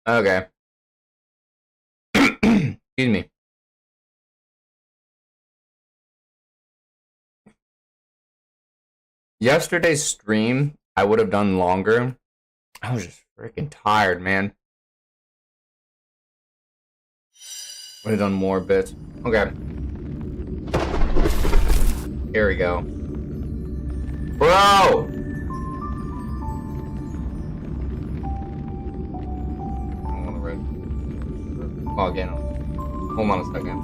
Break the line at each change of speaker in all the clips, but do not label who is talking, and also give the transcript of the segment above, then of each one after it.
Okay. Excuse me. Yesterday's stream, I would have done longer. I was just freaking tired, man. Would have done more bits. Okay. Here we go. Bro! I want to log in. Hold on a second.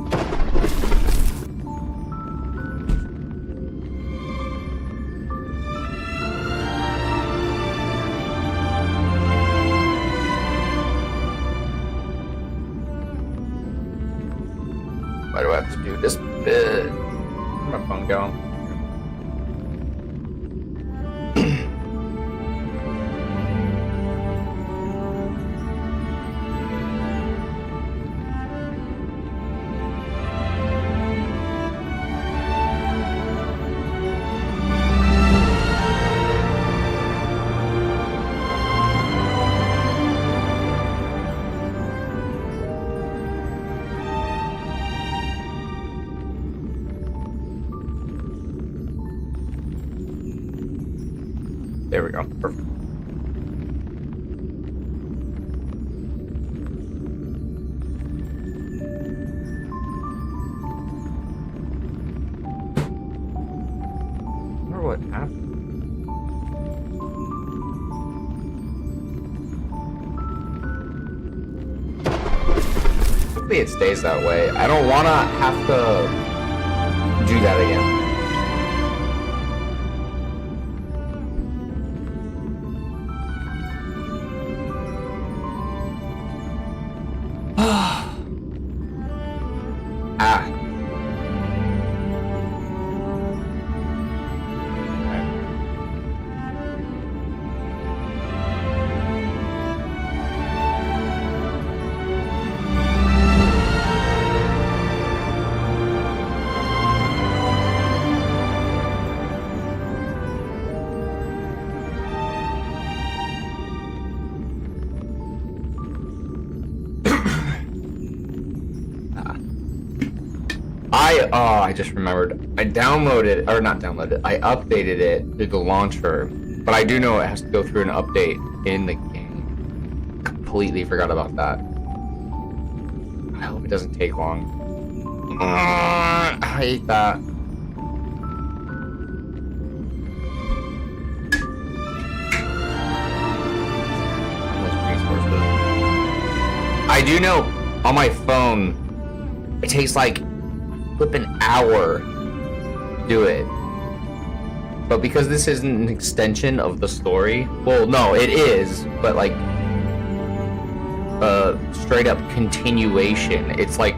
Why do I have to do this bit? Where'd my phone go? There we go. Perfect. I wonder what happened. Hopefully it stays that way. I don't want to have to do that again. I just remembered. I downloaded, or not downloaded, I updated it to the launcher, but I do know it has to go through an update in the game. Completely forgot about that. I hope it doesn't take long. I hate that. I do know on my phone, it takes like flip an hour to do it, but because this isn't an extension of the story, well, no, it is, but like straight up continuation, it's like,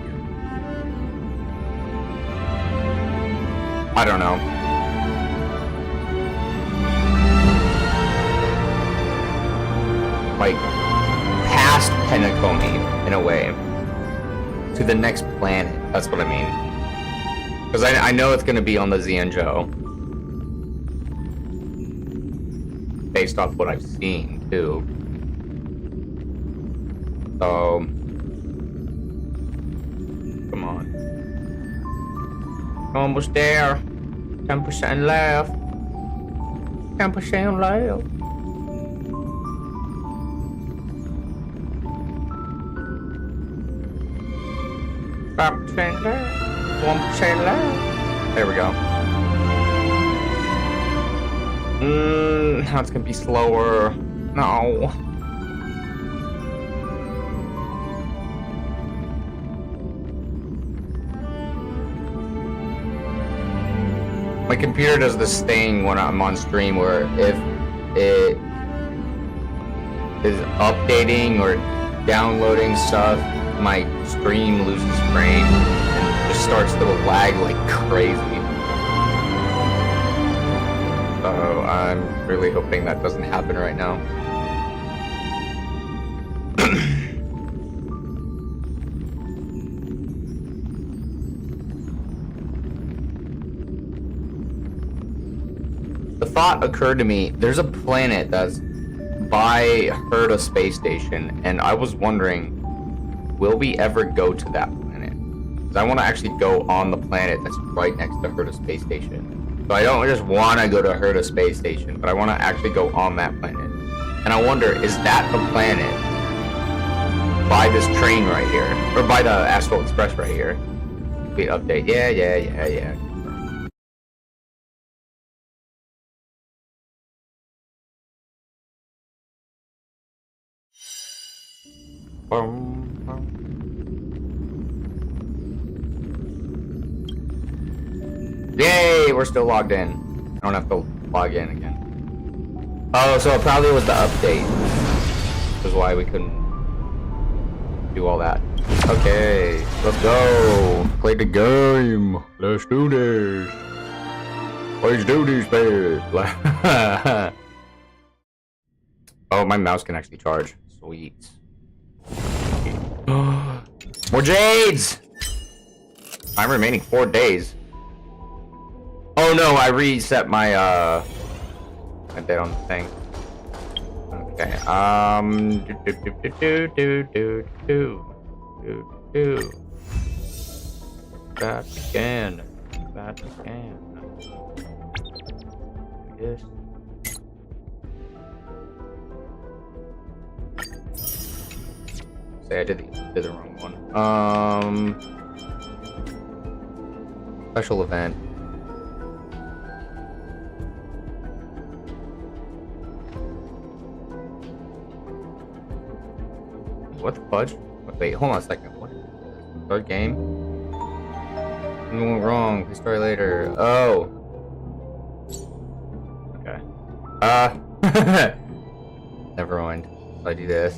I don't know, like past Penacony in a way, to the next planet. That's what I mean. Because I know it's going to be on the Xianzhou. Based off what I've seen, too. So... come on. Almost there. 10% left. 10% left. Percent left. 1% left. There we go. Now it's gonna be slower. No. My computer does this thing when I'm on stream where if it is updating or downloading stuff, my stream loses frame and just starts to lag like crazy. So I'm really hoping that doesn't happen right now. The thought occurred to me, there's a planet that's by Herta space station, and I was wondering, will we ever go to that planet? Because I want to actually go on the planet that's right next to Herta space station. So I don't just want to go to Herta space station, but I want to actually go on that planet. And I wonder, is that the planet by this train right here, or by the Astral Express right here? Complete update. Yeah. Yay, we're still logged in. I don't have to log in again. Oh, so it probably was the update. Which is why we couldn't do all that. Okay, let's go. Play the game. Let's do this. Let's do this, baby. Oh, my mouse can actually charge. Sweet. More jades! I'm remaining 4 days. Oh no, I reset my I did on the thing. Okay, That again. Yes. Say I did the wrong one. Special event. What the fudge? Wait, hold on a second. What? Third game? I'm going wrong. Please story later. Oh. Okay. Never mind. I do this.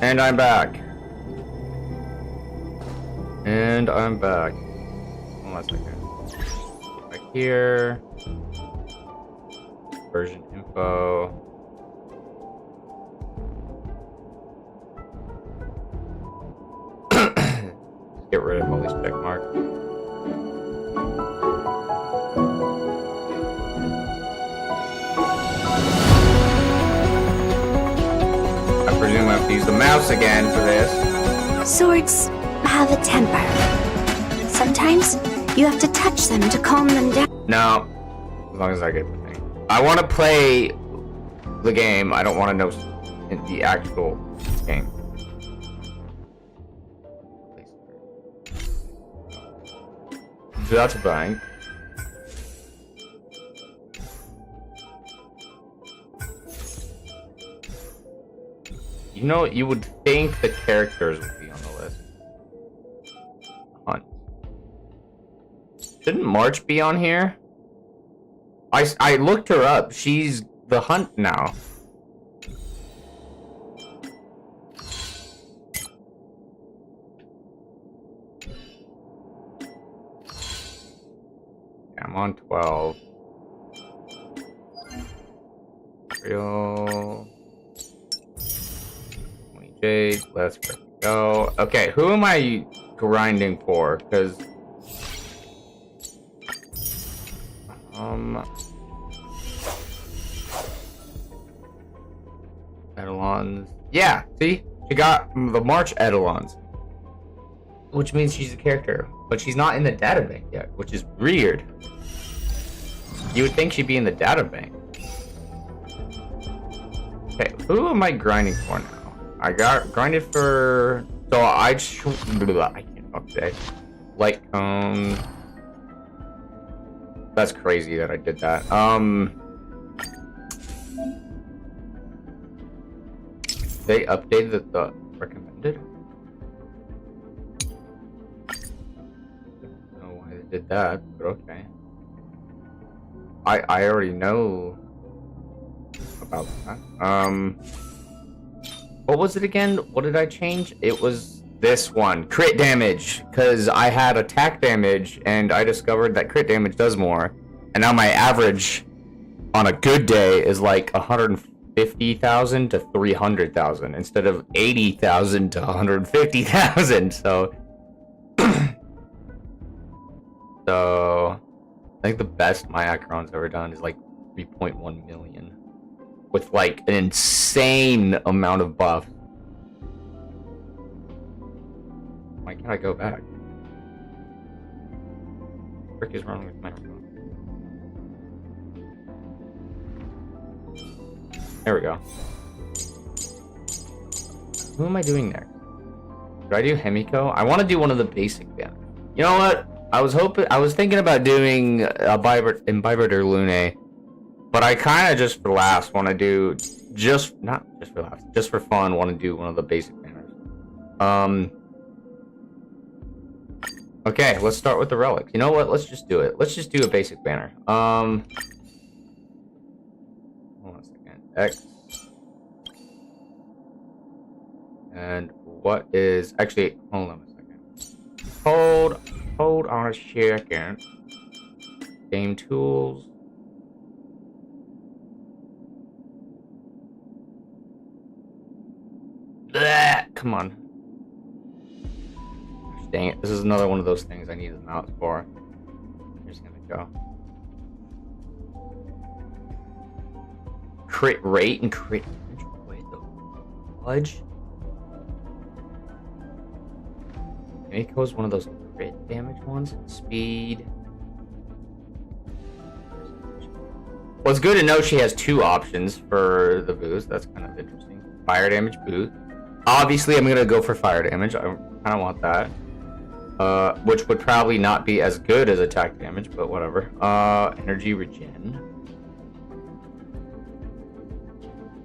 And I'm back. Hold on a second. Back here. Version info. Get rid of all these check marks. I presume I have to use the mouse again for this.
Swords have a temper. Sometimes you have to touch them to calm them down.
No, as long as I get the thing. I want to play the game. I don't want to know the actual game. That's a bank. You know, you would think the characters would be on the list. Hunt. Shouldn't March be on here? I looked her up. She's the hunt now. I'm on 12. Real. 20 jade. Let's go. Okay, who am I grinding for? Because Edelons. Yeah, see? She got the March Edelons. Which means she's a character. But she's not in the databank yet, which is weird. You would think she'd be in the databank. Okay, who am I grinding for now? I got grinded for... So I can't talk today. Like, that's crazy that I did that. They updated the recommended? I don't know why they did that, but okay. I already know about that. What was it again? What did I change? It was this one. Crit damage. Because I had attack damage, and I discovered that crit damage does more. And now my average on a good day is like 150,000 to 300,000 instead of 80,000 to 150,000. So... So... I think the best my Acheron's ever done is like 3.1 million. with like an insane amount of buff. Why can't I go back? What the frick is wrong with my phone? There we go. Who am I doing next? Should I do Himiko? I want to do one of the basic banners. You know what? I was thinking about doing a Imbibitor Lune, but I kind of just for laughs want to do not just for laughs, just for fun want to do one of the basic banners. Okay, let's start with the relics. You know what? Let's just do it. Let's just do a basic banner. Hold on a second. X. And what is actually? Hold on a second. Hold on a second. Game tools. Blech, come on. Dang it. This is another one of those things I need a mouse for. I'm just gonna go. Crit rate and crit damage. Wait, the fudge? Miko's one of those crit damage ones. Speed. Well, it's good to know she has two options for the boost. That's kind of interesting. Fire damage boot. Obviously, I'm gonna go for fire damage. I kind of want that. Which would probably not be as good as attack damage, but whatever. Energy regen.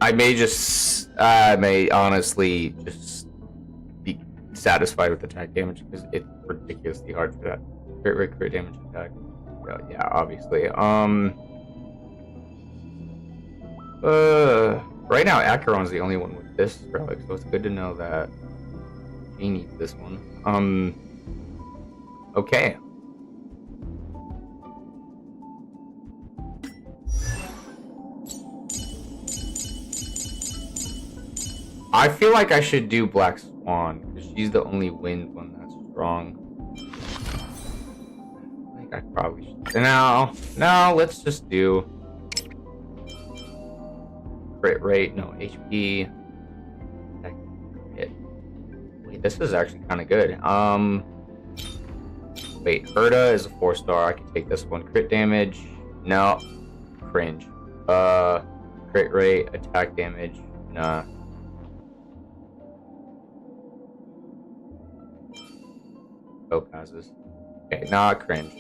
I may honestly just be satisfied with attack damage because it's ridiculously hard for that. Crit damage attack. Yeah, obviously. Right now, Acheron's the only one with this relic, so it's good to know that he needs this one. Okay. I feel like I should do Black Swan, because she's the only wind one that's strong. I think I probably should. No, let's just do crit rate, no HP. Wait, this is actually kind of good. Wait, Herda is a 4-star. I can take this one. Crit damage, no. Cringe. Crit rate, attack damage, nah. Passes. Okay, nah, cringe.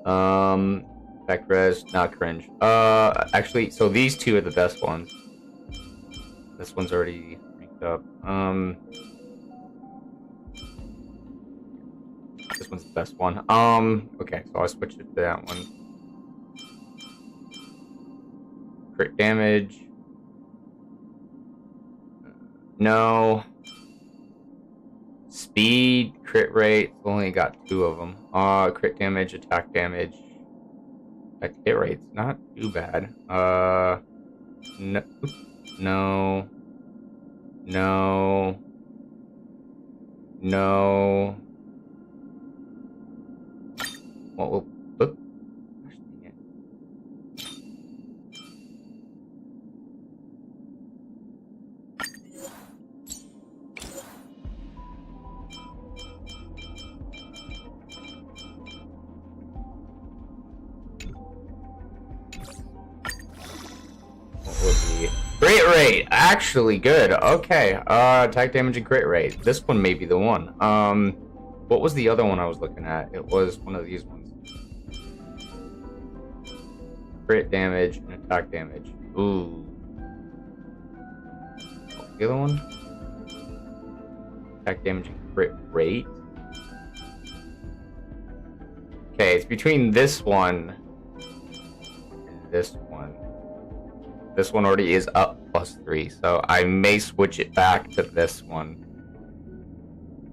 Effect res, not cringe. Actually, so these two are the best ones. This one's already ranked up. This one's the best one. Okay, so I'll switch it to that one. Crit damage. No. Speed, crit rate, only got 2 of them. Crit damage, attack damage. That hit rate's not too bad. No. What will... Oop. Gosh, dang it. What would be... Crit rate! Actually good. Okay. Attack damage and crit rate. This one may be the one. What was the other one I was looking at? It was one of these ones. Crit damage and attack damage. Ooh. What's the other one? Attack damage and crit rate. Okay, it's between this one and this one. This one already is up +3, so I may switch it back to this one.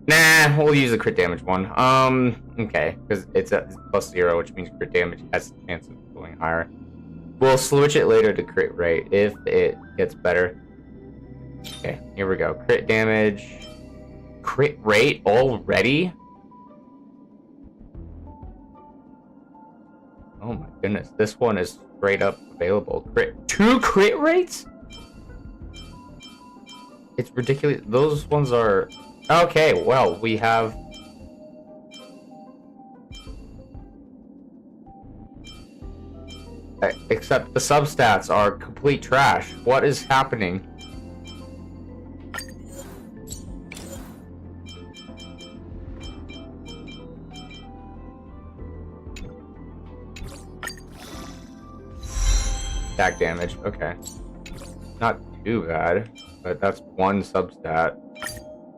Nah, we'll use the crit damage one. Okay, because it's at +0, which means crit damage has a chance of going higher. We'll switch it later to crit rate if it gets better. Okay, here we go. Crit damage. Crit rate already? Oh my goodness, this one is straight up available. 2 crit rates? It's ridiculous. Those ones are... Okay, well, we have... Except the substats are complete trash. What is happening? Attack damage, okay. Not too bad, but that's one substat.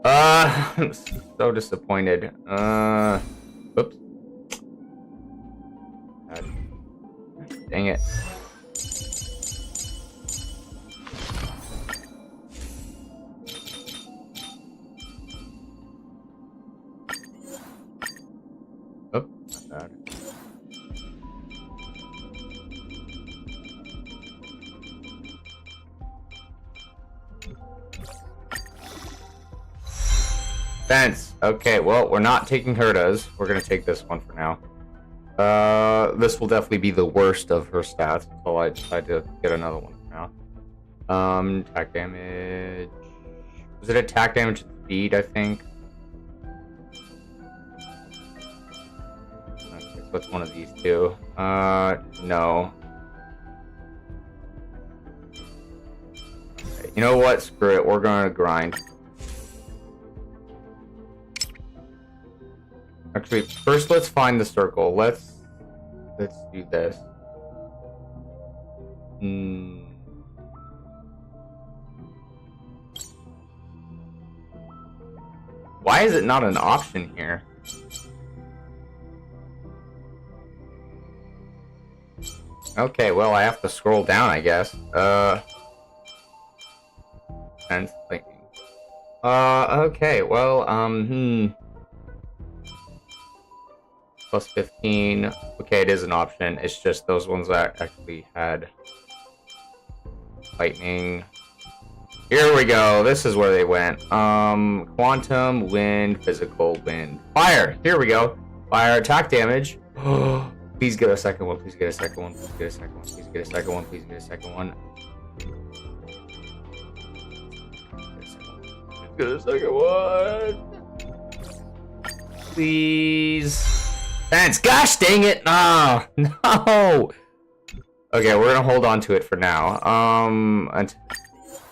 I'm so disappointed. Whoops. God. Dang it. Oh, not bad. Fence. Okay, well, we're not taking Herda's. We're gonna take this one for now. This will definitely be the worst of her stats until I decide to get another one for now. Attack damage. Was it attack damage and speed, I think? Okay, so what's one of these two? No. Okay, you know what? Screw it. We're gonna grind. Actually, first let's find the circle. Let's do this. Why is it not an option here? Okay, well, I have to scroll down, I guess. And lightning. Okay, well, Plus 15. Okay, it is an option. It's just those ones that actually had lightning. Here we go. This is where they went. Quantum, wind, physical, wind, fire. Here we go. Fire attack damage. Please get a second one. Please get a second one. Please get a second one. Please get a second one. Please get a second one. Get a second one. Please. Fence. Gosh dang it. No. No. Okay, we're gonna hold on to it for now.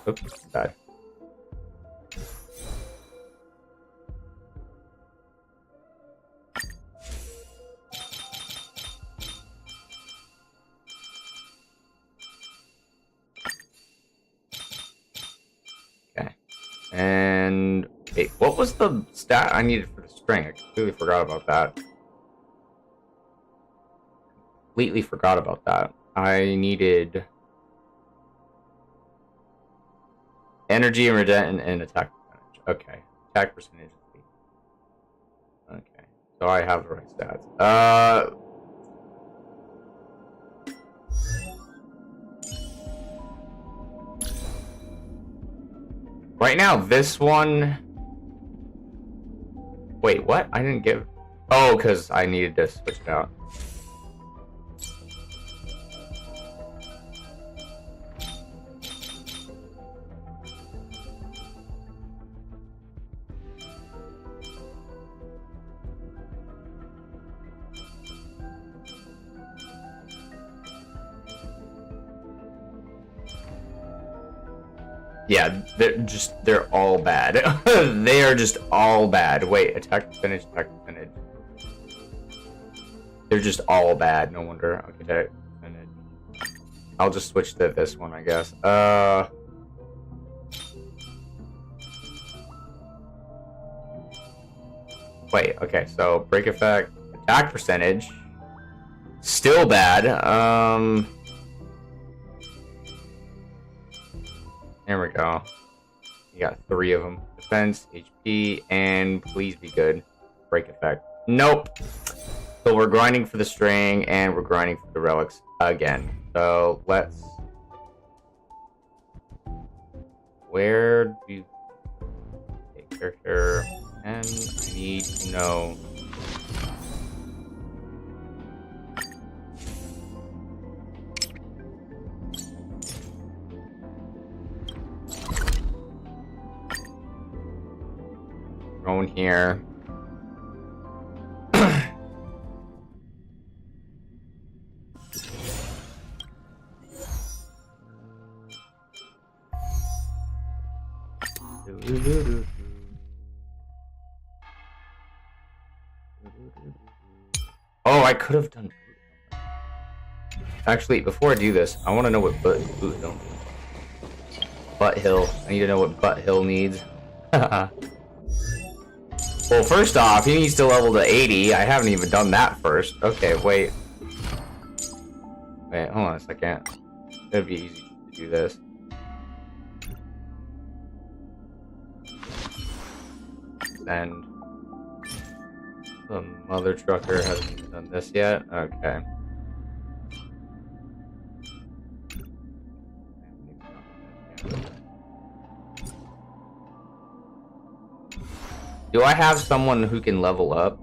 Oops, bad. Okay. And wait, what was the stat I needed for the string? I completely forgot about that. Completely forgot about that. I needed energy and regen and attack percentage. Okay. Attack percentage. Okay. So I have the right stats. Right now, this one... Wait, what? I didn't give... Oh, because I needed to switch it out. Yeah, they're all bad. They are just all bad. Wait, attack percentage, attack percentage. They're just all bad, no wonder. Okay, attack percentage. I'll just switch to this one, I guess. Wait, okay, so break effect, attack percentage. Still bad. There we go. You got 3 of them. Defense, HP, and please be good. Break effect. Nope. So we're grinding for the string, and we're grinding for the relics again. So let's... Where do you... Okay, character... And I need to know... Going here. Oh, I could have done. Actually, before I do this, I want to know what boot hill needs. Butt hill. I need to know what butt hill needs. Well, first off, he needs to level to 80. I haven't even done that first. Okay, wait. Wait, hold on a second. It'd be easy to do this. And the mother trucker hasn't even done this yet. Okay. Do I have someone who can level up?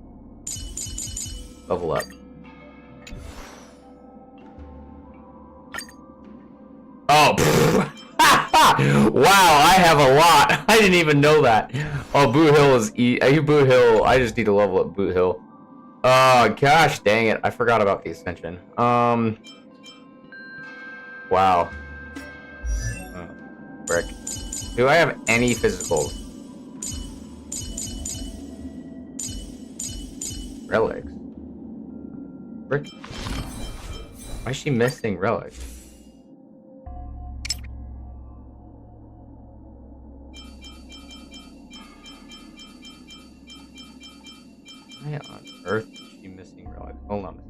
Level up. Oh, wow, I have a lot. I didn't even know that. Oh, Boot Hill is Boot Hill. I just need to level up Boot Hill. Oh, gosh dang it. I forgot about the Ascension. Wow. Oh, frick. Do I have any physicals? Relics. Frick. Why is she missing relics? Why on earth is she missing relics? Hold on a second.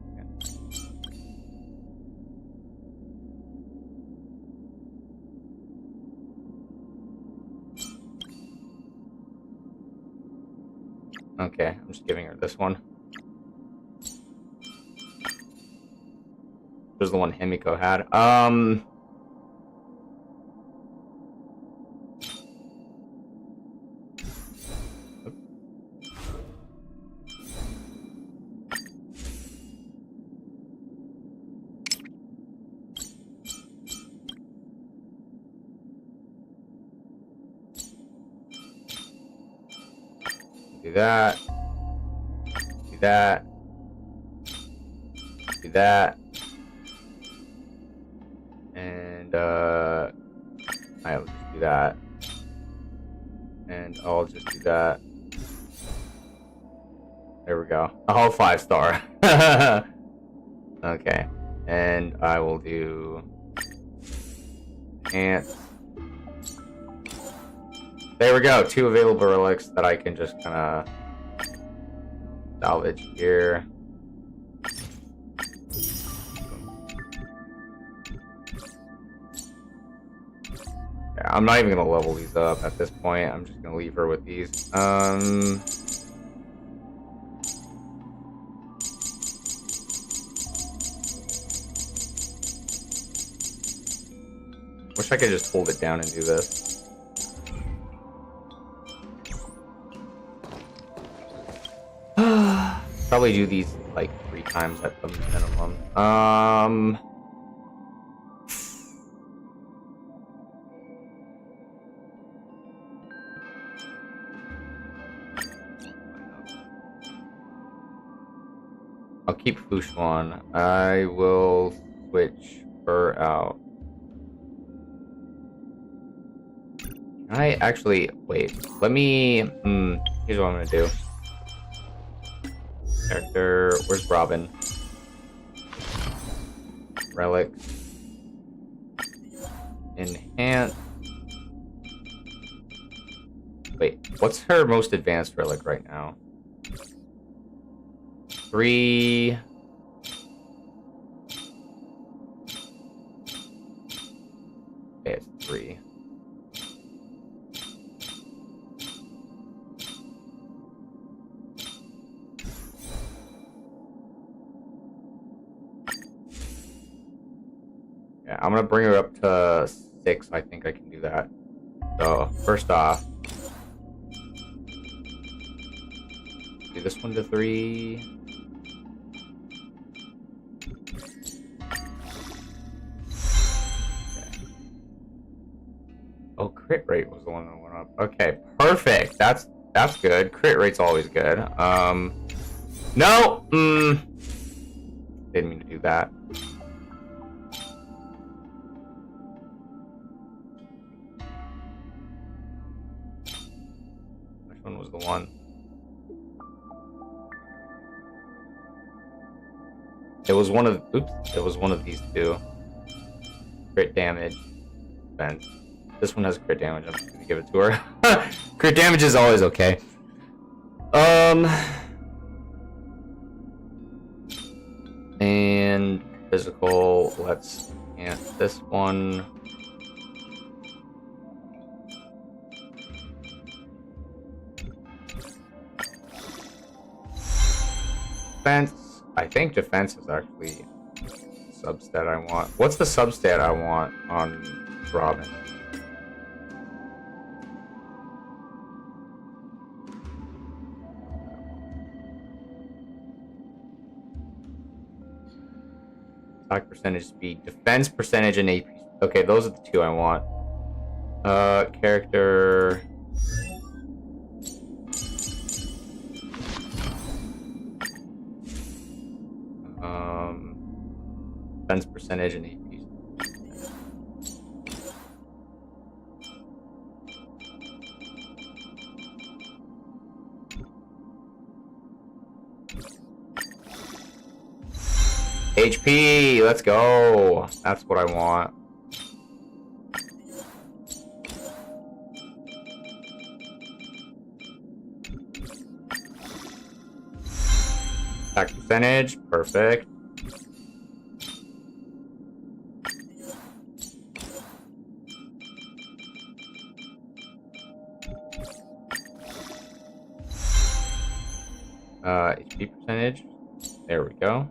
Okay, I'm just giving her this one. There's the one Himiko had. Do that. Do that. Do that. And I'll just do that. And I'll just do that. There we go. A whole 5-star. Okay. And I will do ants. There we go. 2 available relics that I can just kind of salvage here. Yeah, I'm not even gonna level these up at this point. I'm just gonna leave her with these. Wish I could just hold it down and do this. Probably do these like 3 times at the minimum. I'll keep Fushuan. I will switch her out. Can I actually wait? Let me. Here's what I'm gonna do. Character, where's Robin? Relic. Enhance. Wait, what's her most advanced relic right now? 3. Okay, it's 3. Yeah, I'm gonna bring her up to 6. I think I can do that. So, first off, do this one to 3. Okay. Oh, crit rate was the one that went up. Okay, perfect. That's That's good. Crit rate's always good. No! Didn't mean to do that. Which one was the one? It was one of... Oops. It was one of these two. Crit damage. Defense. This one has crit damage. I'm just gonna give it to her. Crit damage is always okay. And physical. Let's enhance this one. Defense. I think defense is actually substat I want. What's the substat I want on Robin? Attack percentage, speed, defense percentage, and AP. Okay, those are the two I want. Character. Defense percentage and AP. HP, let's go. That's what I want. Attack percentage, perfect. HP percentage. There we go.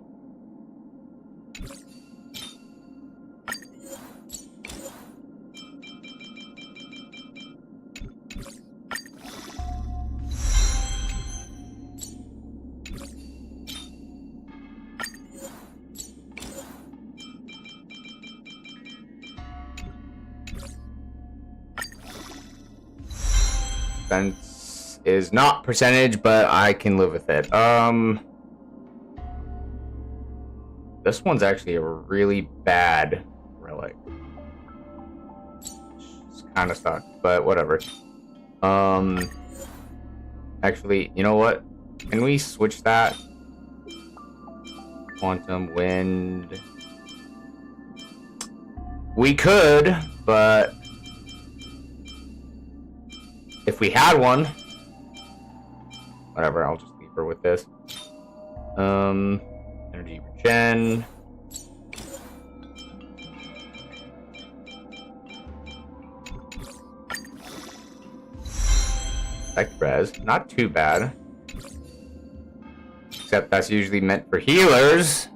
Defense is not percentage, but I can live with it. This one's actually a really bad relic. It's kind of sucks, but whatever. Actually, you know what? Can we switch that? Quantum wind. We could, but if we had one, whatever, I'll just leave her with this. Energy regen. Effect res, not too bad. Except that's usually meant for healers.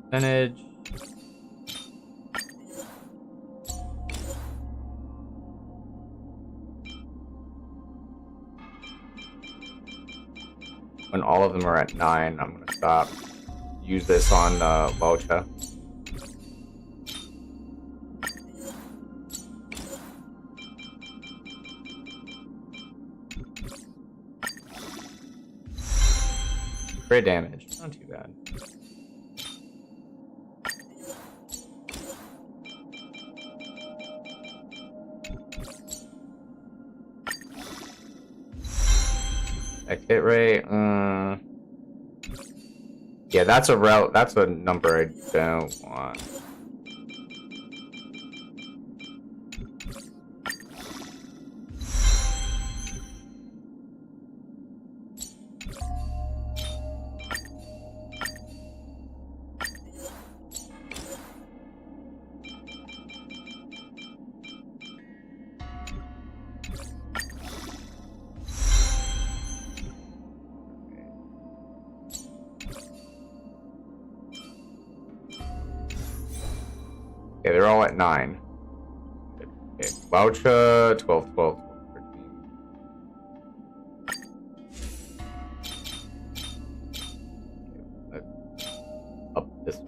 Percentage. When all of them are at 9, I'm gonna stop. Use this on Locha. Crit damage, not too bad. Hit rate, yeah, that's a route. That's a number I don't want. Okay, they're all at 9. Okay, Woucha, 12, 12, 13. Let's up this one.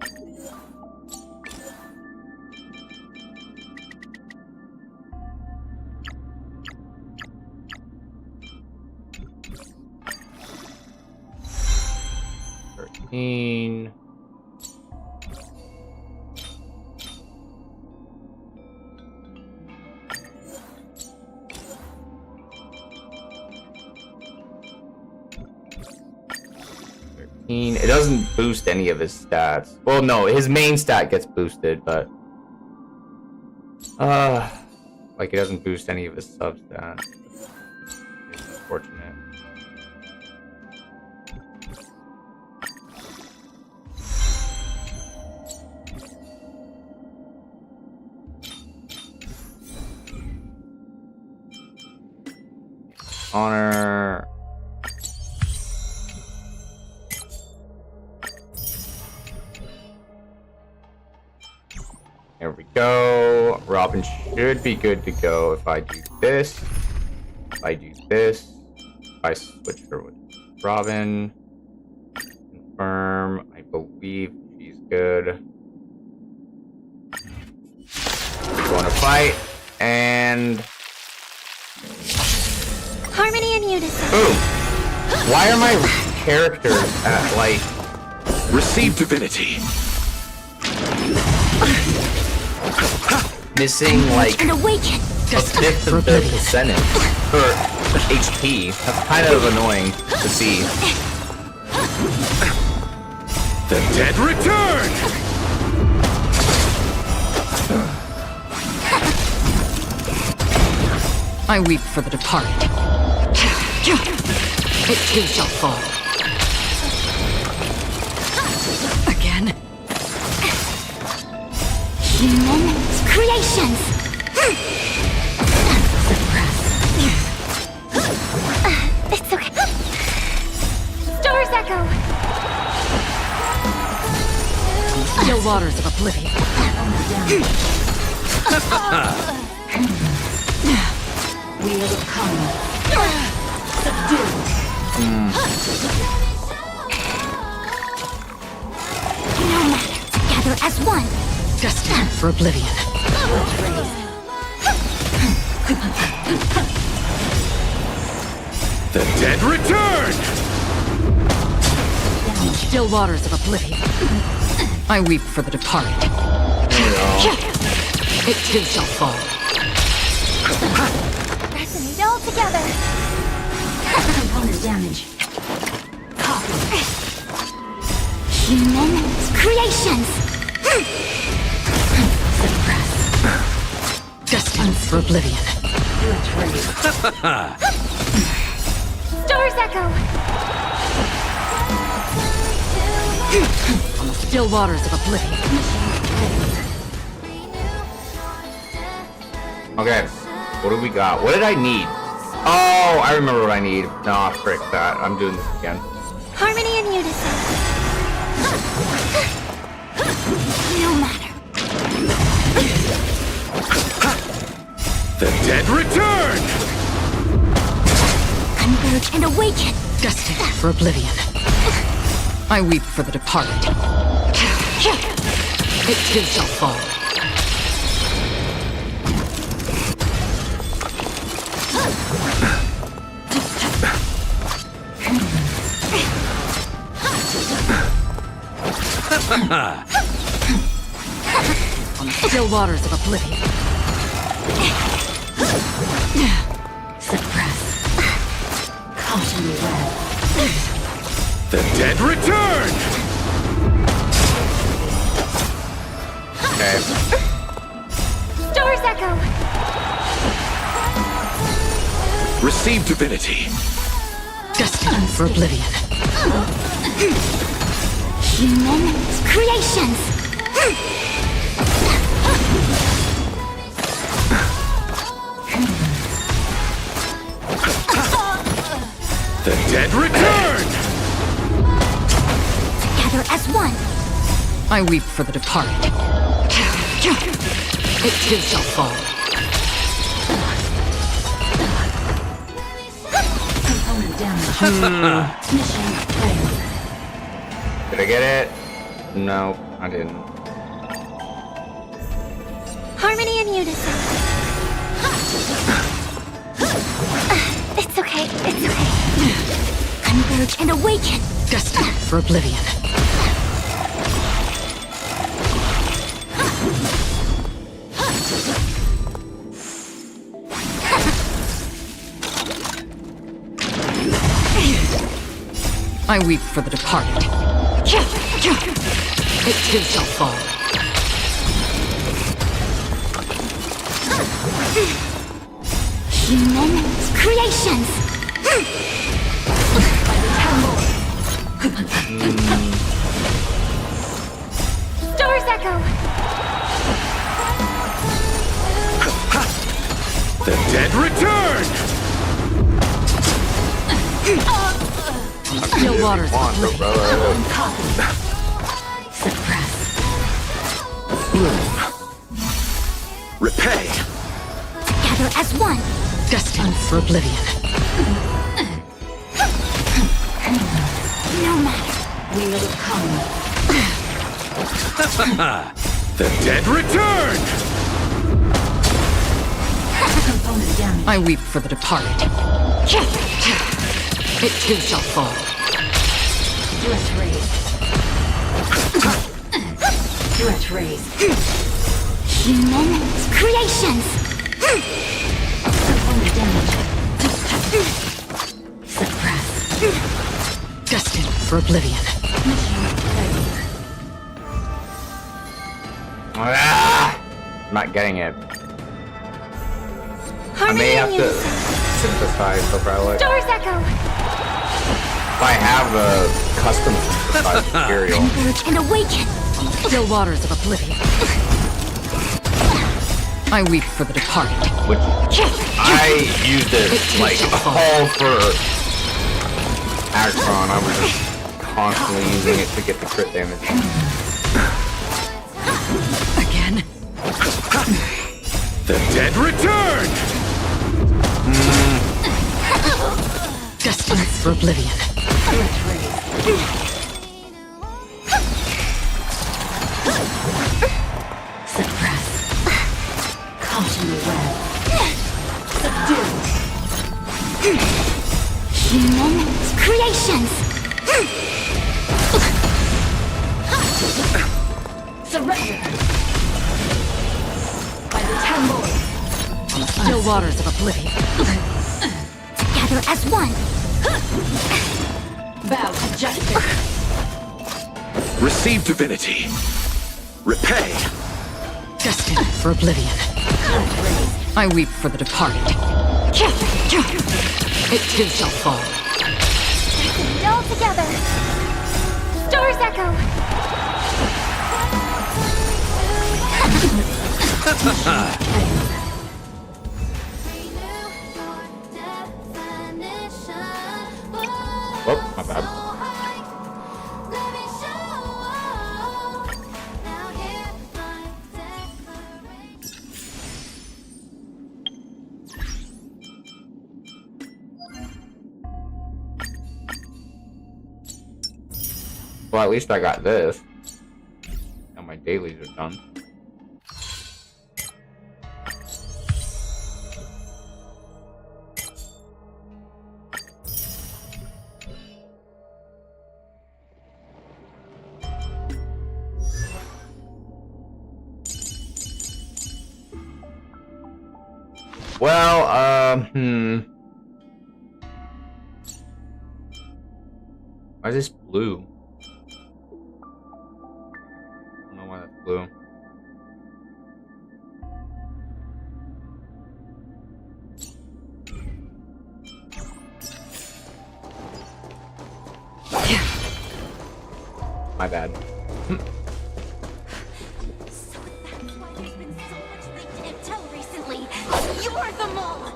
It doesn't boost any of his stats. Well, no, his main stat gets boosted, but like it doesn't boost any of his sub stats. It's unfortunate. Honor. There we go. Robin should be good to go if I do this. If I do this. If I switch her with Robin. Confirm. I believe she's good. Going to fight. And...
Harmony and unison.
boom! Why are my characters at, like...
Receive divinity.
missing, like,
And awaken.
a fifth of their percentage? Or HP. That's kind of annoying to see.
The dead return!
I weep for the departed. It too shall fall. Again.
Human creations. It's okay. Stars echo.
Still waters of oblivion. Wheel of karma.
No matter. Together as one.
Destined for oblivion.
The dead return!
Still waters of oblivion. I weep for the departed. It too shall fall.
Resonate all together.
Component damage.
Human creations.
Destined for oblivion.
Stars echo.
On the still waters of oblivion.
Okay, what do we got? What did I need? Oh, I remember what I need. Nah, frick that. I'm doing this again.
Harmony and unison. No matter.
The dead return!
Converge and awaken.
Destined for oblivion. I weep for the departed. It too shall fall. On the still waters of oblivion. Suppress. Caution me well.
The dead return!
Okay.
Stars echo.
Receive divinity.
Destined for oblivion.
Human creations.
The dead return!
Together as one.
I weep for the departed. It too shall fall.
Did I get it? No, I didn't.
Harmony and unison. It's okay. It's okay. Converge and awaken.
Destined for oblivion. I weep for the departed. It too shall fall.
Human creations. Star's echo.
The dead return!
Still waters of
Come on,
oblivion.
brother.
Suppress.
Repay!
Gather as one.
Destined for oblivion.
No matter.
We will come.
The dead return!
I weep for the departed. It too shall fall. Threat raised.
Human creations.
Suppress. Destined for oblivion.
Ah! I'm not getting it. I
Harmony
may have
and
to
unison.
synthesize the relic.
Star's echo.
If I have a custom synthesized material.
Converge and awaken.
Still waters of oblivion. I weep for the departed.
Which I used it like all for Agron. I was just constantly using it to get the crit damage.
Again.
The dead return!
Destined for oblivion. Suppress. Caught in the web.
Human creations.
Surrender. By the temple. Still waters of oblivion.
Gather as one.
Bow to justice.
Receive divinity. Repay!
Destined for oblivion. I weep for the departed. It too shall fall.
All together. Star's echo.
Oh, my bad. Well, at least I got this. Now my dailies are done. Well, why is this blue? I don't know why that's blue. My bad.
So that's why there's been so much leaked intel recently. You're the mole.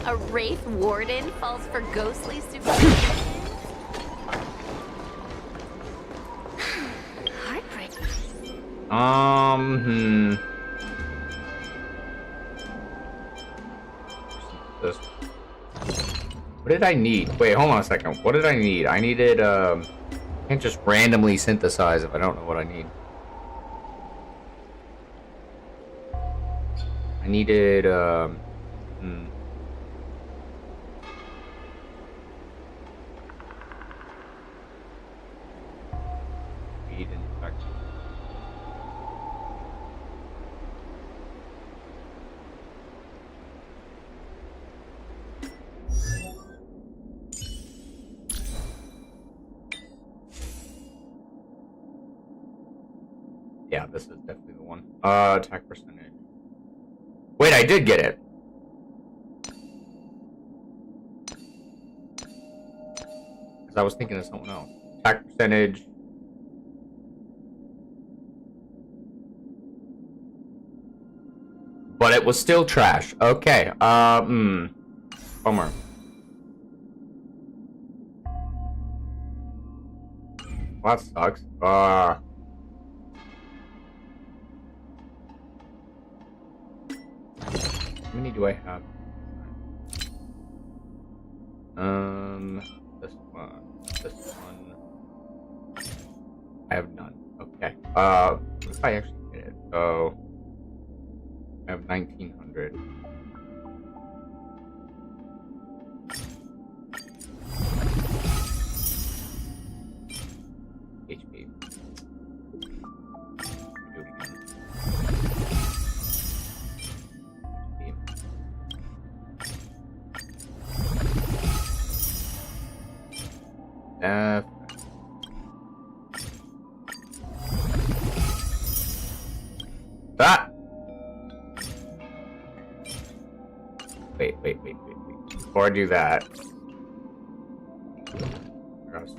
A Wraith Warden falls for ghostly superstitions. Heartbreaking.
What did I need? Wait, hold on a second. What did I need? I needed, I can't just randomly synthesize if I don't know what I need. I needed, Speed and effect. Yeah, this is definitely the one. Attack percentage. Wait, I did get it. Because I was thinking of something else. Attack percentage. But it was still trash. Okay. Bummer. Well, that sucks. How many do I have? This one. This one. I have none. Okay. What if I actually get it? So I have 1900. HP. Do it again. Ah! Wait. Before I do that, gotta see.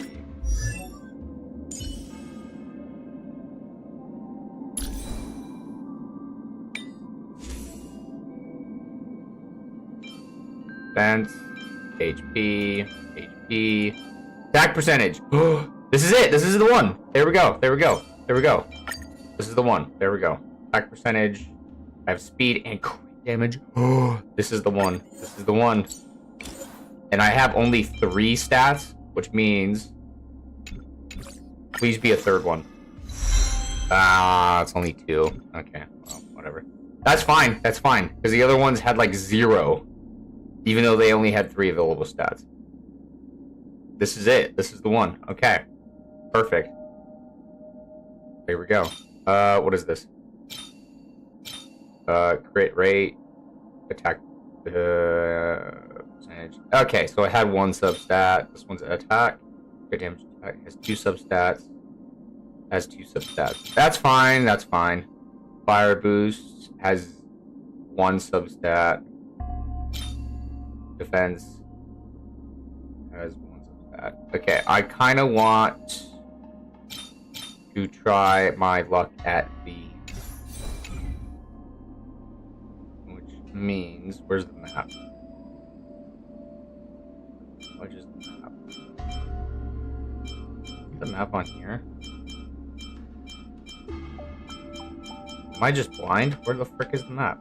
Defense, HP. Attack percentage. This is it. This is the one. There we go. This is the one. There we go. Attack percentage. I have speed and crit damage. This is the one. And I have only 3 stats, which means please be a third one. It's only 2. Okay, well, whatever. That's fine. Because the other ones had like 0, even though they only had 3 available stats. This is it. This is the one. Okay. Perfect. There we go. What is this? Crit rate, attack, percentage. Okay, so I had 1 substat. This one's attack. Crit damage attack has 2 substats. That's fine. Fire boost has 1 substat. Defense has 1 substat. Okay, I kind of want to try my luck at the, which means, where's the map? What is the map? Is the map on here? Am I just blind? Where the frick is the map?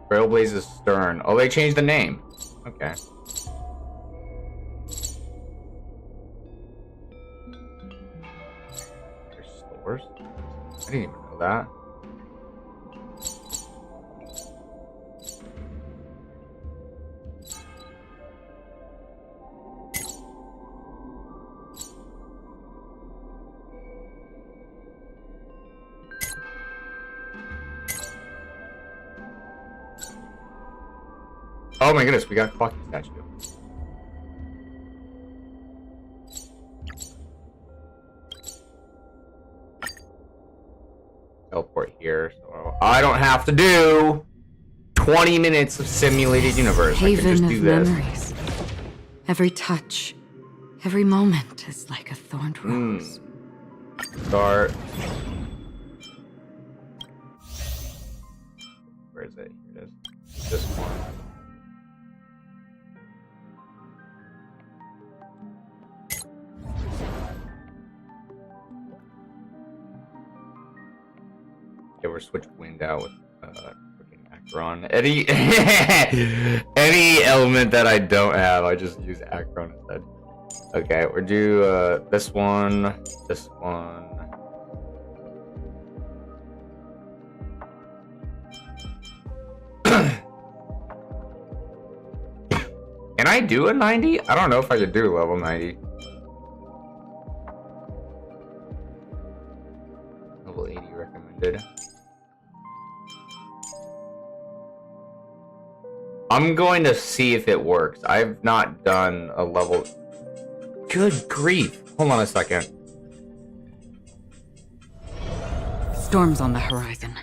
Trailblazers Stern. Oh, they changed the name. Okay. There's stores? I didn't even know that. Oh my goodness, we got a clocking statue. Teleport here, so I don't have to do 20 minutes of simulated universe. I can just do this.
Memories. Every touch, every moment is like a thorned rose.
Start. Where is it? Here it is. This one. Okay, we're switch wind out with freaking Acheron. Any element that I don't have, I just use Acheron instead. Okay, we'll do this one, this one. Can I do a 90? I don't know if I could do level 90. Level 80 recommended. I'm going to see if it works. I've not done a level... Good grief. Hold on a second.
Storm's on the horizon.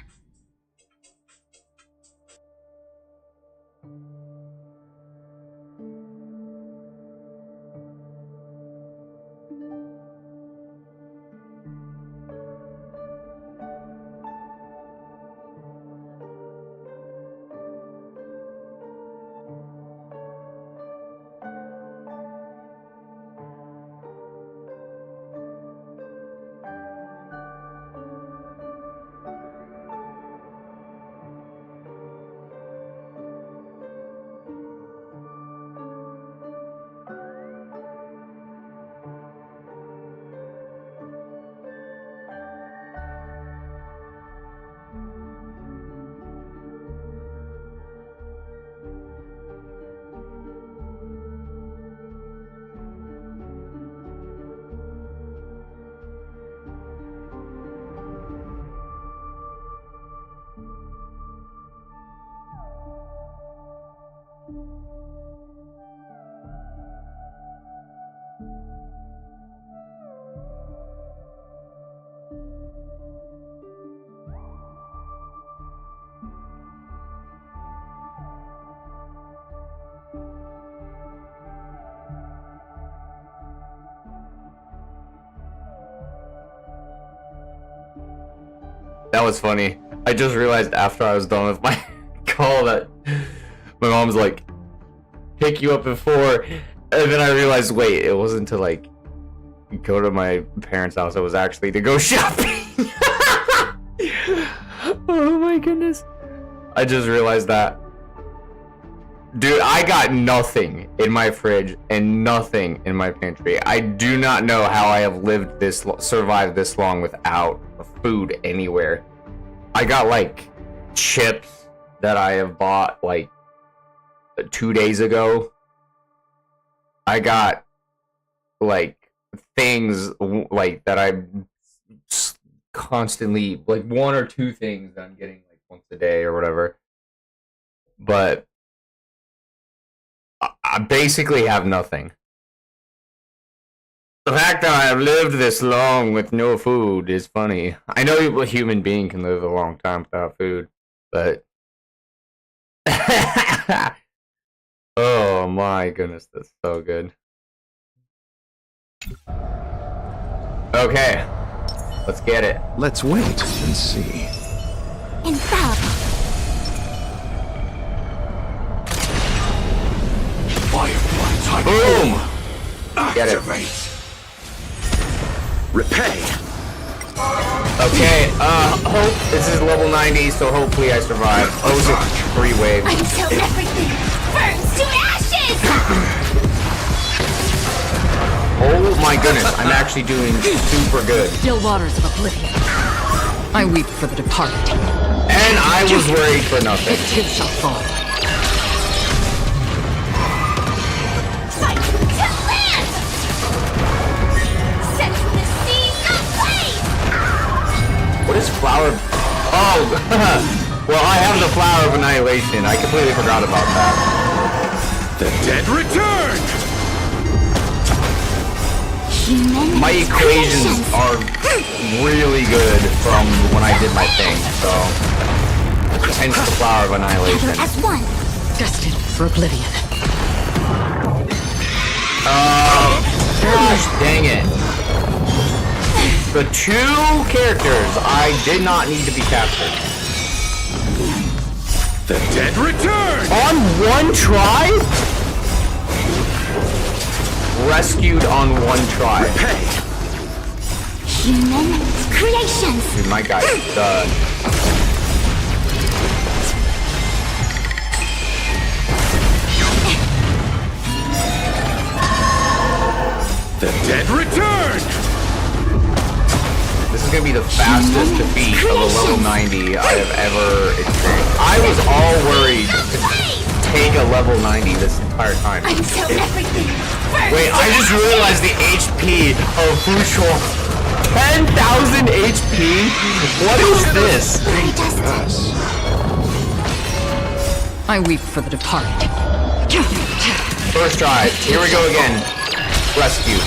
That was funny. I just realized after I was done with my call that my mom's like, pick you up at 4, and then I realized, wait, it wasn't to like go to my parents' house, it was actually to go shopping. Oh my goodness. I just realized that. Dude, I got nothing in my fridge and nothing in my pantry. I do not know how I have lived this, survived this long without food anywhere. I got like chips that I have bought like 2 days ago. I got like things like that I constantly, like 1 or 2 things that I'm getting like once a day or whatever. But I basically have nothing. The fact that I have lived this long with no food is funny. I know a human being can live a long time without food, but... Oh my goodness, that's so good. Okay, let's get it.
Let's wait and see.
Infallible.
Boom! Get it.
Activate. Repay.
Okay, hope this is level 90, so hopefully I survive. Oh, it's a 3 wave.
Until everything burns to ashes!
Oh my goodness, I'm actually doing super good.
Still waters of oblivion. I weep for the departed.
And I was worried for nothing.
It too shall fall.
Fight to land! Set the sea ablaze!
What is flower? Oh, well, I have the flower of annihilation. I completely forgot about that.
The dead return!
My equations are really good from when I did my thing, so hence the flower of annihilation.
As one.
Destined for oblivion.
Gosh dang it. The 2 characters I did not need to be captured.
The dead return!
On 1 try? Rescued on 1 try.
Repay.
Human creations.
Dude, my guy is done.
The dead return!
This is gonna be the fastest defeat of a level 90 I have ever experienced. I was all worried to take a level 90 this entire time.
Until everything burns.
Wait, I just realized the HP of Fushor. 10,000 HP? What is this?
Us.
I weep for the departed.
First try. Here we go again. Rescue.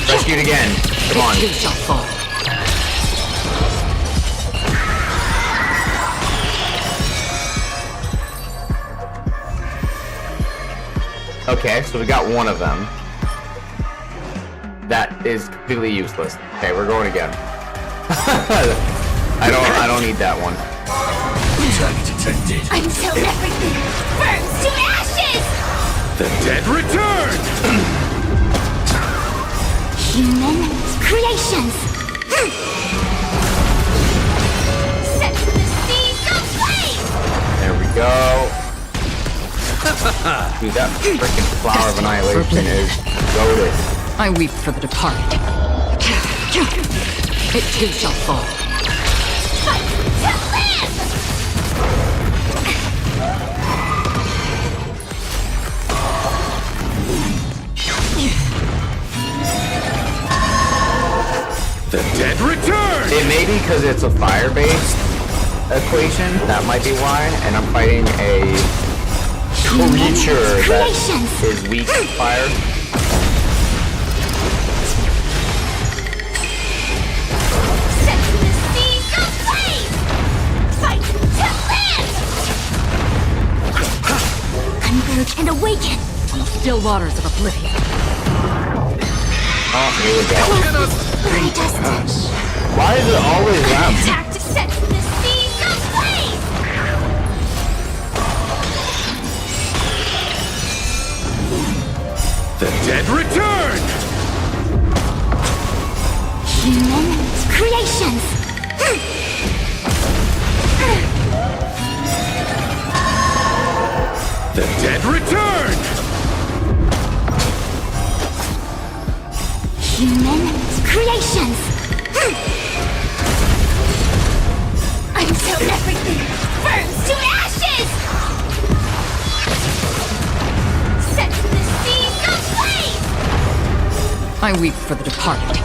Rescued again. Come on.
You shall fall.
Okay, so we got one of them. That is completely useless. Okay, we're going again. I don't need that one.
Target detected.
Until everything burns to ashes.
The dead return!
Human creations. Set the seas aflame.
There we go. Dude, that freaking flower of annihilation is goated.
I weep for the departed. It too shall fall.
Fight to live.
The dead return!
It may be because it's a fire-based equation. That might be why. And I'm fighting a creature that is weak to fire.
Set the seas aflame. Fight to live. Converge and awaken.
Still waters of oblivion.
Oh, here we go.
Us.
Why is it always them?
Attack to set the seas aflame.
The dead return!
Human creations.
The dead return!
Human creations. Until everything burns to ashes. Set the seas aflame.
I weep for the departed.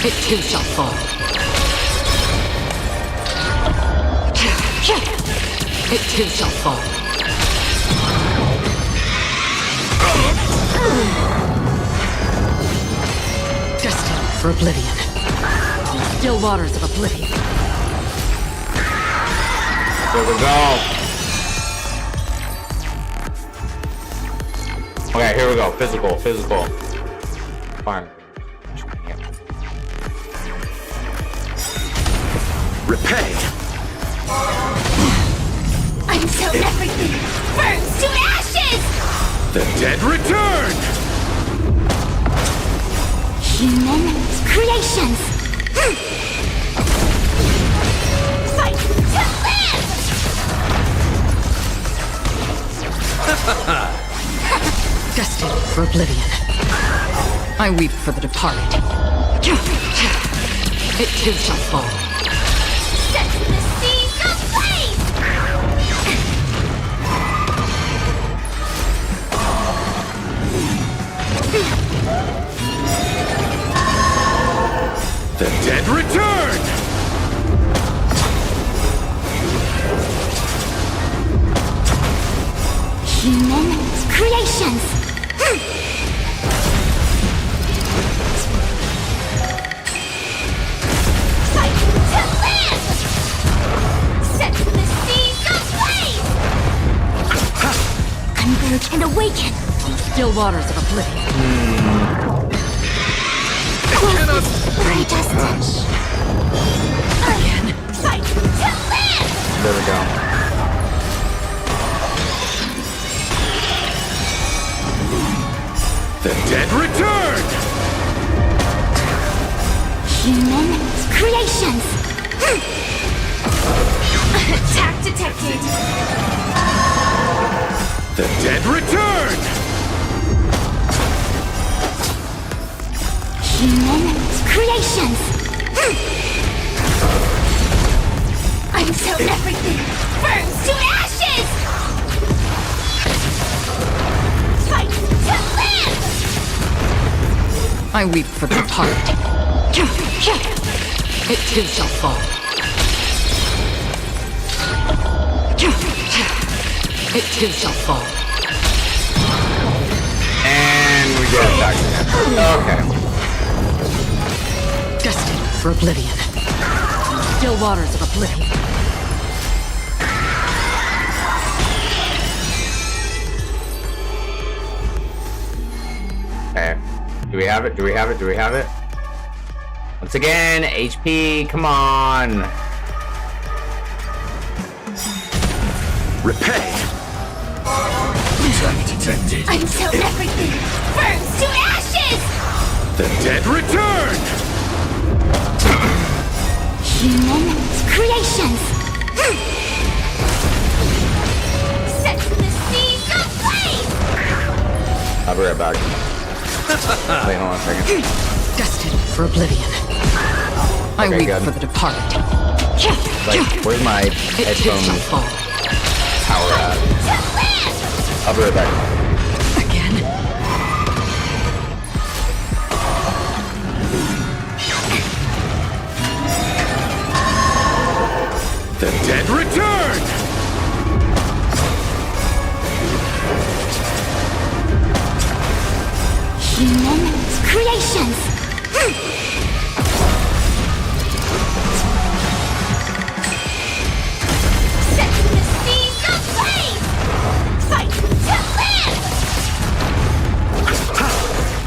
It too shall fall. It too shall fall. Destined for oblivion. Still waters of oblivion.
There we go. Okay, here we go. Physical. Fine.
Repay!
Until everything burns to ashes.
The dead return!
Human creations. Fight to live.
Destined for oblivion. I weep for the departed. It too shall fall.
Set the seas aflame.
The dead return!
Human creations. Fight to live. Set the seas aflame. Converge and awaken.
Still waters of oblivion.
Us.
Again. Fight to live.
There we go.
The dead return!
Human creations! Attack detected!
The dead return!
Human creations! Until everything burns to ashes! Fight to live!
I weep for the departed. It too shall fall. It too shall fall.
And we get it back again. Okay.
Destined for oblivion. Still waters of oblivion.
Okay. Do we have it? Do we have it? Do we have it? Once again, HP, come on.
Repay! Attack detected.
Until everything burns to ashes!
The dead return!
Human creations! Set the seas ablaze!
I'll be right back. Wait, hold on a second.
Destined for oblivion. I
Okay,
weep
good.
for the departed.
Like, where's my
It too shall
headphones
fall.
power at? I'll be right back.
Again.
The dead return!
Human creations! Set the seas ablaze! Fight to live!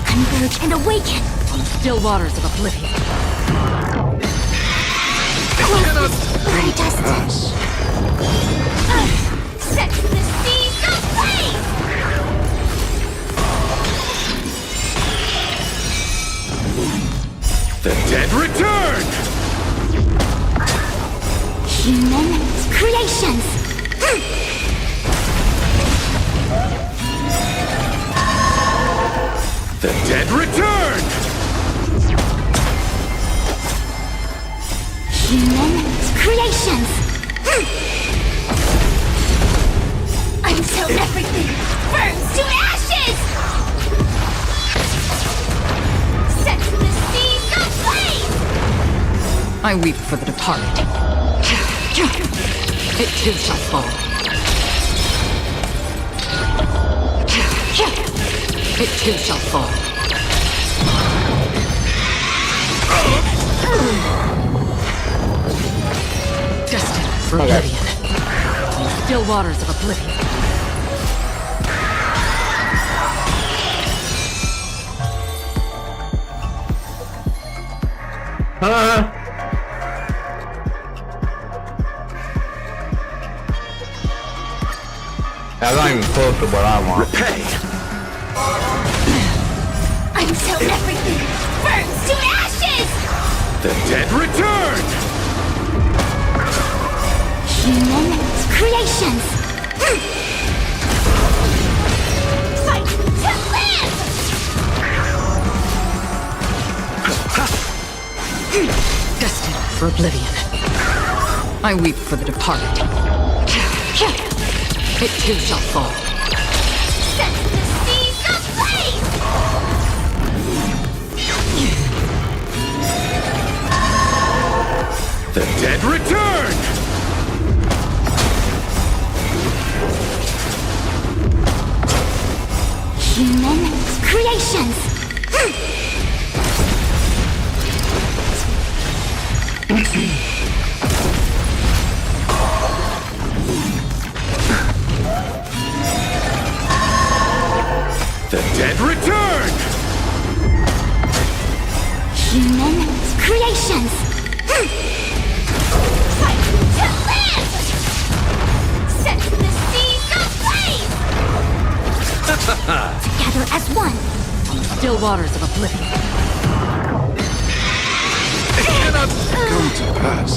Converge and awaken!
Still waters of oblivion.
Predestined! Set the seas ablaze!
The dead return!
Human creations!
The dead return!
Human creations! Until everything burns to ashes! Set the seas ablaze!
I weep for the departed. It too shall fall. It too shall fall. Destined for
Okay.
oblivion. Still waters of oblivion.
That's not even close to what I want.
Repay!
Until everything burns to ashes!
The dead return!
Human creations! Fight to live!
Destined for oblivion. I weep for the departed. It too shall fall.
Set the seas ablaze!
The dead return!
Human creations!
The dead return!
Human creations! Fight to live! Set the seas ablaze! Together as one!
Still waters of oblivion.
It cannot come to pass.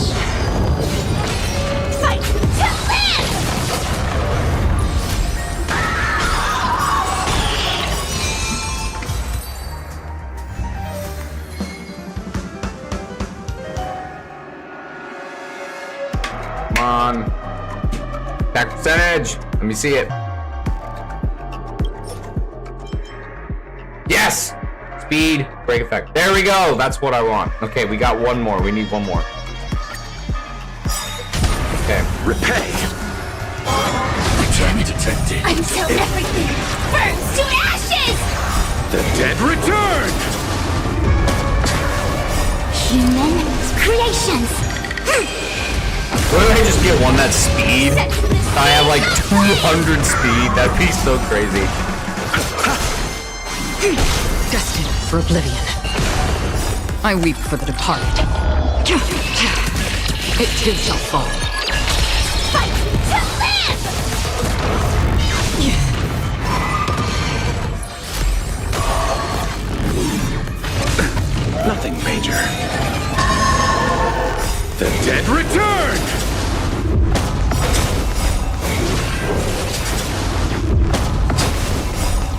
Fight to live!
Come on. Attack percentage. Let me see it. Yes! Speed, break effect. There we go. That's what I want. Okay, we got one more. We need one more. Okay.
Repay. Attack detected.
Until everything burns to ashes!
The dead return.
Human creations!
What if I just get one that's speed? I have like 200 speed. That'd be so crazy.
Destined for oblivion. I weep for the departed. It too shall fall.
Fight to live!
Nothing major. The dead return.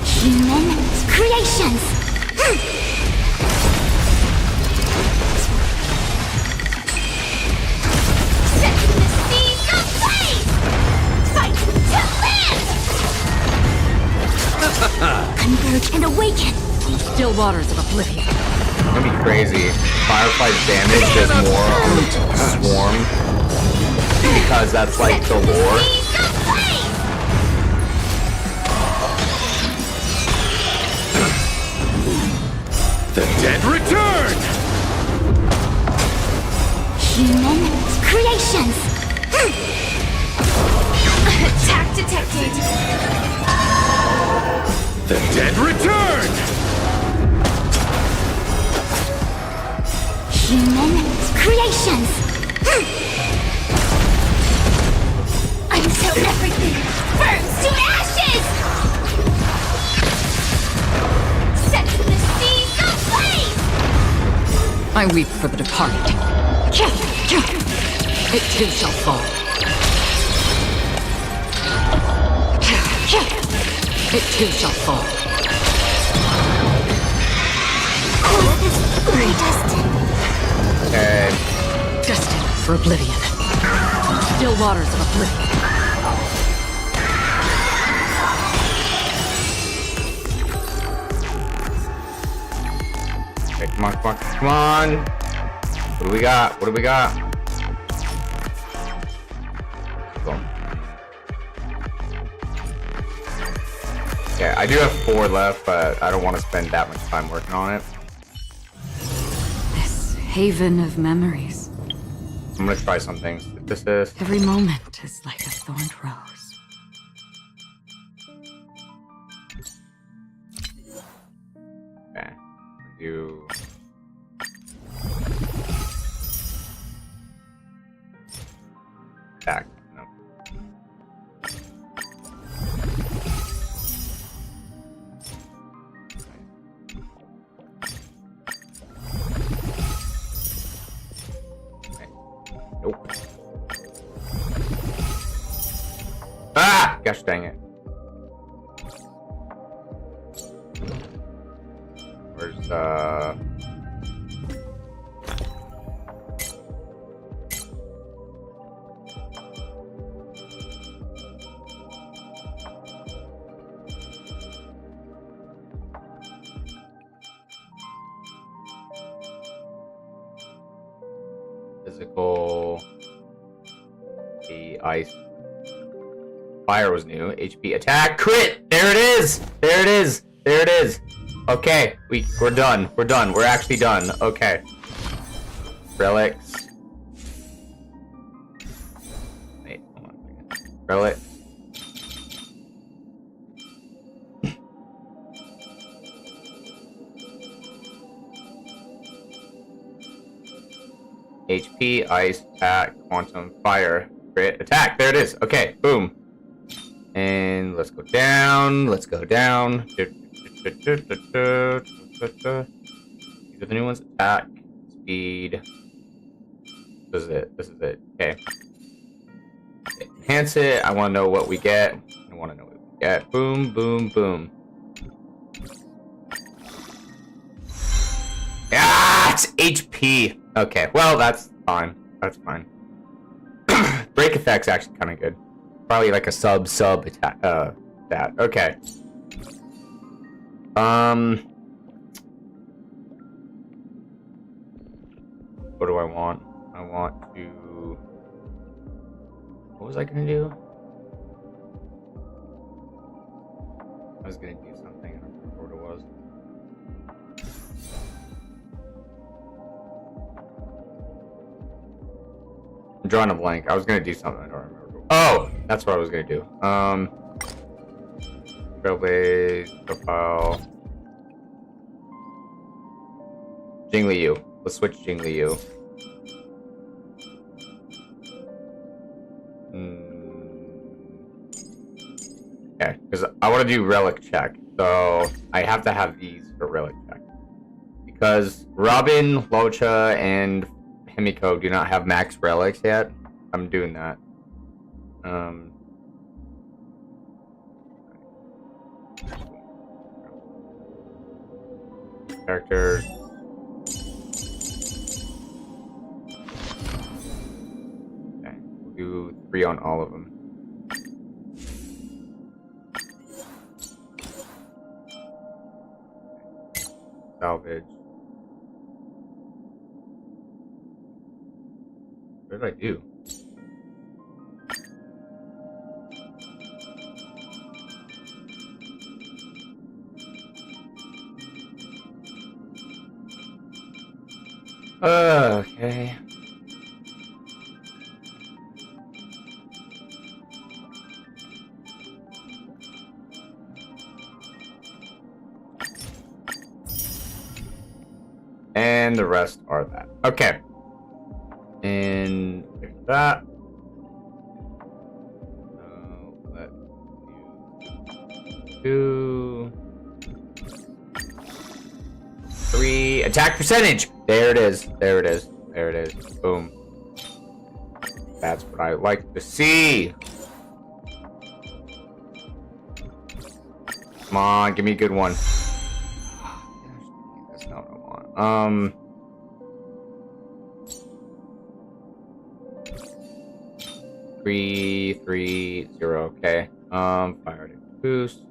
Human creations! Setting the seas ablaze! Fight to live! Converge and awaken!
Still waters of oblivion.
It's gonna be crazy. Firefly's damage does more on the swarm because that's like the lore.
Seas ablaze!
The dead return.
Human creations! Attack detected!
The dead return.
Human creations! Until everything burns to ashes! Setting the seas ablaze!
I weep for the departed. It too shall fall. It too shall fall.
Earth is predestined.
Okay.
Destined for oblivion. Still waters of oblivion.
Okay, come on, come on, come on. What do we got? What do we got? Boom. Okay, I do have 4 left, but I don't want to spend that much time working on it.
This haven of memories.
I'm gonna try some things. This is
Every moment is like a thorned rose.
okay. Do attack. No. Okay. Nope. Ah! Gosh dang it. Where's physical, the ice, fire was new, HP, attack, crit, there it is, there it is, there it is. Okay, we're done, we're actually done, okay. Relics. Wait, hold on a second. Relics. HP, ice, attack, quantum, fire, crit, attack. There it is. Okay, boom. And let's go down. Let's go down. These are the new ones. Attack, speed. This is it. This is it. Okay. Enhance it. I want to know what we get. I want to know what we get. Boom, boom, boom. Ah, it's HP. Okay, well, that's fine. That's fine. Break effect's actually kind of good. Probably like a sub attack. That. Okay. What do I want? I want to. What was I gonna do? I was gonna do something. I don't remember what it was. I'm drawing a blank. I was gonna do something. I don't remember. Oh, that's what I was gonna do. Trailblaze profile. Jingliu. Let's switch Jingliu. Okay, because I want to do relic check, so I have to have these for relic check. Because Robin, Locha, and Himiko do not have max relics yet. I'm doing that. Characters. Okay, we'll do 3 on all of them. Salvage. What did I do? Okay. And the rest are that. Okay. And there's that. Let's do 2, 3. Attack percentage! There it is. There it is. There it is. Boom. That's what I like to see. Come on, give me a good one. That's not what I want. 3, 3, 0. Okay. Fire boost.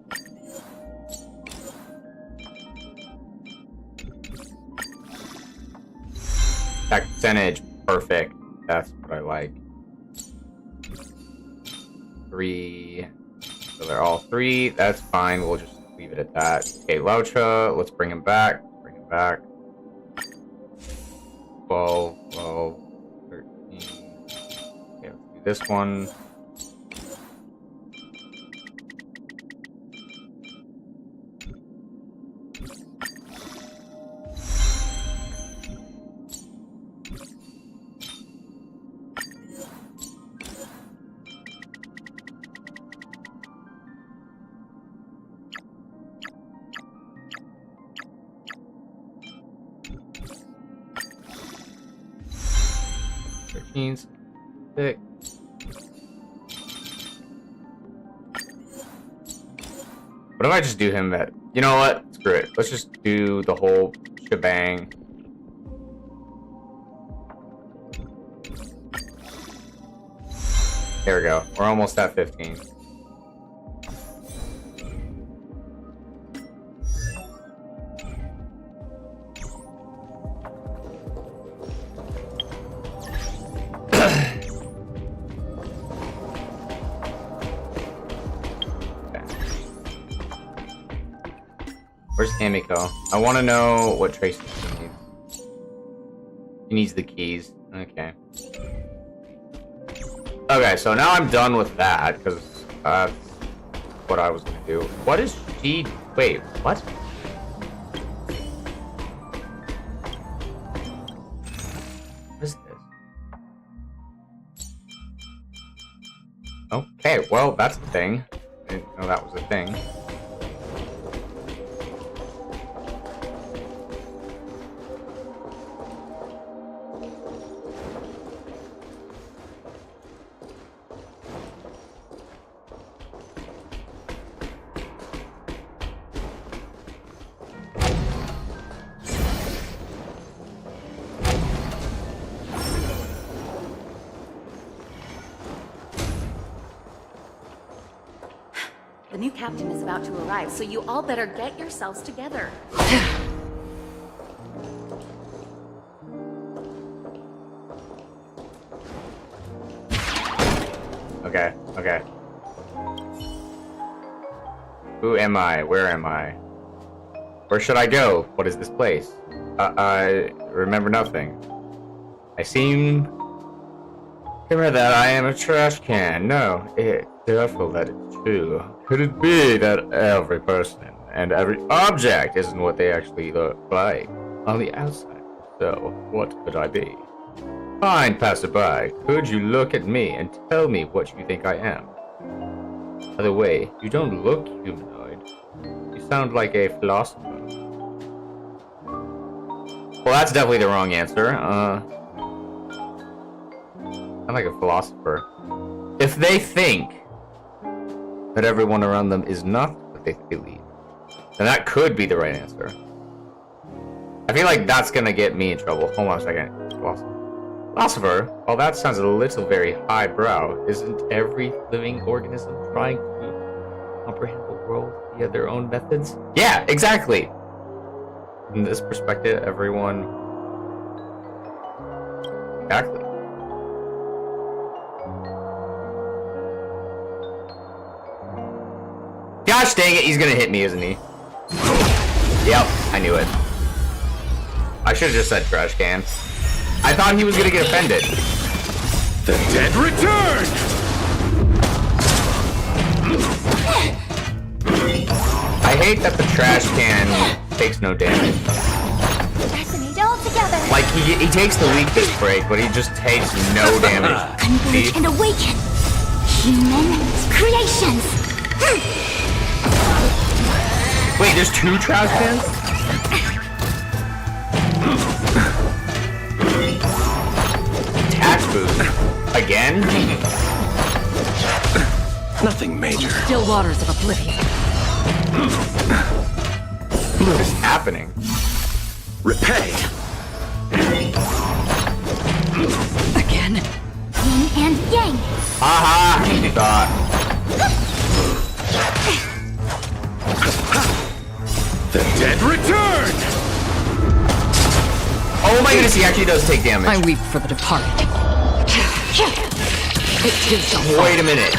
Attack percentage. Perfect. That's what I like. 3. So they're all 3. That's fine. We'll just leave it at that. Okay, Laucha. Let's bring him back. Bring him back. 12, 12, 13. Okay, let's do this one. Thick. What if I just do him at... You know what? Screw it. Let's just do the whole shebang. There we go. We're almost at 15. Where's Himiko? I want to know what Tracy needs. He needs the keys. Okay. Okay, so now I'm done with that, because that's what I was going to do. What is she... Wait, what? What is this? Okay, well, that's the thing. I didn't know that was a thing.
The new captain is about to arrive, so you all better get yourselves together.
Okay, okay. Who am I? Where am I? Where should I go? What is this place? I remember nothing. I seem to remember that I am a trash can. No, it's doubtful that it's true. Could it be that every person and every object isn't what they actually look like on the outside? So, what could I be? Fine, passerby. Could you look at me and tell me what you think I am? By the way, you don't look humanoid. You sound like a philosopher. Well, that's definitely the wrong answer. I'm like a philosopher. If they think that everyone around them is not what they believe, then that could be the right answer. I feel like that's gonna get me in trouble. Hold on a second. Philosopher? Well, that sounds a little very highbrow. Isn't every living organism trying to comprehend the world via their own methods? Yeah, exactly! From this perspective, everyone... Exactly. Gosh dang it, he's gonna hit me, isn't he? Yep, I knew it. I should've just said trash can. I thought he was gonna get offended.
The dead return!
I hate that the trash can takes no damage.
Resonate all together.
Like, he takes the weakness break, but he just takes no damage.
Converge and awaken. Human creations.
Wait, there's two trash cans? Attack boost. Again?
Nothing major.
Still waters of oblivion.
What is happening?
Repay.
Again.
Yin and yang.
Haha! He thought.
The dead return!
Oh my goodness, he actually does take damage.
I weep for the departed. It gives a
Wait a minute.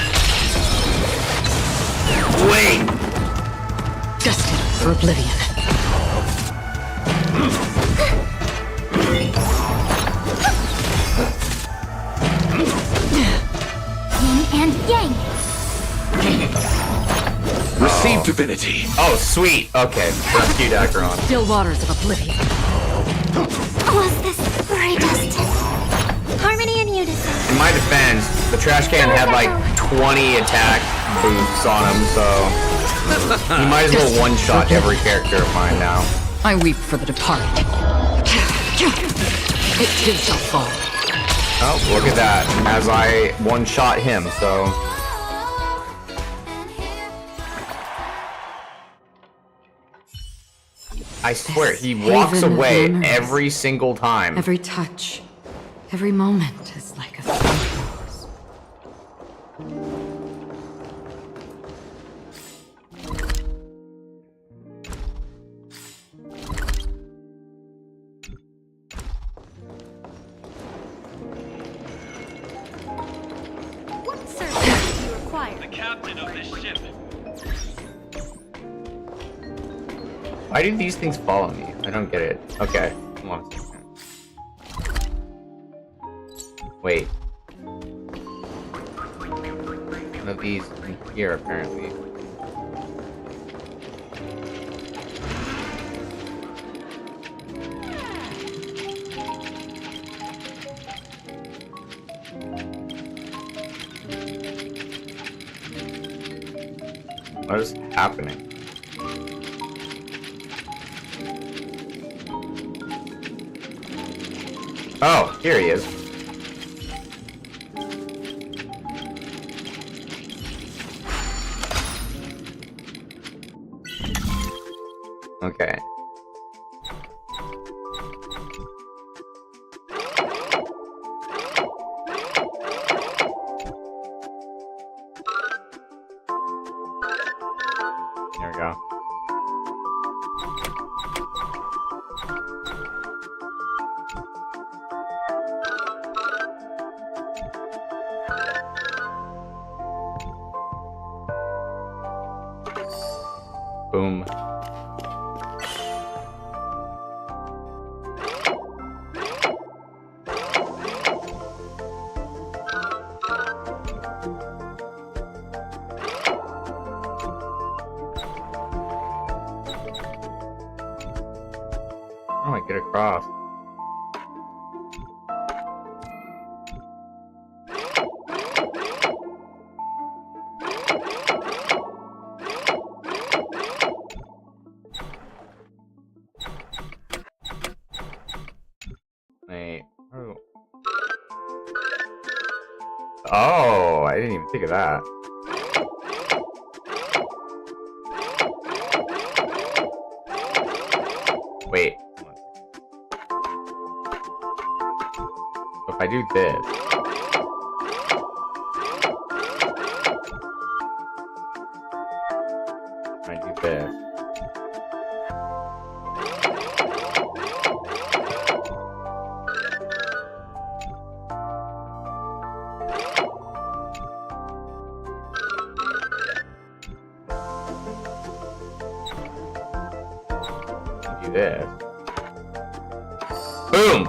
Wait!
destined for oblivion.
Yin and yang.
Receive divinity.
Oh, sweet. Okay, rescue Dacron.
Still waters of oblivion.
Was this predestined? Harmony and unison.
In my defense, the trash can had like 20 attack boosts on him, so you might as well one-shot every character of mine now.
I weep for the departed. It too shall fall.
Oh, look at that. As I one-shot him, so... I swear, he walks
haven of
away
memories.
every single time.
Every touch, every moment is like a thorn rose.
What service do you require?
The captain of this ship.
Why do these things follow me? I don't get it. Okay, come on a second. Wait. One of these in here, apparently. What is happening? Oh, here he is. Okay. Boom. How do I get across? Wait. Oh, I didn't even think of that. Wait. So if I do this. If I do this. Do this. Boom!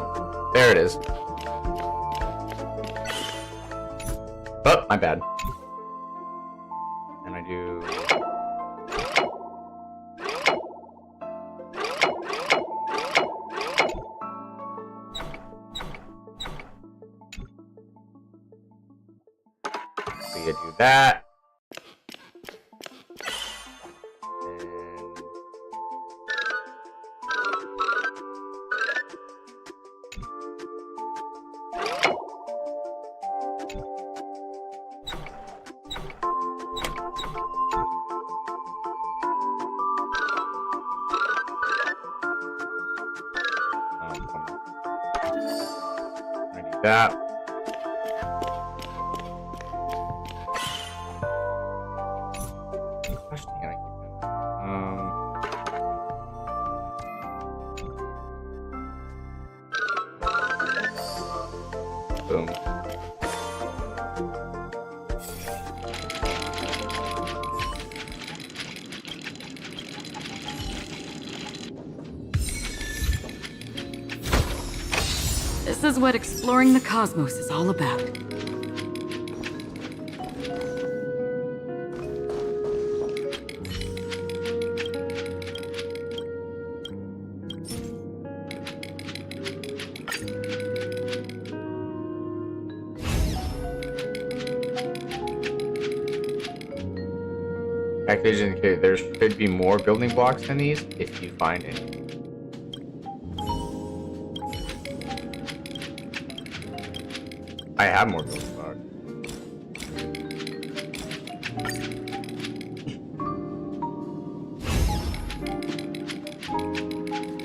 There it is. Oh, my bad. And I do... So you do that. I do that. Gosh dang it, I keep doing that. Boom.
This is what exploring the cosmos is all about.
Package indicated there should be more building blocks than these if you find any. I have more building blocks.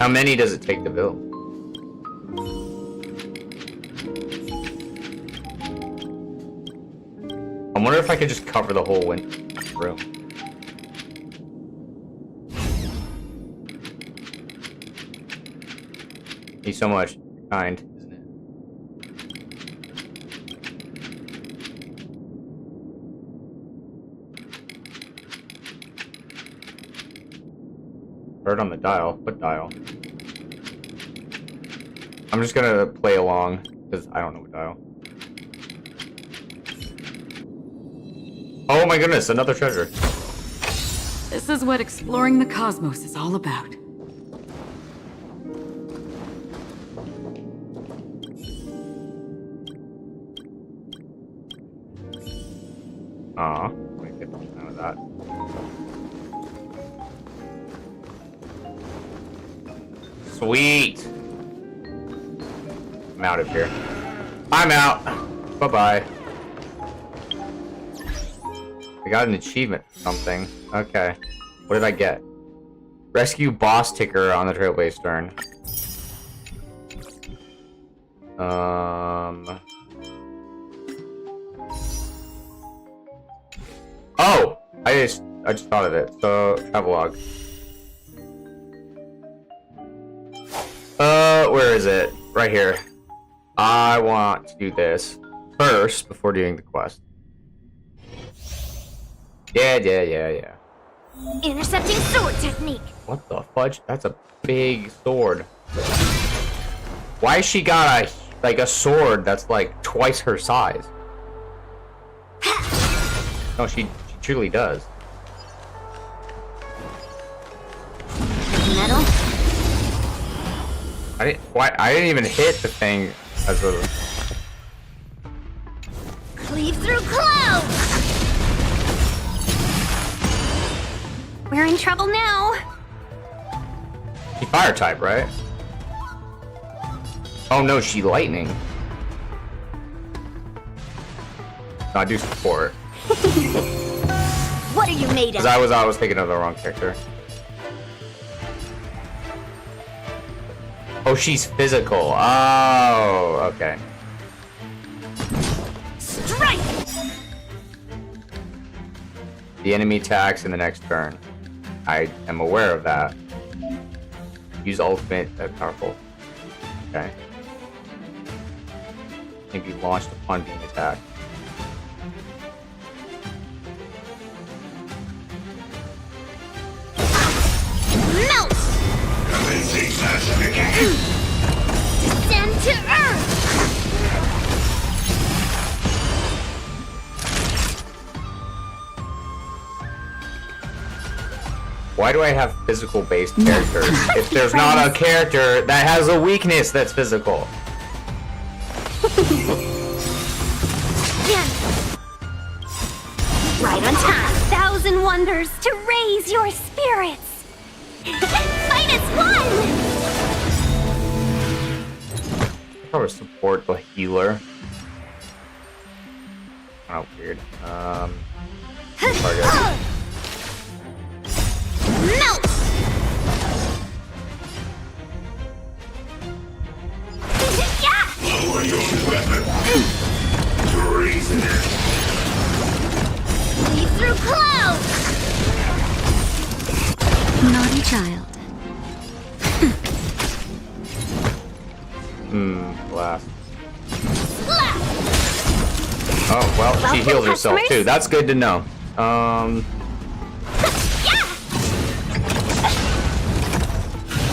How many does it take to build? I wonder if I could just cover the whole room. Thank you so much. You're kind, isn't it? Bird on the dial. What dial? I'm just gonna play along because I don't know what dial. Oh my goodness, another treasure.
This is what exploring the cosmos is all about.
Aw, let me get out of that. Sweet! I'm out of here. I'm out! Bye-bye. I got an achievement for something. Okay. What did I get? Rescue boss ticker on the Trailblaze turn. Oh! I just thought of it. So, travelogue. Where is it? Right here. I want to do this first before doing the quest. Yeah.
Intercepting sword technique.
What the fudge? That's a big sword. Why she got a sword that's like twice her size? No, she truly does.
Metal.
I didn't even hit the thing as a.
Cleave through clouds. We're in trouble now.
She fire type, right? Oh no, she lightning. No, I do support.
What are you made of?
Because I was thinking of the wrong character. Oh, she's physical. Oh, okay.
Strike!
The enemy attacks in the next turn. I am aware of that. Use ultimate, powerful. Okay. Can be launched upon being attacked.
Melt! Descend to earth!
Why do I have physical-based characters if there's not a character that has a weakness that's physical?
Right on time. 1,000 wonders to raise your spirits. Fight as one!
I would support the healer. Oh, weird. Target.
Melt! Yeah!
Lower your weapon. Treason.
Leap through clouds! Naughty child.
Blast. Oh, well, she healed herself too. That's good to know.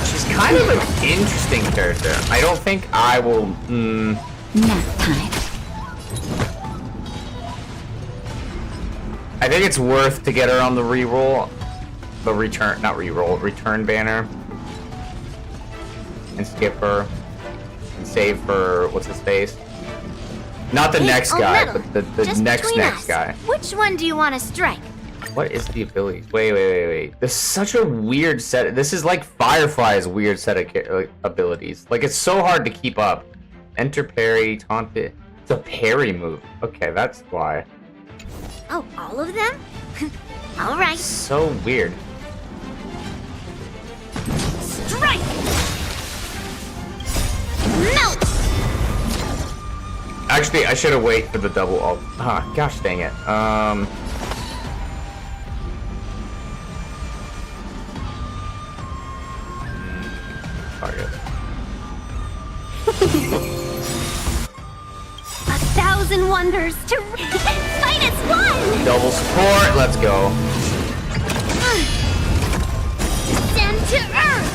She's kind of an interesting character. I don't think I will.
Nap time.
I think it's worth to get her on the reroll, the return, not reroll, return banner, and skip her, and save her. What's his face? Not the next guy, but the next guy.
Which one do you want to strike?
What is the ability? Wait. This is such a weird set. This is like Firefly's weird set of abilities. Like, it's so hard to keep up. Enter parry, taunt it. It's a parry move. Okay, that's why.
Oh, all of them? All right.
So weird.
Strike! Melt!
Actually, I should have waited for the double ult. Gosh dang it. Target.
1,000 wonders to fight as one!
Double support, let's go.
Descend to earth!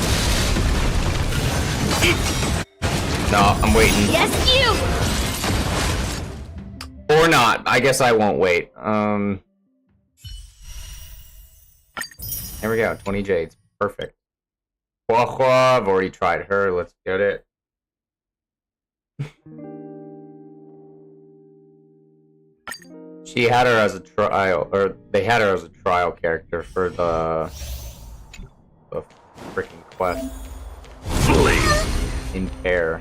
No, I'm waiting.
Yes, you!
Or not. I guess I won't wait. There we go, 20 jades. Perfect. I've already tried her. Let's get it. She had her as a trial, or they had her as a trial character for the freaking quest.
Blaze.
In pair.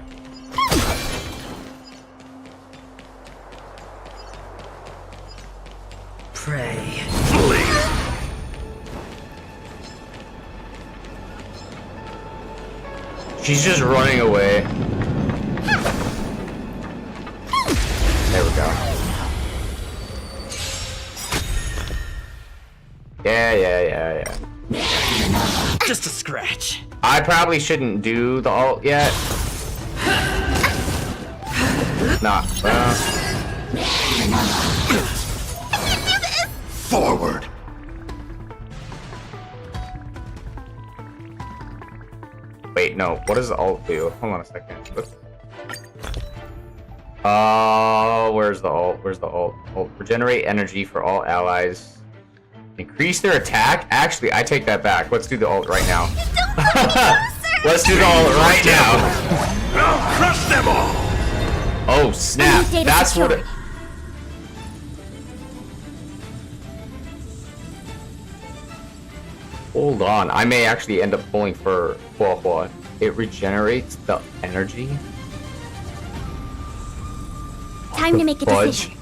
Pray.
Blaze.
She's just running away. There we go. Yeah.
Just a scratch.
I probably shouldn't do the ult yet. Nah.
Forward.
wait, no. What does the alt do? Hold on a second. Where's the alt? Where's the alt? Alt. Regenerate energy for all allies. Increase their attack? Actually, I take that back. Let's do the alt right now. Let's do the alt right now.
I'll crush them all!
Oh, snap. That's what it... Hold on. I may actually end up pulling for Hua. It regenerates the energy?
Time to make a
Fudge.
decision.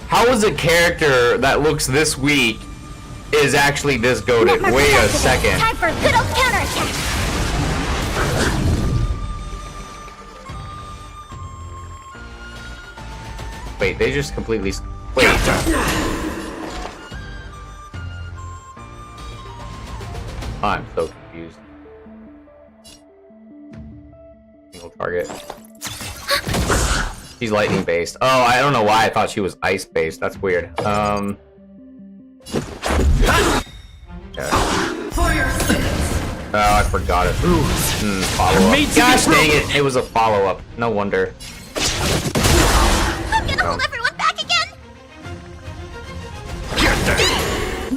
How is a character that looks this weak is actually this goated?
Netmark
Wait a
activated.
second.
Time for a good old counterattack.
Wait, they just completely... Wait. I'm so confused. Single target. She's lightning based. Oh, I don't know why I thought she was ice based. That's weird. Yeah. Oh, I forgot it. Follow up. Gosh dang it! It was a follow up. No wonder.
I'm gonna hold everyone back again.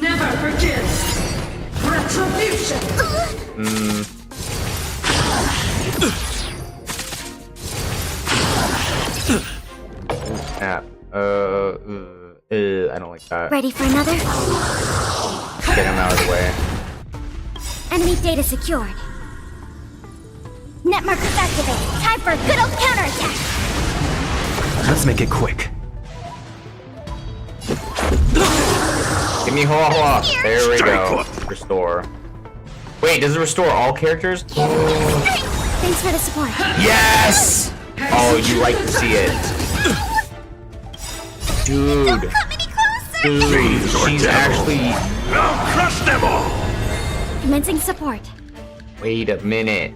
Never forget retribution.
Snap. I don't like that.
Ready for another?
Get him out of the way.
Enemy data secured. Net markers activated. Time for a good old counterattack.
Let's make it quick.
Give me Hua. There we go. Restore. Wait, does it restore all characters?
Thanks for the support.
Yes! Oh, you like to see it. Dude.
Don't come any closer.
Dude, she's actually...
I'll crush them all!
Commencing support.
Wait a minute.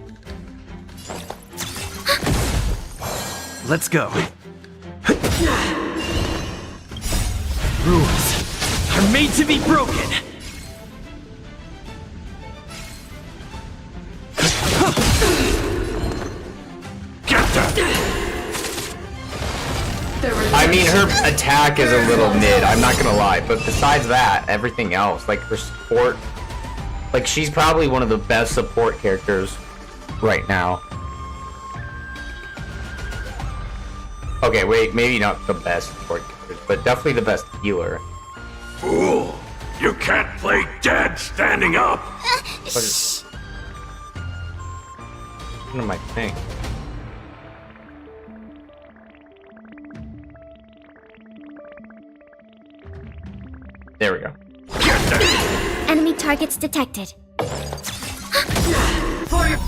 Let's go. Rules are made to be broken.
Get them!
I mean, her attack is a little mid, I'm not gonna lie. But besides that, everything else, like her support... Like, she's probably one of the best support characters right now. Okay, wait, maybe not the best support characters, but definitely the best healer.
Fool! You can't play dead standing up!
What am I saying? There we go.
Get them!
Enemy targets detected.
For your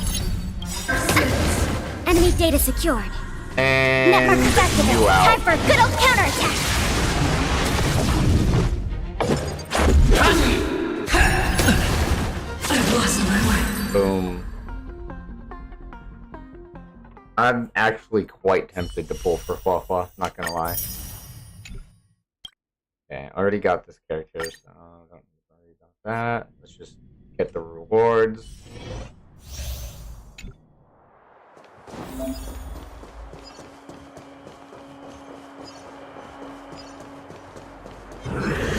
Enemy data secured. Net
And
markers activated.
you
Time
out.
for a good old counterattack.
I've lost my way.
Boom. I'm actually quite tempted to pull for Hua, not gonna lie. Okay, I already got this character, so don't worry about that. Let's just get the rewards.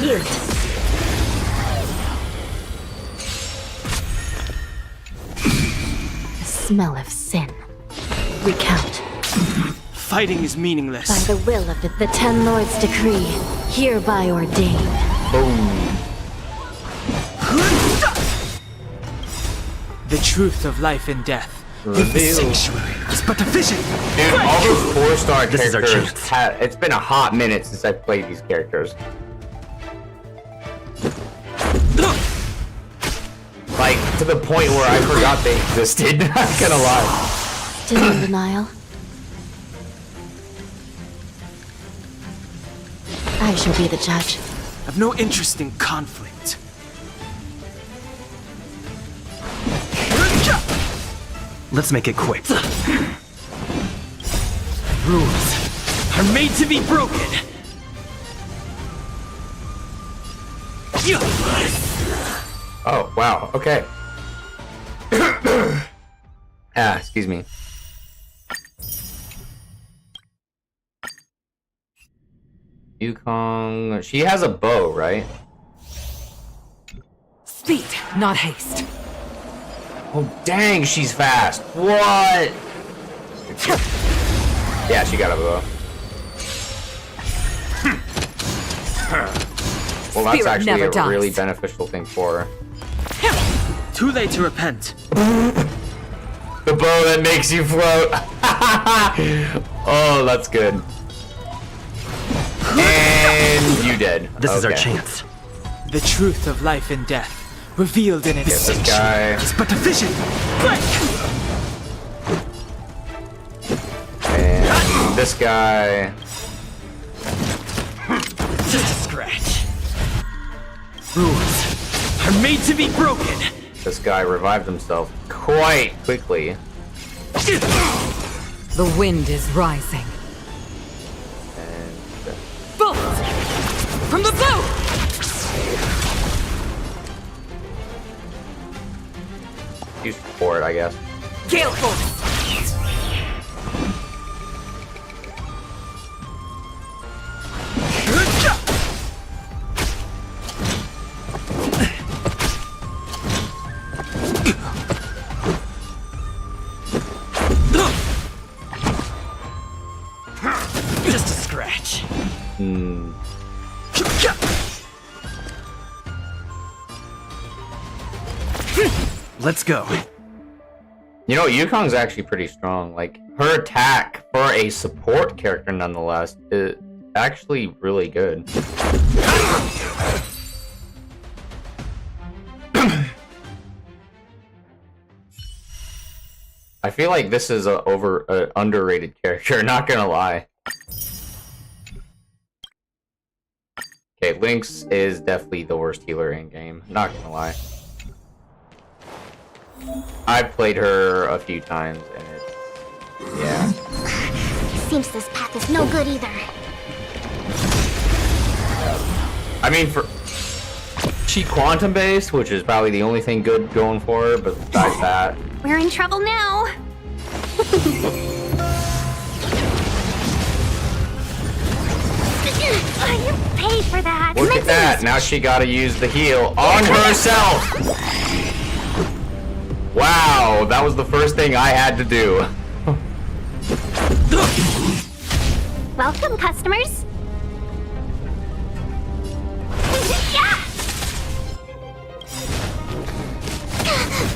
You. The smell of sin. Recount.
Fighting is meaningless.
By the will of the 10 Lords' decree, hereby ordained.
Boom.
The truth of life and death. The
Reveal.
sanctuary is but a vision.
Dude, all those 4-star
This is our
characters,
chance.
it's been a hot minute since I've played these characters. Like, to the point where I forgot they existed, not gonna lie.
Still in denial? I shall be the judge.
I've no interest in conflict. Let's make it quick. Rules are made to be broken.
Oh, wow, okay. Excuse me. Yukong, she has a bow, right?
Speed, not haste.
Oh dang, she's fast. What? Yeah, she got a bow. Well, that's
Spirit
actually
never
a
dies.
really beneficial thing for her.
Too late to repent.
The bow that makes you float. Oh, that's good. And you dead.
This is our
Okay.
chance. The truth of life and death, revealed in its
Get this guy.
It's but a vision. Break!
And this guy.
Just a scratch. Rules are made to be broken.
This guy revived himself quite quickly.
The wind is rising.
And
Bolt! From the bow!
use support, I guess.
Gale force!
Just a scratch. Let's go.
You know, Yukong's actually pretty strong. Like, her attack for a support character, nonetheless, is actually really good. I feel like this is a underrated character, not gonna lie. Okay, Lynx is definitely the worst healer in game, not gonna lie. I've played her a few times and it's, yeah.
Seems this path is no good either.
I mean, she quantum based, which is probably the only thing good going for her, but besides that,
We're in trouble now. You paid for that.
look at that. Now she gotta use the heal on herself. Wow, that was the first thing I had to do.
Welcome, customers. Yeah!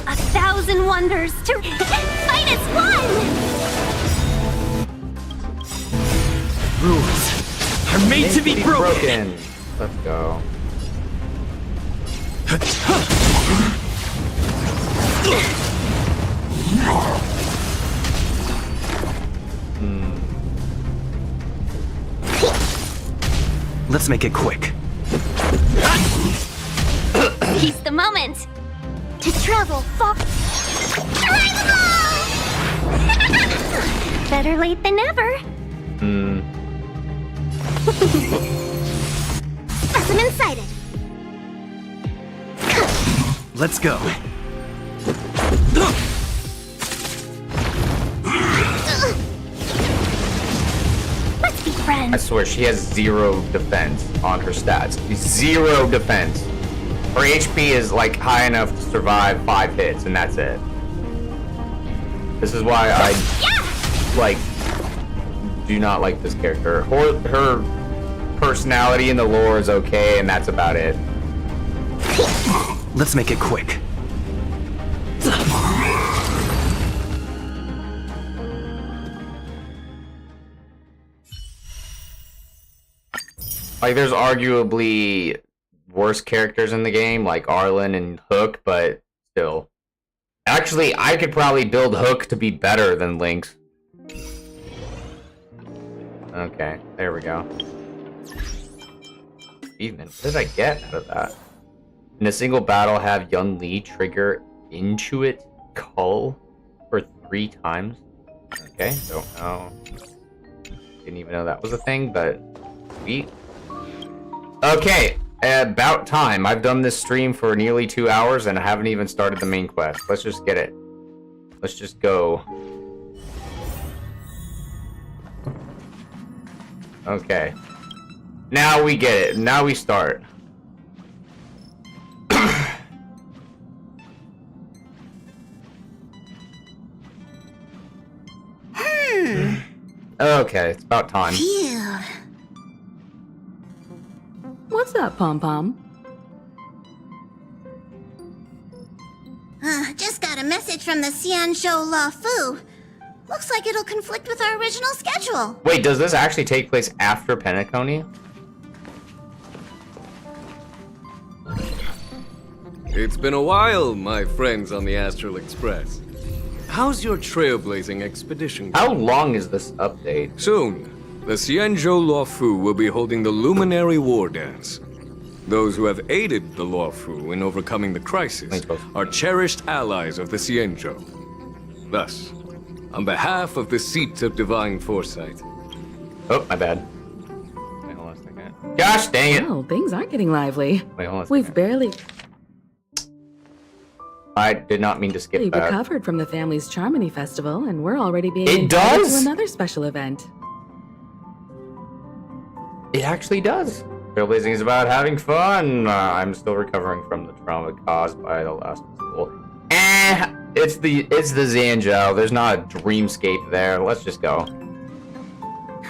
1,000 wonders to fight as one.
Rules are made to be broken.
Let's go.
Let's make it quick.
Seize the moment to travel far. Better late than never. Specimen sighted.
Let's go.
Let's be
I
friends.
swear, she has 0 defense on her stats. 0 defense. Her HP is like high enough to survive 5 hits, and that's it. This is why I like do not like this character. Her personality in the lore is okay, and that's about it.
Let's make it quick.
Like, there's arguably worse characters in the game, like Arlen and Hook, but still. Actually, I could probably build Hook to be better than Lynx. Okay, there we go. Even, what did I get out of that? In a single battle, have Yun Li trigger Intuit Cull for 3 times. Okay, don't know. Didn't even know that was a thing, but sweet. Okay, about time. I've done this stream for nearly 2 hours and I haven't even started the main quest. Let's just get it. Let's just go. Okay. Now we get it. Now we start. Okay, it's about time.
Phew.
What's up, Pom Pom?
Just got a message from the Xianzhou La Fu. Looks like it'll conflict with our original schedule.
Wait, does this actually take place after Penacony?
It's been a while, my friends on the Astral Express. How's your trailblazing expedition going?
How long is this update?
Soon, the Xianzhou Luofu will be holding the Luminary War Dance. Those who have aided the Luofu in overcoming the crisis are cherished allies of the Xianzhou. Thus, on behalf of the Seat of Divine Foresight...
Oh, my bad. Wait, hold on a second. Gosh dang it!
Oh, things aren't getting lively.
Wait, hold on a
We've
second.
barely
I did not mean to skip that.
recovered from the family's Charmony Festival, and we're already being
It
invited
does?
to another special event.
It actually does. Trailblazing is about having fun. I'm still recovering from the trauma caused by the last festival. It's the Xianzhou. There's not a dreamscape there. Let's just go.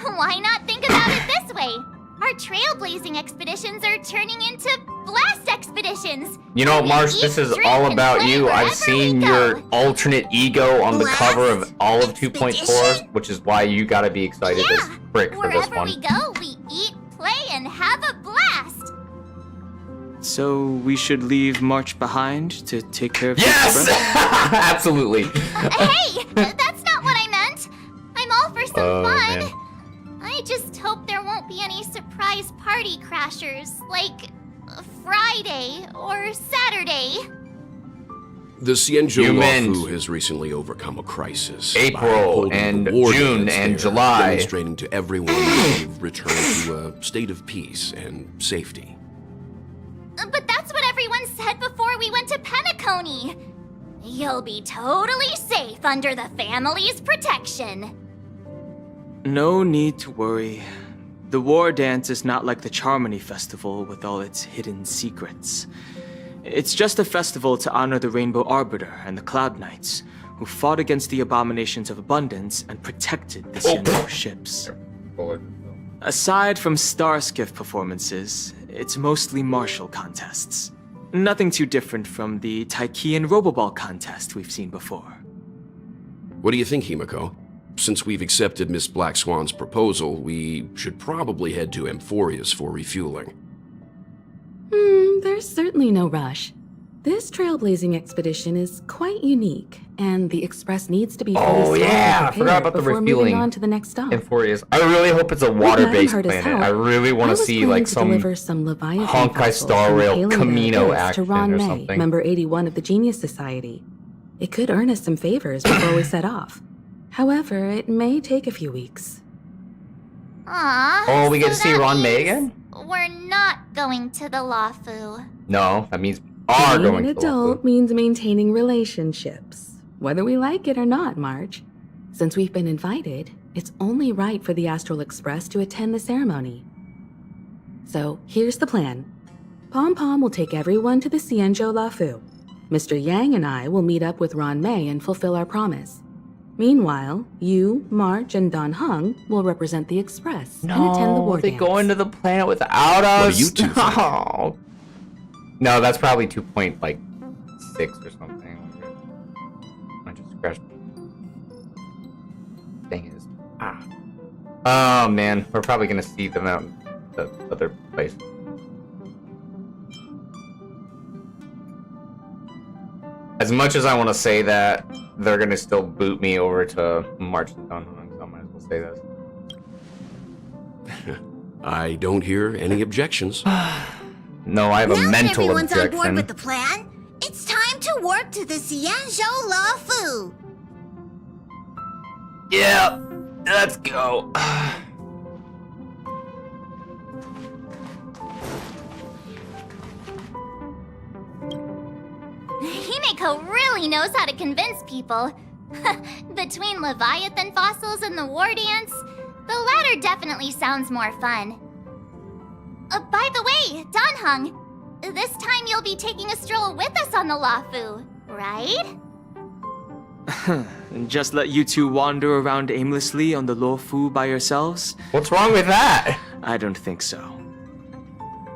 Why not think about it this way? Our trailblazing expeditions are turning into blast expeditions.
You know,
We
Marsh,
eat,
this is
drink,
all
and
about
play
you. I've
wherever
seen
we
your
go.
alternate ego on the cover of
Blast
all of 2.4,
expedition?
which is why you gotta be excited as
Yeah,
frick for this
wherever
one.
we go, we eat, play, and have a blast.
So we should leave March behind to take care of
Yes!
the express?
Absolutely.
Hey, that's not what I meant. I'm all for some fun.
Man.
I just hope there won't be any surprise party crashers, like Friday or Saturday.
The Xianzhou
You meant
Luofu has recently overcome a crisis. by
April
holding
and
the war
June
dance
and
there,
July.
demonstrating to everyone that they've returned to a state of peace and safety.
But that's what everyone said before we went to Penacony. You'll be totally safe under the family's protection.
No need to worry. The war dance is not like the Charmony Festival with all its hidden secrets. It's just a festival to honor the Rainbow Arbiter and the Cloud Knights, who fought against the abominations of abundance and protected the Xianzhou ships. Aside from star skiff performances, it's mostly martial contests. Nothing too different from the Taiki and Roboball contest we've seen before.
What do you think, Himiko? Since we've accepted Miss Black Swan's proposal, we should probably head to Amphorius for refueling.
There's certainly no rush. This trailblazing expedition is quite unique, and the Express needs to be fully
Oh,
stocked and
yeah, I
prepared
forgot about the
before
refueling.
moving on to the next stop.
Amphorius. I really hope it's a
With Madam
water-based
Hurt as
planet.
help,
I really want
I
to
was
see
planning
like
to
some
deliver some Leviathan
Honkai
fossils
Star
from
Rail
Alien
Camino
Earth
action
to Ron
or
May,
something.
member 81 of the Genius Society. It could earn us some favors before we set off. However, it may take a few weeks.
Aww.
Oh, we get to
so
see
that
Ron May
means
again?
We're not going to the Luofu.
No, that means we are
Being
going
an
to the
adult
Luofu.
means maintaining relationships, whether we like it or not, Marge. Since we've been invited, it's only right for the Astral Express to attend the ceremony. So, here's the plan. Pom Pom will take everyone to the Xianzhou Luofu. Mr. Yang and I will meet up with Ron May and fulfill our promise. Meanwhile, you, March, and Don Hung will represent the Express and attend the war
they
dance.
go into the planet without us.
What do you two think?
No. No, that's probably 2.6 or something. I just scratched. Dang it. Oh man, we're probably gonna see them out in the other place. As much as I want to say that, they're gonna still boot me over to March and Don Hung, so I might as well say this.
I don't hear any objections.
No, I have a
Now that
mental
everyone's on board
objection.
with the plan, it's time to warp to the Xianzhou Luofu.
Yeah, let's go.
Himeko really knows how to convince people. Between Leviathan fossils and the war dance, the latter definitely sounds more fun. By the way, Danheng, this time you'll be taking a stroll with us on the Luofu, right?
And just let you two wander around aimlessly on the Luofu by yourselves?
What's wrong with that?
I don't think so.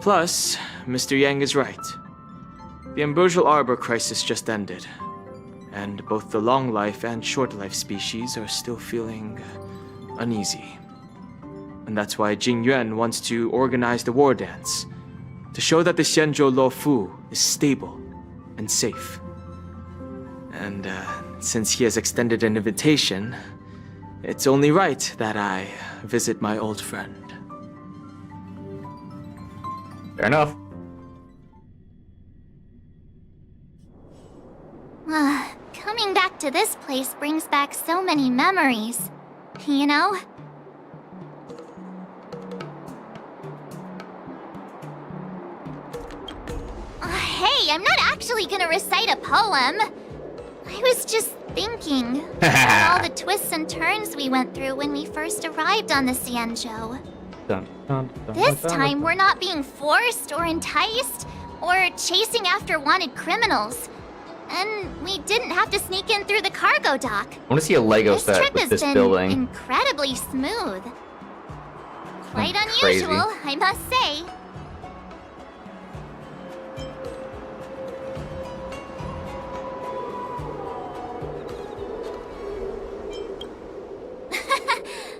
Plus, Mr. Yang is right. The Ambrosial Arbor crisis just ended, and both the long life and short life species are still feeling uneasy. And that's why Jing Yuan wants to organize the war dance, to show that the Xianzhou Luofu is stable and safe. And since he has extended an invitation, it's only right that I visit my old friend.
Fair enough.
Coming back to this place brings back so many memories, you know? Hey, I'm not actually gonna recite a poem. I was just thinking about all the twists and turns we went through when we first arrived on the Xianzhou. This time, we're not being forced or enticed or chasing after wanted criminals. And we didn't have to sneak in through the cargo dock.
I want to see a Lego
This
set
trip
with
has
this
been
building.
incredibly smooth. Quite
Crazy.
unusual, I must say.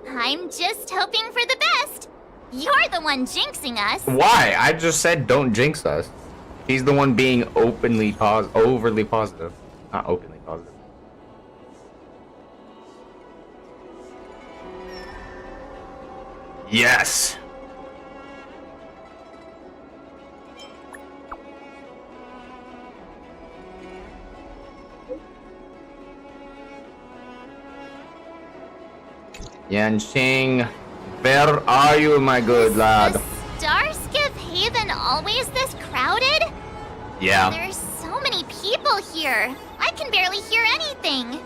I'm just hoping for the best. You're the one jinxing us.
Why? I just said don't jinx us. He's the one being overly positive. Not openly positive. Yes! Yanqing, where are you, my good lad?
Is Starskip Haven always this crowded?
Yeah.
There's so many people here. I can barely hear anything.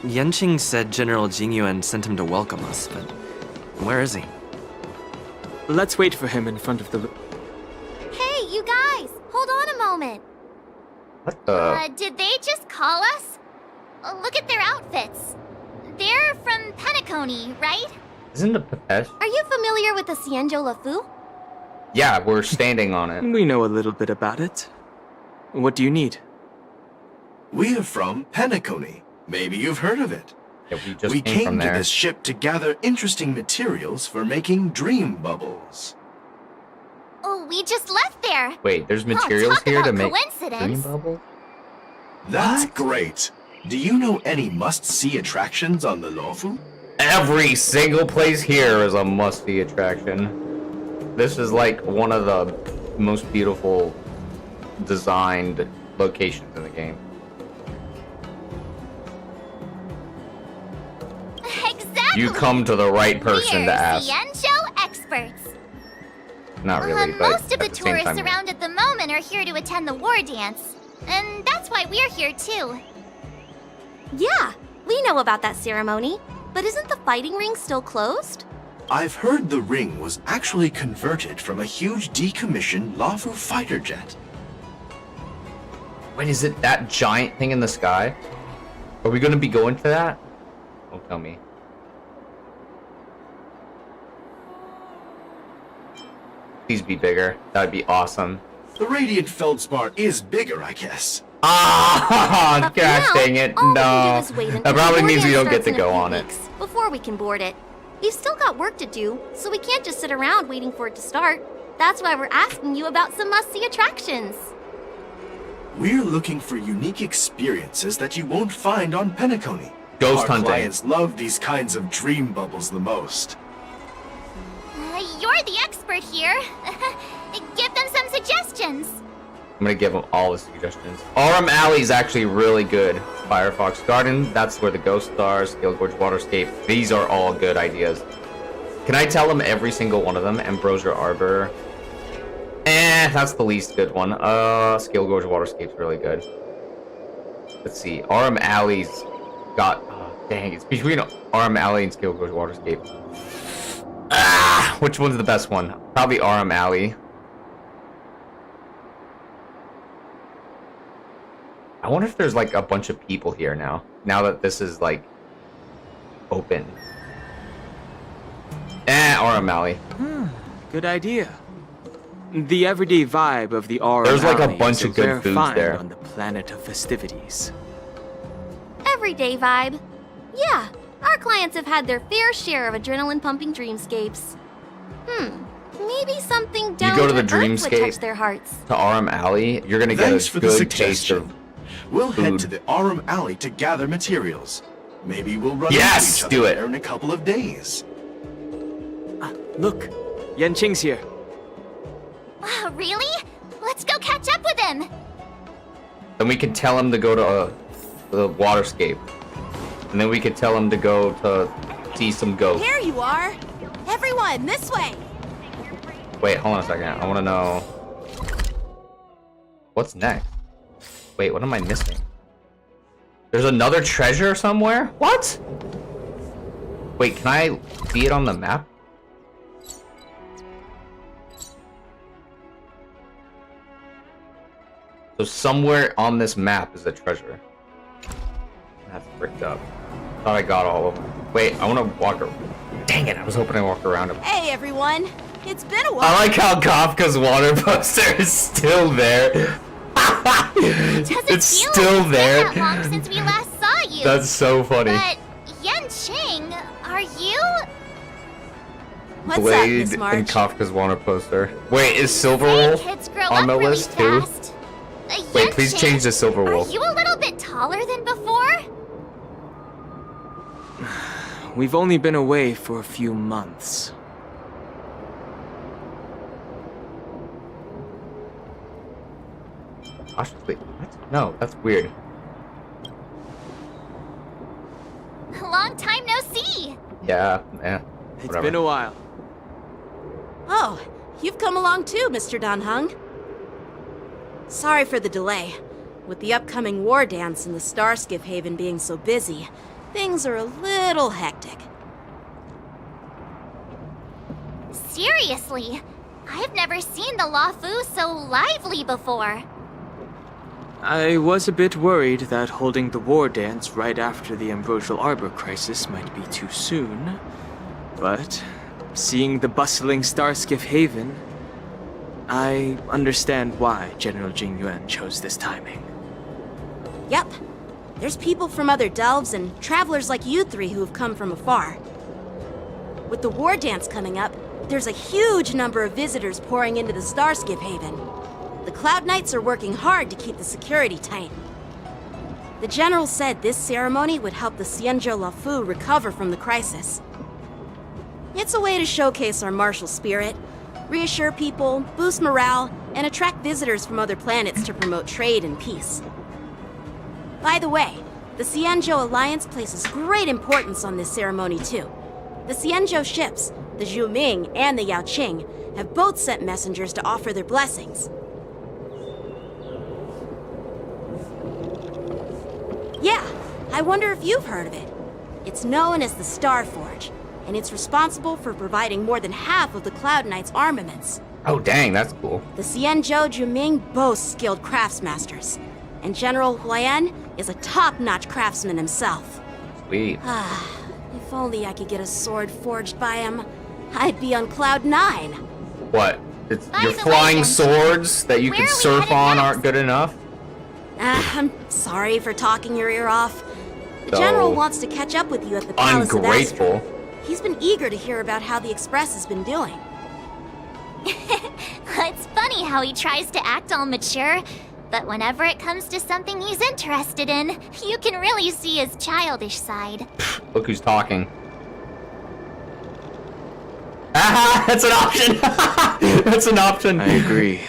Yanqing said General Jingyuan sent him to welcome us, but where is he?
Let's wait for him in front of the...
Hey, you guys! Hold on a moment.
What the?
Did they just call us? Look at their outfits. They're from Penacony, right?
Isn't it Pepesh?
Are you familiar with the Xianzhou Luofu?
Yeah, we're standing on it.
We know a little bit about it. What do you need?
We are from Penacony. Maybe you've heard of it.
Yeah, we just
We
came from
came to
there.
this ship to gather interesting materials for making dream bubbles.
Oh, we just left there.
Wait, there's materials
talk
here to
about
make
coincidence.
dream bubbles?
That's great. Do you know any must-see attractions on the Luofu?
Every single place here is a must-see attraction. This is like one of the most beautiful designed locations in the game.
Exactly.
You come to the right person
We're
to ask.
Xianzhou experts.
Not really, but
Most of the
at the same
tourists
time,
around at the moment are here to attend the war dance. And that's why we're here too.
Yeah, we know about that ceremony. But isn't the fighting ring still closed?
I've heard the ring was actually converted from a huge decommissioned Luofu fighter jet.
Wait, is it that giant thing in the sky? Are we going to be going to that? Don't tell me. Please be bigger. That would be awesome.
The Radiant Feldspar is bigger, I guess.
Ah,
But for
gosh
now,
dang it.
all we
No.
can do is wait until
That probably
the
means we
war
don't
dance
get to
starts in a
go
few
on it.
weeks Before we can board it. We've still got work to do, so we can't just sit around waiting for it to start. That's why we're asking you about some must-see attractions.
We're looking for unique experiences that you won't find on Penacony.
Ghost
Our
hunting.
clients love these kinds of dream bubbles the most.
You're the expert here. Give them some suggestions.
I'm gonna give them all the suggestions. Aurum Alley is actually really good. Firefox Garden, that's where the Ghost Stars, Scale Gorge Waterscape, these are all good ideas. Can I tell them every single one of them? Ambrosia Arbor. That's the least good one. Scale Gorge Waterscape's really good. Let's see. Aurum Alley's got. Dang, it's between Aurum Alley and Scarecrow's Waterscape. Which one's the best one? Probably Aurum Alley. I wonder if there's like a bunch of people here now. Now that this is like open. Aurum Alley.
Good idea. The everyday vibe of the Aurum
There's like a
Alley
bunch
is
of good
rare
foods
find
there.
on the planet of festivities.
Everyday vibe. Yeah, our clients have had their fair share of adrenaline-pumping dreamscapes. Maybe something down
You go to the
earth would
dreamscape
touch their hearts.
to Aurum Alley, you're gonna get
Thanks
a
for the
good taste
suggestion.
of
We'll head
food.
to the Aurum Alley to gather materials. Maybe we'll run
Yes,
into each
do
other
it.
there in a couple of days.
Look, Yanqing's here.
Wow, really? Let's go catch up with him.
Then we could tell him to go to the waterscape. And then we could tell him to go to see some ghosts.
Here you are! Everyone, this way!
Wait, hold on a second. I want to know... What's next? Wait, what am I missing? There's another treasure somewhere? What? Wait, can I see it on the map? So somewhere on this map is a treasure. That's bricked up. Thought I got all of them. Wait, I want to walk around. Dang it, I was hoping I walk around him.
Hey everyone! It's been a
I
while!
like how Kafka's water poster is still there. It's still there.
It's been that long since we last saw you.
That's so funny.
But Yanqing, are you?
What's
Blade
up, Miss
and
March?
Kafka's water poster. Wait, is
Say
Silverwolf
kids grow
on
up
the
really
list too?
fast.
Wait, please
Yanqing,
change to
Are
Silverwolf.
you a little bit taller than before?
We've only been away for a few months.
Cautiously. What? No, that's weird.
Long time no see.
Yeah,
It's
whatever.
been a while.
Oh, you've come along too, Mr. Danheng. Sorry for the delay. With the upcoming war dance and the Starskiff Haven being so busy, things are a little hectic.
Seriously, I've never seen the Lafu so lively before.
I was a bit worried that holding the war dance right after the Ambrosial Arbor crisis might be too soon. But seeing the bustling Starskiff Haven, I understand why General Jing Yuan chose this timing.
Yep. There's people from other delves and travelers like you three who have come from afar. With the war dance coming up, there's a huge number of visitors pouring into the Starskiff Haven. The Cloud Knights are working hard to keep the security tight. The General said this ceremony would help the Xianzhou Lafu recover from the crisis. It's a way to showcase our martial spirit, reassure people, boost morale, and attract visitors from other planets to promote trade and peace. By the way, the Xianzhou Alliance places great importance on this ceremony too. The Xianzhou ships, the Zhuming and the Yaoqing, have both sent messengers to offer their blessings. Yeah, I wonder if you've heard of it. It's known as the Star Forge, and it's responsible for providing more than half of the Cloud Knight's armaments.
Oh, dang, that's cool.
The Xianzhou Zhuming boasts skilled craftsmasters, and General Huayan is a top-notch craftsman himself.
Sweet.
If only I could get a sword forged by him, I'd be on Cloud 9.
What? It's
By
your
the way,
flying
Yanqing,
swords that you
where
can
are we
surf
headed
on
next?
aren't good enough?
I'm sorry for talking your ear off. The
So
General wants to catch up with you at the Palace of
ungrateful.
Astra. He's been eager to hear about how the Express has been doing.
It's funny how he tries to act all mature, but whenever it comes to something he's interested in, you can really see his childish side.
Look who's talking. Ah, that's an option. That's an option.
I agree.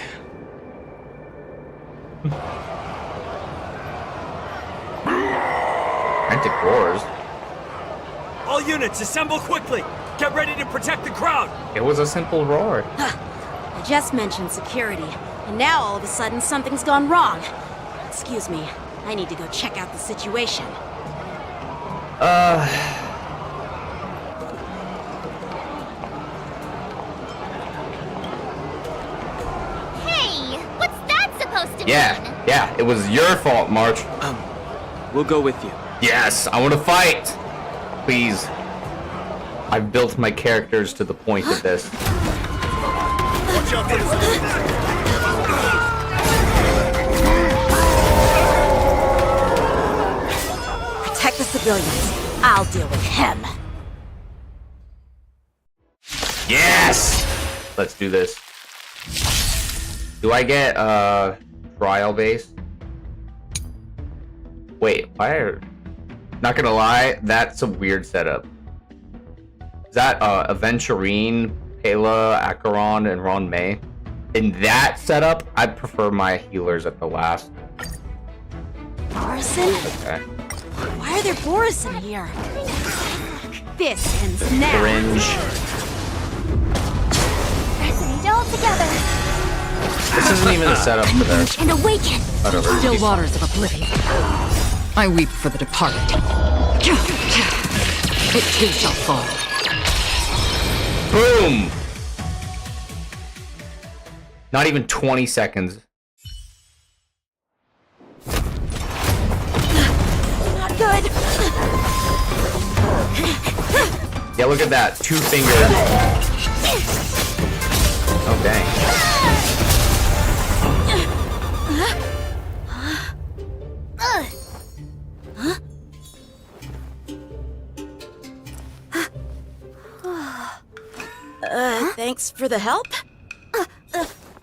Frantic roars.
All units, assemble quickly! Get ready to protect the crowd!
It was a simple roar.
I just mentioned security, and now all of a sudden something's gone wrong. Excuse me. I need to go check out the situation.
Hey, what's that supposed to mean?
Yeah, it was your fault, March.
We'll go with you.
Yes, I want to fight. Please. I've built my characters to the point of this.
Watch out for this.
Protect the civilians. I'll deal with him.
Yes! Let's do this. Do I get trial base? Wait, why are... Not gonna lie, that's a weird setup. Is that Aventurine, Pela, Acheron, and Ron May? In that setup, I prefer my healers at the last.
Borison?
Okay.
Why are there Borison here? This ends now.
Cringe.
Resonate all together.
This isn't even a setup for this.
And awaken.
Still waters of oblivion. I weep for the departed. It too shall fall.
Boom! Not even 20 seconds.
Not good.
Yeah, look at that. 2 fingers. Oh, dang.
Thanks for the help.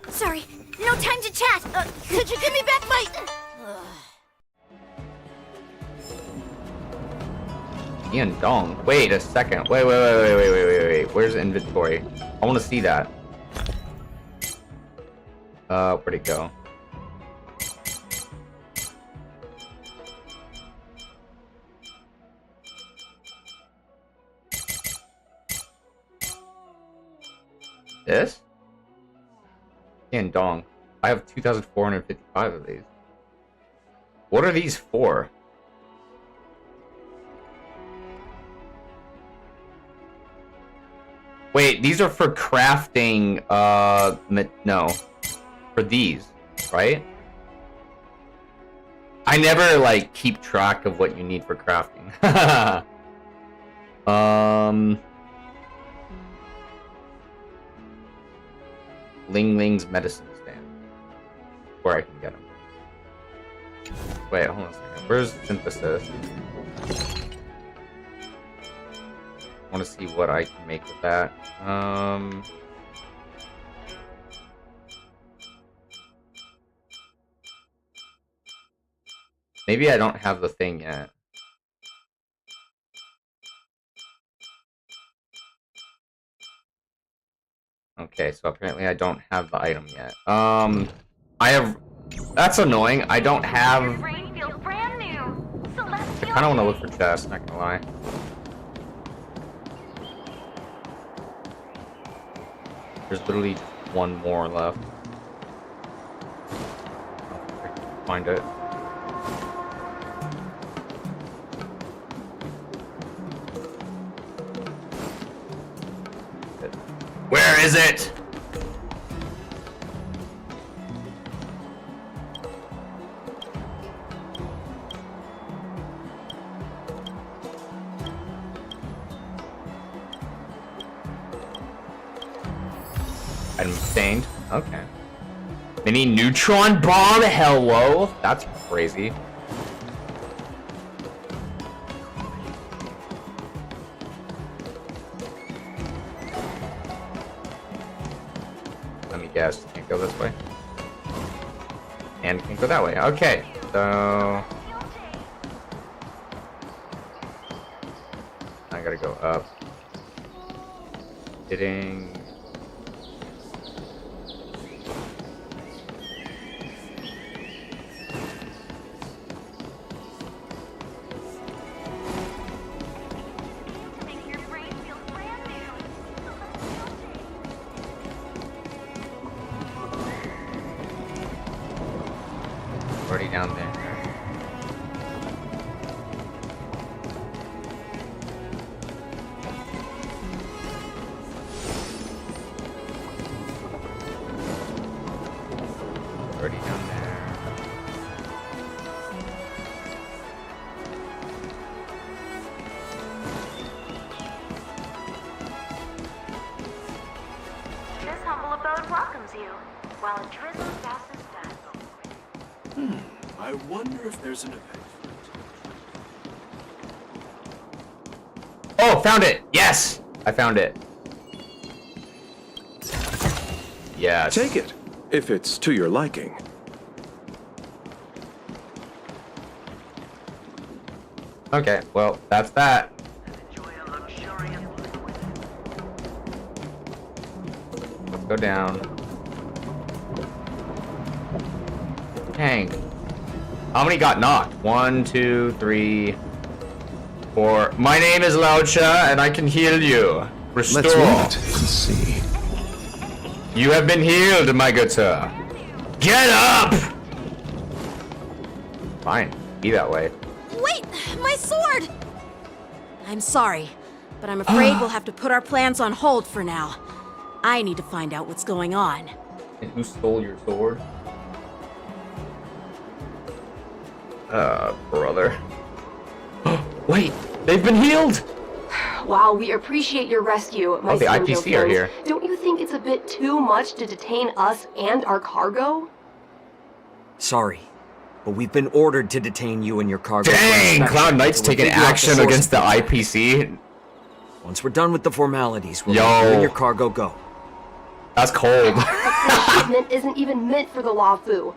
Sorry, no time to chat. Could you give me back my...
Ian Dong. Wait a second. Wait. Where's inventory? I want to see that. Where'd it go? This? Ian Dong. I have 2,455 of these. What are these for? Wait, these are for crafting, no. For these, right? I never, like, keep track of what you need for crafting. Ling Ling's medicine stand. Where I can get them. Wait, hold on a second. Where's synthesis? I want to see what I can make with that. Maybe I don't have the thing yet. Okay, so apparently I don't have the item yet. I have... That's annoying. I don't have... I kind of want to look for chests, not gonna lie. There's literally just one more left. I can find it. Where is it? Item obtained. Okay. Mini neutron bomb? Hello? That's crazy. Let me guess. Can't go this way. And can't go that way. Okay. So... I gotta go up. Hitting... Already down there.
welcomes you, while a drizzle passes dust.
I wonder if there's an event.
Oh, found it! Yes! I found it. Yes.
Take it, if it's to your liking.
Okay, well, that's that. Let's go down. Dang. How many got knocked? 1, 2, 3, 4. My name is Laucha, and I can heal you. Restore.
Let's wait and see.
You have been healed, my good sir. Get up! Fine. Be that way.
Wait! My sword! I'm sorry, but I'm afraid we'll have to put our plans on hold for now. I need to find out what's going on.
And who stole your sword? Brother. Wait, they've been healed!
While we appreciate your rescue, my
the
Cienjo
IPC are
friends,
here.
don't you think it's a bit too much to detain us and our cargo?
Sorry, but we've been ordered to detain you and your cargo.
Dang! Cloud Knight's taking action against the IPC?
Once we're done with the formalities, we'll
Yo.
let you and your cargo go.
That's cold.
The shipment isn't even meant for the Lafu,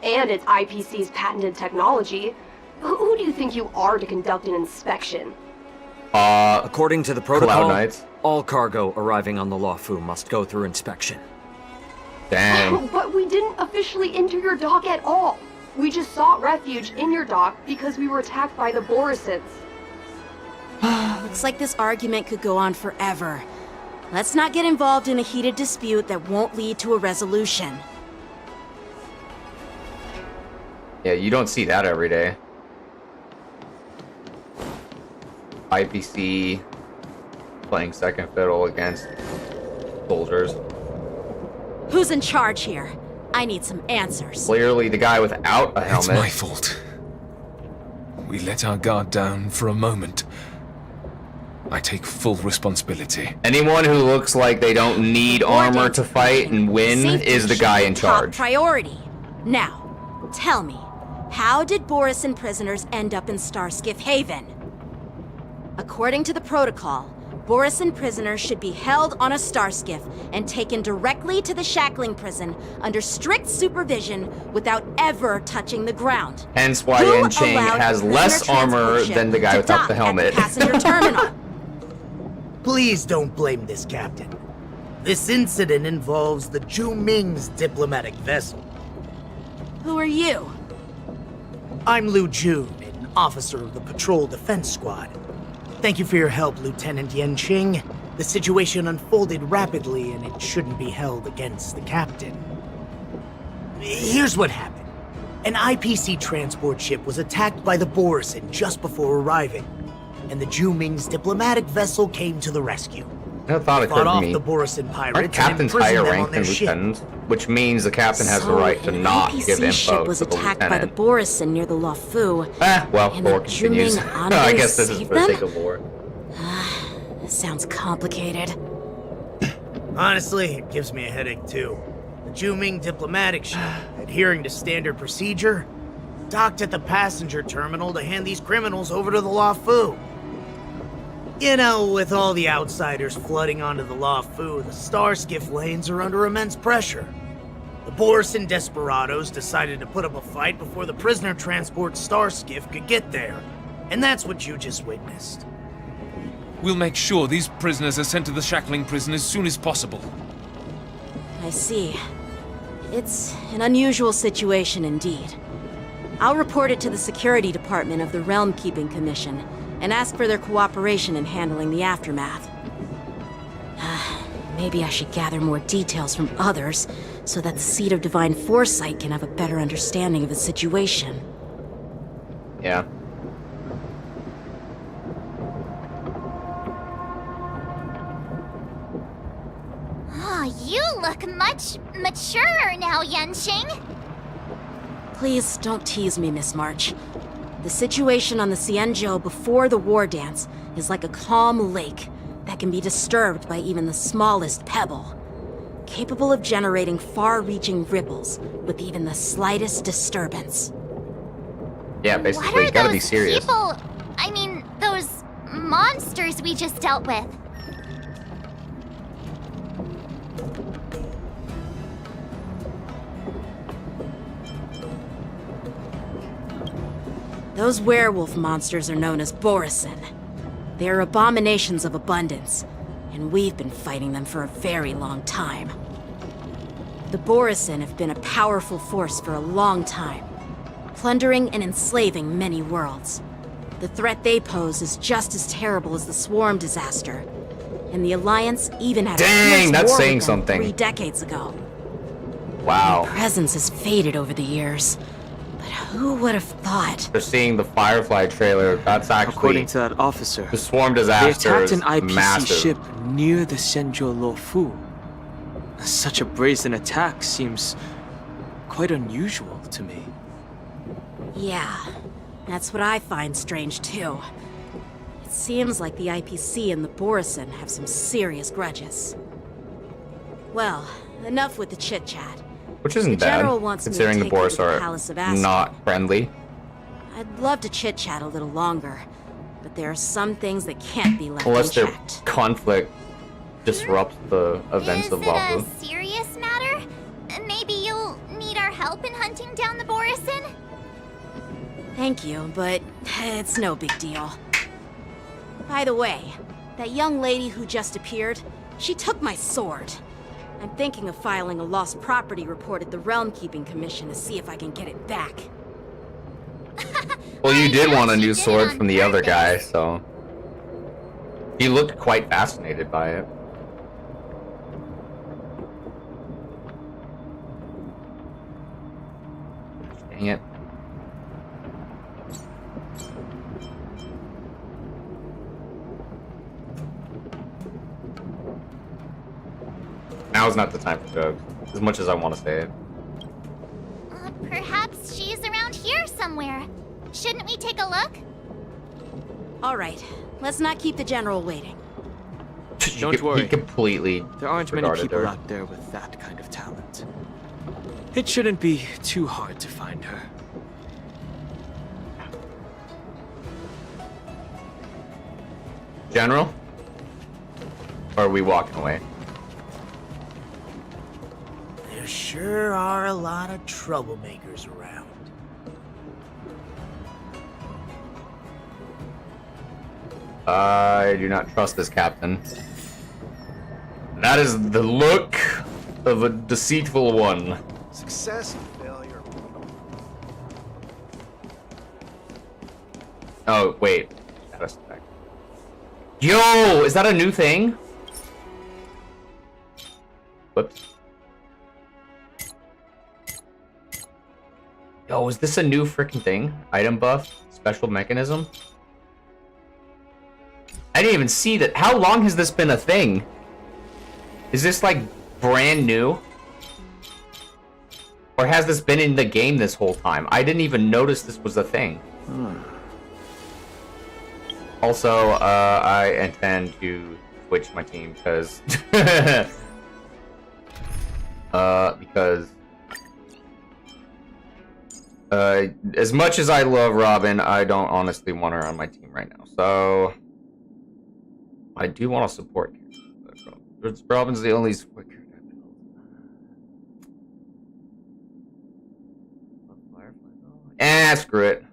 and it's IPC's patented technology. Who do you think you are to conduct an inspection?
According to the protocol,
Cloud Knights.
all cargo arriving on the Lafu must go through inspection.
Dang.
But we didn't officially enter your dock at all. We just sought refuge in your dock because we were attacked by the Borisons.
Looks like this argument could go on forever. Let's not get involved in a heated dispute that won't lead to a resolution.
Yeah, you don't see that every day. IPC playing second fiddle against soldiers.
Who's in charge here? I need some answers.
Clearly the guy without a helmet.
It's my fault. We let our guard down for a moment. I take full responsibility.
Anyone who looks like they don't need armor to fight and win
Safety
is the
should
guy
be
in
top
charge.
priority. Now, tell me, how did Borisin prisoners end up in Starskiff Haven? According to the protocol, Borisin prisoners should be held on a starskiff and taken directly to the shackling prison under strict supervision without ever touching the ground.
Hence why
Who
Yanqing
allowed
has
prisoner
less armor
transport ship
than the guy
to
without
dock
the helmet.
at the passenger terminal?
Please don't blame this captain. This incident involves the Zhu Ming's diplomatic vessel.
Who are you?
I'm Liu Jun, an officer of the Patrol Defense Squad. Thank you for your help, Lieutenant Yanqing. The situation unfolded rapidly and it shouldn't be held against the captain. Here's what happened. An IPC transport ship was attacked by the Borisin just before arriving, and the Zhu Ming's diplomatic vessel came to the rescue.
I thought it
Fought
occurred to
off
me.
the Borisin
Aren't
pirates and
captains
imprisoned
higher
them on
rank
their
than
ship.
lieutenants? Which means the captain has the
So,
right to
an
not
IPC
give info
ship was
to the
attacked by the
lieutenant.
Borisin near the Lafu.
Well,
and
lore
the
continues.
Zhu Ming
I
envoys
guess this is
saved
for the
them?
sake of lore.
This sounds complicated.
Honestly, it gives me a headache too. The Zhu Ming diplomatic ship, adhering to standard procedure, docked at the passenger terminal to hand these criminals over to the Lafu. You know, with all the outsiders flooding onto the Lafu, the Starskiff lanes are under immense pressure. The Borisin desperados decided to put up a fight before the prisoner transport Starskiff could get there. And that's what you just witnessed.
We'll make sure these prisoners are sent to the shackling prison as soon as possible.
I see. It's an unusual situation indeed. I'll report it to the security department of the Realm Keeping Commission and ask for their cooperation in handling the aftermath. Maybe I should gather more details from others so that the Seat of Divine Foresight can have a better understanding of the situation.
Yeah.
Oh, you look much maturer now, Yanqing.
Please don't tease me, Miss March. The situation on the Cienjo before the war dance is like a calm lake that can be disturbed by even the smallest pebble. capable of generating far-reaching ripples with even the slightest disturbance.
Yeah,
What
basically,
are
you gotta
those
be serious.
people? I mean, those monsters we just dealt with.
Those werewolf monsters are known as Borisin. They are abominations of abundance, and we've been fighting them for a very long time. The Borisin have been a powerful force for a long time, plundering and enslaving many worlds. The threat they pose is just as terrible as the Swarm disaster, and the Alliance even had a fierce
that's
war
saying
with them
something.
3 decades ago.
Wow.
Their presence has faded over the years, but who would have thought?
They're seeing the Firefly trailer. That's actually...
According to that officer,
the Swarm
they
disaster
attacked
is
an IPC
massive.
ship near the Shenzhou Luofu. Such a brazen attack seems quite unusual to me.
Yeah, that's what I find strange too. It seems like the IPC and the Borisin have some serious grudges. Well, enough with the chit-chat.
Which isn't
The General
bad,
wants me to
considering the
take you to
Boris
the
are
Palace of Aston.
not friendly.
I'd love to chit-chat a little longer, but there are some things that can't be left
Unless their
unchecked.
conflict disrupts the events of
Is it a
Lavu.
serious matter? Maybe you'll need our help in hunting down the Borisin?
Thank you, but it's no big deal. By the way, that young lady who just appeared, she took my sword. I'm thinking of filing a lost property report at the Realm Keeping Commission to see if I can get it back.
Well, you did want a new
did
sword
on
from the other
purpose.
guy, so... He looked quite fascinated by it. Dang it. Now's not the time for jokes, as much as I want to say it.
Perhaps she's around here somewhere. Shouldn't we take a look?
All right, let's not keep the General waiting.
Don't worry.
He completely
There aren't many
disregarded
people
her.
out there with that kind of talent. It shouldn't be too hard to find her.
General? Or are we walking away?
There sure are a lot of troublemakers around.
I do not trust this captain. That is the look of a deceitful one.
Success and failure.
Oh, wait. Status effect. Yo! Is that a new thing? Whoops. Yo, is this a new freaking thing? Item buff? Special mechanism? I didn't even see that. How long has this been a thing? Is this like brand new? Or has this been in the game this whole time? I didn't even notice this was a thing. Also, I intend to switch my team because as much as I love Robin, I don't honestly want her on my team right now. So I do want to support characters. Robin's the only support character I've been holding. Screw it.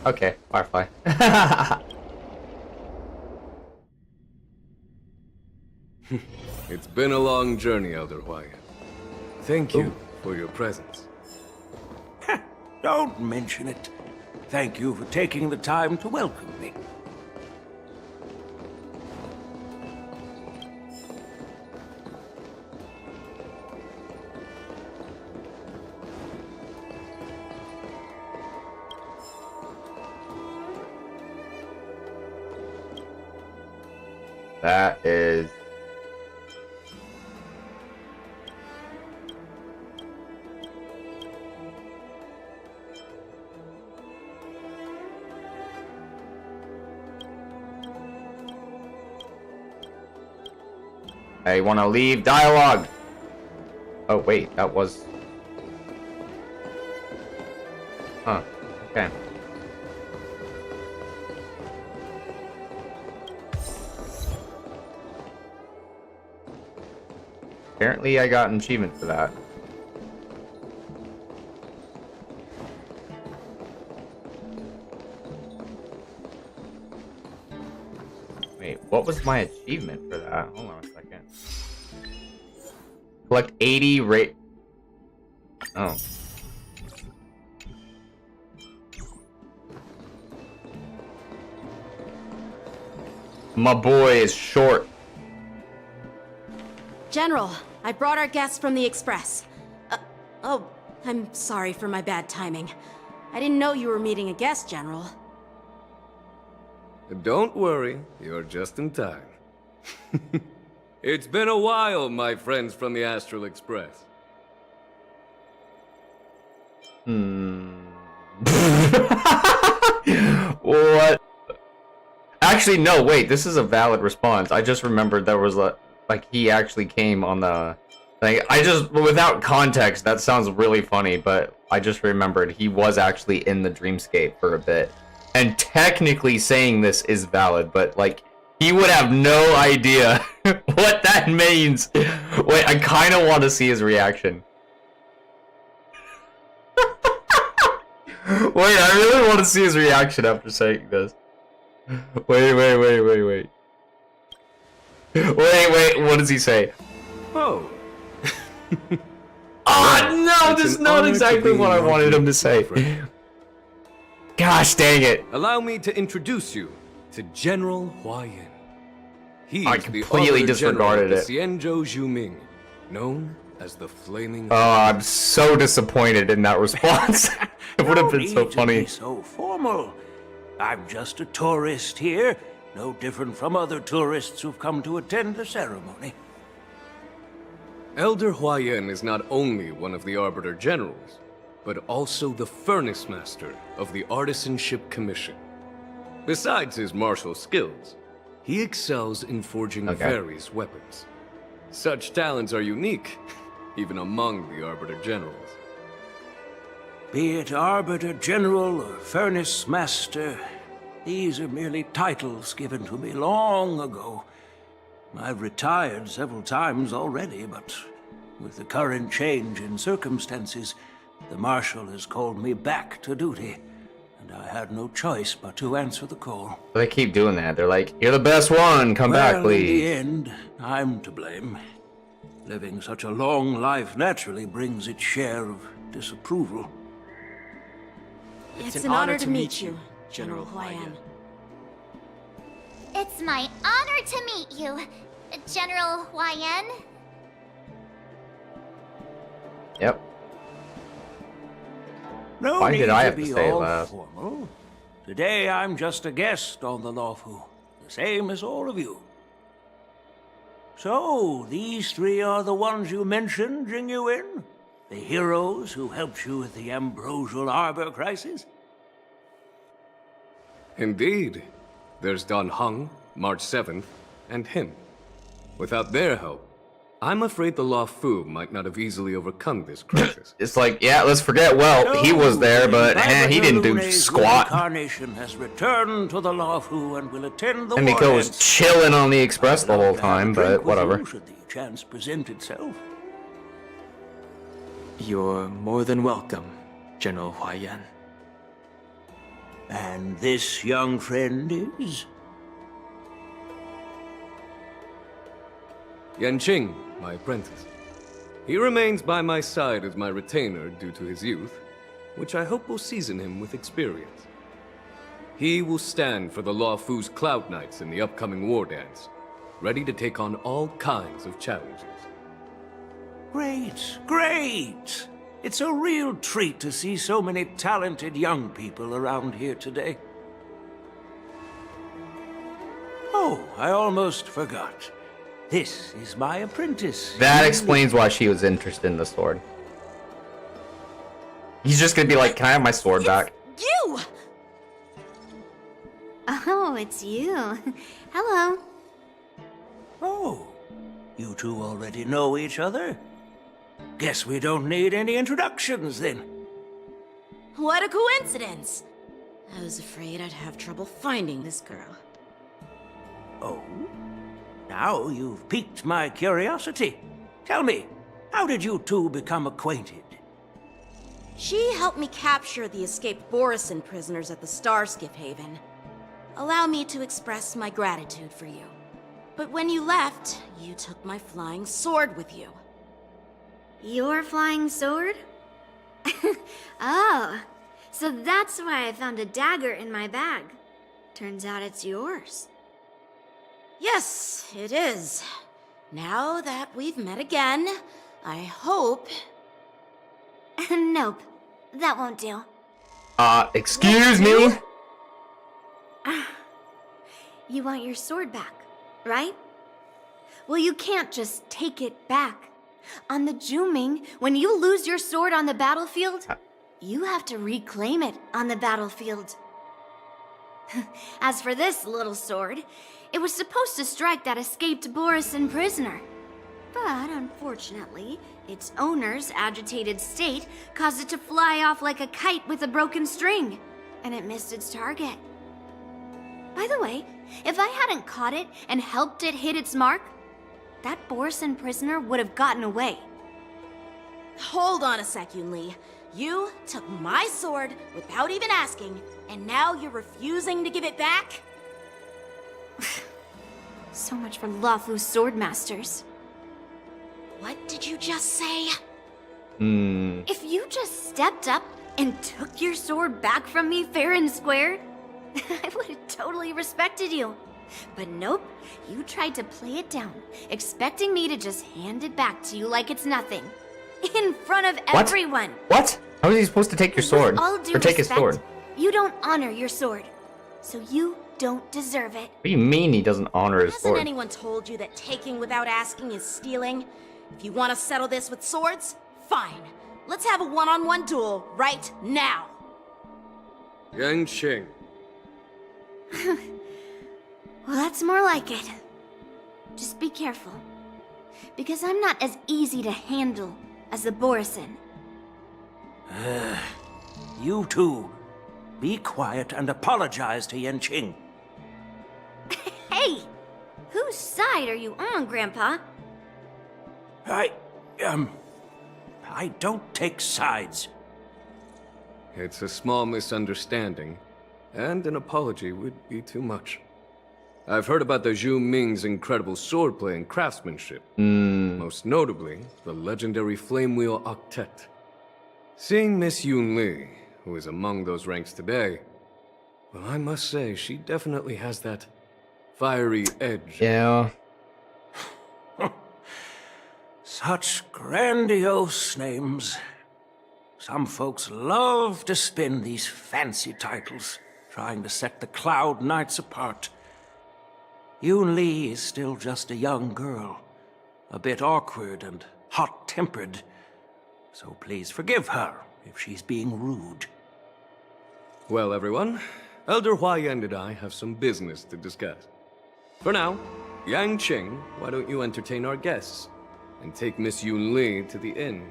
Okay, Firefly.
It's been a long journey, Elder Wyatt. Thank you for your presence.
Don't mention it. Thank you for taking the time to welcome me.
That is... I want to leave dialogue. Oh, wait, that was... Huh, okay. Apparently I got an achievement for that. Wait, what was my achievement for that? Hold on a second. Collect 80 rate. Oh. My boy is short.
General, I brought our guests from the Express. Oh, I'm sorry for my bad timing. I didn't know you were meeting a guest, General.
Don't worry, you're just in time. It's been a while, my friends from the Astral Express.
What? Actually, no, wait, this is a valid response. I just remembered there was a... Like, he actually came on the thing. I just... Without context, that sounds really funny, but I just remembered he was actually in the dreamscape for a bit. And technically saying this is valid, but, like, he would have no idea what that means. Wait, I kind of want to see his reaction. Wait, I really want to see his reaction after saying this. Wait. Wait, what does he say?
Oh.
No, this is not exactly what I wanted him to say. Gosh dang it.
Allow me to introduce you to General Huayan. He's
I completely disregarded it.
The Xianzhou Zhuming, known as the Flaming...
Oh, I'm so disappointed in that response. It would have been so funny.
So formal. I'm just a tourist here, no different from other tourists who've come to attend the ceremony.
Elder Huayan is not only one of the Arbiter Generals, but also the Furnace Master of the Artisanship Commission. Besides his martial skills, he excels in forging various weapons. Such talents are unique, even among the Arbiter Generals.
Be it Arbiter General or Furnace Master, these are merely titles given to me long ago. I've retired several times already, but with the current change in circumstances, the Marshal has called me back to duty, and I had no choice but to answer the call.
They keep doing that. They're like, you're the best one, come back, please.
In the end, I'm to blame. Living such a long life naturally brings its share of disapproval.
It's an honor to meet you, General Huayan.
It's my honor to meet you, General Huayan.
Yep.
No
Why
need
did I have
to
to
be
say it
all
last?
formal. Today I'm just a guest on the Luofu, the same as all of you. So, these three are the ones you mentioned, Jingyuin? The heroes who helped you with the Ambrosial Arbor crisis?
Indeed. There's Don Hung, March 7th, and him. Without their help, I'm afraid the Luofu might not have easily overcome this crisis.
It's like, yeah, let's forget, well, he was there, but he didn't do squat.
Incarnation has returned to the Luofu and will attend the
And Miko was chilling on the express the whole time, but whatever.
Should the chance present itself.
You're more than welcome, General Huayan.
And this young friend is?
Yanqing, my apprentice. He remains by my side as my retainer due to his youth, which I hope will season him with experience. He will stand for the Luofu's Cloud Knights in the upcoming war dance, ready to take on all kinds of challenges.
Great, great! It's a real treat to see so many talented young people around here today. Oh, I almost forgot. This is my apprentice.
That explains why she was interested in the sword. He's just gonna be like, can I have my sword back?
You!
Oh, it's you. Hello.
Oh, you two already know each other. Guess we don't need any introductions then.
What a coincidence! I was afraid I'd have trouble finding this girl.
Oh? Now you've piqued my curiosity. Tell me, how did you two become acquainted?
She helped me capture the escaped Borisin prisoners at the Starskiff Haven. Allow me to express my gratitude for you. But when you left, you took my flying sword with you.
Your flying sword? Oh, so that's why I found a dagger in my bag. Turns out it's yours.
Yes, it is. Now that we've met again, I hope...
Nope, that won't do.
Excuse me?
You want your sword back, right? Well, you can't just take it back. On the Juming, when you lose your sword on the battlefield, you have to reclaim it on the battlefield. As for this little sword, it was supposed to strike that escaped Borisin prisoner. But unfortunately, its owner's agitated state caused it to fly off like a kite with a broken string, and it missed its target. By the way, if I hadn't caught it and helped it hit its mark, that Borisin prisoner would have gotten away.
Hold on a sec, Yunli. You took my sword without even asking, and now you're refusing to give it back?
So much for Luofu's swordmasters.
What did you just say?
If you just stepped up and took your sword back from me fair and square, I would have totally respected you. But nope, you tried to play it down, expecting me to just hand it back to you like it's nothing. In front of everyone.
What? How is he supposed to take your sword?
With all due
Or take his
respect,
sword?
You don't honor your sword, so you don't deserve it.
What do you mean he doesn't honor his
Hasn't
sword?
anyone told you that taking without asking is stealing? If you want to settle this with swords, fine. Let's have a one-on-one duel right now.
Yang Qing.
Well, that's more like it. Just be careful. Because I'm not as easy to handle as the Borisin.
You two, be quiet and apologize to Yan Qing.
Hey! Whose side are you on, Grandpa?
I don't take sides.
It's a small misunderstanding, and an apology would be too much. I've heard about the Zhu Ming's incredible swordplay and craftsmanship. Most notably, the legendary Flame Wheel Octet. Seeing Miss Yunli, who is among those ranks today, well, I must say, she definitely has that fiery edge.
Yeah.
Such grandiose names. Some folks love to spin these fancy titles, trying to set the Cloud Knights apart. Yunli is still just a young girl, a bit awkward and hot-tempered, so please forgive her if she's being rude.
Well, everyone, Elder Huayan and I have some business to discuss. For now, Yang Qing, why don't you entertain our guests and take Miss Yunli to the inn?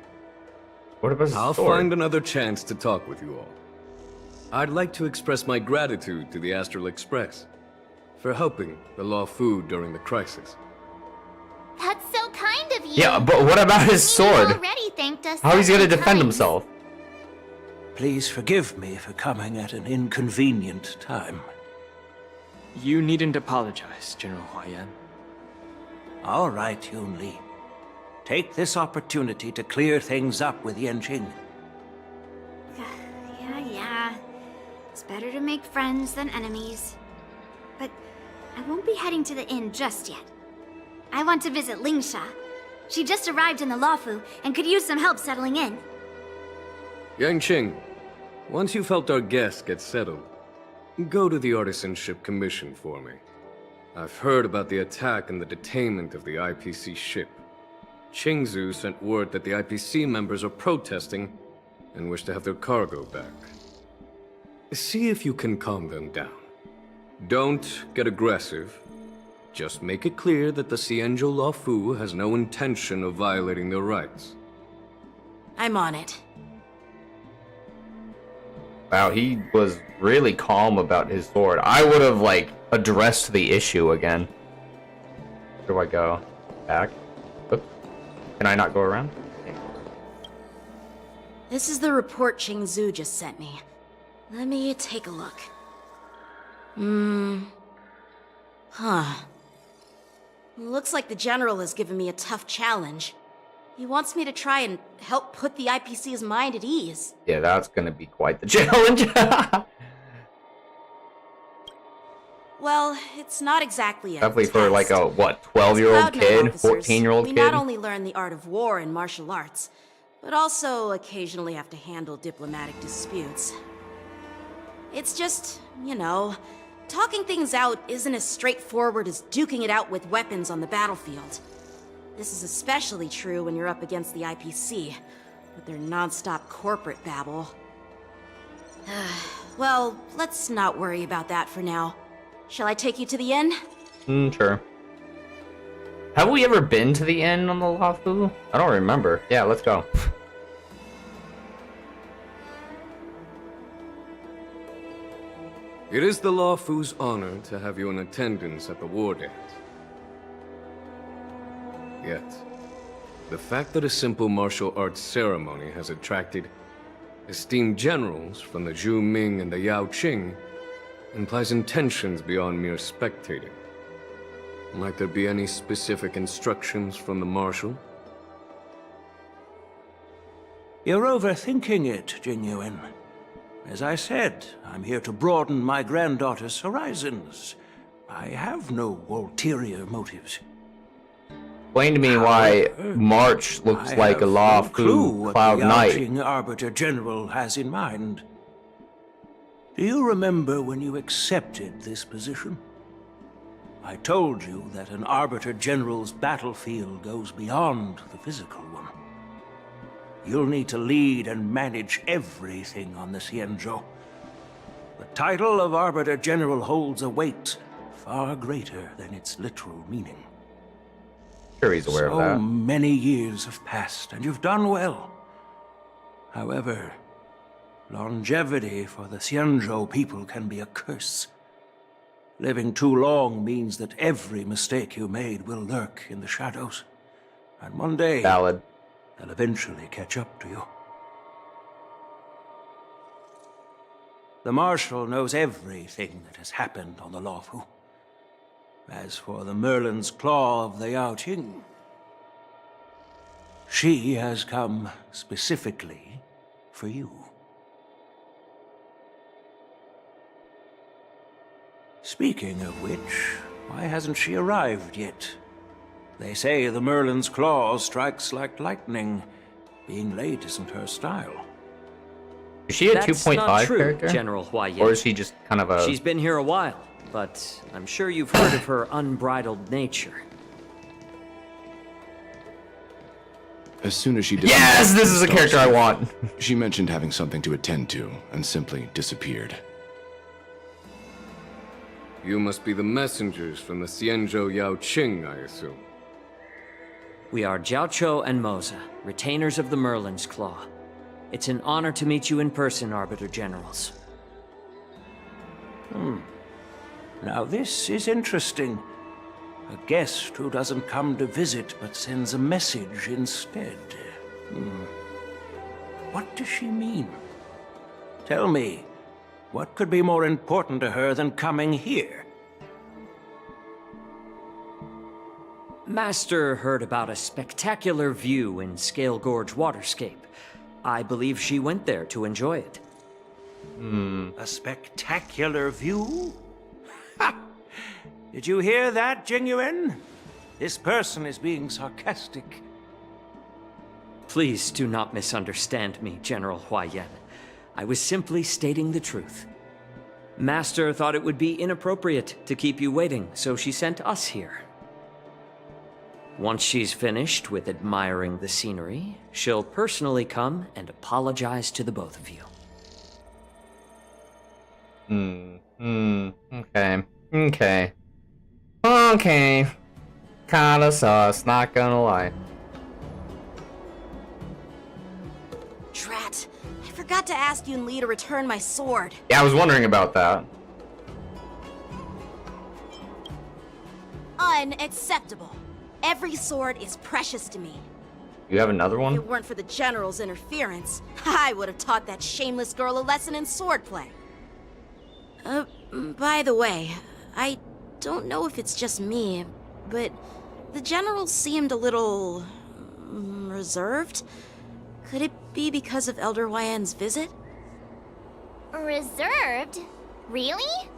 What about his
I'll
sword?
find another chance to talk with you all. I'd like to express my gratitude to the Astral Express for helping the Luofu during the crisis.
That's so kind of you.
Yeah, but what about his sword?
You already thanked us.
How is he gonna
several
defend
times.
himself?
Please forgive me for coming at an inconvenient time.
You needn't apologize, General Huayan.
All right, Yunli. Take this opportunity to clear things up with Yan Qing.
Yeah. It's better to make friends than enemies. But I won't be heading to the inn just yet. I want to visit Lingsha. She just arrived in the Luofu and could use some help settling in.
Yang Qing, once you've helped our guests get settled, go to the Artisanship Commission for me. I've heard about the attack and the detainment of the IPC ship. Qingzu sent word that the IPC members are protesting and wish to have their cargo back. See if you can calm them down. Don't get aggressive, Just make it clear that the Xianzhou Luofu has no intention of violating their rights.
I'm on it.
Wow, he was really calm about his sword. I would have, like, addressed the issue again. Where do I go? Back? Oops. Can I not go around?
This is the report Ching Zhu just sent me. Let me take a look. Huh. Looks like the General has given me a tough challenge. He wants me to try and help put the IPC's mind at ease.
Yeah, that's gonna be quite the challenge.
Well, it's not exactly a
Definitely for,
test.
like, a, what, 12-year-old kid? 14-year-old
we
kid?
not only learn the art of war and martial arts, but also occasionally have to handle diplomatic disputes. It's just, you know, talking things out isn't as straightforward as duking it out with weapons on the battlefield. This is especially true when you're up against the IPC, with their non-stop corporate babble. Well, let's not worry about that for now. Shall I take you to the inn?
Sure. Have we ever been to the inn on the Luofu? I don't remember. Yeah, let's go.
It is the Luofu's honor to have you in attendance at the war dance. Yet, the fact that a simple martial arts ceremony has attracted esteemed generals from the Zhu Ming and the Yao Qing implies intentions beyond mere spectating. Might there be any specific instructions from the Marshal?
You're overthinking it, Jingyuan. As I said, I'm here to broaden my granddaughter's horizons. I have no ulterior motives.
Explain to me why March looks like a Luofu Cloud Knight.
The Yao Qing Arbiter General has in mind. Do you remember when you accepted this position? I told you that an Arbiter General's battlefield goes beyond the physical one. You'll need to lead and manage everything on the Xianzhou. The title of Arbiter General holds a weight far greater than its literal meaning.
Sure, he's aware of that.
So many years have passed, and you've done well. However, longevity for the Xianzhou people can be a curse. Living too long means that every mistake you made will lurk in the shadows. And one day,
Valid.
they'll eventually catch up to you. The Marshal knows everything that has happened on the Luofu. As for the Merlin's Claw of the Yao Qing, she has come specifically for you. Speaking of which, why hasn't she arrived yet? They say the Merlin's Claw strikes like lightning. Being late isn't her style.
Is she a
That's
2.5
not true,
character?
General Huayan.
Or is she just kind of a...
She's been here a while, but I'm sure you've heard of her unbridled nature.
As soon as she did...
Yes, this is a character I want.
She mentioned having something to attend to, and simply disappeared.
You must be the messengers from the Xianzhou Yao Qing, I assume.
We are Jiaoqiu and Moza, retainers of the Merlin's Claw. It's an honor to meet you in person, Arbiter Generals.
Now this is interesting. A guest who doesn't come to visit but sends a message instead. What does she mean? Tell me, what could be more important to her than coming here?
Master heard about a spectacular view in Scale Gorge Waterscape. I believe she went there to enjoy it.
A spectacular view? Ha! Did you hear that, Jingyuan? This person is being sarcastic.
Please do not misunderstand me, General Huayan. I was simply stating the truth. Master thought it would be inappropriate to keep you waiting, so she sent us here. Once she's finished with admiring the scenery, she'll personally come and apologize to the both of you.
Okay. Okay. Kinda sus, not gonna lie.
Drat. I forgot to ask Yun Li to return my sword.
Yeah, I was wondering about that.
Unacceptable. Every sword is precious to me.
You have another
If
one?
it weren't for the General's interference, I would have taught that shameless girl a lesson in swordplay. By the way, I don't know if it's just me, but the General seemed a little reserved. Could it be because of Elder Huayan's visit?
Reserved? Really?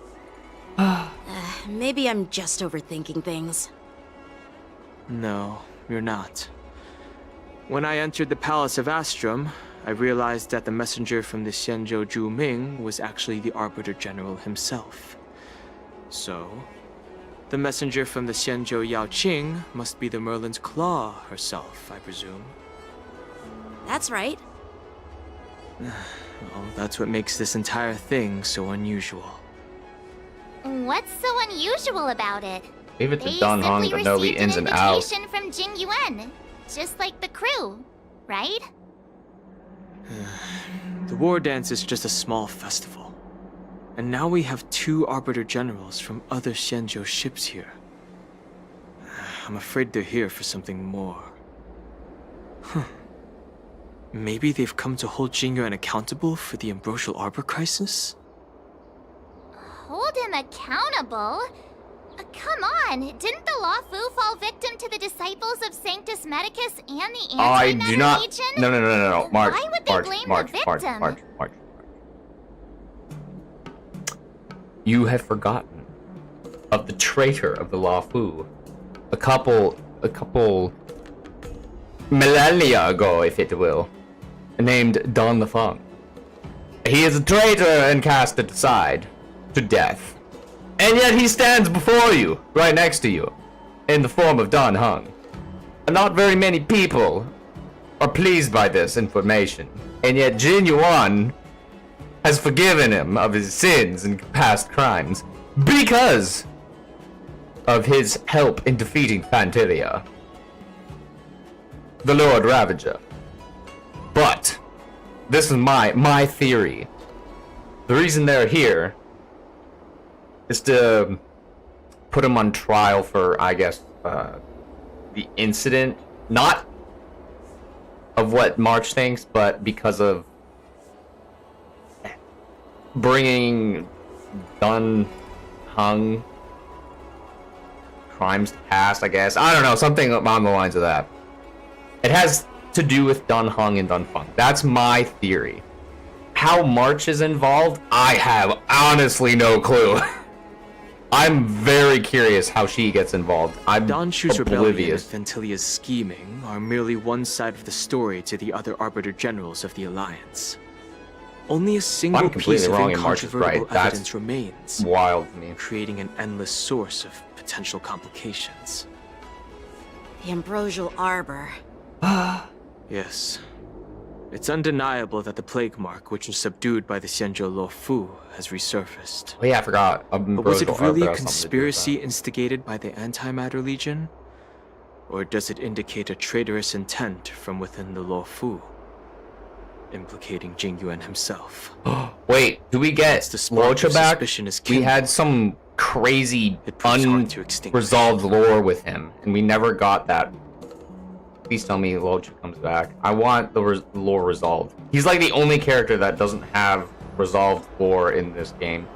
Maybe I'm just overthinking things.
No, you're not. When I entered the Palace of Astrum, I realized that the messenger from the Xianzhou Zhu Ming was actually the Arbiter General himself. So, the messenger from the Xianzhou Yao Qing must be the Merlin's Claw herself, I presume.
That's right.
Well, that's what makes this entire thing so unusual.
What's so unusual about it?
Leave it to
They
Dan Hong
simply
to know the
received
ins
an
and outs.
invitation from Jing Yuan, just like the crew, right?
The war dance is just a small festival. And now we have 2 Arbiter Generals from other Xianzhou ships here. I'm afraid they're here for something more. Maybe they've come to hold Jingyuan accountable for the Ambrosial Arbor crisis?
Hold him accountable? Come on, didn't the Luofu fall victim to the disciples of Sanctus Medicus and the
I do not.
Legion?
No. March.
Why would they
March.
blame
March.
the
March.
victim?
March. You have forgotten of the traitor of the Luofu. A couple millennia ago, if it will, named Don the Feng. He is a traitor and cast aside to death. And yet he stands before you, right next to you, in the form of Dan Heng. Not very many people are pleased by this information, and yet Jin Yuan has forgiven him of his sins and past crimes because of his help in defeating Phantilia, the Lord Ravager. But this is my theory. The reason they're here is to put him on trial for, I guess, the incident, not of what March thinks, but because of bringing Dan Heng crimes to pass, I guess. I don't know, something along the lines of that. It has to do with Dan Heng and Dan Feng. That's my theory. How March is involved, I have honestly no clue. I'm very curious how she gets involved. I'm
Dan Shu's rebellion
oblivious.
and Phantilia's scheming are merely one side of the story to the other Arbiter Generals of the Alliance. Only a single
completely
piece of
wrong and March is right.
incontrovertible
That's
evidence remains,
wild to me.
creating an endless source of potential complications.
The Ambrosial Arbor.
Yes. It's undeniable that the plague mark, which was subdued by the Xianzhou Luofu, has resurfaced.
Oh yeah, I forgot.
But was it
Ambrosial
really
Arbor
a
has something to do with
conspiracy instigated by the Antimatter Legion? Or does it indicate a traitorous intent from within the Luofu, implicating Jing Yuan himself?
that. Wait, do we get Luocha back? We had some crazy unresolved lore with him, and we never got that. Please tell me Luocha comes back. I want the lore resolved. He's like the only character that doesn't have resolved lore in this game.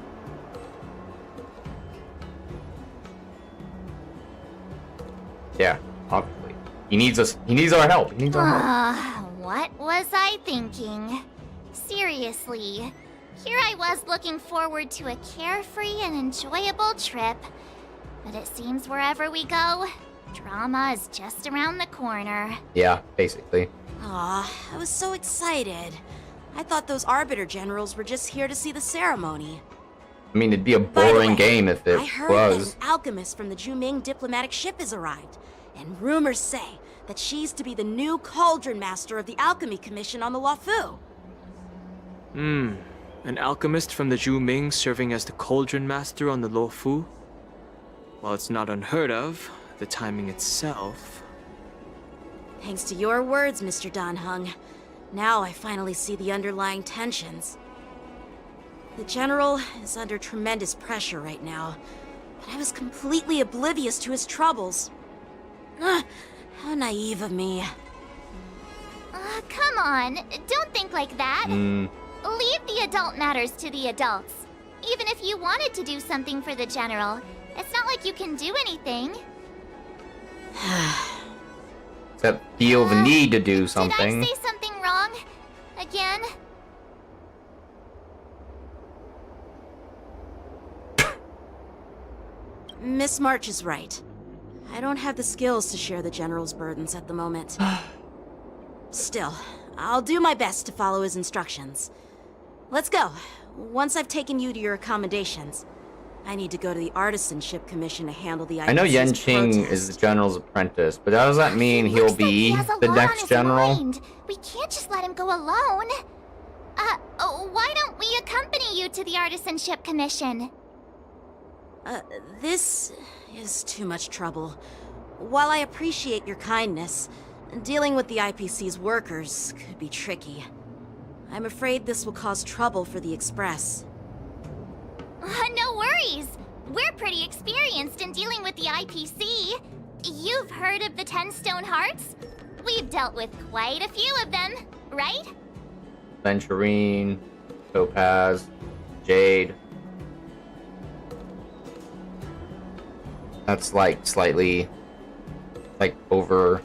Yeah, obviously. He needs us. He needs our help. He needs our help.
What was I thinking? Seriously. Here I was looking forward to a carefree and enjoyable trip. But it seems wherever we go, drama is just around the corner.
Yeah, basically.
Aw, I was so excited. I thought those Arbiter Generals were just here to see the ceremony.
I mean, it'd be a boring game if it
I heard
was.
that an alchemist from the Zhuming diplomatic ship has arrived, and rumors say that she's to be the new Cauldron Master of the Alchemy Commission on the Luofu.
An alchemist from the Zhu Ming serving as the Cauldron Master on the Luofu? While it's not unheard of, the timing itself...
Thanks to your words, Mr. Dan Heng. Now I finally see the underlying tensions. The General is under tremendous pressure right now, but I was completely oblivious to his troubles. How naive of me.
Come on, don't think like that. Leave the adult matters to the adults. Even if you wanted to do something for the General, it's not like you can do anything.
Except feel the need to do something.
Did I say something wrong? Again?
Miss March is right. I don't have the skills to share the General's burdens at the moment. Still, I'll do my best to follow his instructions. Let's go. Once I've taken you to your accommodations, I need to go to the Artisanship Commission to handle the
I know
IPC's
Yenqing
protest.
is the General's apprentice, but does that mean he'll be the next General?
We can't just let him go alone. Why don't we accompany you to the Artisanship Commission?
This is too much trouble. While I appreciate your kindness, dealing with the IPC's workers could be tricky. I'm afraid this will cause trouble for the Express.
No worries. We're pretty experienced in dealing with the IPC. You've heard of the 10 Stone Hearts? We've dealt with quite a few of them, right?
Venturine, Topaz, Jade. That's like slightly, like over.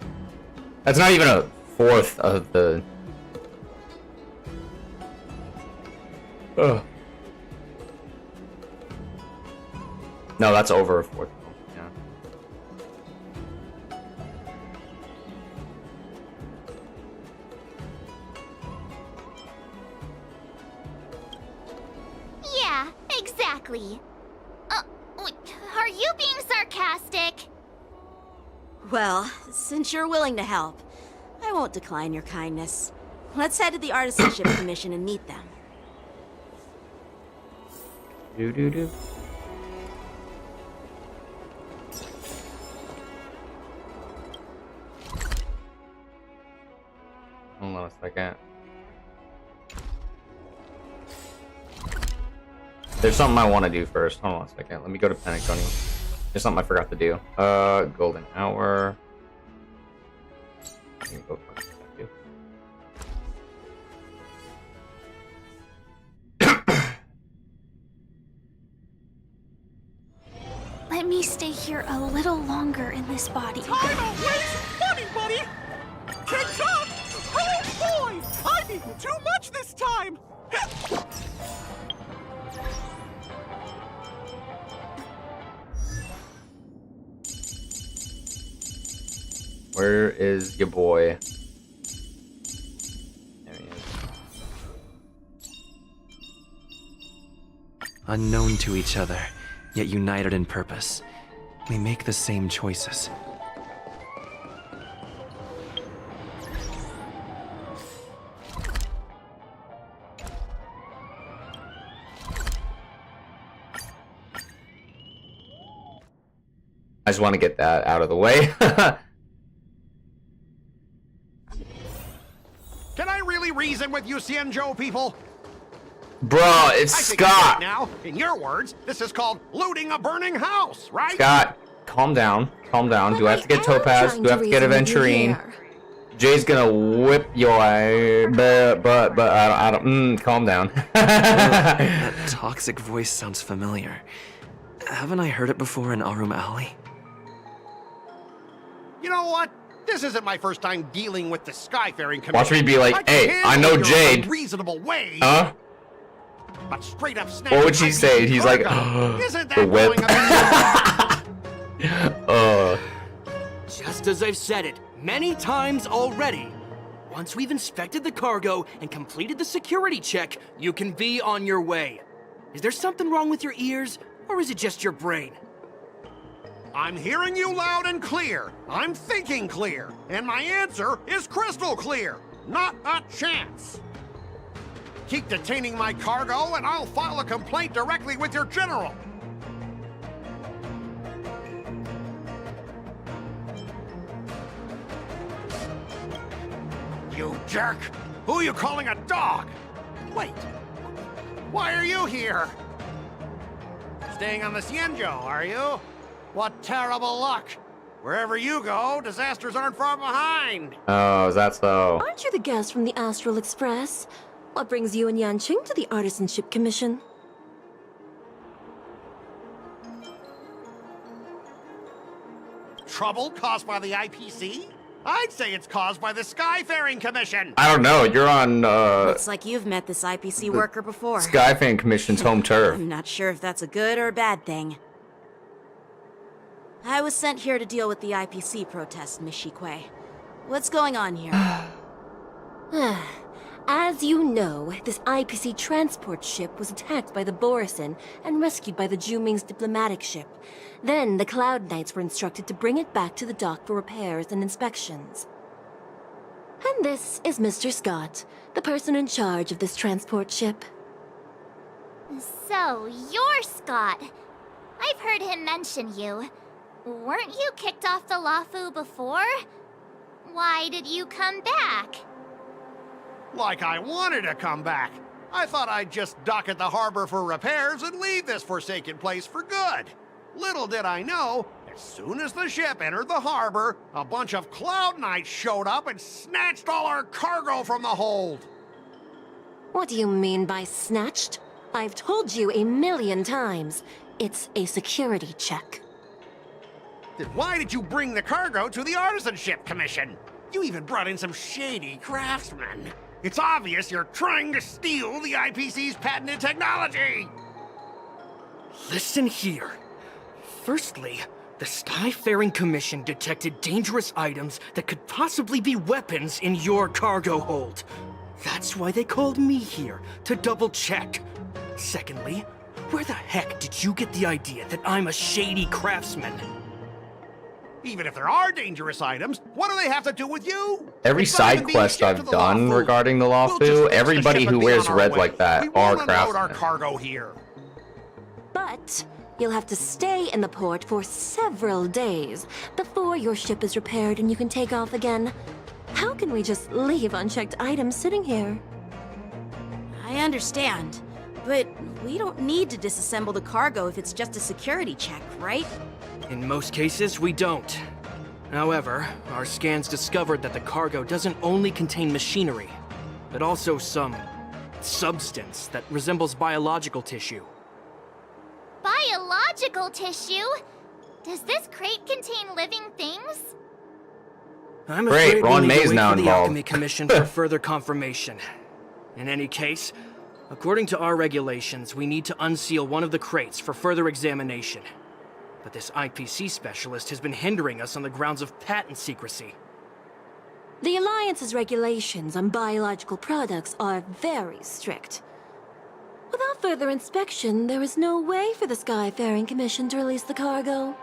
That's not even a fourth of the. Ugh. No, that's over a fourth. Yeah.
Yeah, exactly. Are you being sarcastic?
Well, since you're willing to help, I won't decline your kindness. Let's head to the Artisanship Commission and meet them.
Do. Hold on a second. There's something I want to do first. Hold on a second. Let me go to Penaconium. There's something I forgot to do. Golden Hour. Let me go first.
Let me stay here a little longer in this body.
Time to waste money, buddy! TikTok! Oh boy! I've eaten too much this time!
Where is your boy? There he is.
Unknown to each other, yet united in purpose. We make the same choices.
I just want to get that out of the way.
Can I really reason with you, Xianzhou people?
Bro, it's
I think I get
Scott.
it now, in your words, this is called looting a burning house, right?
Scott, calm down. Calm down. Do I have to get Topaz? Do I have to get Aventurine? Jay's gonna whip your eye, but I don't. Calm down.
That toxic voice sounds familiar. Haven't I heard it before in Arum Alley?
You know what? This isn't my first time dealing with the Skyfaring Commission.
Watch me be like, hey, I know Jade.
Reasonable way.
Huh?
But straight up snatch.
What would she say? He's like,
isn't that
the whip.
Just as I've said it many times already. Once we've inspected the cargo and completed the security check, you can be on your way. Is there something wrong with your ears, or is it just your brain?
I'm hearing you loud and clear. I'm thinking clear. And my answer is crystal clear. Not a chance. Keep detaining my cargo and I'll file a complaint directly with your general. you jerk! Who are you calling a dog? Wait, why are you here? Staying on the Cienjo, are you? What terrible luck! Wherever you go, disasters aren't far behind!
Oh, is that so?
Aren't you the guest from the Astral Express? What brings you and Yanqing to the Artisanship Commission?
Trouble caused by the IPC? I'd say it's caused by the Skyfaring Commission!
I don't know. You're on
Looks like you've met this IPC worker before.
Skyfan Commission's home turf.
I'm not sure if that's a good or a bad thing. I was sent here to deal with the IPC protest, Miss Shikue. What's going on here?
As you know, this IPC transport ship was attacked by the Borisin and rescued by the Juming's diplomatic ship. Then the Cloud Knights were instructed to bring it back to the dock for repairs and inspections. And this is Mr. Scott, the person in charge of this transport ship.
So, you're Scott. I've heard him mention you. Weren't you kicked off the Lafu before? Why did you come back?
Like I wanted to come back. I thought I'd just dock at the harbor for repairs and leave this forsaken place for good. Little did I know, as soon as the ship entered the harbor, a bunch of Cloud Knights showed up and snatched all our cargo from the hold.
What do you mean by snatched? I've told you 1,000,000 times. It's a security check.
Then why did you bring the cargo to the Artisanship Commission? You even brought in some shady craftsmen. It's obvious you're trying to steal the IPC's patented technology!
Listen here. Firstly, the Skyfaring Commission detected dangerous items that could possibly be weapons in your cargo hold. That's why they called me here, to double-check. Secondly, where the heck did you get the idea that I'm a shady craftsman?
Even if there are dangerous items, what do they have to do with you?
Every side quest I've done regarding the Lafu, everybody who wears red like that are craftsmen.
Our cargo here.
But you'll have to stay in the port for several days before your ship is repaired and you can take off again. How can we just leave unchecked items sitting here?
I understand, but we don't need to disassemble the cargo if it's just a security check, right?
In most cases, we don't. However, our scans discovered that the cargo doesn't only contain machinery, but also some substance that resembles biological tissue.
Biological tissue? Does this crate contain living things?
I'm afraid
Ron
we need
May's
to wait
now
for the
involved.
Alchemy Commission for further confirmation. In any case, according to our regulations, we need to unseal one of the crates for further examination. But this IPC specialist has been hindering us on the grounds of patent secrecy.
The Alliance's regulations on biological products are very strict. Without further inspection, there is no way for the Skyfaring Commission to release the cargo.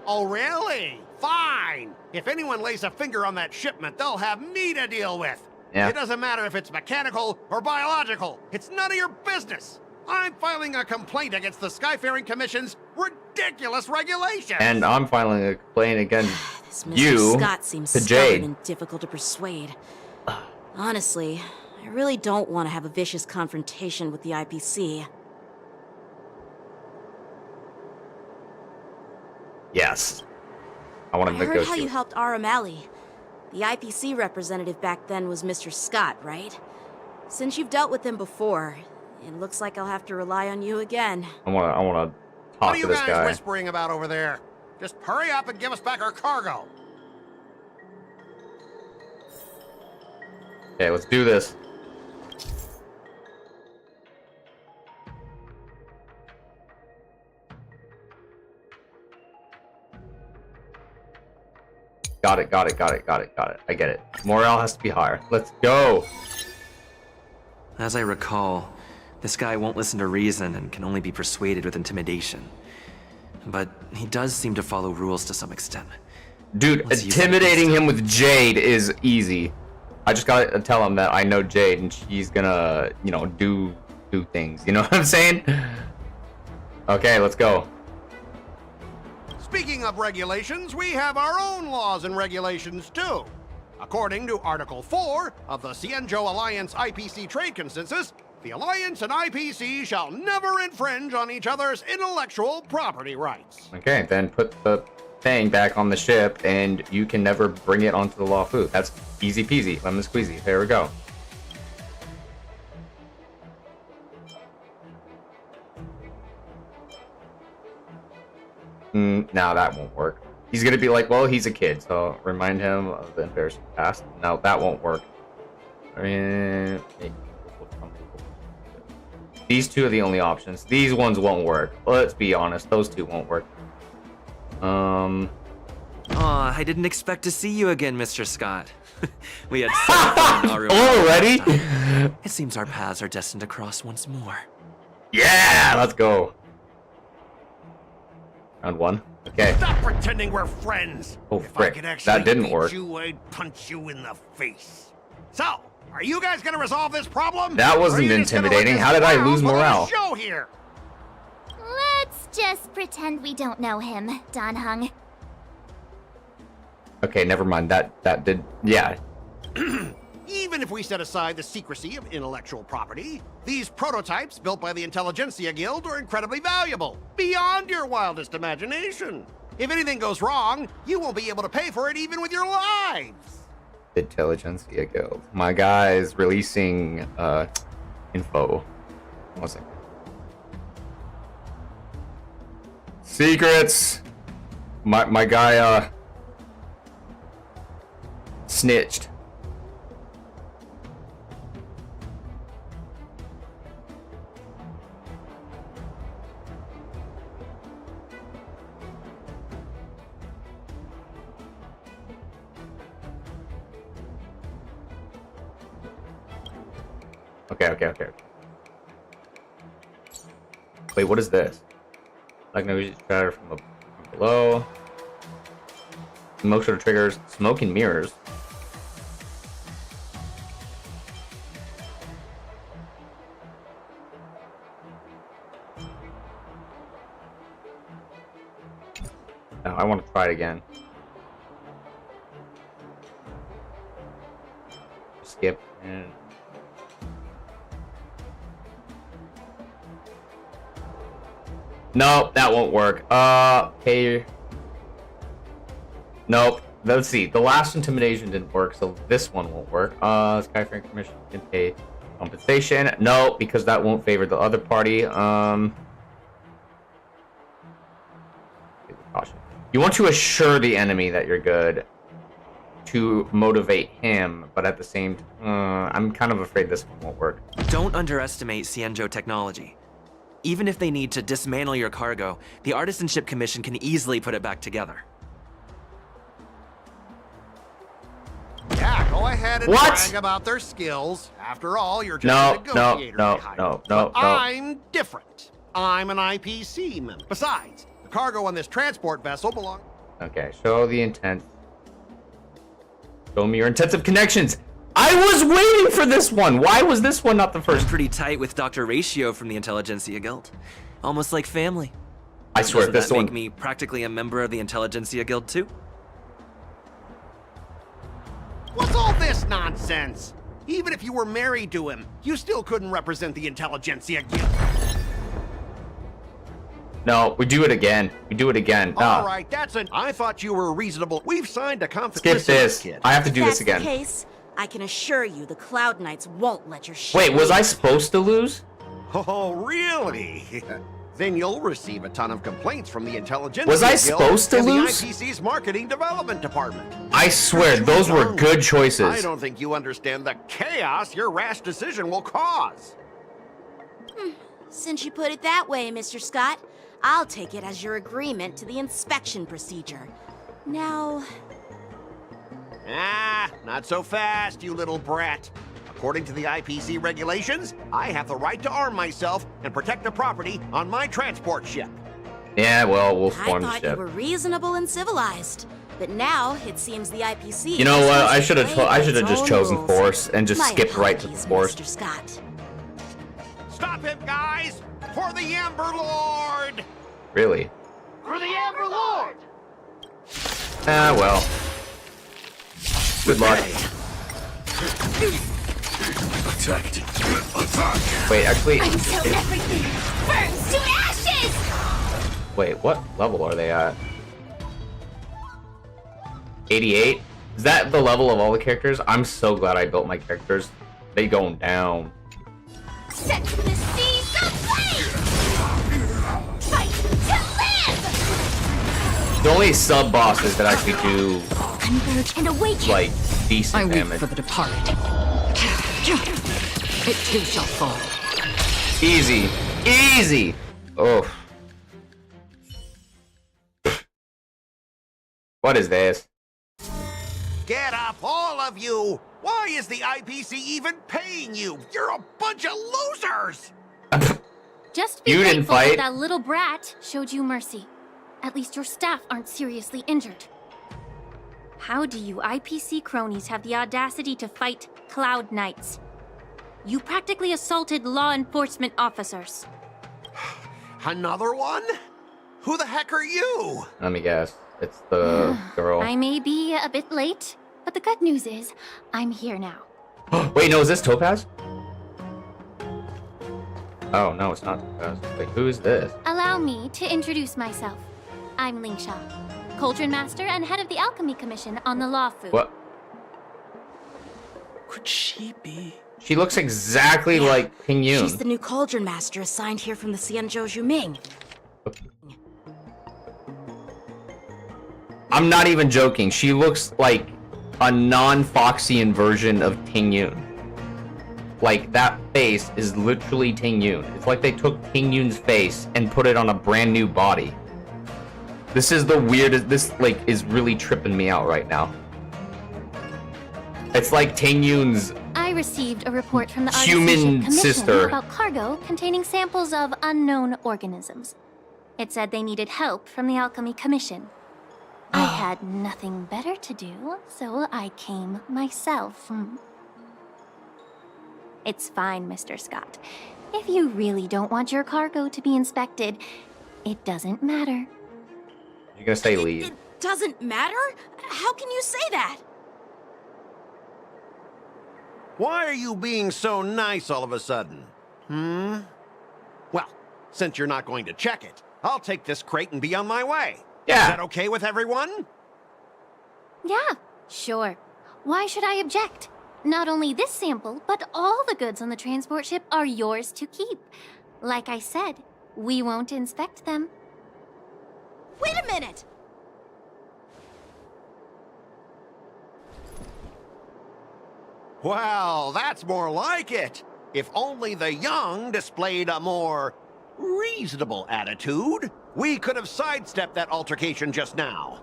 Oh, really? Fine. If anyone lays a finger on that shipment, they'll have me to deal with.
Yeah.
It doesn't matter if it's mechanical or biological. It's none of your business. I'm filing a complaint against the Skyfaring Commission's ridiculous regulations.
And I'm filing a complaint against
This Mr.
you
Scott seems
to
stubborn
Jade.
and difficult to persuade. Honestly, I really don't want to have a vicious confrontation with the IPC.
Yes. I want
I
to
heard how
negotiate.
you helped Aramali. The IPC representative back then was Mr. Scott, right? Since you've dealt with him before, it looks like I'll have to rely on you again.
I want to
What
talk
are
to
you
this
guys
guy.
whispering about over there? Just hurry up and give us back our cargo.
Okay, let's do this. Got it. I get it. Morale has to be higher. Let's go.
As I recall, this guy won't listen to reason and can only be persuaded with intimidation. But he does seem to follow rules to some extent.
Dude,
Let's use that
intimidating
against
him with Jade is easy. I just gotta tell him that I know Jade and she's gonna, do things. You know what I'm saying? Okay, let's go.
Speaking of regulations, we have our own laws and regulations too. According to Article 4 of the Cienjo Alliance IPC Trade Consensus, the Alliance and IPC shall never infringe on each other's intellectual property rights.
Okay, then put the thing back on the ship, and you can never bring it onto the Lawfu. That's easy peasy, lemon squeezy. There we go. No, that won't work. He's gonna be like, well, he's a kid, so remind him of the embarrassing past. No, that won't work. I mean, these two are the only options. These ones won't work. Let's be honest, those two won't work.
Aw, I didn't expect to see you again, Mr. Scott. We had so fun in our room.
Already?
It seems our paths are destined to cross once more.
Yeah, let's go. Round one. Okay.
Stop pretending we're friends.
Oh,
If I
frick.
could actually
That didn't
beat
work.
you, I'd punch you in the face. So, are you guys gonna resolve this problem?
That
Or
wasn't
are you just gonna let
intimidating.
this
How did I
clown
lose
put on a
morale?
Show here.
Let's just pretend we don't know him, Dan Hung.
Okay, never mind. That did. Yeah.
Even if we set aside the secrecy of intellectual property, these prototypes built by the Intelligentsia Guild are incredibly valuable, beyond your wildest imagination. If anything goes wrong, you won't be able to pay for it even with your lives.
Intelligentsia Guild. My guy's releasing info. One second. Secrets. My guy snitched. Okay. Wait, what is this? Like, no, we just try from below. Smoke sort of triggers. Smoke and mirrors. No, I want to try it again. Skip and. No, that won't work. Hey. Nope. Let's see. The last intimidation didn't work, so this one won't work. Skyfaring Commission can pay compensation. No, because that won't favor the other party. You want to assure the enemy that you're good to motivate him, but at the same time, I'm kind of afraid this one won't work.
Don't underestimate Cienjo technology. Even if they need to dismantle your cargo, the Artisanship Commission can easily put it back together.
Yeah, go ahead and brag about their skills. After all, you're just a negotiator.
No.
I'm different. I'm an IPC member. Besides, the cargo on this transport vessel belongs.
Okay, show the intent. Show me your intensive connections. I was waiting for this one. Why was this one not the first?
I'm pretty tight with Dr. Ratio from the Intelligentsia Guild. Almost like family.
I swear,
Doesn't
this
that
one.
make me practically a member of the Intelligentsia Guild too?
What's all this nonsense? Even if you were married to him, you still couldn't represent the Intelligentsia Guild.
No, we do it again.
All right, that's an. I thought you were reasonable. We've signed a confidential.
Skip this.
Kid.
I have to do
If
this
that's
again.
the case, I can assure you the Cloud Knights won't let your ship.
Wait, was I supposed to lose?
Oh, really? Then you'll receive a ton of complaints from the Intelligentsia
Was I
Guild
supposed to
and
lose?
the IPC's Marketing Development Department.
I swear, those were good
I
choices.
don't think you understand the chaos your rash decision will cause.
Since you put it that way, Mr. Scott, I'll take it as your agreement to the inspection procedure. Now...
Not so fast, you little brat. According to the IPC regulations, I have the right to arm myself and protect the property on my transport ship.
Yeah, well, we'll
I
form the
thought you
ship.
were reasonable and civilized. But now, it seems the IPC...
You know
is
what?
supposed
I
to
should have.
play
I
by
should have
its
just
own
chosen
rules.
force and just
My
skipped right to the
apologies,
force.
Mr. Scott.
Stop him, guys! For the Amber Lord!
Really?
For the Amber Lord!
Ah, well. Good luck. Wait, actually.
Until everything burns to ashes!
Wait, what level are they at? 88? Is that the level of all the characters? I'm so glad I built my characters. They going down.
Set the seas aflame! Fight to live!
The only sub bosses that actually do
Converge and awaken!
like decent
I weep
damage.
for the departed. It too shall fall.
Easy, easy. Oh, what is this?
Get up, all of you! Why is the IPC even paying you? You're a bunch of losers!
Just be
You didn't
grateful
fight.
that that little brat showed you mercy. At least your staff aren't seriously injured. How do you IPC cronies have the audacity to fight Cloud Knights? You practically assaulted law enforcement officers.
Another one? Who the heck are you?
Let me guess. It's the girl.
I may be a bit late, but the good news is I'm here now.
Wait, no, is this Topaz? Oh, no, it's not Topaz. Wait, who is this?
Allow me to introduce myself. I'm Lingsha, Cauldron Master and head of the Alchemy Commission on the Law Fu.
What?
Could she be?
She looks exactly like Ping Yun.
She's the new Cauldron Master assigned here from the Xianzhou Zhuming.
I'm not even joking. She looks like a non-Foxian version of Ting Yun. Like, that face is literally Ting Yun. It's like they took Ting Yun's face and put it on a brand new body. This is the weirdest. This, like, is really tripping me out right now. It's like Ting Yun's
I received a report from the
human
Artisanship Commission
sister.
about cargo containing samples of unknown organisms. It said they needed help from the Alchemy Commission. I had nothing better to do, so I came myself. It's fine, Mr. Scott. If you really don't want your cargo to be inspected, it doesn't matter.
You're gonna say leave.
It doesn't matter? How can you say that?
Why are you being so nice all of a sudden? Well, since you're not going to check it, I'll take this crate and be on my way.
Yeah.
Is that okay with everyone?
Yeah, sure. Why should I object? Not only this sample, but all the goods on the transport ship are yours to keep. Like I said, we won't inspect them.
Wait a minute!
Well, that's more like it. If only the young displayed a more reasonable attitude, we could have sidestepped that altercation just now.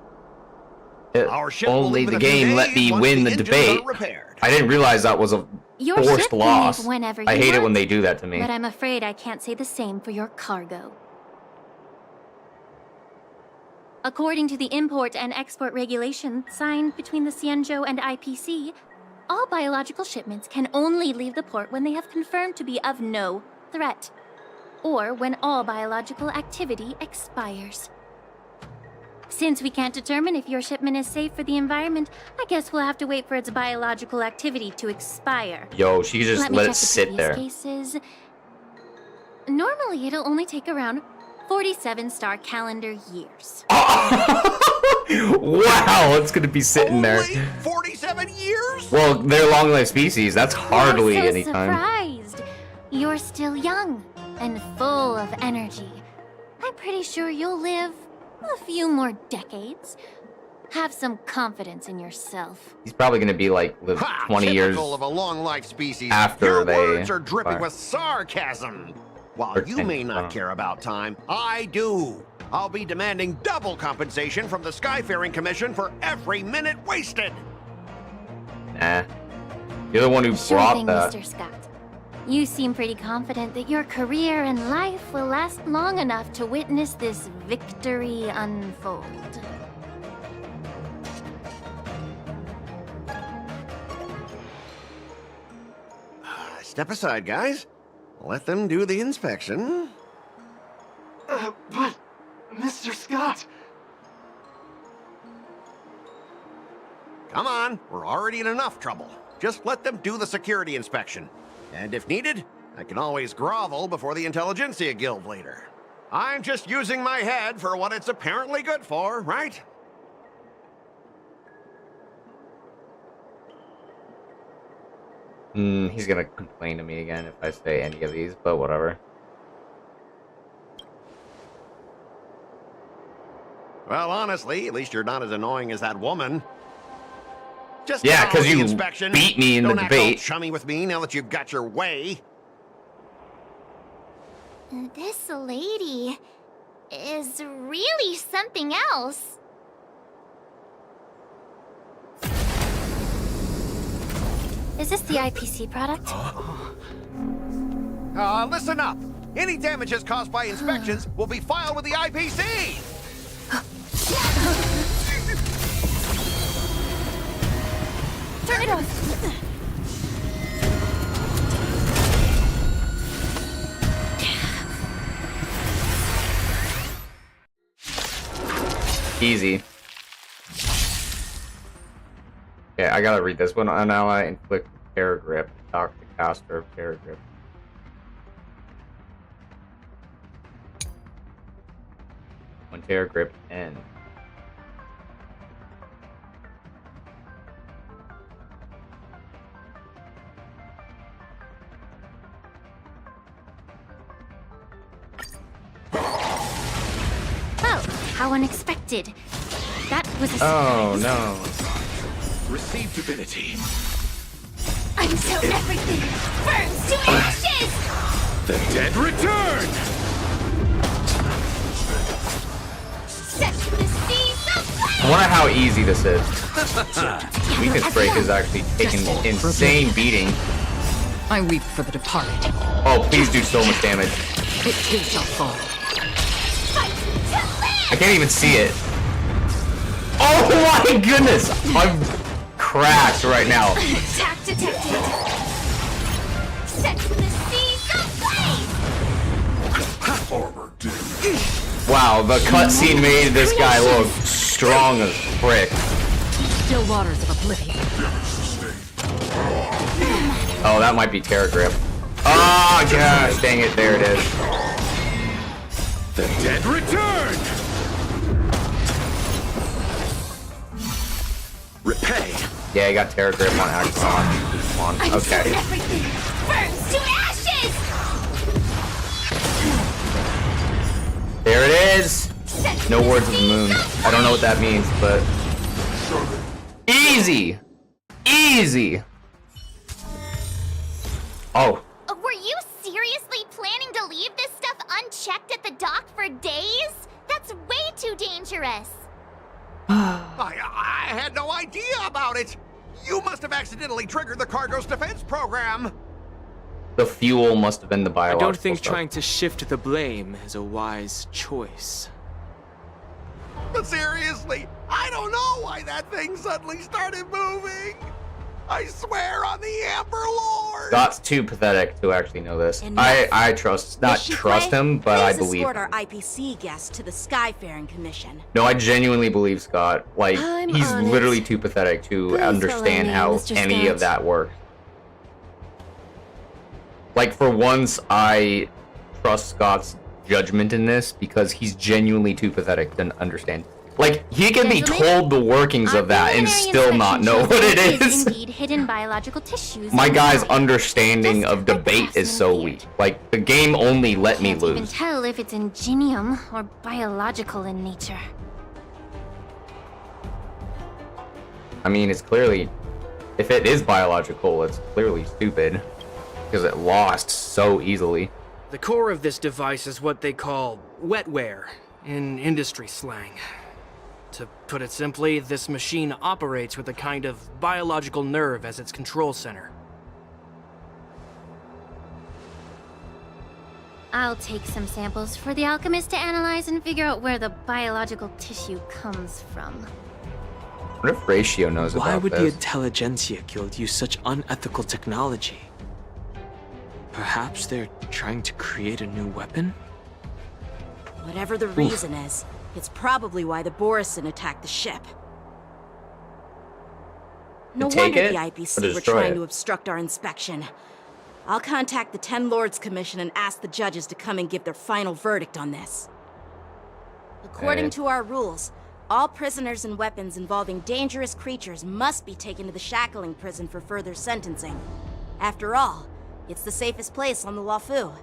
Our ship will
Only
leave in
the
a few
game let
days
me
once
win the
engines
debate.
are repaired.
I didn't realize that was a
Your
forced
ship can
loss.
leave whenever
I
you
hate it when
want,
they do that to me.
But I'm afraid I can't say the same for your cargo. According to the import and export regulations signed between the Xianzhou and IPC, all biological shipments can only leave the port when they have confirmed to be of no threat, or when all biological activity expires. Since we can't determine if your shipment is safe for the environment, I guess we'll have to wait for its biological activity to expire.
Yo, she just
Let me
let
check
it
the
sit
previous
there.
Cases. Normally, it'll only take around 47 star calendar years.
Wow, it's gonna be sitting there.
47 years?
Well, they're long-lived species. That's hardly
I'm so
any time.
surprised. You're still young and full of energy. I'm pretty sure you'll live a few more decades. Have some confidence in yourself.
He's probably gonna be like live 20 years
Typical of a long-life species.
after
Your
they
words are dripping
expire.
with sarcasm. While
Or
you
10,
may
I
not
don't know.
care about time, I do. I'll be demanding double compensation from the Skyfaring Commission for every minute wasted.
Nah. You're the one who
Sure
brought
thing,
that.
Mr. Scott. You seem pretty confident that your career and life will last long enough to witness this victory unfold.
Step aside, guys. Let them do the inspection.
But, Mr. Scott...
Come on, we're already in enough trouble. Just let them do the security inspection. And if needed, I can always grovel before the Intelligentsia Guild later. I'm just using my head for what it's apparently good for, right?
He's gonna complain to me again if I say any of these, but whatever.
Well, honestly, at least you're not as annoying as that woman. Just
yeah,
because
you
inspection.
beat me in the
Don't
debate.
Act all chummy with me now that you've got your way.
This lady is really something else. Is this the IPC product?
Listen up. Any damages caused by inspections will be filed with the IPC.
Turn it off.
Easy. Okay, I gotta read this one. An ally inflict terror grip. Dock the caster of terror grip. When terror grip ends.
Well, how unexpected. That was a
Oh
surprise.
no.
Receive divinity.
Until everything burns to ashes!
The dead return!
Set the seas aflame!
I wonder how easy this is. Weakness break is actually taking an insane beating.
I weep for the departed.
Oh, please do so much damage.
It too shall fall.
I can't even see it. Oh my goodness! I'm crashed right now.
Attack detected! Set the seas aflame!
Wow, the cutscene made this guy look strong as frick.
Still waters of oblivion.
Oh, that might be Terror Grip. Oh gosh, dang it, there it is.
The dead return! Repay!
Yeah, I got Terror Grip on Axon. Okay.
Everything burns to ashes!
There it is! No words of the moon. I don't know what that means, but... Easy! Easy! Oh.
Were you seriously planning to leave this stuff unchecked at the dock for days? That's way too dangerous.
I had no idea about it. You must have accidentally triggered the cargo's defense program.
The fuel must have been the
I
biological
don't think
stuff.
trying to shift the blame is a wise choice.
But seriously, I don't know why that thing suddenly started moving. I swear on the Amber Lord.
Scott's too pathetic to actually know this.
Enough.
I trust, not trust him, but I believe
escort
him.
our IPC guest to the Skyfaring Commission.
No, I genuinely believe Scott. Like,
I'm
he's
on it.
literally too pathetic to
Please
understand
follow me,
how
Mr.
any
Scott.
of that works. Like, for once, I trust Scott's judgment in this because he's genuinely too pathetic to understand. Like, he can be
Gentlemen,
told the workings of that and still not know what it is.
Indeed, hidden biological tissues.
My
in the
guy's
body.
understanding of debate is so weak. Like, the game only let me
Can't even
lose.
tell if it's ingenium or biological in nature.
I mean, it's clearly... If it is biological, it's clearly stupid. Because it lost so easily.
The core of this device is what they call wetware in industry slang. To put it simply, this machine operates with a kind of biological nerve as its control center.
I'll take some samples for the alchemist to analyze and figure out where the biological tissue comes from.
What if Ratio knows
Why
about
would the
this?
Intelligentsia Guild use such unethical technology? Perhaps they're trying to create a new weapon?
Whatever the reason is, it's probably why the Borisin attacked the ship. No
take
wonder
it
the
or
IPC were
destroy
trying
it?
to obstruct our inspection. I'll contact the 10 Lords Commission and ask the judges to come and give their final verdict on this. According to our rules, all prisoners and weapons involving dangerous creatures must be taken to the shackling prison for further sentencing. After all, it's the safest place on the Luofu.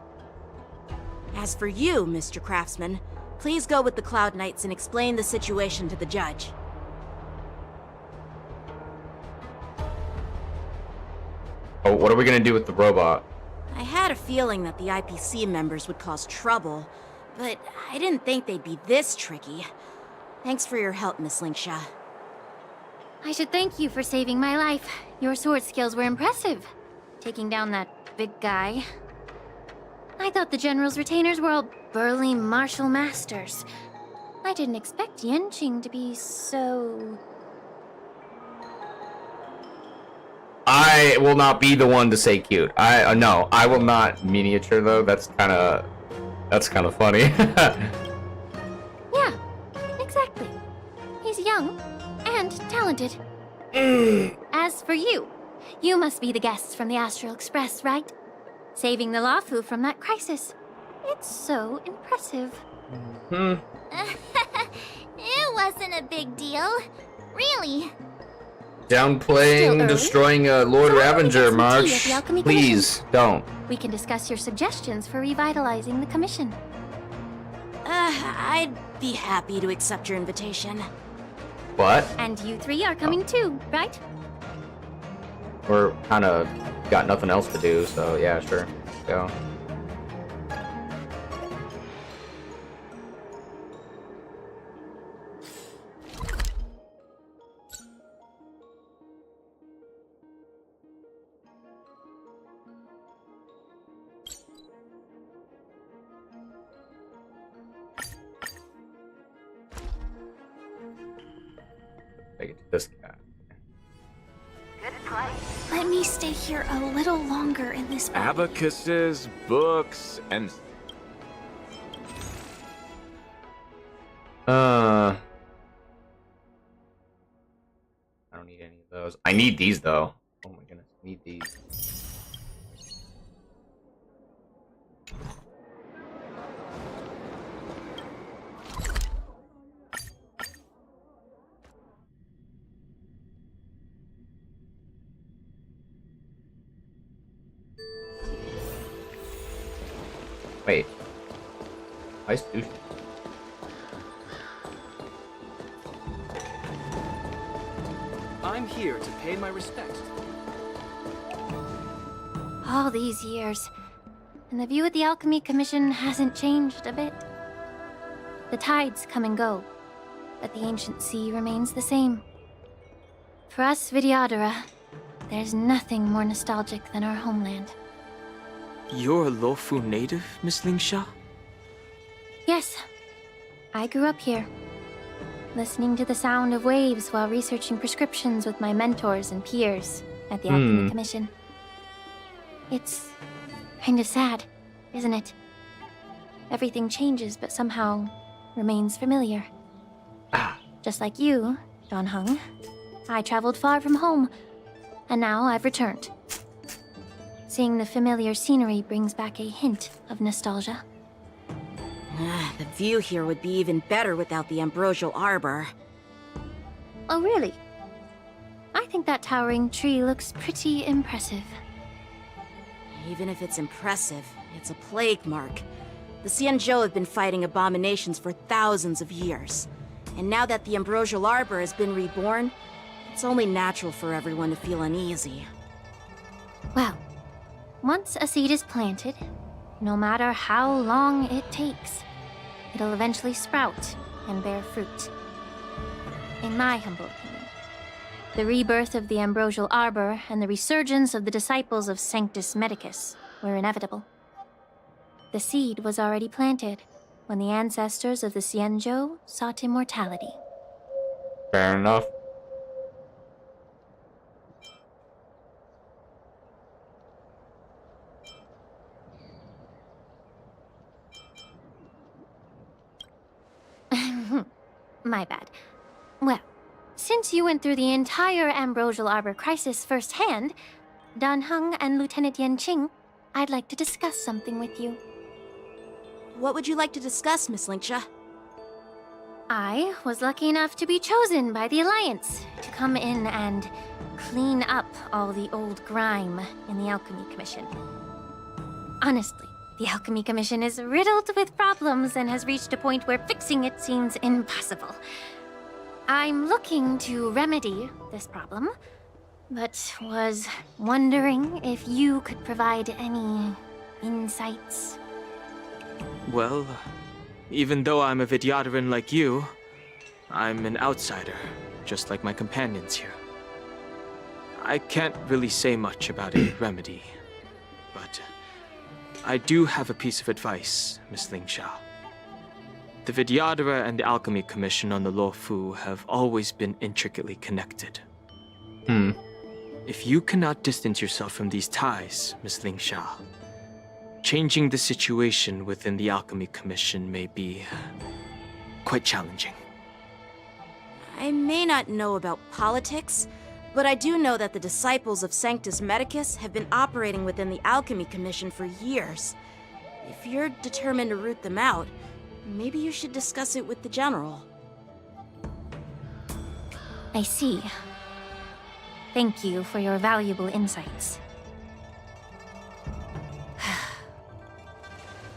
As for you, Mr. Craftsman, please go with the Cloud Knights and explain the situation to the judge.
Oh, what are we gonna do with the robot?
I had a feeling that the IPC members would cause trouble, but I didn't think they'd be this tricky. Thanks for your help, Miss Linksha.
I should thank you for saving my life. Your sword skills were impressive. Taking down that big guy. I thought the General's retainers were all burly martial masters. I didn't expect Yenqing to be so...
I will not be the one to say cute. No, I will not miniature though. That's kind of funny.
Yeah, exactly. He's young and talented. As for you, you must be the guests from the Astral Express, right? Saving the Luofu from that crisis. It's so impressive.
It wasn't a big deal. Really.
Downplaying destroying a Lord Ravenger, March. Please don't.
We can discuss your suggestions for revitalizing the commission.
I'd be happy to accept your invitation.
What?
And you three are coming too, right?
We're kind of got nothing else to do, so yeah, sure. Go. This guy.
Let me stay here a little longer in this body.
Abacuses, books, and...
I don't need any of those. I need these though. Oh my goodness, I need these. Wait. Why sushi?
I'm here to pay my respects.
All these years, and the view of the Alchemy Commission hasn't changed a bit. The tides come and go, but the ancient sea remains the same. For us Vidyadhara, there's nothing more nostalgic than our homeland.
You're a Luofu native, Miss Lingsha?
Yes, I grew up here, listening to the sound of waves while researching prescriptions with my mentors and peers at the Alchemy Commission. It's kind of sad, isn't it? Everything changes, but somehow remains familiar. Just like you, Don Hung, I traveled far from home, and now I've returned. Seeing the familiar scenery brings back a hint of nostalgia.
The view here would be even better without the ambrosial arbor.
Oh, really? I think that towering tree looks pretty impressive.
Even if it's impressive, it's a plague mark. The Xianzhou have been fighting abominations for thousands of years. And now that the ambrosial arbor has been reborn, it's only natural for everyone to feel uneasy.
Well, once a seed is planted, no matter how long it takes, it'll eventually sprout and bear fruit. In my humble opinion, the rebirth of the ambrosial arbor and the resurgence of the disciples of Sanctus Medicus were inevitable. The seed was already planted when the ancestors of the Xianzhou sought immortality.
Fair enough.
My bad. Well,
Since you went through the entire Ambrosial Arbor crisis firsthand, Dan Heng and Lieutenant Yan Qing, I'd like to discuss something with you.
What would you like to discuss, Miss Linksha?
I was lucky enough to be chosen by the Alliance to come in and clean up all the old grime in the Alchemy Commission. Honestly, the Alchemy Commission is riddled with problems and has reached a point where fixing it seems impossible. I'm looking to remedy this problem, but was wondering if you could provide any insights.
Well, even though I'm a Vidyadharan like you, I'm an outsider, just like my companions here. I can't really say much about a remedy, but I do have a piece of advice, Miss Lingsha. The Vidyadhara and the Alchemy Commission on the Luofu have always been intricately connected. If you cannot distance yourself from these ties, Miss Lingsha, changing the situation within the Alchemy Commission may be quite challenging.
I may not know about politics, but I do know that the disciples of Sanctus Medicus have been operating within the Alchemy Commission for years. If you're determined to root them out, maybe you should discuss it with the General.
I see. Thank you for your valuable insights.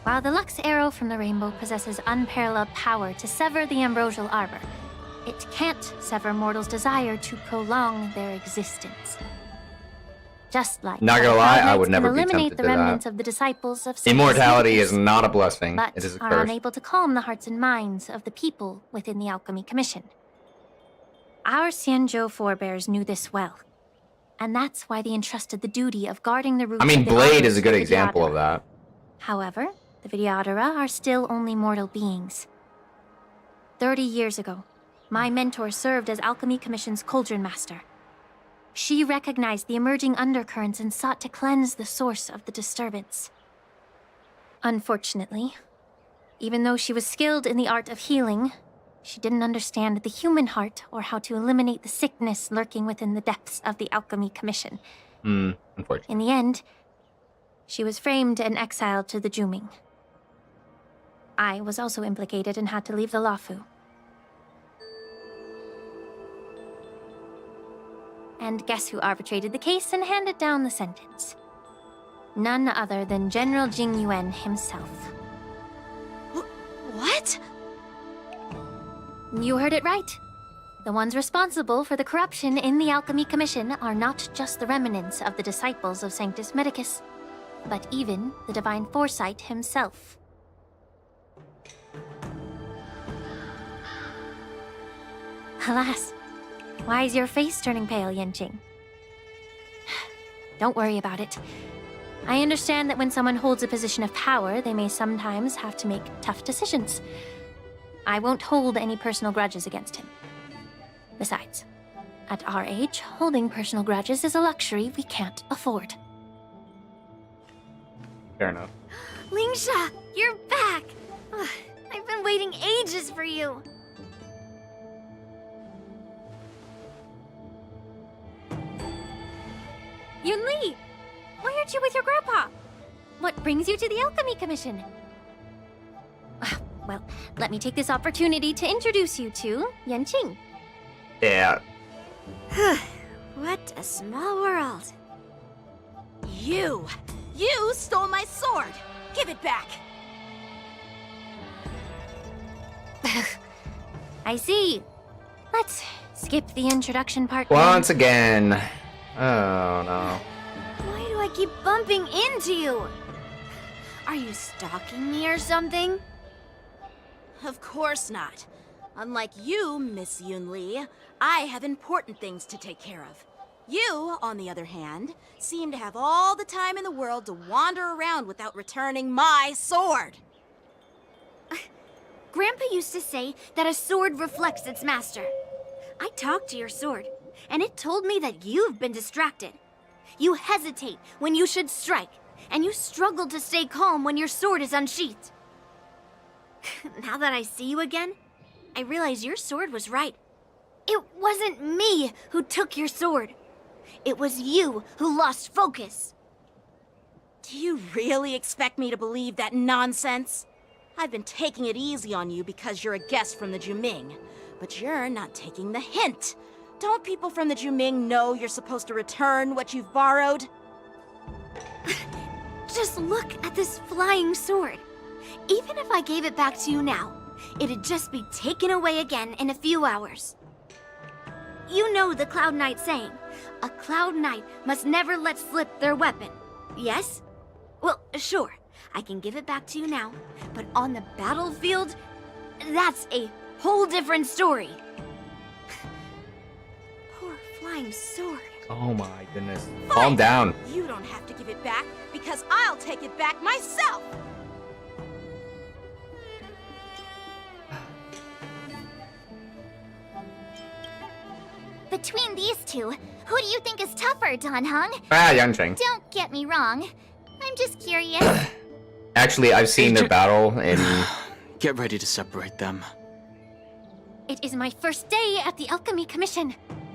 While the Lux Arrow from the Rainbow possesses unparalleled power to sever the Ambrosial Arbor, it can't sever mortals' desire to prolong their existence. Just like
Not gonna lie, I would never be
eliminate
tempted
the
to
remnants
that.
of the disciples of
Immortality
Sanctus
is not a blessing.
but
It is a
are
curse.
unable to calm the hearts and minds of the people within the Alchemy Commission. Our Xianzhou forebears knew this well, and that's why they entrusted the duty of guarding the roots
I mean,
of the
Blade
Arbor
is a
to
good
the
example of
Vidyadhara.
that.
However, the Vidyadhara are still only mortal beings. 30 years ago, my mentor served as Alchemy Commission's Cauldron Master. She recognized the emerging undercurrents and sought to cleanse the source of the disturbance. Unfortunately, even though she was skilled in the art of healing, she didn't understand the human heart or how to eliminate the sickness lurking within the depths of the Alchemy Commission.
Unfortunately.
In the end, she was framed and exiled to the Juming. I was also implicated and had to leave the Luofu. And guess who arbitrated the case and handed down the sentence? None other than General Jing Yuan himself.
What?
You heard it right. The ones responsible for the corruption in the Alchemy Commission are not just the remnants of the disciples of Sanctus Medicus, but even the Divine Foresight himself. Alas, why is your face turning pale, Yanqing? Don't worry about it. I understand that when someone holds a position of power, they may sometimes have to make tough decisions. I won't hold any personal grudges against him. Besides, at our age, holding personal grudges is a luxury we can't afford.
Fair enough.
Lingsha, you're back! Ugh, I've been waiting ages for you.
Yunli! Why aren't you with your grandpa? What brings you to the Alchemy Commission? Well, let me take this opportunity to introduce you to Yanqing.
Yeah.
What a small world. You stole my sword! Give it back!
I see. Let's skip the introduction part.
Once again. Oh no.
Why do I keep bumping into you? Are you stalking me or something?
Of course not. Unlike you, Miss Yunli, I have important things to take care of. You, on the other hand, seem to have all the time in the world to wander around without returning my sword.
Grandpa used to say that a sword reflects its master. I talked to your sword, and it told me that you've been distracted. You hesitate when you should strike, and you struggle to stay calm when your sword is unsheathed. Now that I see you again, I realize your sword was right. It wasn't me who took your sword. It was you who lost focus.
Do you really expect me to believe that nonsense? I've been taking it easy on you because you're a guest from the Juming, but you're not taking the hint. Don't people from the Juming know you're supposed to return what you've borrowed?
Just look at this flying sword. Even if I gave it back to you now, it'd just be taken away again in a few hours. You know the Cloud Knight saying, a Cloud Knight must never let slip their weapon, yes? Well, sure, I can give it back to you now, but on the battlefield, that's a whole different story. Poor flying sword.
Oh my goodness. Calm down.
You don't have to give it back, because I'll take it back myself!
Between these two, who do you think is tougher, Dan Heng?
Yancheng.
Don't get me wrong. I'm just curious.
Actually, I've seen their battle and...
Get ready to separate them.
It is my first day at the Alchemy Commission.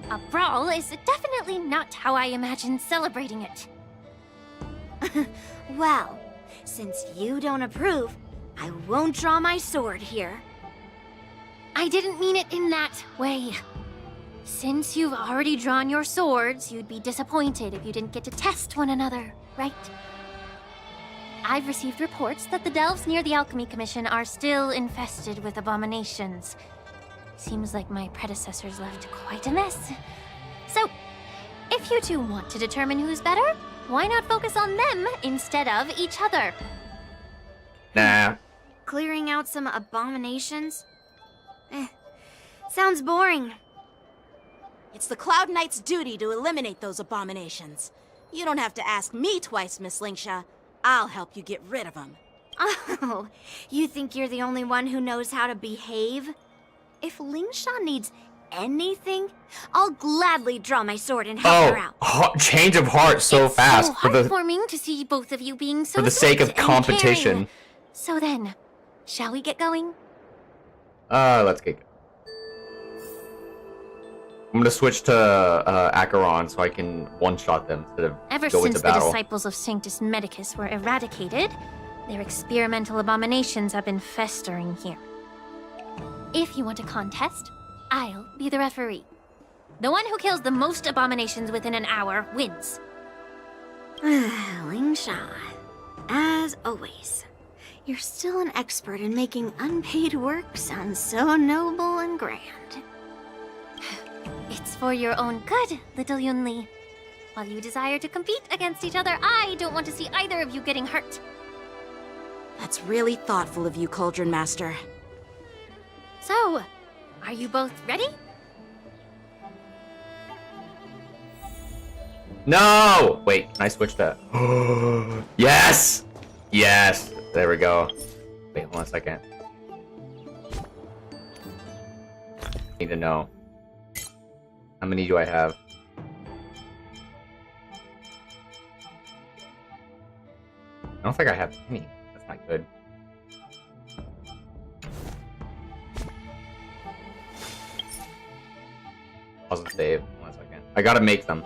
A brawl is definitely not how I imagined celebrating it.
Well, since you don't approve, I won't draw my sword here.
I didn't mean it in that way. Since you've already drawn your swords, you'd be disappointed if you didn't get to test one another, right? I've received reports that the delves near the Alchemy Commission are still infested with abominations. Seems like my predecessors left quite a mess. So, if you two want to determine who's better, why not focus on them instead of each other?
Nah.
Clearing out some abominations? Sounds boring.
It's the Cloud Knight's duty to eliminate those abominations. You don't have to ask me twice, Miss Lingsha. I'll help you get rid of them.
Oh, you think you're the only one who knows how to behave? If Lingsha needs anything, I'll gladly draw my sword and help her out.
Change of heart so fast.
So heartwarming to see both of you being so
for the sake of
sweet and
competition.
caring. So then, shall we get going?
Let's get going. I'm gonna switch to Acheron so I can one-shot them instead of
Ever
go
since
into
the
battle.
disciples of Sanctus Medicus were eradicated, their experimental abominations have been festering here. If you want a contest, I'll be the referee. The one who kills the most abominations within an hour wins.
Lingsha, as always, you're still an expert in making unpaid work sound so noble and grand.
It's for your own good, little Yunli. While you desire to compete against each other, I don't want to see either of you getting hurt.
That's really thoughtful of you, Cauldron Master.
So, are you both ready?
No! Wait, can I switch that? Yes! Yes! There we go. Wait, hold on a second. Need to know. How many do I have? I don't think I have any. That's not good. Pause and save. One second. I gotta make them.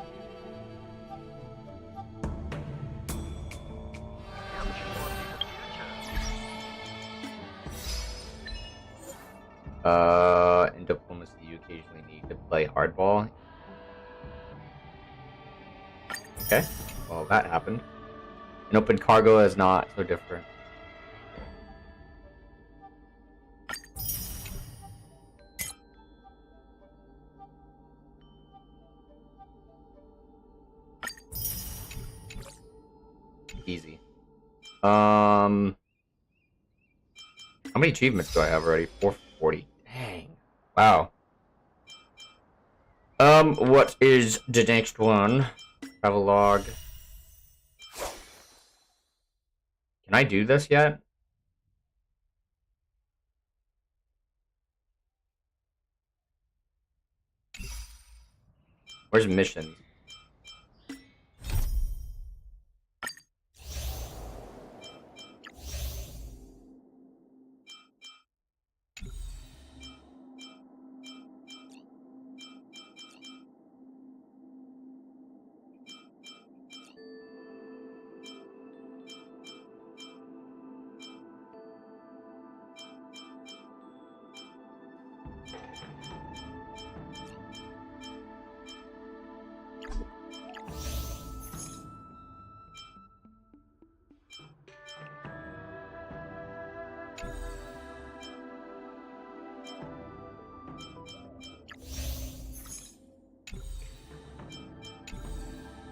In diplomacy, you occasionally need to play hardball. Okay, well that happened. An open cargo is not so different. Easy. How many achievements do I have already? 440. Dang. Wow. What is the next one? Travel log. Can I do this yet? Where's missions?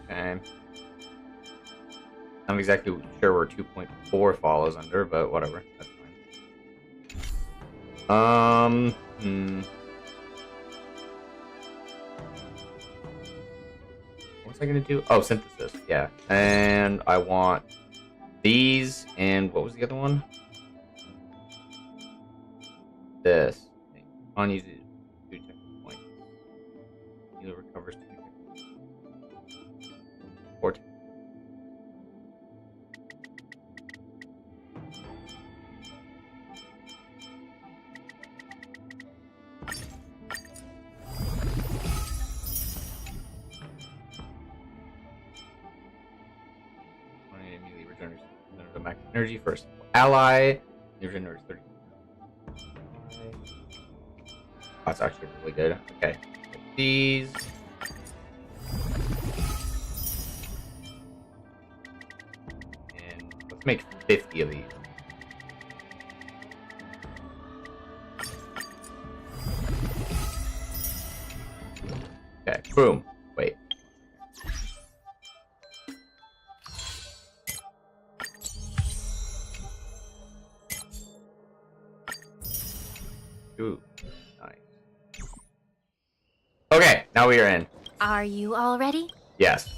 Okay. I'm exactly sure where 2.4 follows under, but whatever. That's fine. What's I gonna do? Oh, synthesis. Yeah. And I want these, and what was the other one? This. On use it 2 technical points. Healer recovers 2 technical points. 4 technical. Immediately regenerates the max energy first. Ally. Regenerates 30. That's actually really good. Okay. These. And let's make 50 of these. Okay, boom. Wait. Ooh, nice. Okay, now we are in.
Are you all ready?
Yes.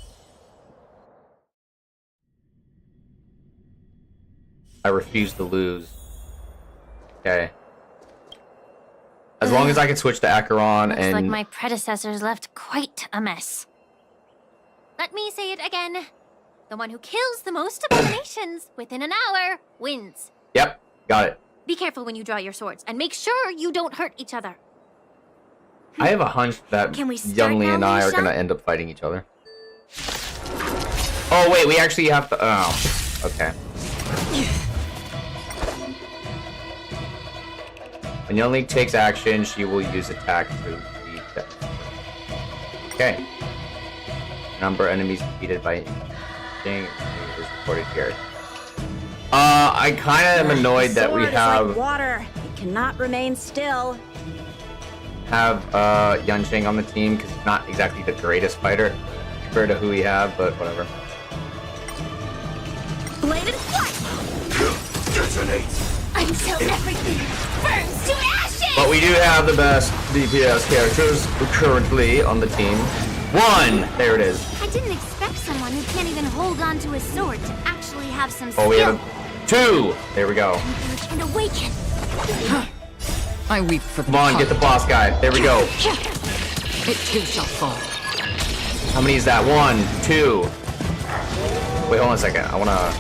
I refuse to lose. Okay. As long as I can switch to Acheron
Looks
and...
like my predecessors left quite a mess. Let me say it again. The one who kills the most abominations within an hour wins.
Yep, got it.
Be careful when you draw your swords, and make sure you don't hurt each other.
I have a hunch that
Can we start
Youngly
now,
and I are
Misha?
gonna end up fighting each other. Oh wait, we actually have to... Oh, okay. When Youngly takes action, she will use attack to defeat them. Okay. Number of enemies defeated by thing is recorded here. I kind of am annoyed that we
Sword is
have
like water. It cannot remain still.
Yunqing on the team because he's not exactly the greatest fighter compared to who we have, but whatever.
Bladed flight!
Detonate!
Until everything burns to ashes!
But we do have the best DPS characters currently on the team. 1! There it is.
I didn't expect someone who can't even hold on to his sword to actually have some
Oh,
skill.
we have 2! There we go.
And awaken.
I weep for the
Come on, get the boss guy. There we go.
It too shall fall.
How many is that? 1, 2. Wait, hold on a second. I wanna...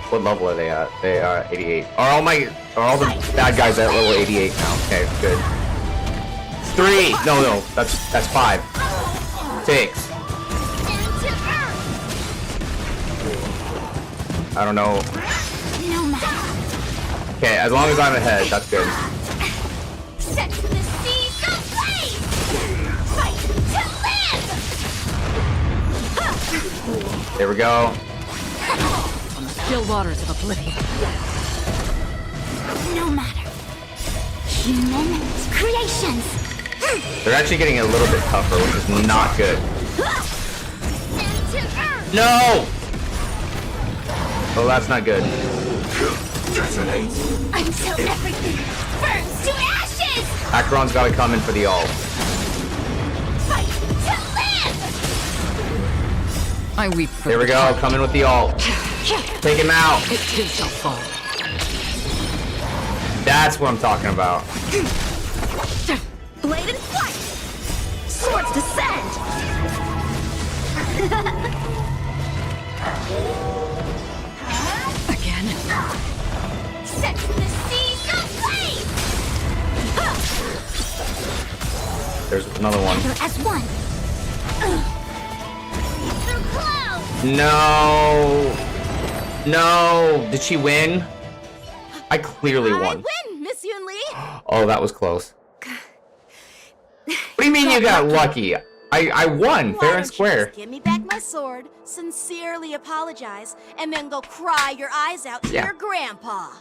What level are they at? They are 88. Are all the bad guys at level 88 now? Okay, good. 3! No, that's 5. 6. I don't know.
No matter.
Okay, as long as I'm ahead, that's good.
Set the seas ablaze! Fight to live!
There we go.
On the still waters of oblivion.
No matter. Human creations!
They're actually getting a little bit tougher, which is not good. No! Oh, that's not good.
Detonate!
Until everything burns to ashes!
Acheron's gotta come in for the ult.
Fight to live!
I weep for
There we go, come in with the ult. Take him out.
It too shall fall.
That's what I'm talking about.
Bladed flight! Swords descend!
Again.
Set the seas ablaze!
There's another one.
Gather as one! Through clouds!
No! No! Did she win? I clearly won.
Win, Miss Yunli!
Oh, that was close. What do you mean you got lucky? I won, fair and square.
Just give me back my sword, sincerely apologize, and then go cry your eyes out to
Yeah.
your grandpa.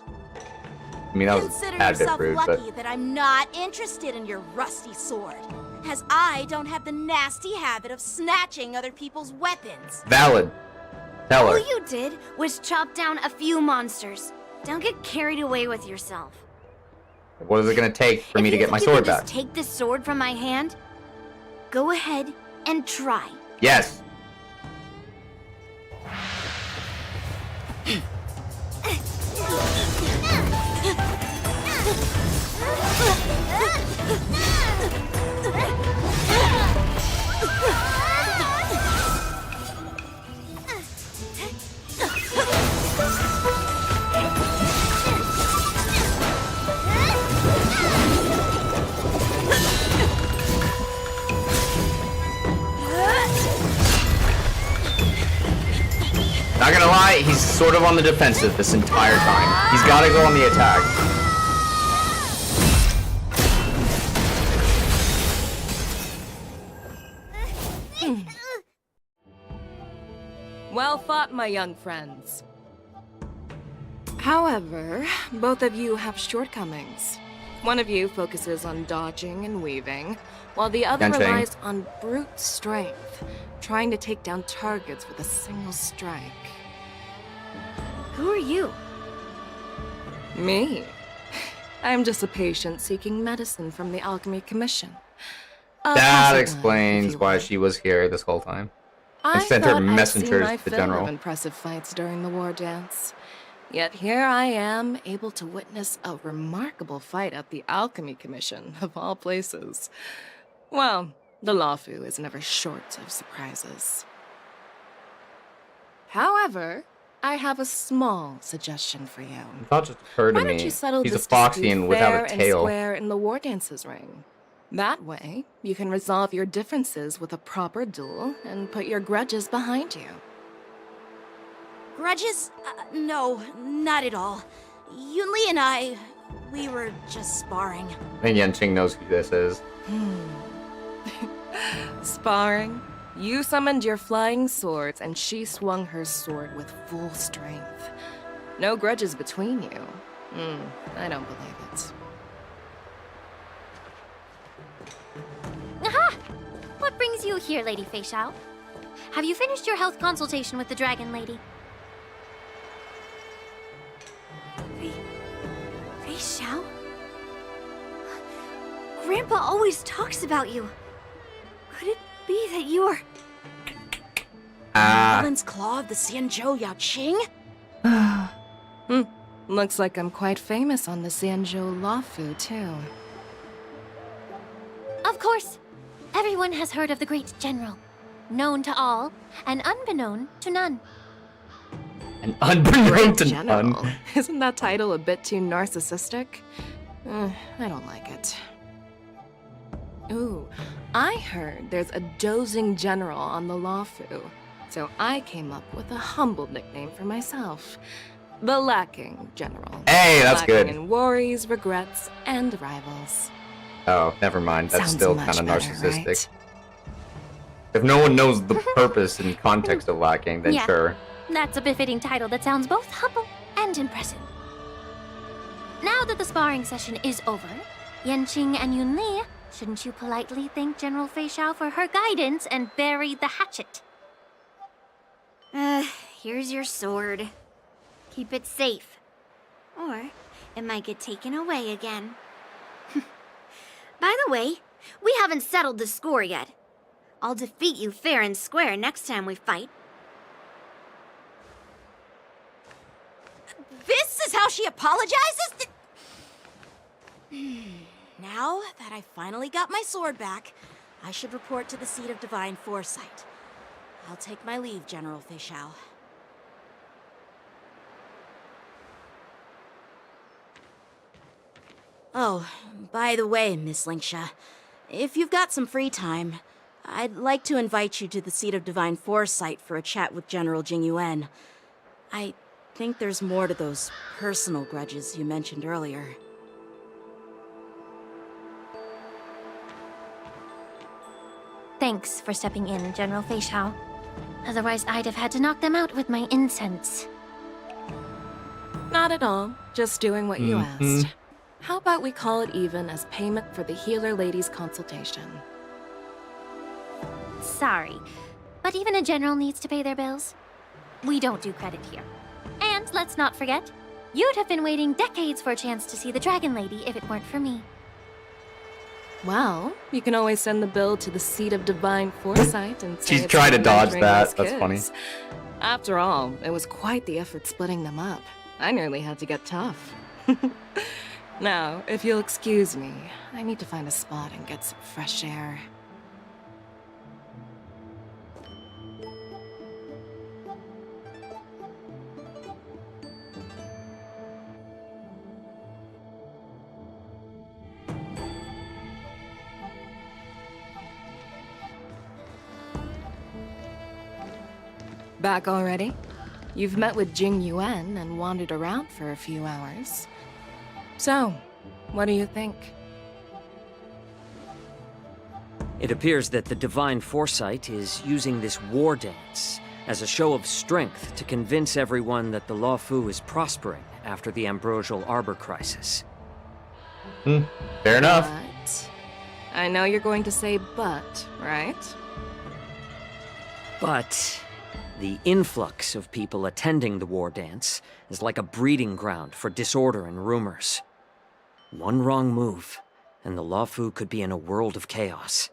I mean, that was a
Consider
bad bit
yourself
rude,
lucky
but
that I'm not interested in your rusty sword. as I don't have the nasty habit of snatching other people's weapons.
Valid. Tell
All
her.
you did was chop down a few monsters. Don't get carried away with yourself.
What is it gonna take for me to get my
You
sword
could
back?
just take this sword from my hand. Go ahead and try.
Yes. Not gonna lie, he's sort of on the defensive this entire time. He's gotta go on the attack.
Well fought, my young friends. However, both of you have shortcomings. One of you focuses on dodging and weaving, while the other
Yancheng.
relies on brute strength, trying to take down targets with a single strike.
Who are you?
Me? I'm just a patient seeking medicine from the Alchemy Commission. A
That
passive
explains why she was here this whole time. And
I
sent her
thought I'd seen
messengers
my
to the
fill
general.
of impressive fights during the war dance. Yet here I am, able to witness a remarkable fight at the Alchemy Commission, of all places. Well, the Lawfu is never short of surprises. However, I have a small suggestion for you.
The thought just occurred to
Why don't
me.
you settle
He's a
this
Foxian
dispute
without
fair
a
and
tail.
square in the War Dances ring? That way, you can resolve your differences with a proper duel and put your grudges behind you.
Grudges? No, not at all. Yunli and I, we were just sparring.
I think Yancheng knows who this is.
Sparring? You summoned your flying swords, and she swung her sword with full strength. No grudges between you. I don't believe it.
Aha! What brings you here, Lady Fei Xiao? Have you finished your health consultation with the Dragon Lady?
Fei Xiao? Grandpa always talks about you. Could it be that you are...
Helen's Claw of the Xianzhou Yao Qing?
Looks like I'm quite famous on the Xianzhou Lawfu, too.
Of course. Everyone has heard of the great general. Known to all, and unbeknown to none.
And unbeknown to
General.
none.
Isn't that title a bit too narcissistic? I don't like it. Ooh, I heard there's a dozing general on the Lawfu, so I came up with a humble nickname for myself. The Lacking General.
Hey, that's
Lacking
good.
in worries, regrets, and rivals.
Oh, never mind. That's
Sounds
still
much
kind of
better,
narcissistic.
right?
If no one knows the purpose and context of lacking, then
Yeah.
sure.
That's a befitting title that sounds both humble and impressive. Now that the sparring session is over, Yanqing and Yunli, shouldn't you politely thank General Fei Xiao for her guidance and bury the hatchet?
Here's your sword. Keep it safe. Or it might get taken away again. By the way, we haven't settled the score yet. I'll defeat you fair and square next time we fight.
This is how she apologizes? Now that I finally got my sword back, I should report to the seat of divine foresight. I'll take my leave, General Fei Xiao. Oh, by the way, Miss Linksha, if you've got some free time, I'd like to invite you to the seat of divine foresight for a chat with General Jing Yuan. I think there's more to those personal grudges you mentioned earlier.
Thanks for stepping in, General Fei Xiao. Otherwise, I'd have had to knock them out with my incense.
Not at all. Just doing what you asked. How about we call it even as payment for the healer lady's consultation?
Sorry, but even a general needs to pay their bills. We don't do credit here. And let's not forget, you'd have been waiting decades for a chance to see the Dragon Lady if it weren't for me.
Well, you can always send the bill to the seat of divine foresight and say
She's
it's
tried to
for
dodge
mentoring
that.
those
That's funny.
kids. After all, it was quite the effort splitting them up. I nearly had to get tough. Now, if you'll excuse me, I need to find a spot and get some fresh air. Back already? You've met with Jing Yuan and wandered around for a few hours. So, what do you think?
It appears that the Divine Foresight is using this war dance as a show of strength to convince everyone that the Luofu is prospering after the Ambrosial Arbor crisis.
Fair enough.
But I know you're going to say but, right?
But the influx of people attending the war dance is like a breeding ground for disorder and rumors. One wrong move, and the Luofu could be in a world of chaos.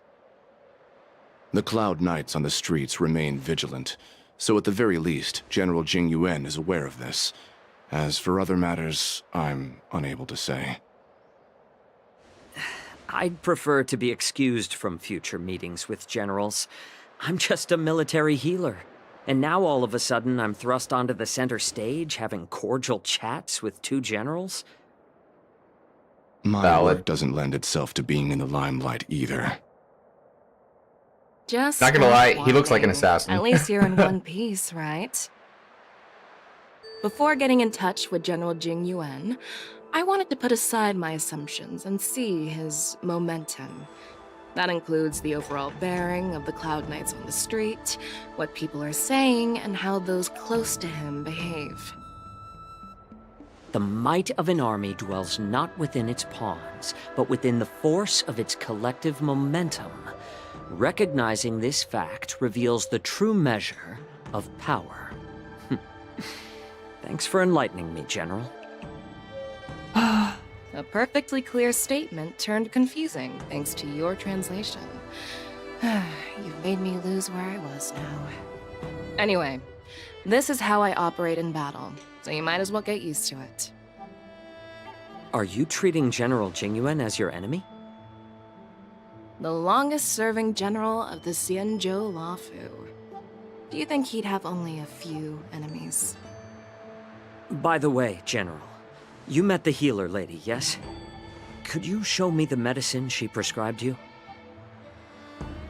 The Cloud Knights on the streets remain vigilant, so at the very least, General Jing Yuan is aware of this. As for other matters, I'm unable to say.
I'd prefer to be excused from future meetings with generals. I'm just a military healer. And now all of a sudden I'm thrust onto the center stage having cordial chats with two generals?
My work doesn't lend itself to being in the limelight either.
Just
Not gonna lie, he looks like an
wondering.
assassin.
At least you're in one piece, right? Before getting in touch with General Jing Yuan, I wanted to put aside my assumptions and see his momentum. That includes the overall bearing of the Cloud Knights on the street, what people are saying, and how those close to him behave.
The might of an army dwells not within its pawns, but within the force of its collective momentum. Recognizing this fact reveals the true measure of power. Thanks for enlightening me, General.
A perfectly clear statement turned confusing thanks to your translation. You've made me lose where I was now. Anyway, this is how I operate in battle, so you might as well get used to it.
Are you treating General Jingyuan as your enemy?
The longest-serving general of the Xianzhou Luofu. Do you think he'd have only a few enemies?
By the way, General, you met the healer lady, yes? Could you show me the medicine she prescribed you?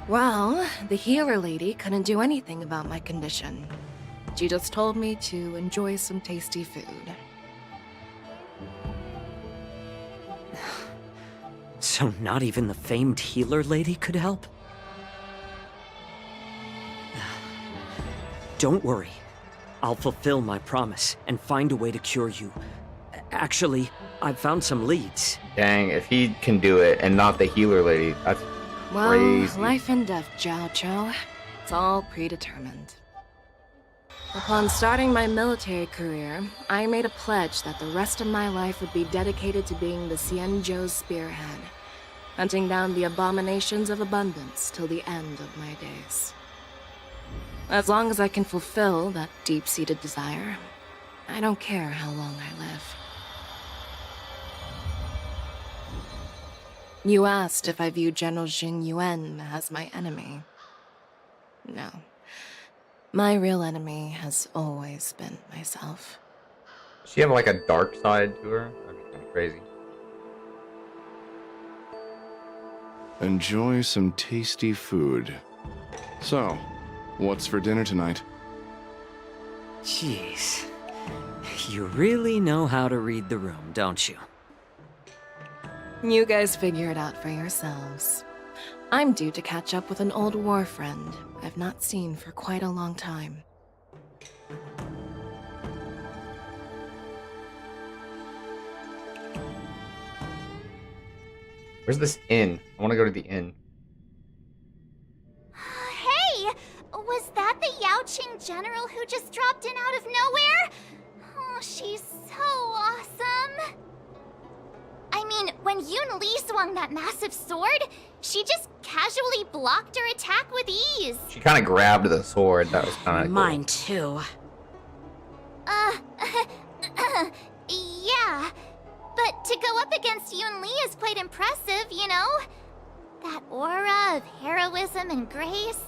Well, the healer lady couldn't do anything about my condition. She just told me to enjoy some tasty food.
So not even the famed healer lady could help? Don't worry. I'll fulfill my promise and find a way to cure you. Actually, I've found some leads.
Dang, if he can do it and not the healer lady, that's
Well,
crazy.
life and death, Zhao Zhou. It's all predetermined. Upon starting my military career, I made a pledge that the rest of my life would be dedicated to being the Xianzhou spearhead, hunting down the abominations of abundance till the end of my days. As long as I can fulfill that deep-seated desire, I don't care how long I live. You asked if I view General Jing Yuan as my enemy. No. My real enemy has always been myself.
Does she have like a dark side to her? That'd be kind of crazy.
Enjoy some tasty food. So, what's for dinner tonight?
Jeez. You really know how to read the room, don't you?
You guys figure it out for yourselves. I'm due to catch up with an old war friend I've not seen for quite a long time.
Where's this inn? I want to go to the inn.
Yao-Qing general who just dropped in out of nowhere? Oh, she's so awesome. I mean, when Yun Li swung that massive sword, she just casually blocked her attack with ease.
She kind of grabbed the sword. That was kind of
Mine too.
Yeah. But to go up against Yun Li is quite impressive, you know? That aura of heroism and grace.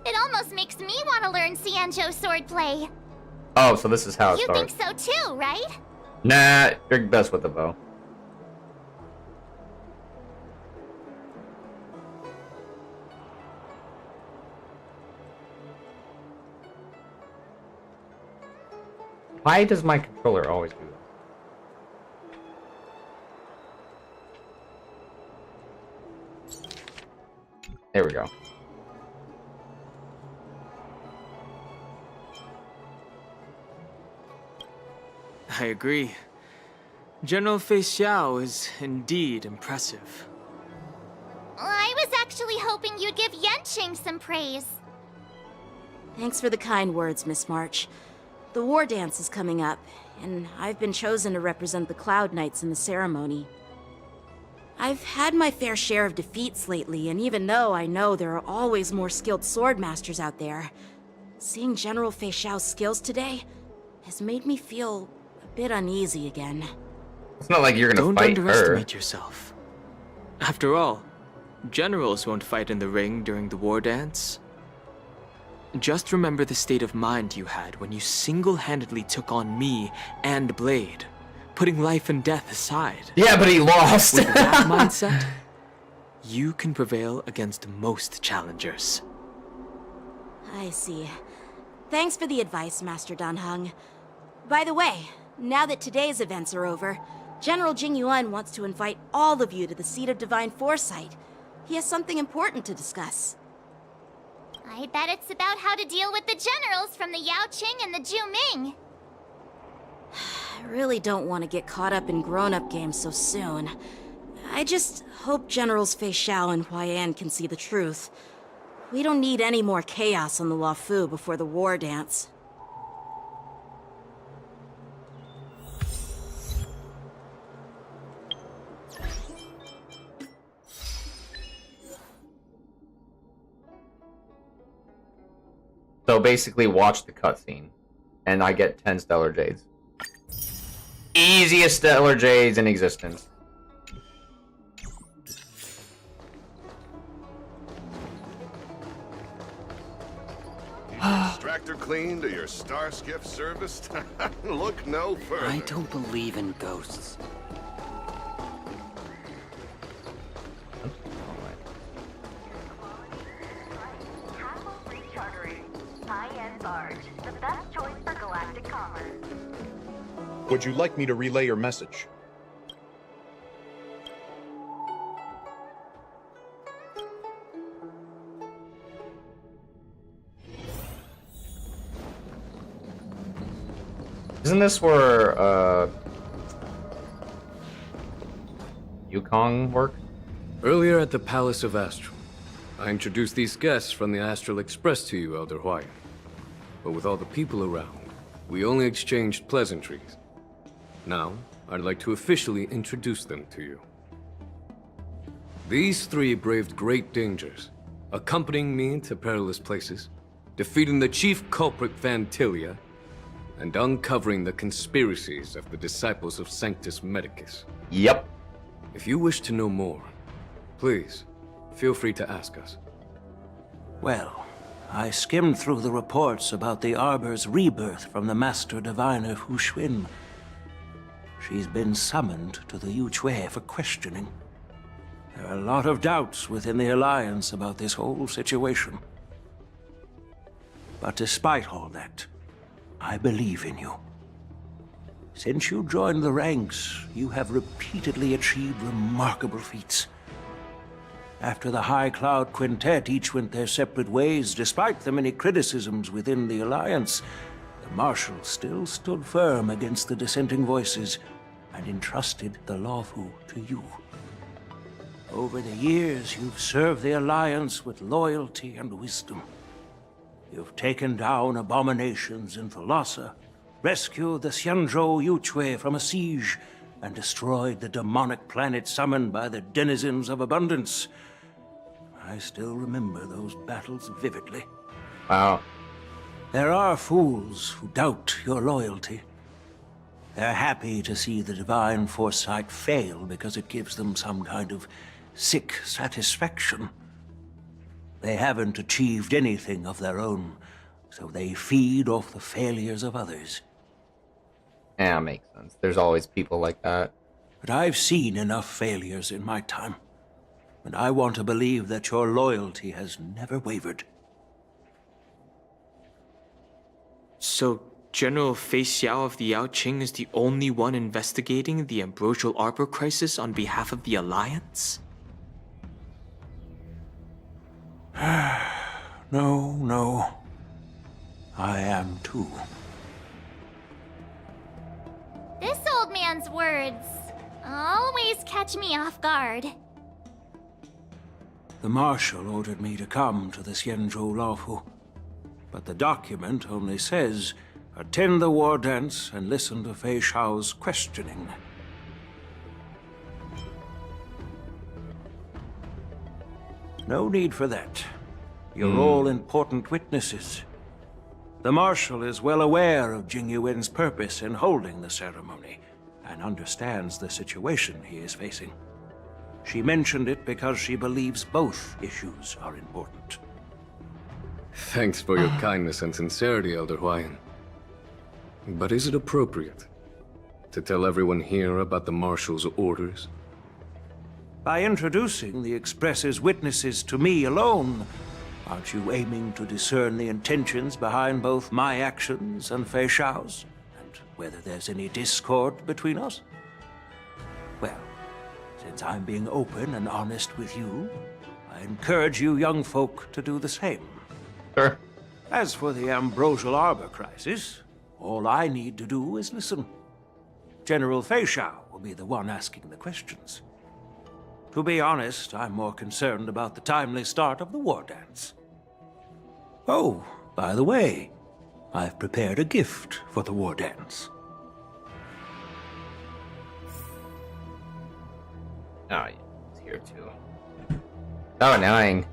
It almost makes me want to learn Xianzhou swordplay.
Oh, so this is how it
You
starts.
think so too, right?
Nah, you're best with the bow. Why does my controller always do that? There we go.
I agree. General Fei Xiao is indeed impressive.
I was actually hoping you'd give Yanqing some praise.
Thanks for the kind words, Miss March. The war dance is coming up, and I've been chosen to represent the Cloud Knights in the ceremony. I've had my fair share of defeats lately, and even though I know there are always more skilled swordmasters out there, seeing General Fei Xiao's skills today has made me feel a bit uneasy again.
It's not like you're gonna fight her.
Don't underestimate yourself. After all, generals won't fight in the ring during the war dance. Just remember the state of mind you had when you single-handedly took on me and Blade, putting life and death aside.
Yeah, but he lost.
With that mindset, you can prevail against most challengers.
I see. Thanks for the advice, Master Danheng. By the way, now that today's events are over, General Jing Yuan wants to invite all of you to the Seat of Divine Foresight. He has something important to discuss.
I bet it's about how to deal with the generals from the Yao-Qing and the Ju-Ming.
I really don't want to get caught up in grown-up games so soon. I just hope Generals Fei Xiao and Huaiyan can see the truth. We don't need any more chaos on the Luofu before the war dance.
So basically, watch the cutscene, and I get 10 Stellar Jades. Easiest Stellar Jades in existence.
Extractor cleaned or your star skiff serviced? Look no further.
I don't believe in ghosts.
The best choice for galactic commerce.
Would you like me to relay your message?
Isn't this where, Yukong works?
Earlier at the Palace of Astral, I introduced these guests from the Astral Express to you, Elder Huaiyan. But with all the people around, we only exchanged pleasantries. Now, I'd like to officially introduce them to you. These three braved great dangers, accompanying me to perilous places, defeating the chief culprit Vantilia, and uncovering the conspiracies of the disciples of Sanctus Medicus.
Yep.
If you wish to know more, please, feel free to ask us.
Well, I skimmed through the reports about the Arbor's rebirth from the Master Diviner Hu Xuan. She's been summoned to the Yuchui for questioning. There are a lot of doubts within the Alliance about this whole situation. But despite all that, I believe in you. Since you joined the ranks, you have repeatedly achieved remarkable feats. After the High Cloud Quintet each went their separate ways, despite the many criticisms within the Alliance, the Marshal still stood firm against the dissenting voices and entrusted the Luofu to you. Over the years, you've served the Alliance with loyalty and wisdom. You've taken down abominations in Thalassa, rescued the Xianzhou Yuchui from a siege, and destroyed the demonic planet summoned by the denizens of abundance. I still remember those battles vividly.
Wow.
There are fools who doubt your loyalty. They're happy to see the divine foresight fail because it gives them some kind of sick satisfaction. They haven't achieved anything of their own, so they feed off the failures of others.
Yeah, makes sense. There's always people like that.
But I've seen enough failures in my time, and I want to believe that your loyalty has never wavered.
So, General Fei Xiao of the Yao Qing is the only one investigating the Ambrosial Arbor crisis on behalf of the Alliance?
No. I am too.
This old man's words always catch me off guard.
The Marshal ordered me to come to the Xianzhou Laofu, but the document only says, attend the war dance and listen to Fei Xiao's questioning. No need for that. You're all important witnesses. The Marshal is well aware of Jing Yuan's purpose in holding the ceremony, and understands the situation he is facing. She mentioned it because she believes both issues are important.
Thanks for your kindness and sincerity, Elder Huayan. But is it appropriate to tell everyone here about the Marshal's orders?
By introducing the Express's witnesses to me alone, aren't you aiming to discern the intentions behind both my actions and Fei Xiao's? And whether there's any discord between us? Well, since I'm being open and honest with you, I encourage you young folk to do the same.
Sure.
As for the Ambrosial Arbor crisis, all I need to do is listen. General Fei Xiao will be the one asking the questions. To be honest, I'm more concerned about the timely start of the war dance. Oh, by the way, I've prepared a gift for the war dance.
Oh, yeah, it's here too. So annoying.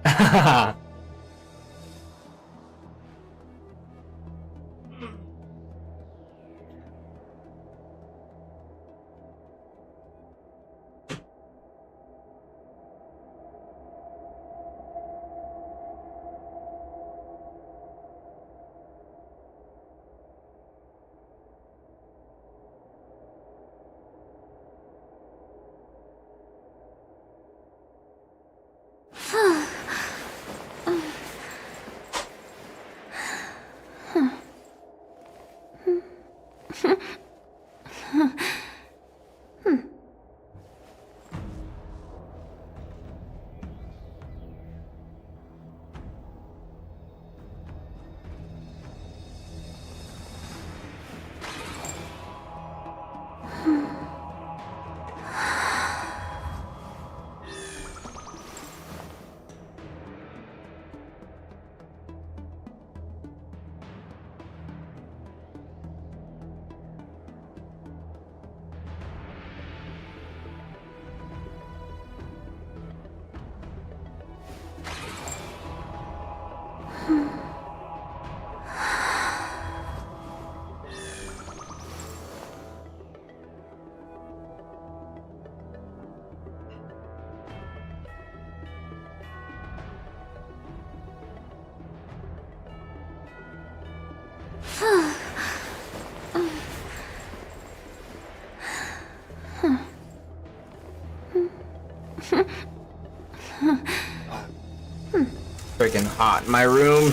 Freaking hot in my room.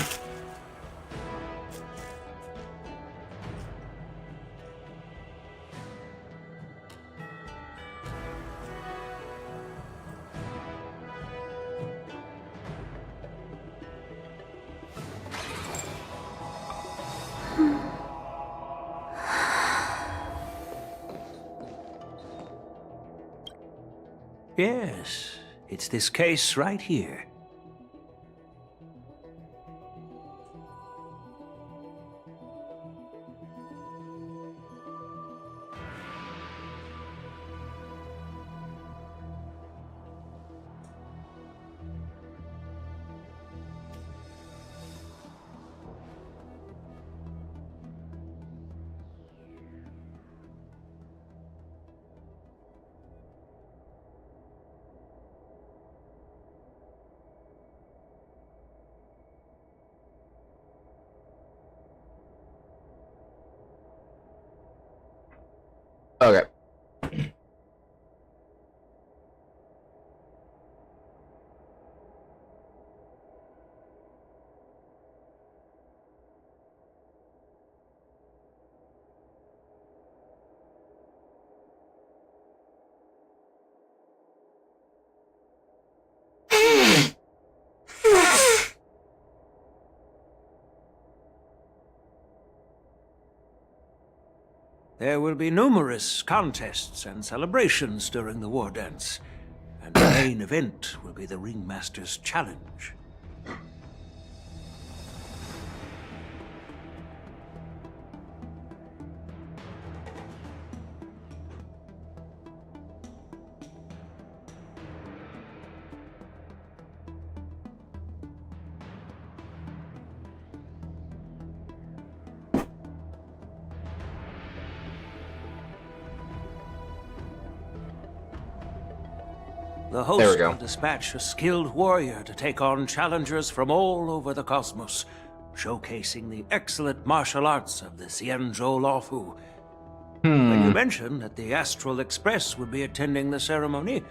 Yes, it's this case right here. There will be numerous contests and celebrations during the war dance, and the main event will be the Ringmaster's Challenge. The host will dispatch a skilled warrior to take on challengers from all over the cosmos, showcasing the excellent martial arts of the Xianzhou Luofu. When you mentioned that the Astral Express would be attending the ceremony,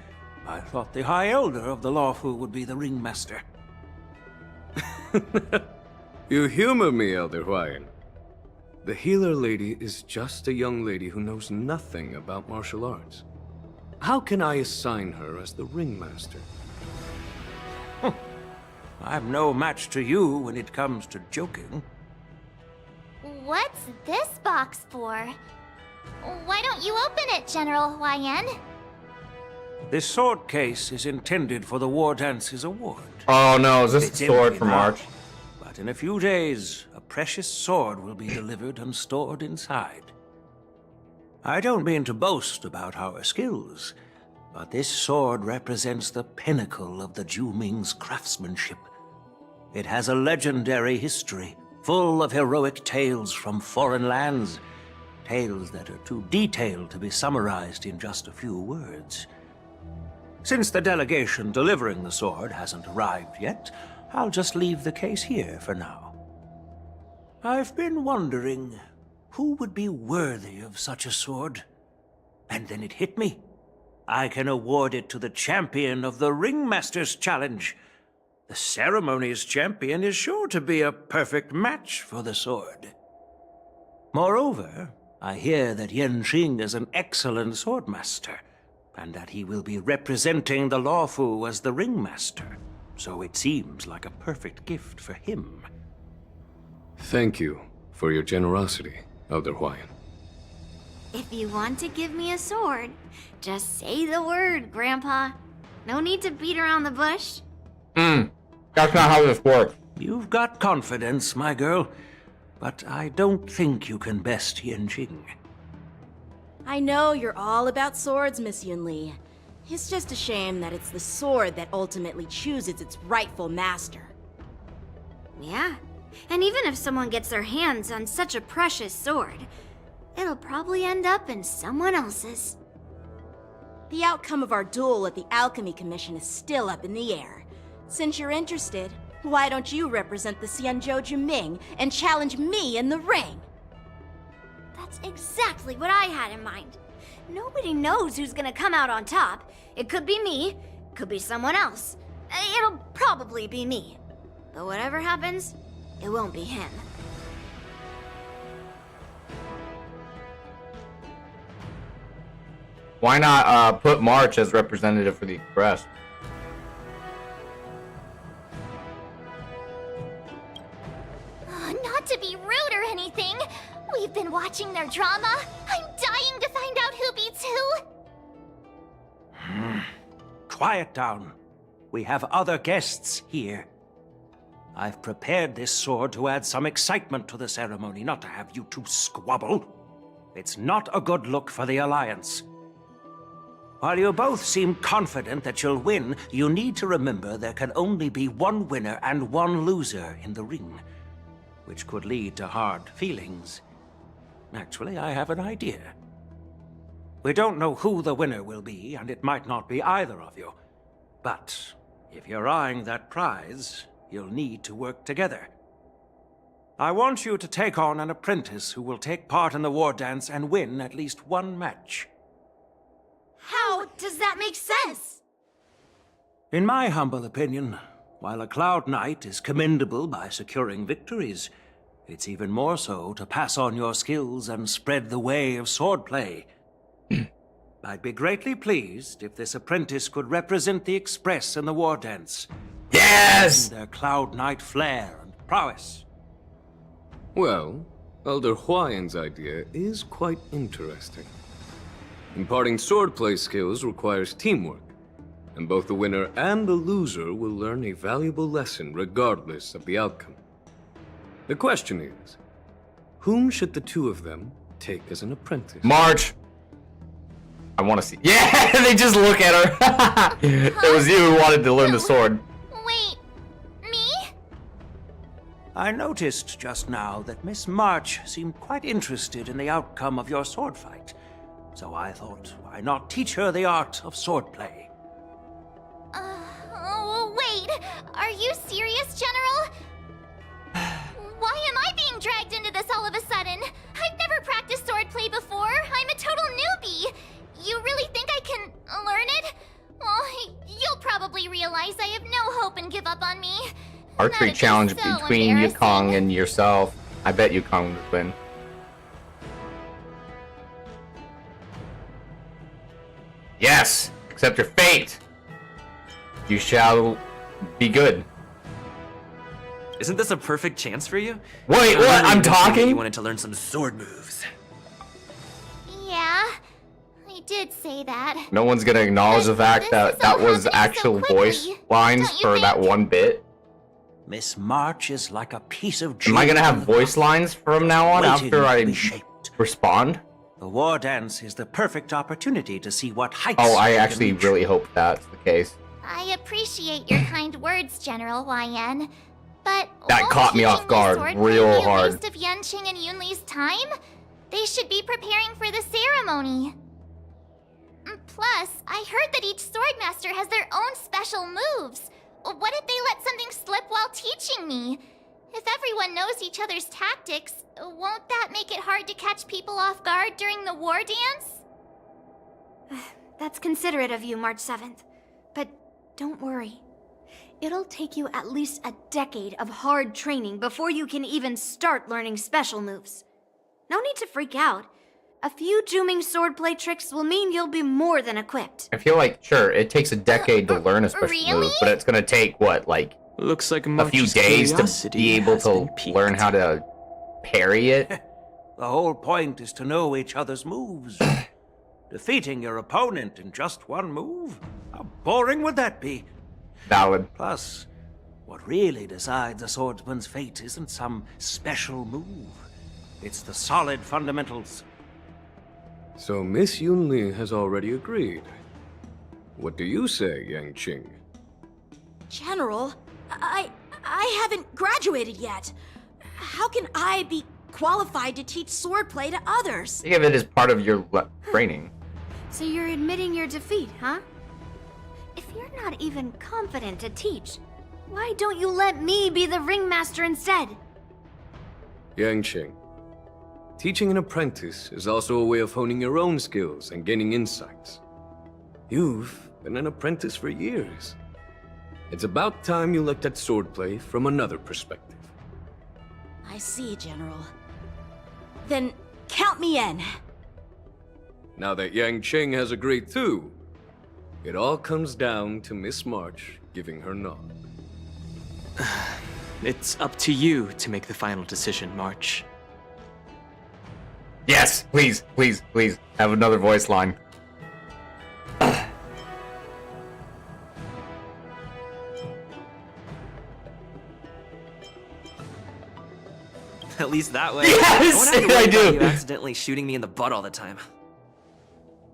I thought the High Elder of the Luofu would be the ringmaster.
You humor me, Elder Huayan. The healer lady is just a young lady who knows nothing about martial arts. How can I assign her as the ringmaster?
I'm no match to you when it comes to joking.
What's this box for? Why don't you open it, General Huayan?
This sword case is intended for the War Dance's award.
Oh no, is this
It's
the sword
empty
from
now,
March?
But in a few days, a precious sword will be delivered and stored inside. I don't mean to boast about our skills, but this sword represents the pinnacle of the Ju-Ming's craftsmanship. It has a legendary history, full of heroic tales from foreign lands, tales that are too detailed to be summarized in just a few words. Since the delegation delivering the sword hasn't arrived yet, I'll just leave the case here for now. I've been wondering, who would be worthy of such a sword? And then it hit me. I can award it to the champion of the Ringmaster's Challenge. The ceremony's champion is sure to be a perfect match for the sword. Moreover, I hear that Yanqing is an excellent swordmaster, and that he will be representing the Luofu as the Ringmaster, so it seems like a perfect gift for him.
Thank you for your generosity, Elder Huayan.
If you want to give me a sword, just say the word, Grandpa. No need to beat around the bush.
That's not how this works.
You've got confidence, my girl, but I don't think you can best Yanqing.
I know you're all about swords, Miss Yunli. It's just a shame that it's the sword that ultimately chooses its rightful master.
Yeah, and even if someone gets their hands on such a precious sword, it'll probably end up in someone else's.
The outcome of our duel at the Alchemy Commission is still up in the air. Since you're interested, why don't you represent the Xianzhou Juming and challenge me in the ring?
That's exactly what I had in mind. Nobody knows who's gonna come out on top. It could be me, could be someone else. It'll probably be me. But whatever happens, it won't be him.
Why not put March as representative for the Express?
Not to be rude or anything, we've been watching their drama. I'm dying to find out who beats who.
Quiet down. We have other guests here. I've prepared this sword to add some excitement to the ceremony, not to have you two squabble. It's not a good look for the Alliance. While you both seem confident that you'll win, you need to remember there can only be one winner and one loser in the ring, which could lead to hard feelings. Actually, I have an idea. We don't know who the winner will be, and it might not be either of you. But if you're eyeing that prize, you'll need to work together. I want you to take on an apprentice who will take part in the war dance and win at least one match.
How does that make sense?
In my humble opinion, while a Cloud Knight is commendable by securing victories, it's even more so to pass on your skills and spread the way of swordplay. I'd be greatly pleased if this apprentice could represent the Express in the war dance.
Yes!
Their Cloud Knight flair and prowess.
Well, Elder Huayan's idea is quite interesting. Imparting swordplay skills requires teamwork, and both the winner and the loser will learn a valuable lesson regardless of the outcome. The question is, whom should the two of them take as an apprentice?
March! I want to see. Yeah, they just look at her. It was you who wanted to learn the sword.
Wait, me?
I noticed just now that Miss March seemed quite interested in the outcome of your sword fight. So I thought, why not teach her the art of swordplay?
Wait, are you serious, General? Why am I being dragged into this all of a sudden? I've never practiced swordplay before. I'm a total newbie. You really think I can learn it? Well, you'll probably realize I have no hope and give up on me.
Archery
That'd be
challenge
so
between
embarrassing.
Yukong and yourself. I bet Yukong would win. Yes! Accept your fate! You shall be good.
Isn't this a perfect chance for you?
Wait,
I
what?
remember
I'm
you mentioning that
talking?
You wanted to learn some sword moves.
Yeah, I did say that.
No one's gonna acknowledge the fact that that was actual voice lines for that one bit.
Miss March is like a piece of
Am I gonna have
jewelry
voice lines from now on
waiting
after
to
I
be shaped.
respond?
The war dance is the perfect opportunity to see what heights
Oh, I
you can
actually
reach.
really hope that's the case.
I appreciate your kind words, General YN. But
That
won't
caught me off
teaching
guard
swordplay
real
be a
hard.
waste of Yanqing and Yunli's time? They should be preparing for the ceremony. Plus, I heard that each swordmaster has their own special moves. What if they let something slip while teaching me? If everyone knows each other's tactics, won't that make it hard to catch people off guard during the war dance?
That's considerate of you, March 7th. But don't worry. It'll take you at least a decade of hard training before you can even start learning special moves. No need to freak out. A few Juming swordplay tricks will mean you'll be more than equipped.
I feel like, sure, it takes a decade to learn a special move, but it's gonna take, what, like,
Looks like
a few days to be able to learn how to parry it?
The whole point is to know each other's moves. Defeating your opponent in just one move? How boring would that be?
Valid.
Plus, what really decides a swordsman's fate isn't some special move. It's the solid fundamentals.
So Miss Yunli has already agreed. What do you say, Yang Qing?
General, I haven't graduated yet. How can I be qualified to teach swordplay to others?
Think of it as part of your training.
So you're admitting your defeat, huh? If you're not even confident to teach, why don't you let me be the ringmaster instead?
Yang Qing, teaching an apprentice is also a way of honing your own skills and gaining insights. You've been an apprentice for years. It's about time you looked at swordplay from another perspective.
I see, General. Then count me in.
Now that Yang Qing has agreed too, it all comes down to Miss March giving her nod.
It's up to you to make the final decision, March.
Yes, please, please, please, have another voice line.
At least that way.
Yes,
won't have to worry
I
about
do.
You accidentally shooting me in the butt all the time.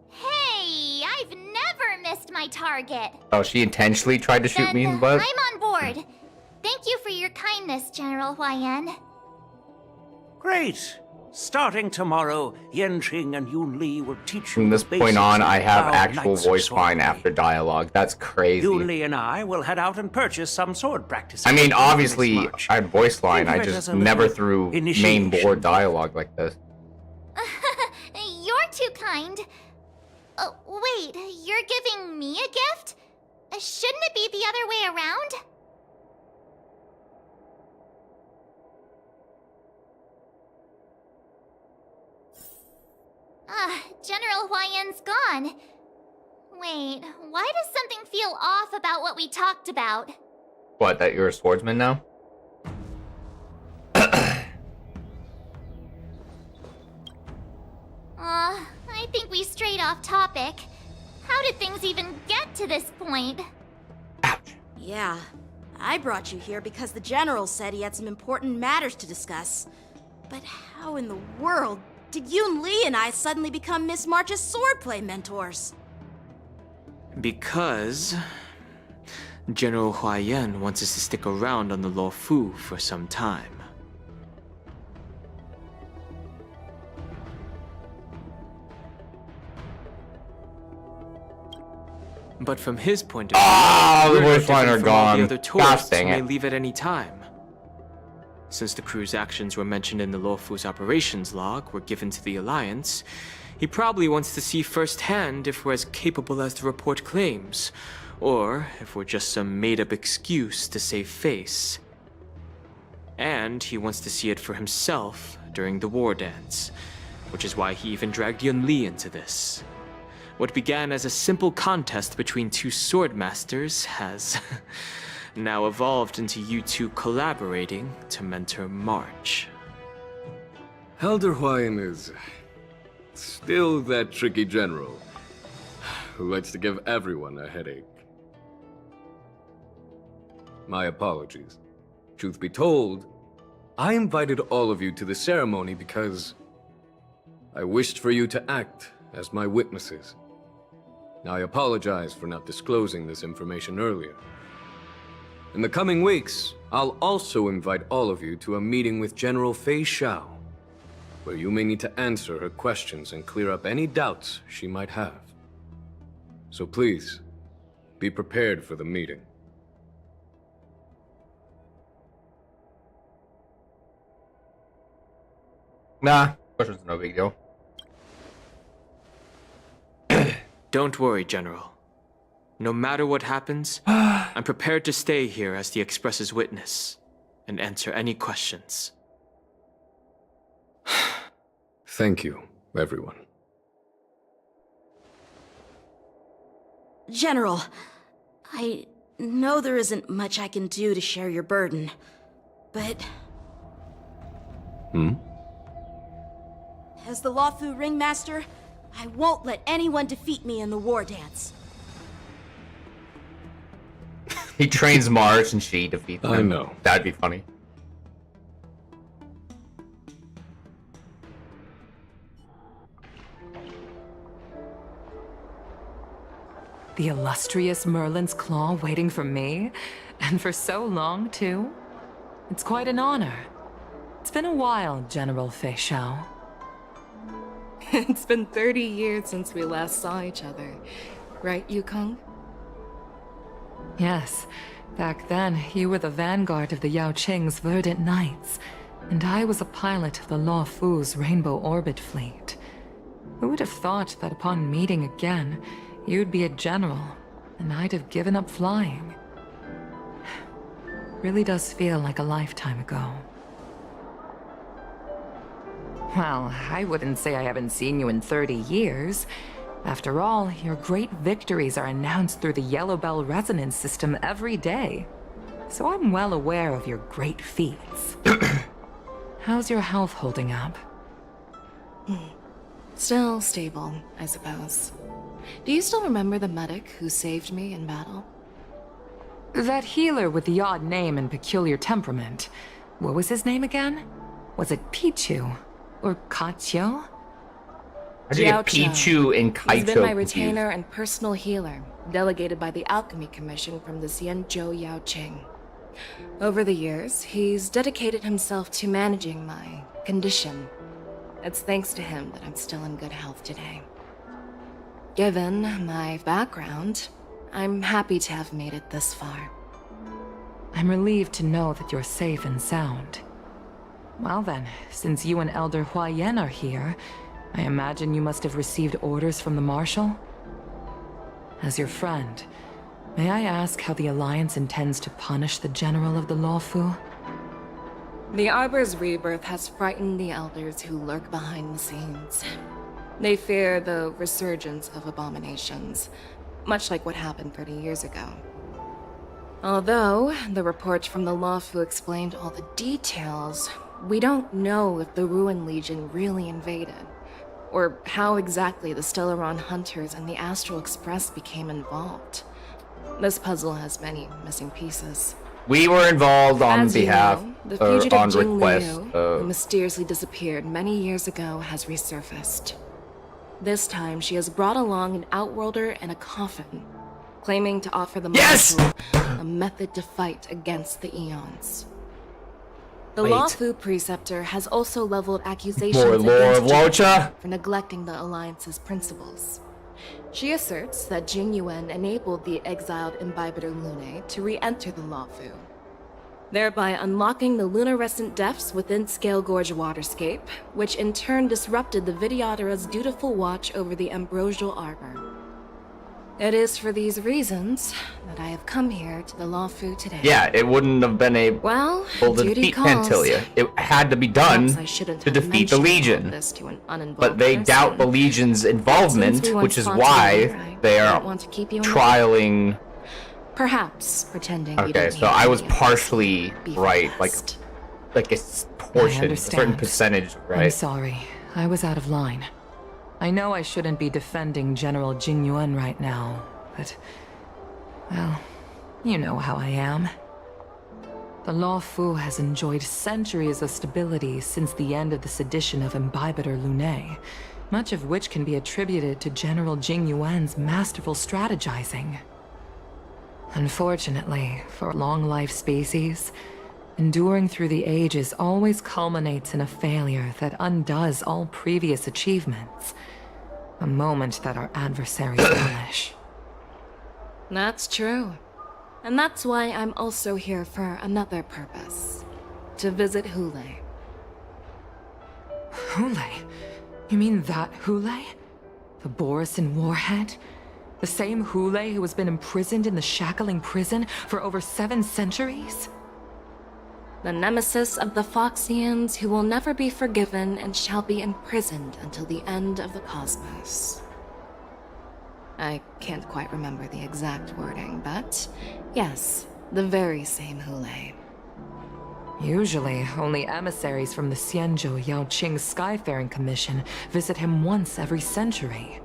Hey, I've never missed my target.
Oh, she intentionally tried to shoot me in the butt?
I'm on board. Thank you for your kindness, General YN.
Great. Starting tomorrow, Yanqing and Yunli will teach you
From this
the
point on,
basics
I
of
have
how
actual
knights of
voice line
swordplay.
after dialogue. That's crazy.
Yunli and I will head out and purchase some sword practice.
I mean,
equipment for
obviously,
Miss March.
I had voice line.
Think
I
of it
just
as a
never
little
through main
initiation.
board dialogue like this.
You're too kind. Wait, you're giving me a gift? Shouldn't it be the other way around? General Huayan's gone. Wait, why does something feel off about what we talked about?
What, that you're a swordsman now?
I think we strayed off topic. How did things even get to this point?
Yeah, I brought you here because the General said he had some important matters to discuss. But how in the world did Yoon Lee and I suddenly become Miss March's swordplay mentors?
Because General Huaiyan wants us to stick around on the Luofu for some time. But from his point of view,
the
we're no
voice liner
different from all
gone.
the other
Gosh,
tourists
dang
who may
it.
leave at any time. Since the crew's actions were mentioned in the Luofu's operations log were given to the Alliance, he probably wants to see firsthand if we're as capable as the report claims, or if we're just some made-up excuse to save face. And he wants to see it for himself during the war dance, which is why he even dragged Yun Li into this. What began as a simple contest between two sword masters has now evolved into you two collaborating to mentor March.
Elder Huayan is still that tricky general who likes to give everyone a headache. My apologies. Truth be told, I invited all of you to the ceremony because I wished for you to act as my witnesses. I apologize for not disclosing this information earlier. In the coming weeks, I'll also invite all of you to a meeting with General Fei Xiao, where you may need to answer her questions and clear up any doubts she might have. So please, be prepared for the meeting.
Nah, questions no big deal.
Don't worry, General. No matter what happens, I'm prepared to stay here as the Express's witness and answer any questions.
Thank you, everyone.
General, I know there isn't much I can do to share your burden, but as the Luofu Ringmaster, I won't let anyone defeat me in the war dance.
He trains March and she defeats him.
I know.
That'd be funny.
The illustrious Merlin's Claw waiting for me? And for so long, too? It's quite an honor. It's been a while, General Fei Xiao. It's been 30 years since we last saw each other. Right, Yukong? Yes. Back then, you were the vanguard of the Yao Qing's Verdant Knights, and I was a pilot of the Luofu's Rainbow Orbit Fleet. Who would have thought that upon meeting again, you'd be a general, and I'd have given up flying? Really does feel like a lifetime ago. Well, I wouldn't say I haven't seen you in 30 years. After all, your great victories are announced through the Yellow Bell resonance system every day. So I'm well aware of your great feats. How's your health holding up?
Still stable, I suppose. Do you still remember the medic who saved me in battle?
That healer with the odd name and peculiar temperament. What was his name again? Was it Pichu? Or Kachio?
How do you get Pichu and Kaicho
He's been my
confused?
retainer and personal healer, delegated by the Alchemy Commission from the Xianzhou Yao Qing. Over the years, he's dedicated himself to managing my condition. It's thanks to him that I'm still in good health today. Given my background, I'm happy to have made it this far.
I'm relieved to know that you're safe and sound. Well then, since you and Elder Huayan are here, I imagine you must have received orders from the Marshal? As your friend, may I ask how the Alliance intends to punish the General of the Luofu?
The Arbor's rebirth has frightened the elders who lurk behind the scenes. They fear the resurgence of abominations, much like what happened 30 years ago. Although the report from the Luofu explained all the details, we don't know if the Ruin Legion really invaded, or how exactly the Stellaron Hunters and the Astral Express became involved. This puzzle has many missing pieces.
We were involved on
As
behalf,
you know, the
or
fugitive
on
Jing
request
Liu,
of...
who mysteriously disappeared many years ago, has resurfaced. This time, she has brought along an Outworlder and a coffin, claiming to offer the Marshal a method to fight against the Eons. The
Wait.
Lawfu Preceptor has also leveled accusations
More lore of
against Jing
Locha?
for neglecting the Alliance's principles. She asserts that Jing Yuan enabled the exiled Imbibitor Lune to re-enter the Lawfu, thereby unlocking the luminescent depths within Scale Gorge Waterscape, which in turn disrupted the Vidyadhara's dutiful watch over the Ambrosial Arbor. It is for these reasons that I have come here to the Lawfu today.
Yeah, it wouldn't have been able to
duty
defeat
calls.
Pantilia. It had to be done
Perhaps I shouldn't
to
have
defeat the
mentioned
Legion.
this to an uninvolved
But they
person.
doubt the Legion's involvement,
Since we
which is
once fought
why
together, I
they are
don't want to keep you in the
trialing...
Perhaps pretending you
Okay,
don't
so
need
I was
any of this
partially
be
right, like a portion, a certain
understand.
percentage,
I'm
right?
sorry. I was out of line. I know I shouldn't be defending General Jing Yuan right now, but... well, you know how I am. The Lawfu has enjoyed centuries of stability since the end of the sedition of Imbibitor Lune, much of which can be attributed to General Jing Yuan's masterful strategizing. Unfortunately, for a long-life species, enduring through the ages always culminates in a failure that undoes all previous achievements. A moment that our adversaries relish.
That's true. And that's why I'm also here for another purpose. To visit Hule.
Hule? You mean that Hule? The Borisin warhead? The same Hule who has been imprisoned in the Shackling prison for over 7 centuries?
The nemesis of the Foxians who will never be forgiven and shall be imprisoned until the end of the cosmos. I can't quite remember the exact wording, but yes, the very same Hule.
Usually, only emissaries from the Xianzhou Yaoqing Skyfaring Commission visit him once every century.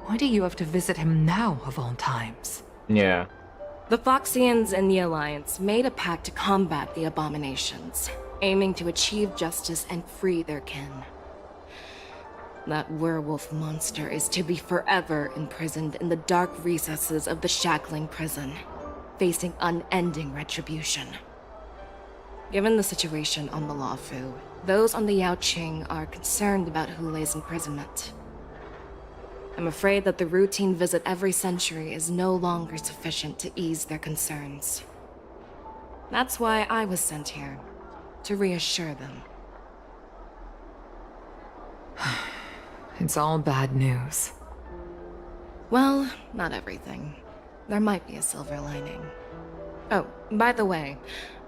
Why do you have to visit him now, of all times?
Yeah.
The Foxians and the Alliance made a pact to combat the abominations, aiming to achieve justice and free their kin. That werewolf monster is to be forever imprisoned in the dark recesses of the Shackling prison, facing unending retribution. Given the situation on the Lawfu, those on the Yaoqing are concerned about Hule's imprisonment. I'm afraid that the routine visit every century is no longer sufficient to ease their concerns. That's why I was sent here, to reassure them.
It's all bad news.
Well, not everything. There might be a silver lining. Oh, by the way,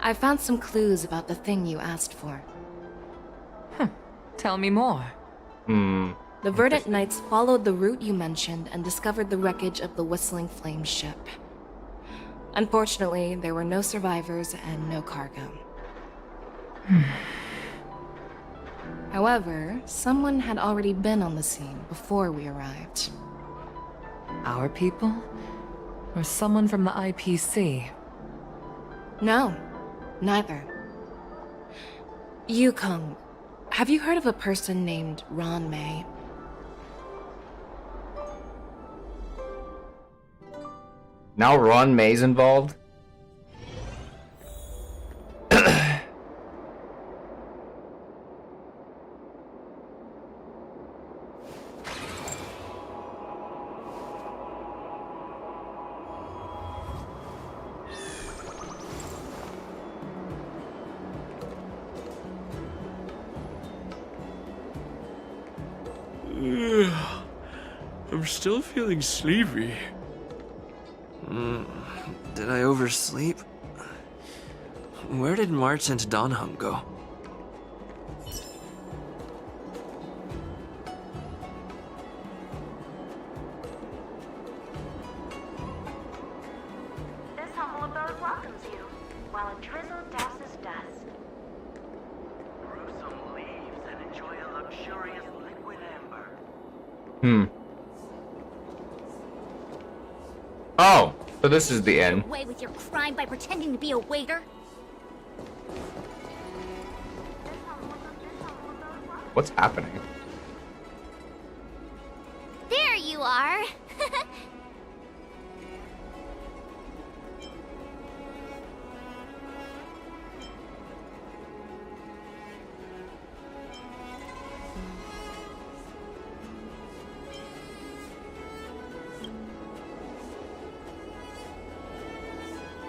I found some clues about the thing you asked for.
Tell me more.
The Verdant Knights followed the route you mentioned and discovered the wreckage of the Whistling Flame ship. Unfortunately, there were no survivors and no cargo. However, someone had already been on the scene before we arrived.
Our people? Or someone from the IPC?
No, neither. Yukong, have you heard of a person named Ron May?
Now Ron May's involved?
I'm still feeling sleepy.
Did I oversleep? Where did March and Donham go?
This humble abode welcomes you, while a drizzle douses dust.
Brew some leaves and enjoy a luxurious liquid amber.
Oh, so this is the end.
Away with your crime by pretending to be a waiter?
What's happening?
There you are.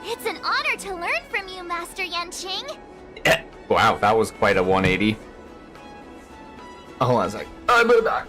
It's an honor to learn from you, Master Yanqing.
Wow, that was quite a 180. Oh, hold on a sec. I'm back.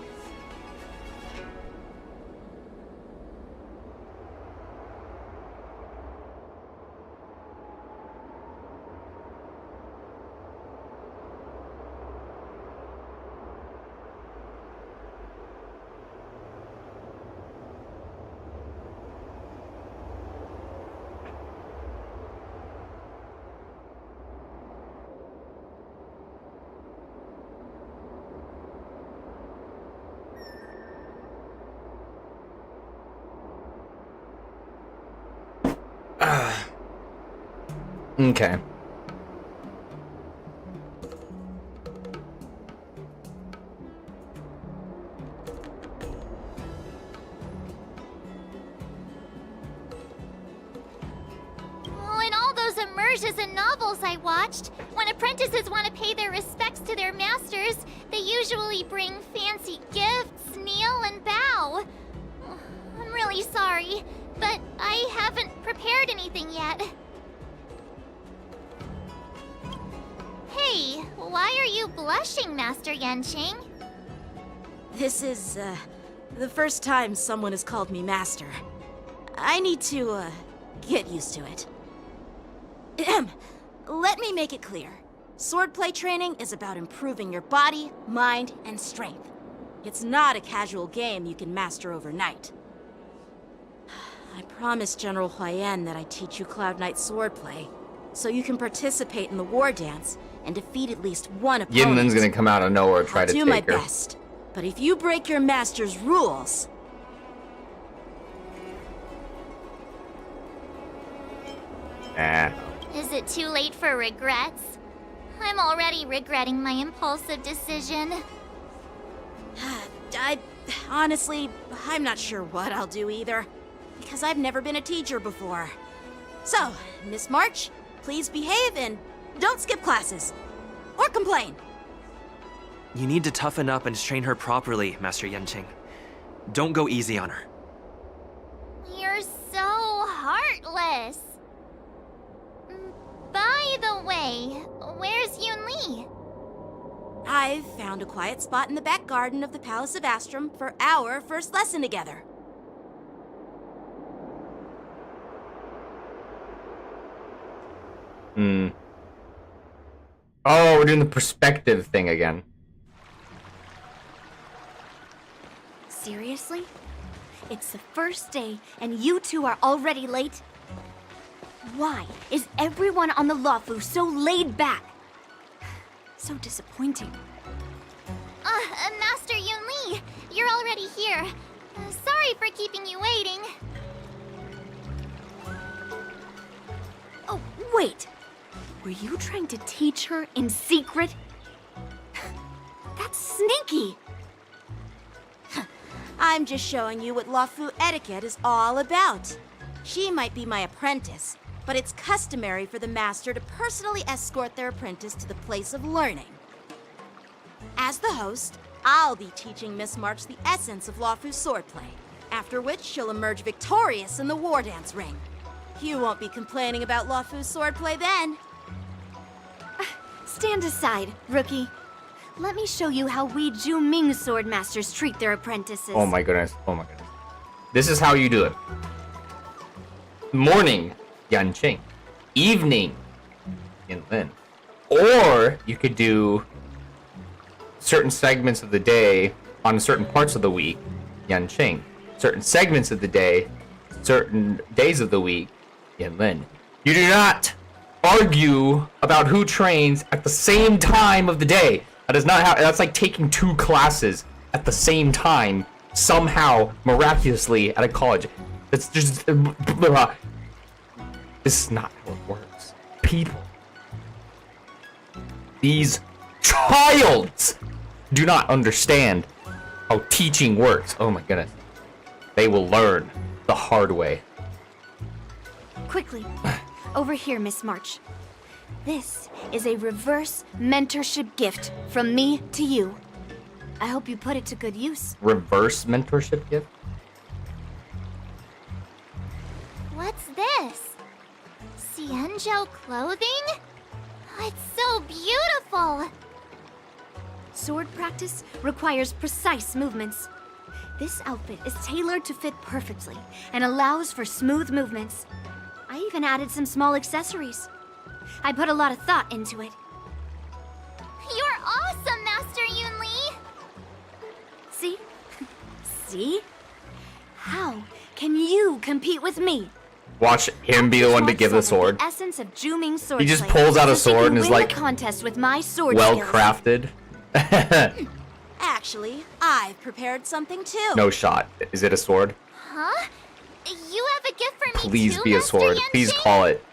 Okay.
Oh, in all those immersions and novels I watched, when apprentices want to pay their respects to their masters, they usually bring fancy gifts, kneel, and bow. Oh, I'm really sorry, but I haven't prepared anything yet. Hey, why are you blushing, Master Yanqing?
This is, the first time someone has called me master. I need to, get used to it. Let me make it clear. Swordplay training is about improving your body, mind, and strength. It's not a casual game you can master overnight. I promised General Huayan that I'd teach you Cloud Knight swordplay, so you can participate in the war dance and defeat at least one opponent.
Yinlin's gonna come out of nowhere and try to take her.
I'll do my best, but if you break your master's rules...
Is it too late for regrets? I'm already regretting my impulsive decision.
Honestly, I'm not sure what I'll do either, because I've never been a teacher before. So, Miss March, please behave and don't skip classes. Or complain.
You need to toughen up and train her properly, Master Yanqing. Don't go easy on her.
You're so heartless. By the way, where's Yunli?
I've found a quiet spot in the back garden of the Palace of Astrum for our first lesson together.
Oh, we're doing the perspective thing again.
Seriously? It's the first day, and you two are already late? Why is everyone on the Luofu so laid back? So disappointing.
Master Yunli, you're already here. Sorry for keeping you waiting.
Oh, wait. Were you trying to teach her in secret? That's sneaky.
I'm just showing you what Luofu etiquette is all about. She might be my apprentice, but it's customary for the master to personally escort their apprentice to the place of learning. As the host, I'll be teaching Miss March the essence of Luofu swordplay, after which she'll emerge victorious in the war dance ring. You won't be complaining about Luofu swordplay then.
Stand aside, rookie. Let me show you how we Ju-Ming swordmasters treat their apprentices.
Oh my goodness. Oh my goodness. This is how you do it. Morning, Yanqing. Evening, Yinlin. Or you could do certain segments of the day on certain parts of the week, Yanqing. Certain segments of the day, certain days of the week, Yinlin. You do not argue about who trains at the same time of the day. That is not how. That's like taking two classes at the same time somehow, miraculously, at a college. It's just... This is not how it works. People. These childs do not understand how teaching works. Oh my goodness. They will learn the hard way.
Quickly. Over here, Miss March. This is a reverse mentorship gift from me to you. I hope you put it to good use.
Reverse mentorship gift?
What's this? Cienjo clothing? Oh, it's so beautiful!
Sword practice requires precise movements. This outfit is tailored to fit perfectly and allows for smooth movements. I even added some small accessories. I put a lot of thought into it.
You're awesome, Master Yunli!
See? See? How can you compete with me?
Watch him be the one to give the sword.
The essence of Juming sword
He just
play,
pulls out a
so she
sword
can
and is
win
like,
the contest with my sword
well
skills.
crafted.
Actually, I've prepared something too.
No shot. Is it a sword?
Huh? You have a gift for me
Please
too,
be a
Master
sword.
Yanqing?
Please call it.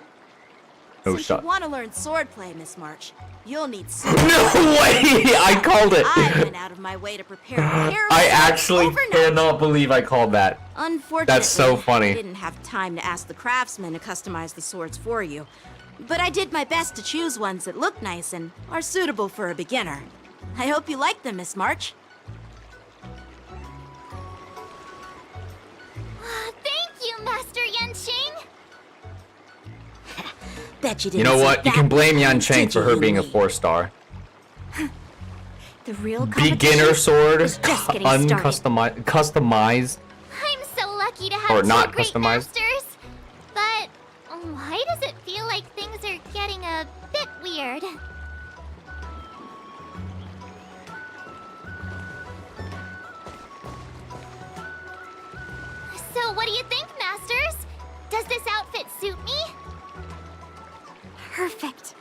No
Since
shot.
you want to learn swordplay, Miss March, you'll need
No way! I called it!
I went out of my way to prepare a pair of
I
swords
actually
overnight.
cannot believe I called that.
Unfortunately,
That's so funny.
I didn't have time to ask the craftsman to customize the swords for you. But I did my best to choose ones that look nice and are suitable for a beginner. I hope you like them, Miss March.
Thank you, Master Yanqing!
Bet you didn't
You know
see
what? You
that
can blame
one,
Yan Cheng
did
for
you,
her being a
Yuli?
4-star.
The real
Beginner sword,
is just getting started.
customized.
I'm so lucky to have
Or
two
not
great
customized.
masters. But why does it feel like things are getting a bit weird? So what do you think, Masters? Does this outfit suit me?
Perfect.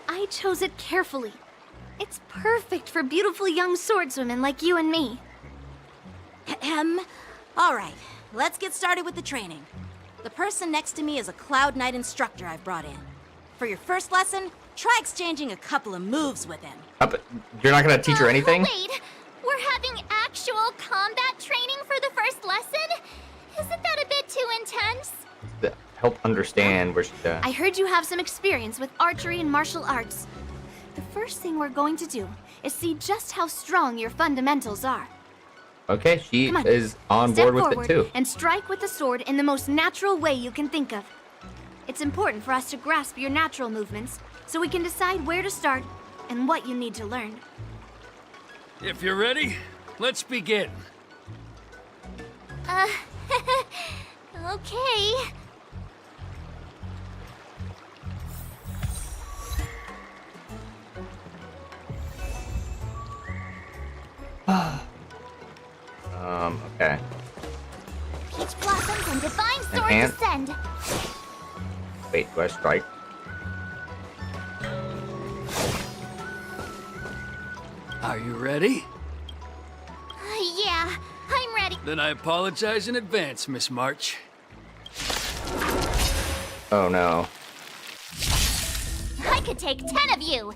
I chose it carefully. It's perfect for beautiful young swordswomen like you and me.
All right, let's get started with the training. The person next to me is a Cloud Knight instructor I've brought in. For your first lesson, try exchanging a couple of moves with him.
You're not gonna teach her anything?
Wait, we're having actual combat training for the first lesson? Isn't that a bit too intense?
To help understand where she's at.
I heard you have some experience with archery and martial arts. The first thing we're going to do is see just how strong your fundamentals are.
Okay, she
Come on.
is on
Step
board with
forward
it too.
and strike with the sword in the most natural way you can think of. It's important for us to grasp your natural movements so we can decide where to start and what you need to learn.
If you're ready, let's begin.
Okay.
Okay.
Peach blossoms and divine sword
Enhance.
descend.
Wait, do I strike?
Are you ready?
Yeah, I'm ready.
Then I apologize in advance, Miss March.
Oh no.
I could take 10 of you.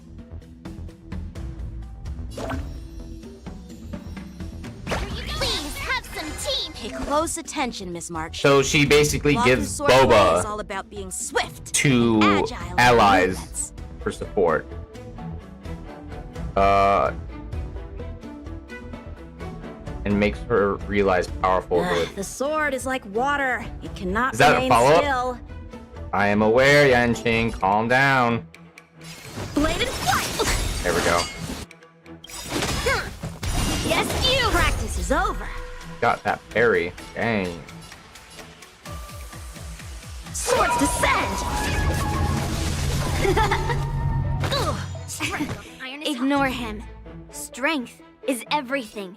Please have some tea.
Pay close attention, Miss March.
So she basically
Lawfu
gives
swordplay is
Boba
all about being swift,
to
agile in
allies
movements.
for support. And makes her realize powerful ability.
The sword is like water. It cannot
Is that a
remain
follow-up?
still.
I am aware, Yanqing. Calm down.
Bladed flight.
There we go.
Yes, you. Practice is over.
Got that parry. Dang.
Swords descend.
Ignore him. Strength is everything.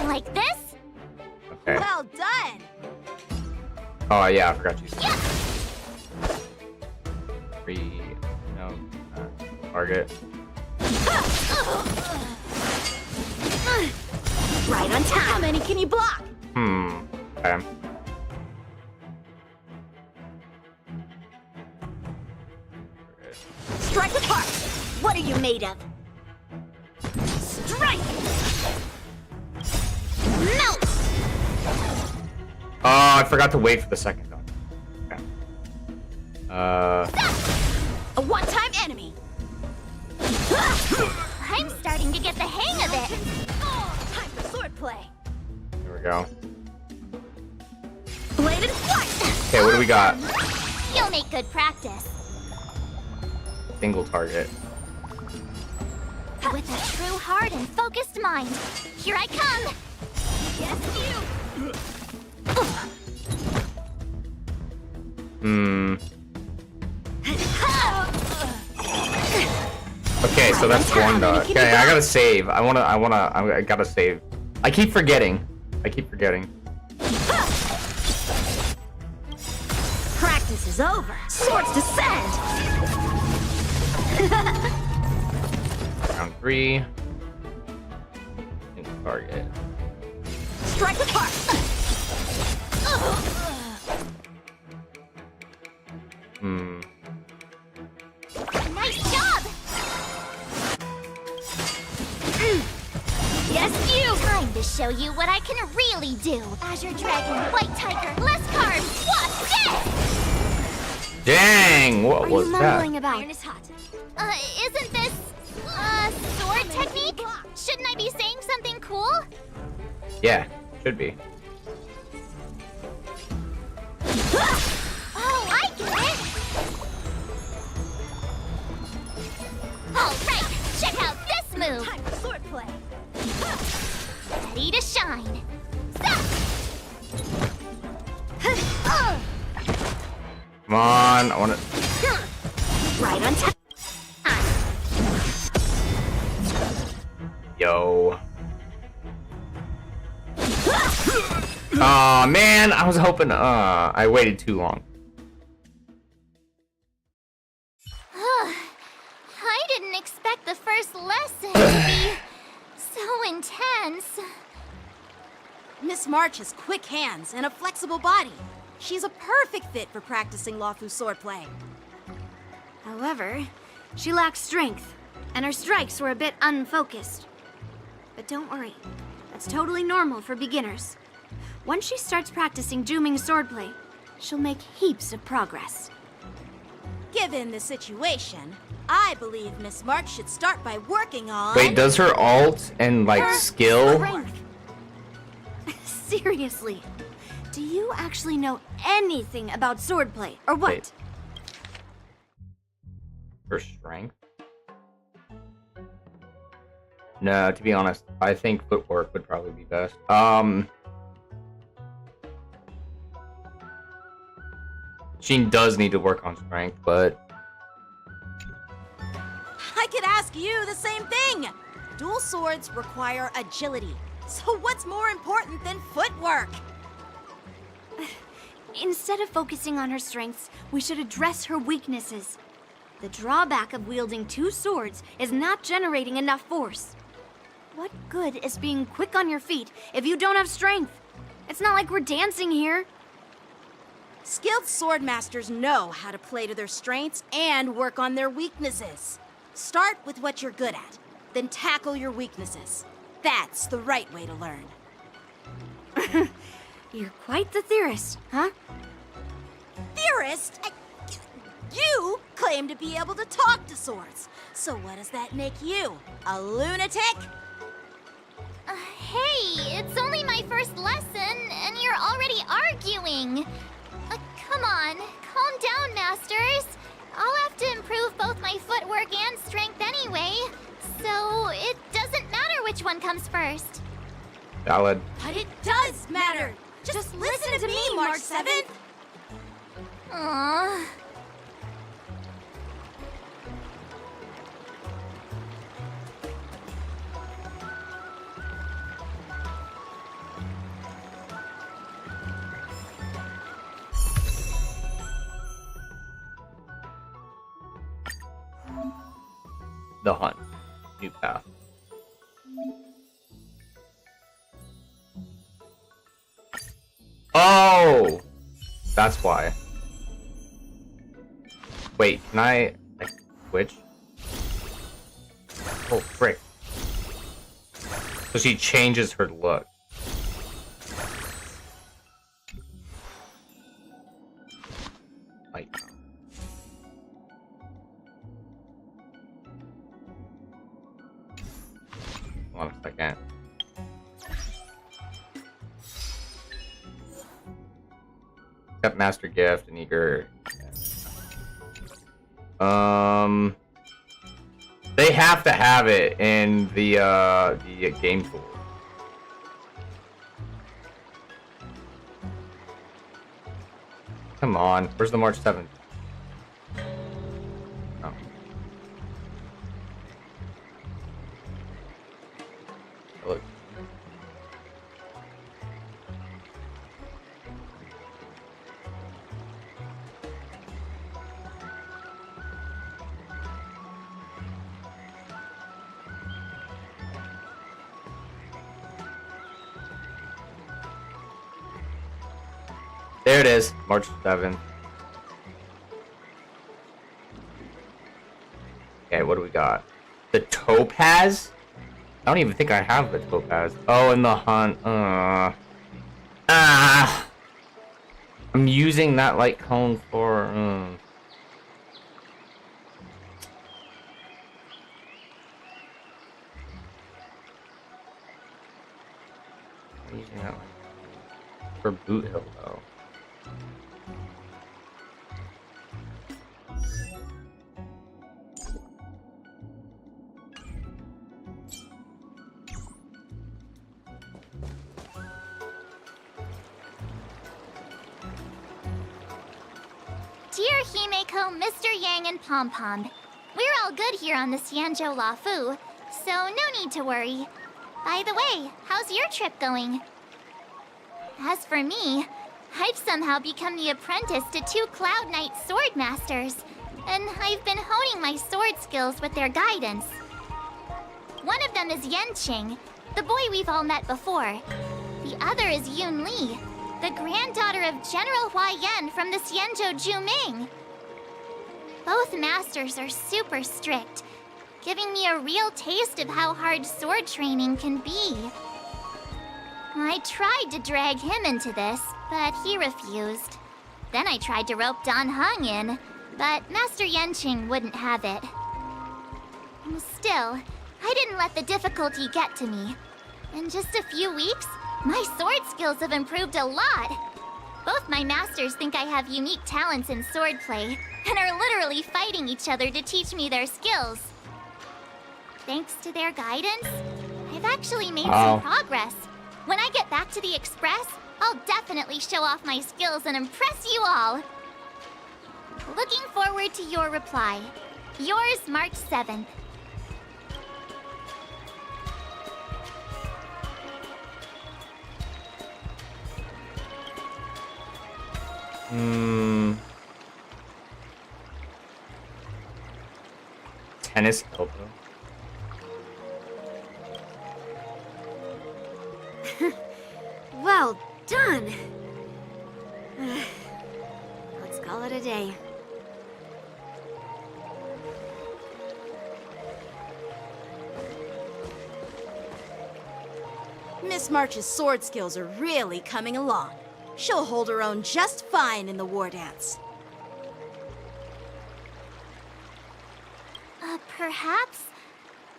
Like this?
Okay.
Well done.
Oh yeah, I forgot you. Free. No. Target.
Right on time. How many can you block?
Okay.
Strike apart. What are you made of? Strike! Melt!
Oh, I forgot to wait for the second one. Okay.
A one-time enemy.
I'm starting to get the hang of it.
Time for swordplay.
Here we go.
Bladed flight.
Okay, what do we got?
You'll make good practice.
Single target.
With a true heart and focused mind. Here I come. Yes, you.
Okay, so that's one dot. Okay, I gotta save. I gotta save. I keep forgetting.
Practice is over. Swords descend.
Round 3. Single target.
Strike apart.
Nice job. Yes, you. Time to show you what I can really do. Azure Dragon, White Tiger, less carbs. What's this?
Dang! What was that?
Mumbling about?
Iron is hot.
Isn't this sword technique? Shouldn't I be saying something cool?
Yeah, should be.
Oh, I get it. All right, check out this move.
Time for swordplay.
Ready to shine.
Come on, I wanna.
Right on time.
Yo. Aw, man, I was hoping. I waited too long.
I didn't expect the first lesson to be so intense.
Miss March has quick hands and a flexible body. She's a perfect fit for practicing Lawfu swordplay.
However, she lacks strength, and her strikes were a bit unfocused. But don't worry, that's totally normal for beginners. Once she starts practicing Juming swordplay, she'll make heaps of progress.
Given the situation, I believe Miss March should start by working on...
Wait, does her alt and like
Her
skill?
strength. Seriously, do you actually know anything about swordplay, or what?
Wait. Her strength? No, to be honest, I think footwork would probably be best. She does need to work on strength, but
I could ask you the same thing! Dual swords require agility, so what's more important than footwork?
Instead of focusing on her strengths, we should address her weaknesses. The drawback of wielding two swords is not generating enough force. What good is being quick on your feet if you don't have strength? It's not like we're dancing here.
Skilled swordmasters know how to play to their strengths and work on their weaknesses. Start with what you're good at, then tackle your weaknesses. That's the right way to learn.
You're quite the theorist, huh?
Theorist? You claim to be able to talk to swords. So what does that make you? A lunatic?
Hey, it's only my first lesson, and you're already arguing. Come on, calm down, masters. I'll have to improve both my footwork and strength anyway, so it doesn't matter which one comes first.
valid.
But it does matter. Just listen to me, March 7th.
Aww.
The hunt. New path. Oh! That's why. Wait, can I switch? Oh, frick. So she changes her look. Like. Hold on a second. Got Master Gift and Eager. They have to have it in the game tool. Come on, where's the March 7th? Oh. Look. There it is, March 7th. Okay, what do we got? The topaz? I don't even think I have the topaz. Oh, and the hunt. I'm using that light cone for. I'm using that light for Boot Hill though.
Dear Himeko, Mr. Yang, and Pom Pom, we're all good here on the Xianzhou Lafu, so no need to worry. By the way, how's your trip going? As for me, I've somehow become the apprentice to 2 Cloud Knight sword masters, and I've been honing my sword skills with their guidance. One of them is Yanqing, the boy we've all met before. The other is Yun Li, the granddaughter of General Hua Yan from the Xianzhou Juming. Both masters are super strict, giving me a real taste of how hard sword training can be. I tried to drag him into this, but he refused. Then I tried to rope Dan Heng in, but Master Yanqing wouldn't have it. Still, I didn't let the difficulty get to me. In just a few weeks, my sword skills have improved a lot. Both my masters think I have unique talents in swordplay, and are literally fighting each other to teach me their skills. Thanks to their guidance, I've actually made some progress. When I get back to the Express, I'll definitely show off my skills and impress you all. Looking forward to your reply. Yours, March 7th.
Tennis elbow.
Well done. Let's call it a day.
Miss March's sword skills are really coming along. She'll hold her own just fine in the war dance.
Perhaps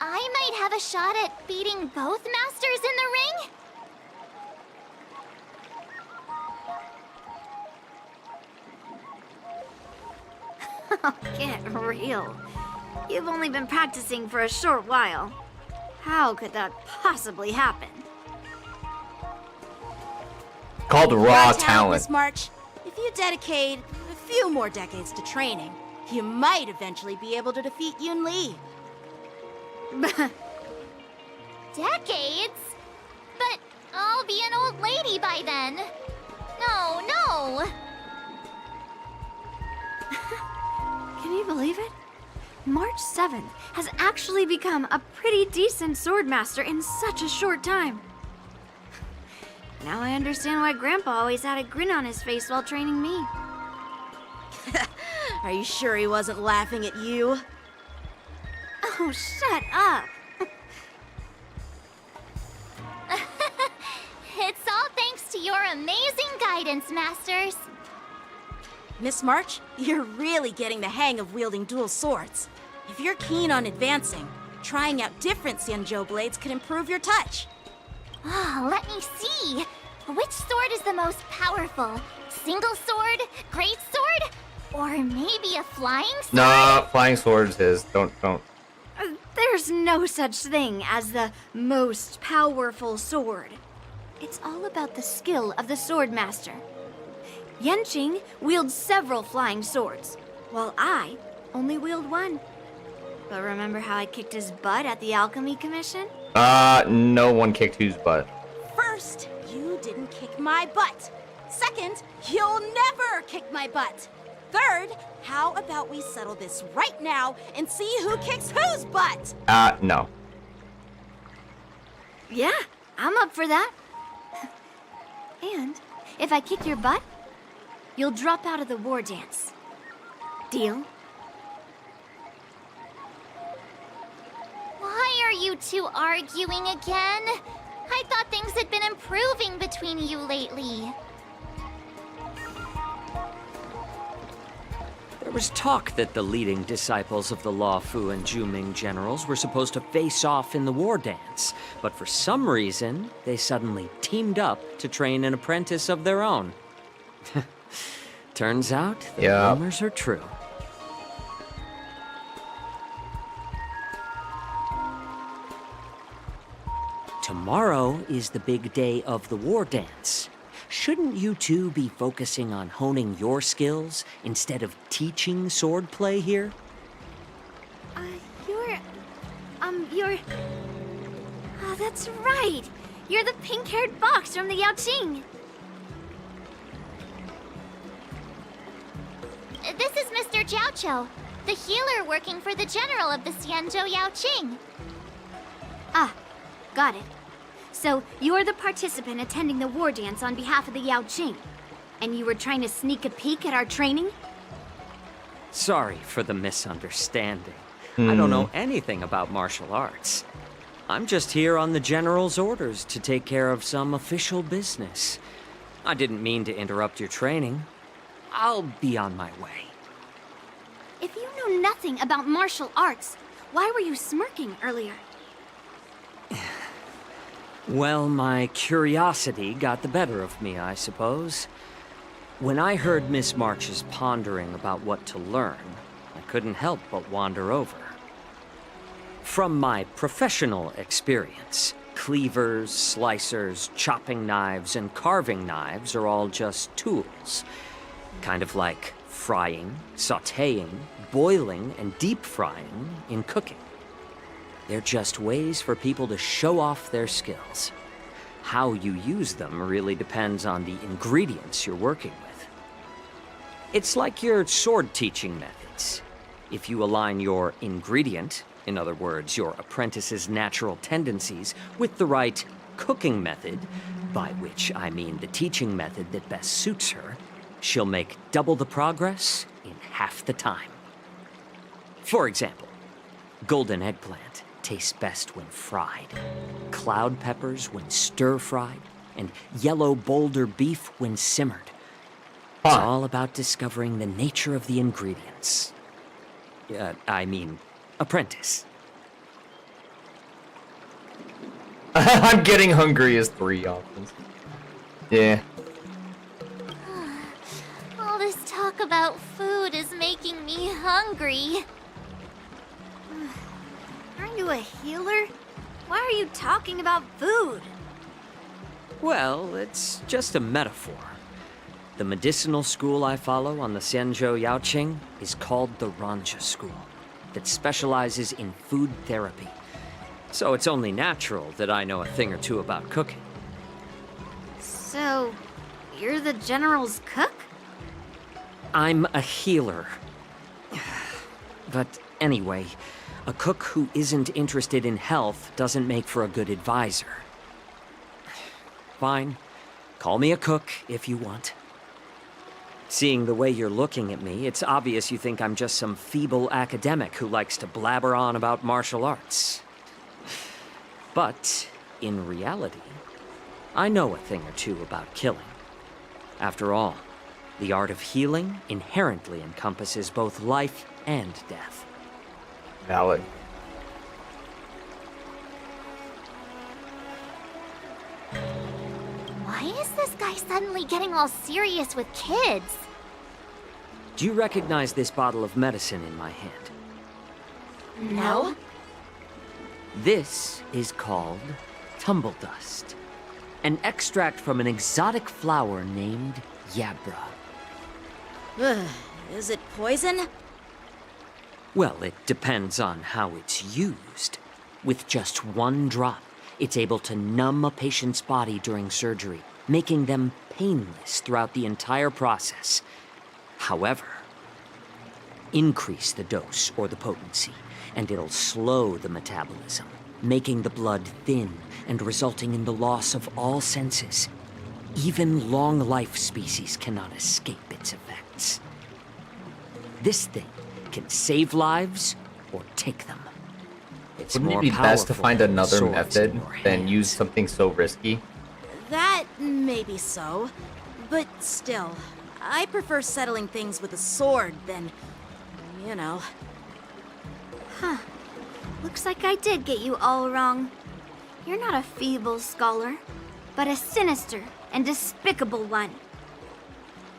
I might have a shot at beating both masters in the ring?
Get real. You've only been practicing for a short while. How could that possibly happen?
Called raw
Miss
talent.
March, if you dedicate a few more decades to training, you might eventually be able to defeat Yun Li.
Decades? But I'll be an old lady by then. No.
Can you believe it? March 7th has actually become a pretty decent swordmaster in such a short time. Now I understand why Grandpa always had a grin on his face while training me.
Are you sure he wasn't laughing at you?
Oh, shut up!
It's all thanks to your amazing guidance, Masters.
Miss March, you're really getting the hang of wielding dual swords. If you're keen on advancing, trying out different Xianzhou blades could improve your touch.
Oh, let me see. Which sword is the most powerful? Single sword? Great sword? Or maybe a flying sword?
Nah, flying swords is don't.
There's no such thing as the most powerful sword. It's all about the skill of the swordmaster. Yanqing wields several flying swords, while I only wield one. But remember how I kicked his butt at the Alchemy Commission?
No one kicked whose butt.
First, you didn't kick my butt. Second, you'll never kick my butt. Third, how about we settle this right now and see who kicks whose butt?
No.
Yeah, I'm up for that. And if I kick your butt, you'll drop out of the war dance. Deal?
Why are you two arguing again? I thought things had been improving between you lately.
There was talk that the leading disciples of the Luofu and Zhuming generals were supposed to face off in the war dance, but for some reason, they suddenly teamed up to train an apprentice of their own. Turns out, the rumors are true. Tomorrow is the big day of the war dance. Shouldn't you two be focusing on honing your skills instead of teaching swordplay here?
You're... Oh, that's right! You're the pink-haired box from the Yaoqing!
This is Mr. Jiaoqiu, the healer working for the general of the Xianzhou Yaoqing.
Ah, got it. So, you're the participant attending the war dance on behalf of the Yaoqing, and you were trying to sneak a peek at our training?
Sorry for the misunderstanding. I don't know anything about martial arts. I'm just here on the general's orders to take care of some official business. I didn't mean to interrupt your training. I'll be on my way.
If you know nothing about martial arts, why were you smirking earlier?
Well, my curiosity got the better of me, I suppose. When I heard Miss March's pondering about what to learn, I couldn't help but wander over. From my professional experience, cleavers, slicers, chopping knives, and carving knives are all just tools. Kind of like frying, sautéing, boiling, and deep frying in cooking. They're just ways for people to show off their skills. How you use them really depends on the ingredients you're working with. It's like your sword teaching methods. If you align your ingredient, in other words, your apprentice's natural tendencies, with the right cooking method, by which I mean the teaching method that best suits her, she'll make double the progress in half the time. For example, golden eggplant tastes best when fried, cloud peppers when stir-fried, and yellow boulder beef when simmered. It's all about discovering the nature of the ingredients. Apprentice.
I'm getting hungry as 3 options. Yeah.
All this talk about food is making me hungry.
Aren't you a healer? Why are you talking about food?
Well, it's just a metaphor. The medicinal school I follow on the Xianzhou Yaoqing is called the Ranja School, that specializes in food therapy. So it's only natural that I know a thing or two about cooking.
So, you're the general's cook?
I'm a healer. But Anyway, a cook who isn't interested in health doesn't make for a good advisor. Fine. Call me a cook if you want. Seeing the way you're looking at me, it's obvious you think I'm just some feeble academic who likes to blabber on about martial arts. But, in reality, I know a thing or two about killing. After all, the art of healing inherently encompasses both life and death.
Valid.
Why is this guy suddenly getting all serious with kids?
Do you recognize this bottle of medicine in my hand?
No?
This is called tumble dust, an extract from an exotic flower named Yabra.
Ugh, is it poison?
Well, it depends on how it's used. With just one drop, it's able to numb a patient's body during surgery, making them painless throughout the entire process. However, increase the dose or the potency, and it'll slow the metabolism, making the blood thin and resulting in the loss of all senses. Even long-life species cannot escape its effects. This thing can save lives or take them. It's
Wouldn't
more
it be best to
powerful
find
than
another
swords
method
in your
than
hands.
use something so risky?
That may be so. But still, I prefer settling things with a sword than, you know.
Huh. Looks like I did get you all wrong. You're not a feeble scholar, but a sinister and despicable one.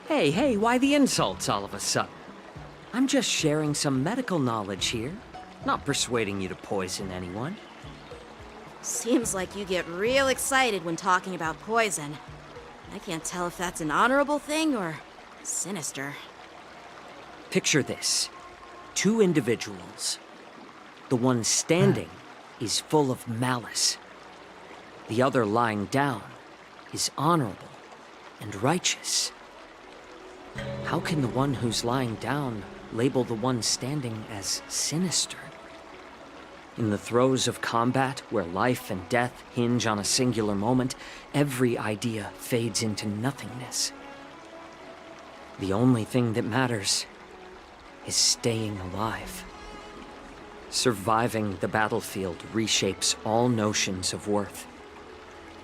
Hey, why the insults all of a sudden? I'm just sharing some medical knowledge here, not persuading you to poison anyone.
Seems like you get real excited when talking about poison. I can't tell if that's an honorable thing or sinister.
Picture this. Two individuals. The one standing is full of malice. The other lying down is honorable and righteous. How can the one who's lying down label the one standing as sinister? In the throes of combat, where life and death hinge on a singular moment, every idea fades into nothingness. The only thing that matters is staying alive. Surviving the battlefield reshapes all notions of worth,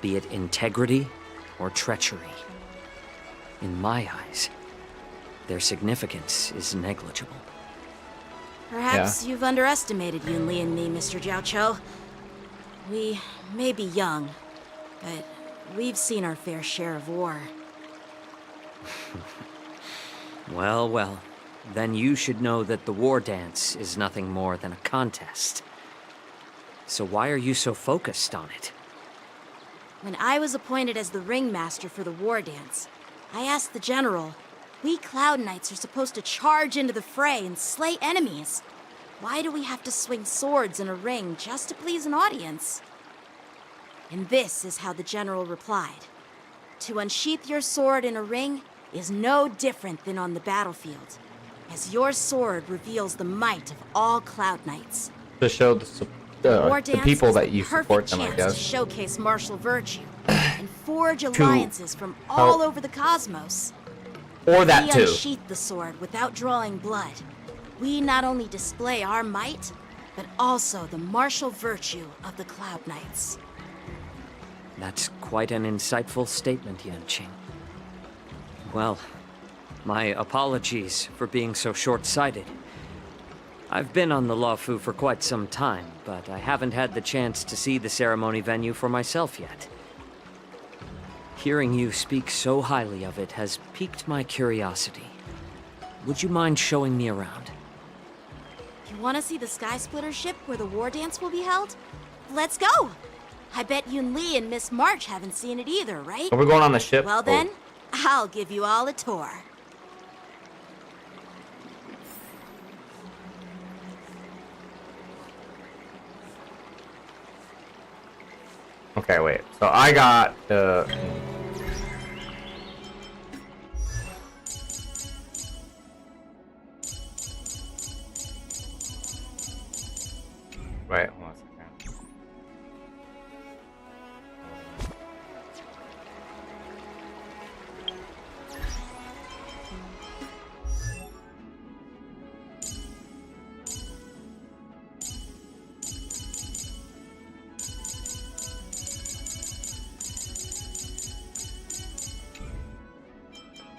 be it integrity or treachery. In my eyes, their significance is negligible.
Perhaps you've underestimated Yun Li and me, Mr. Jiaoqiu. We may be young, but we've seen our fair share of war.
Well, then you should know that the war dance is nothing more than a contest. So why are you so focused on it?
When I was appointed as the ringmaster for the war dance, I asked the general, we Cloud Knights are supposed to charge into the fray and slay enemies. Why do we have to swing swords in a ring just to please an audience? And this is how the general replied. To unsheath your sword in a ring is no different than on the battlefield, as your sword reveals the might of all Cloud Knights.
To show
War
the
dance
people
is
that
the
you
perfect
support them, I
chance
guess.
to showcase martial virtue and forge alliances from all over the cosmos.
Or that
we
too.
unsheath the sword without drawing blood. We not only display our might, but also the martial virtue of the Cloud Knights.
That's quite an insightful statement, Yanqing. Well, my apologies for being so short-sighted. I've been on the Luofu for quite some time, but I haven't had the chance to see the ceremony venue for myself yet. Hearing you speak so highly of it has piqued my curiosity. Would you mind showing me around?
You want to see the Sky Splitter ship where the war dance will be held? Let's go! I bet Yun Li and Miss March haven't seen it either, right?
Are we going on the ship?
Well then, I'll give you all a tour.
Okay, wait. So I got the... Wait, hold on a second.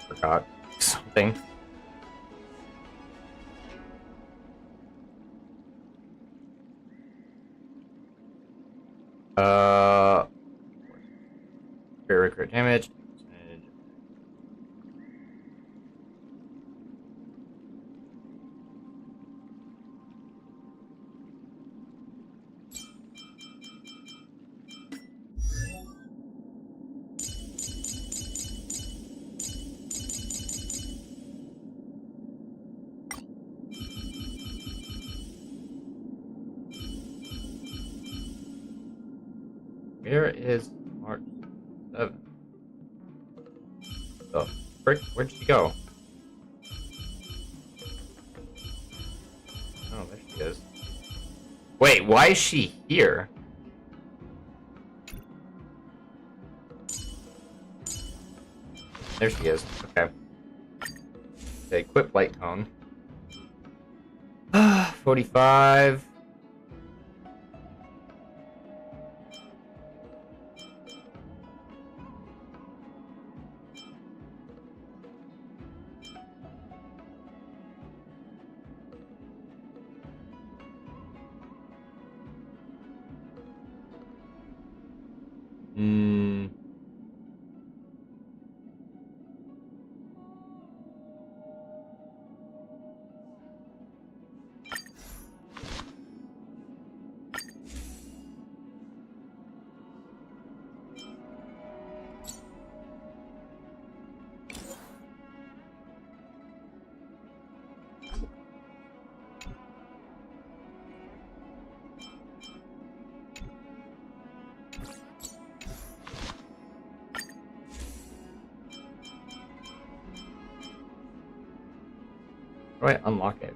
Forgot something. Very crit damage. Where is March 7th? The frick? Where'd she go? Oh, there she is. Wait, why is she here? There she is. Okay. Okay, equip light cone. 45. How do I unlock it?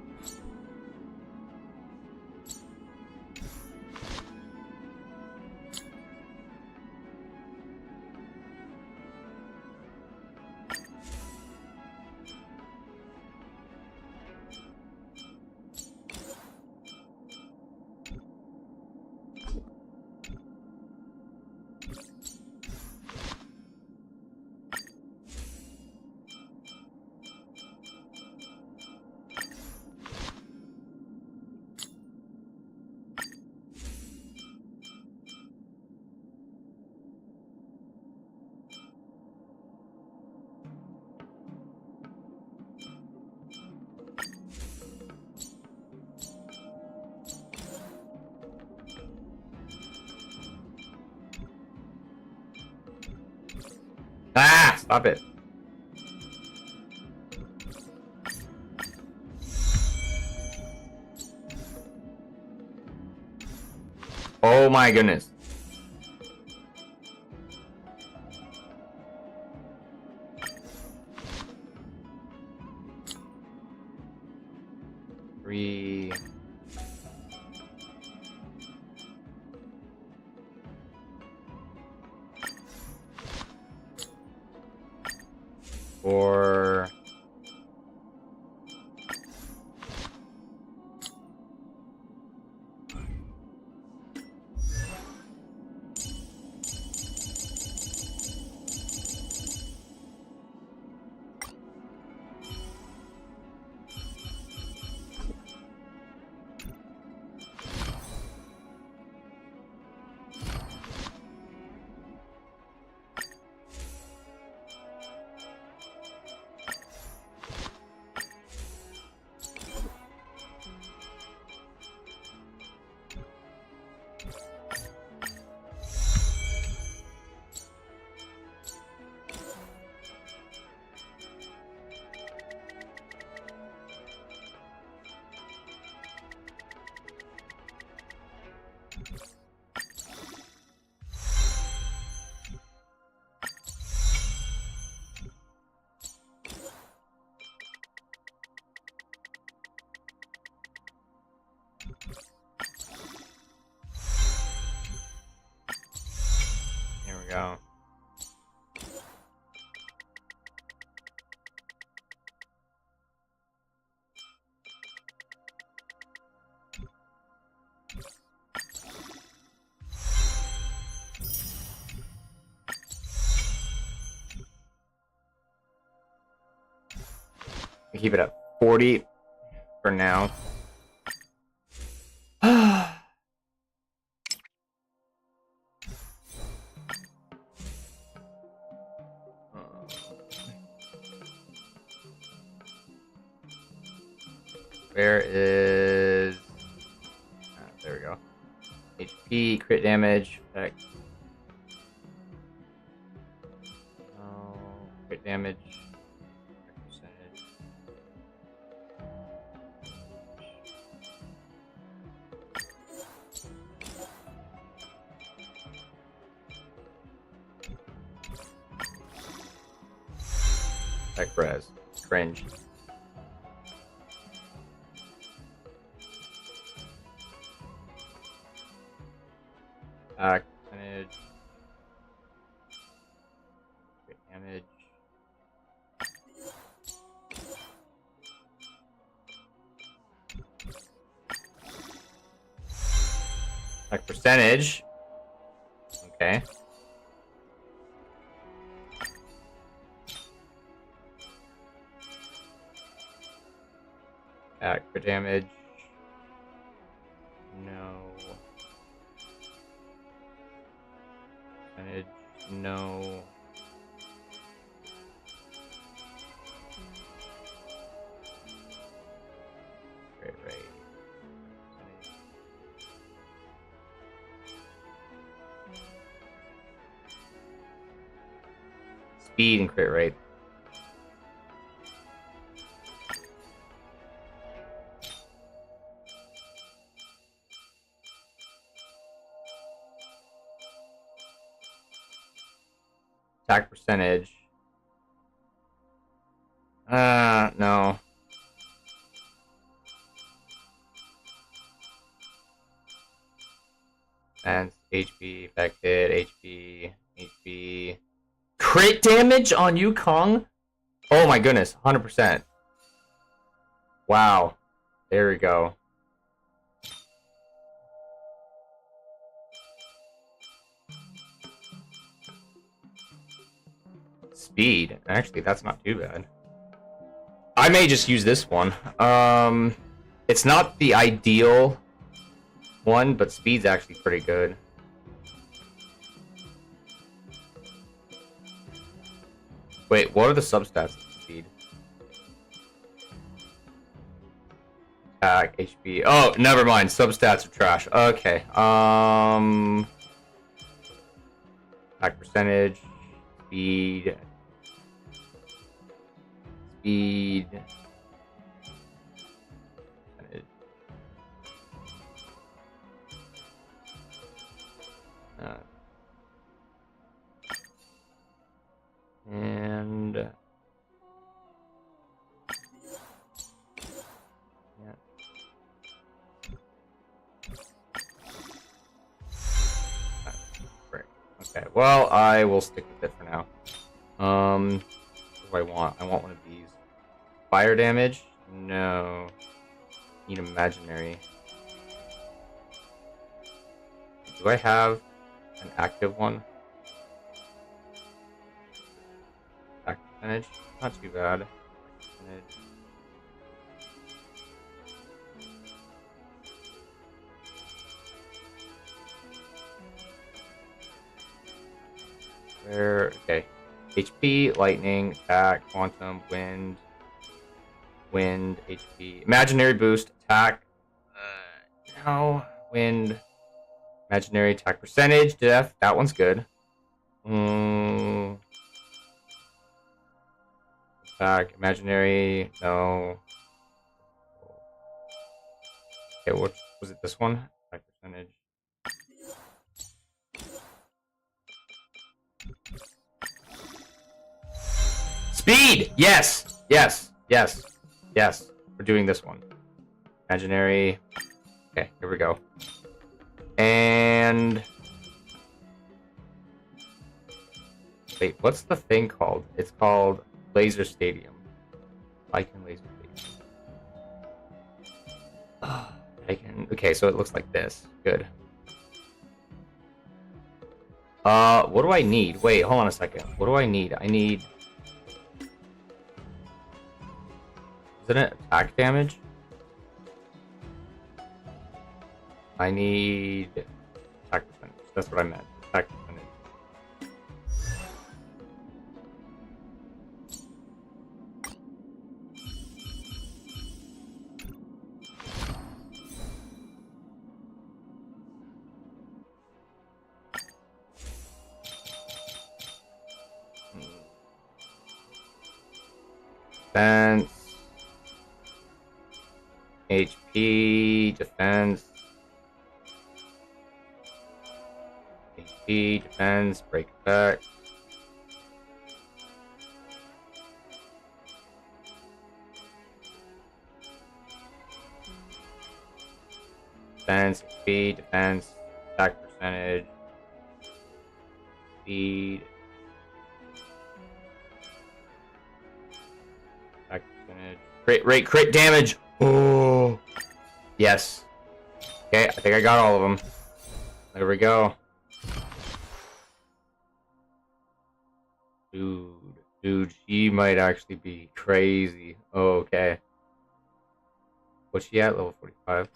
Ah! Stop it. Oh my goodness. Three. Four. go. Keep it at 40 for now. Where is... there we go. HP, crit damage, effect. Oh, crit damage. Percentage. Effect res. Cringe. Percentage. Crit damage. Like percentage. Okay. Crit damage. No. Percentage. No. Crit rate. Speed and crit rate. Attack percentage. No. And HP affected, HP. Crit damage on Yukong? Oh my goodness, 100%. Wow. There we go. Speed. Actually, that's not too bad. I may just use this one. It's not the ideal one, but speed's actually pretty good. Wait, what are the substats of speed? Attack, HP. Oh, never mind. Substats are trash. Okay. Attack percentage, speed. And yeah. Great. Okay. Well, I will stick with it for now. What do I want? I want one of these. Fire damage? No. Need imaginary. Do I have an active one? Attack percentage? Not too bad. Percentage. Where? Okay. HP, lightning, attack, quantum, wind, HP, imaginary boost, attack. No, wind, imaginary attack percentage, death. That one's good. Attack, imaginary, no. Okay, what was it? This one? Attack percentage. Speed! Yes! Yes! Yes! Yes! We're doing this one. Imaginary. Okay, here we go. And... Wait, what's the thing called? It's called Laser Stadium. Viking Laser Stadium. Okay, so it looks like this. Good. What do I need? Wait, hold on a second. What do I need? I need... Isn't it attack damage? I need... attack percentage. That's what I meant. Attack percentage. Defense, HP, defense, HP, defense, break attack. Defense, HP, defense, attack percentage, speed. Crit damage. Oh, yes. Okay, I think I got all of them. There we go. Dude, she might actually be crazy. Oh, okay. What's she at? Level 45.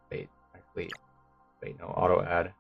Wait, no, auto add.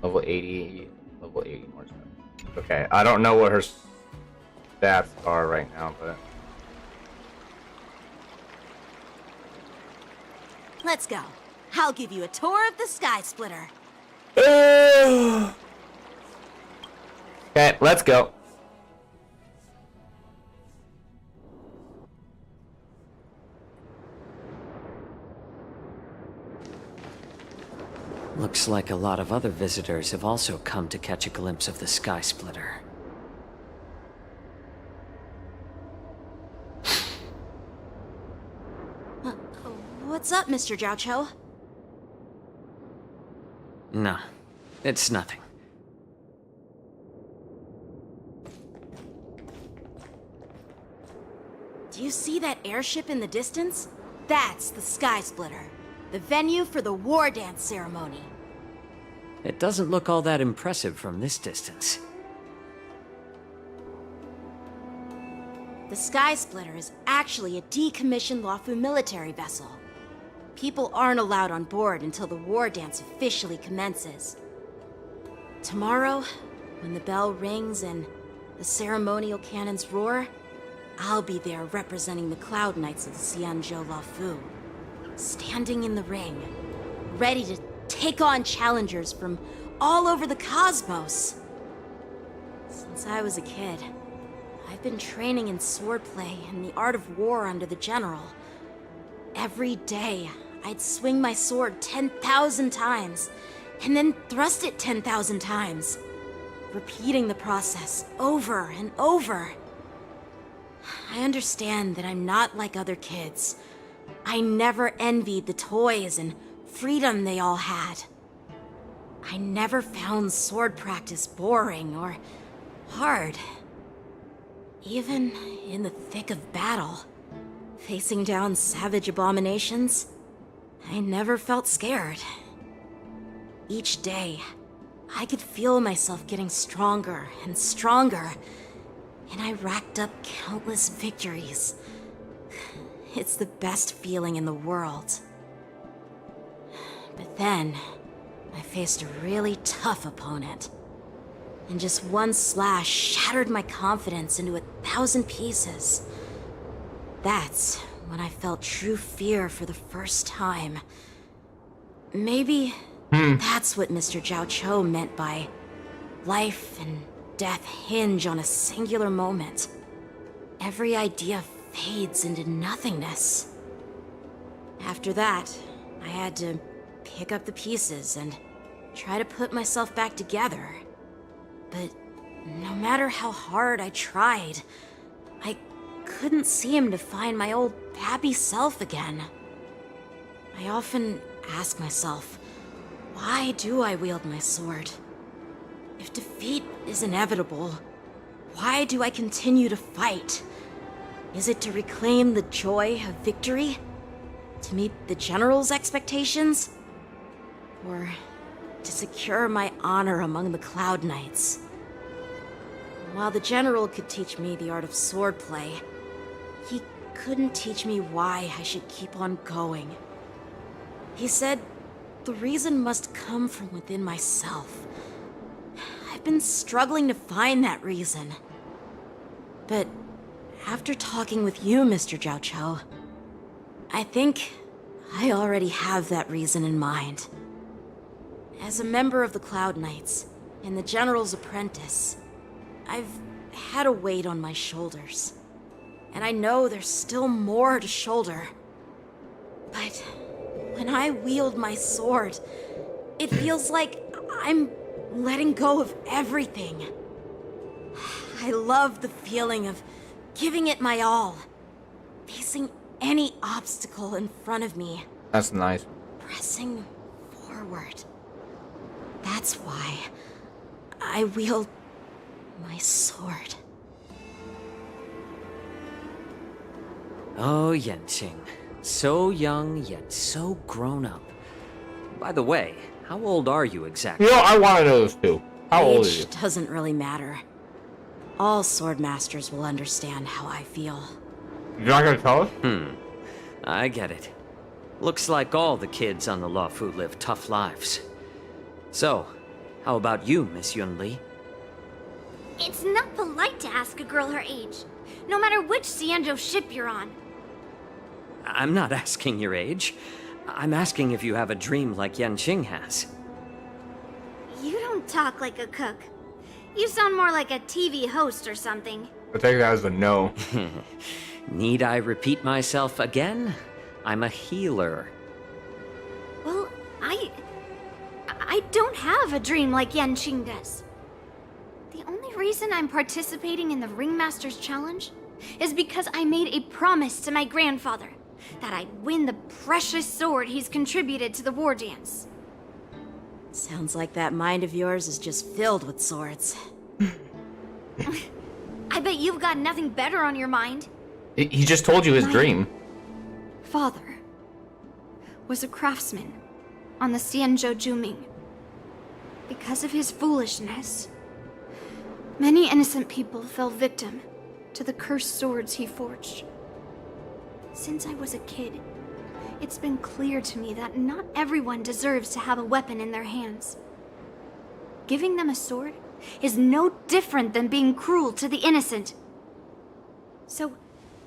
Level 80 more stuff. Okay, I don't know what her stats are right now, but...
Let's go. I'll give you a tour of the Sky Splitter.
Okay, let's go.
Looks like a lot of other visitors have also come to catch a glimpse of the Sky Splitter.
What's up, Mr. Jiaoqiu?
No, it's nothing.
Do you see that airship in the distance? That's the Sky Splitter, the venue for the war dance ceremony.
It doesn't look all that impressive from this distance.
The Sky Splitter is actually a decommissioned Luofu military vessel. People aren't allowed on board until the war dance officially commences. Tomorrow, when the bell rings and the ceremonial cannons roar, I'll be there representing the Cloud Knights of the Xianzhou Luofu, standing in the ring, ready to take on challengers from all over the cosmos. Since I was a kid, I've been training in swordplay and the art of war under the general. Every day, I'd swing my sword 10,000 times, and then thrust it 10,000 times, repeating the process over and over. I understand that I'm not like other kids. I never envied the toys and freedom they all had. I never found sword practice boring or hard. Even in the thick of battle, facing down savage abominations, I never felt scared. Each day, I could feel myself getting stronger and stronger, and I racked up countless victories. It's the best feeling in the world. But then, I faced a really tough opponent, and just one slash shattered my confidence into 1,000 pieces. That's when I felt true fear for the first time. Maybe that's what Mr. Jiao Cho meant by life and death hinge on a singular moment. Every idea fades into nothingness. After that, I had to pick up the pieces and try to put myself back together. But no matter how hard I tried, I couldn't seem to find my old happy self again. I often ask myself, why do I wield my sword? If defeat is inevitable, why do I continue to fight? Is it to reclaim the joy of victory? To meet the General's expectations? Or to secure my honor among the Cloud Knights? While the General could teach me the art of swordplay, he couldn't teach me why I should keep on going. He said the reason must come from within myself. I've been struggling to find that reason. But after talking with you, Mr. Jiao Cho, I think I already have that reason in mind. As a member of the Cloud Knights and the General's apprentice, I've had a weight on my shoulders. And I know there's still more to shoulder. But when I wield my sword, it feels like I'm letting go of everything. I love the feeling of giving it my all, facing any obstacle in front of me.
That's nice.
Pressing forward. That's why I wield my sword.
Oh, Yanqing. So young, yet so grown up. By the way, how old are you exactly?
You know, I want to know this too. How old are you?
Age doesn't really matter. All sword masters will understand how I feel.
You're not gonna tell us?
I get it. Looks like all the kids on the Luofu live tough lives. So, how about you, Miss Yunli?
It's not polite to ask a girl her age, no matter which Xianzhou ship you're on.
I'm not asking your age. I'm asking if you have a dream like Yanqing has.
You don't talk like a cook. You sound more like a TV host or something.
I'll take that as a no.
Need I repeat myself again? I'm a healer.
Well, I don't have a dream like Yanqing does. The only reason I'm participating in the Ringmaster's Challenge is because I made a promise to my grandfather that I'd win the precious sword he's contributed to the war dance.
Sounds like that mind of yours is just filled with swords.
I bet you've got nothing better on your mind.
He just told you his dream.
Father was a craftsman on the Xianzhou Juming. Because of his foolishness, many innocent people fell victim to the cursed swords he forged. Since I was a kid, it's been clear to me that not everyone deserves to have a weapon in their hands. Giving them a sword is no different than being cruel to the innocent. So,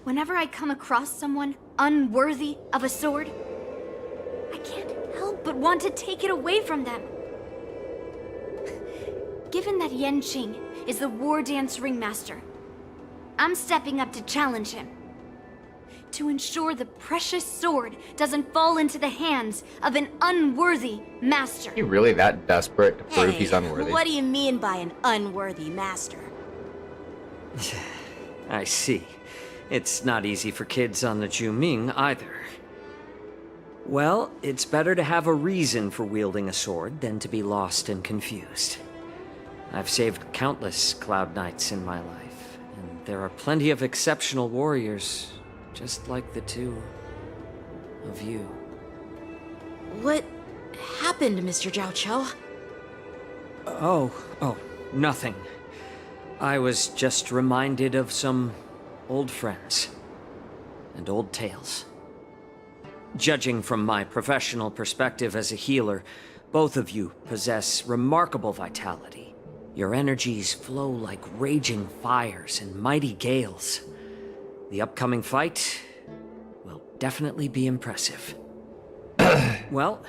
whenever I come across someone unworthy of a sword, I can't help but want to take it away from them. Given that Yanqing is the war dance ringmaster, I'm stepping up to challenge him. To ensure the precious sword doesn't fall into the hands of an unworthy master.
Are you really that desperate to prove he's unworthy?
What do you mean by an unworthy master?
I see. It's not easy for kids on the Juming either. Well, it's better to have a reason for wielding a sword than to be lost and confused. I've saved countless Cloud Knights in my life, and there are plenty of exceptional warriors just like the two of you.
What happened, Mr. Zhao Cho?
Oh, nothing. I was just reminded of some old friends and old tales. Judging from my professional perspective as a healer, both of you possess remarkable vitality. Your energies flow like raging fires and mighty gales. The upcoming fight will definitely be impressive. Well,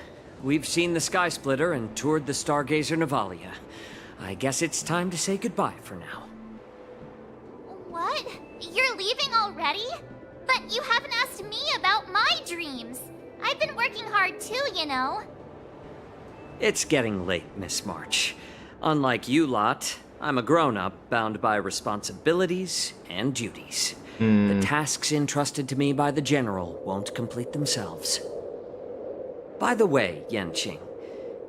we've seen the Sky Splitter and toured the Stargazer Navalia. I guess it's time to say goodbye for now.
What? You're leaving already? But you haven't asked me about my dreams. I've been working hard too, you know.
It's getting late, Miss March. Unlike you lot, I'm a grown-up bound by responsibilities and duties. The tasks entrusted to me by the General won't complete themselves. By the way, Yanqing,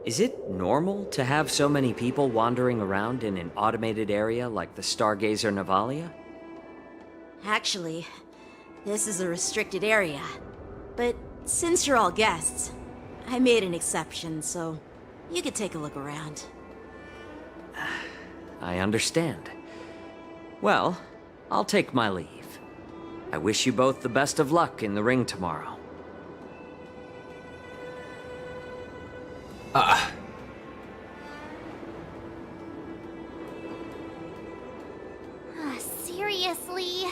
is it normal to have so many people wandering around in an automated area like the Stargazer Navalia?
Actually, this is a restricted area. But since you're all guests, I made an exception, so you could take a look around.
I understand. Well, I'll take my leave. I wish you both the best of luck in the ring tomorrow.
Seriously?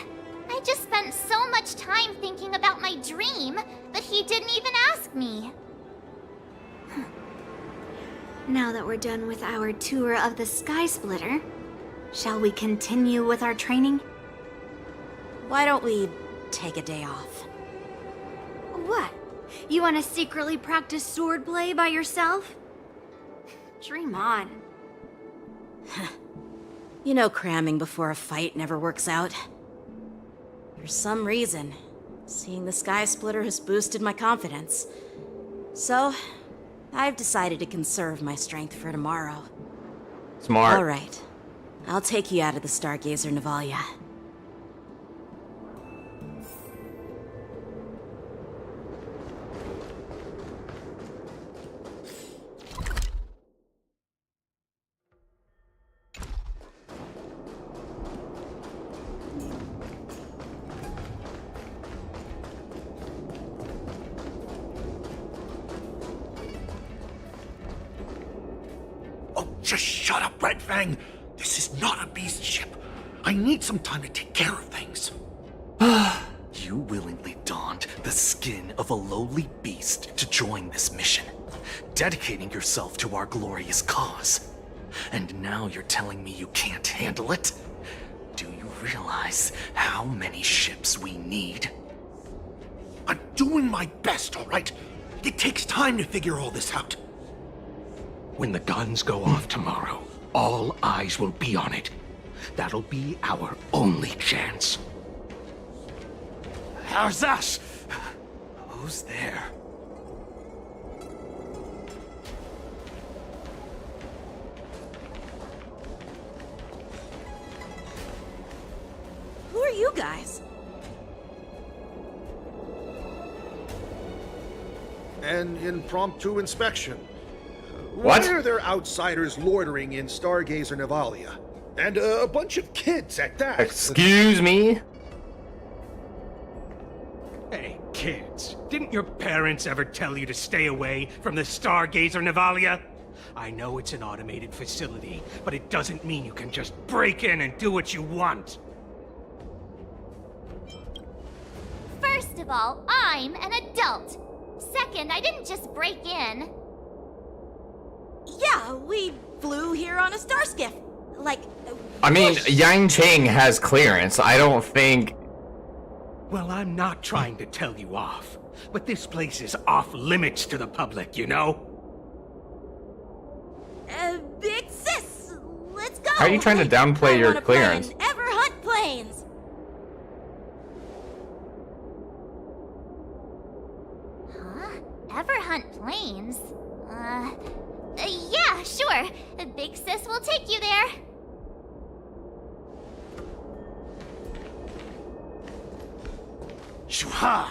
I just spent so much time thinking about my dream, but he didn't even ask me.
Now that we're done with our tour of the Sky Splitter, shall we continue with our training?
Why don't we take a day off?
What? You want to secretly practice swordplay by yourself? Dream on.
You know cramming before a fight never works out. For some reason, seeing the Sky Splitter has boosted my confidence. So, I've decided to conserve my strength for tomorrow.
Smart.
All right. I'll take you out of the Stargazer Navalia.
Just shut up, Red Fang! This is not a beast ship. I need some time to take care of things.
You willingly donned the skin of a lowly beast to join this mission, dedicating yourself to our glorious cause. And now you're telling me you can't handle it? Do you realize how many ships we need?
I'm doing my best, all right? It takes time to figure all this out.
When the guns go off tomorrow, all eyes will be on it. That'll be our only chance. How's that? Who's there?
Who are you guys?
An impromptu inspection.
What?
Why are there outsiders loitering in Stargazer Navalia? And a bunch of kids at that.
Excuse me?
Hey, kids, didn't your parents ever tell you to stay away from the Stargazer Navalia? I know it's an automated facility, but it doesn't mean you can just break in and do what you want.
First of all, I'm an adult. Second, I didn't just break in.
Yeah, we flew here on a star skiff. Like,
I mean, Yanqing has clearance. I don't think...
Well, I'm not trying to tell you off, but this place is off limits to the public, you know?
Big sis, let's go!
How are you trying to downplay your clearance?
Ever hunt planes!
Huh? Ever hunt planes? Yeah, sure. Big sis will take you there.
Aha!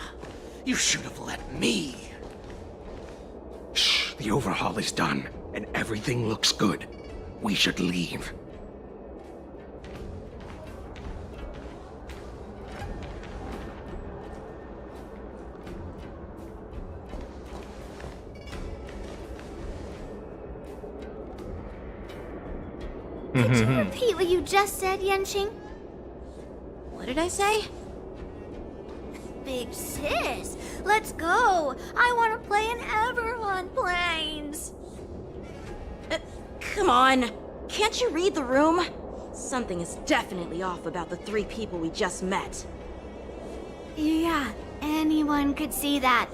You should have let me.
Shh, the overhaul is done, and everything looks good. We should leave.
Could you repeat what you just said, Yenqing?
What did I say?
Big sis, let's go. I want to play in Everhorn Plains.
Come on. Can't you read the room? Something is definitely off about the 3 people we just met.
Yeah, anyone could see that.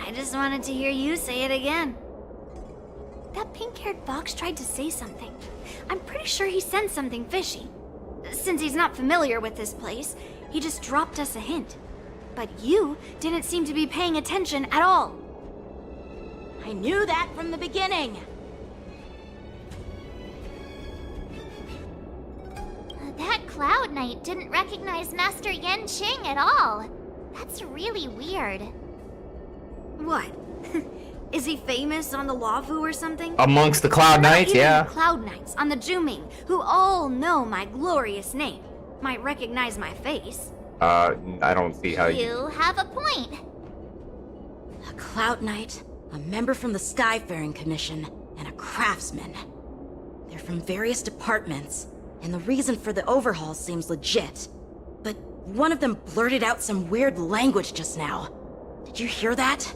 I just wanted to hear you say it again. That pink-haired fox tried to say something. I'm pretty sure he sensed something fishy. Since he's not familiar with this place, he just dropped us a hint. But you didn't seem to be paying attention at all.
I knew that from the beginning.
That Cloud Knight didn't recognize Master Yenqing at all. That's really weird.
What? Is he famous on the Luofu or something?
Amongst the Cloud Knights,
Even
yeah.
the Cloud Knights on the Juming, who all know my glorious name, might recognize my face.
I don't see how
You have a point.
A Cloud Knight, a member from the Skyfaring Commission, and a craftsman. They're from various departments, and the reason for the overhaul seems legit. But one of them blurted out some weird language just now. Did you hear that?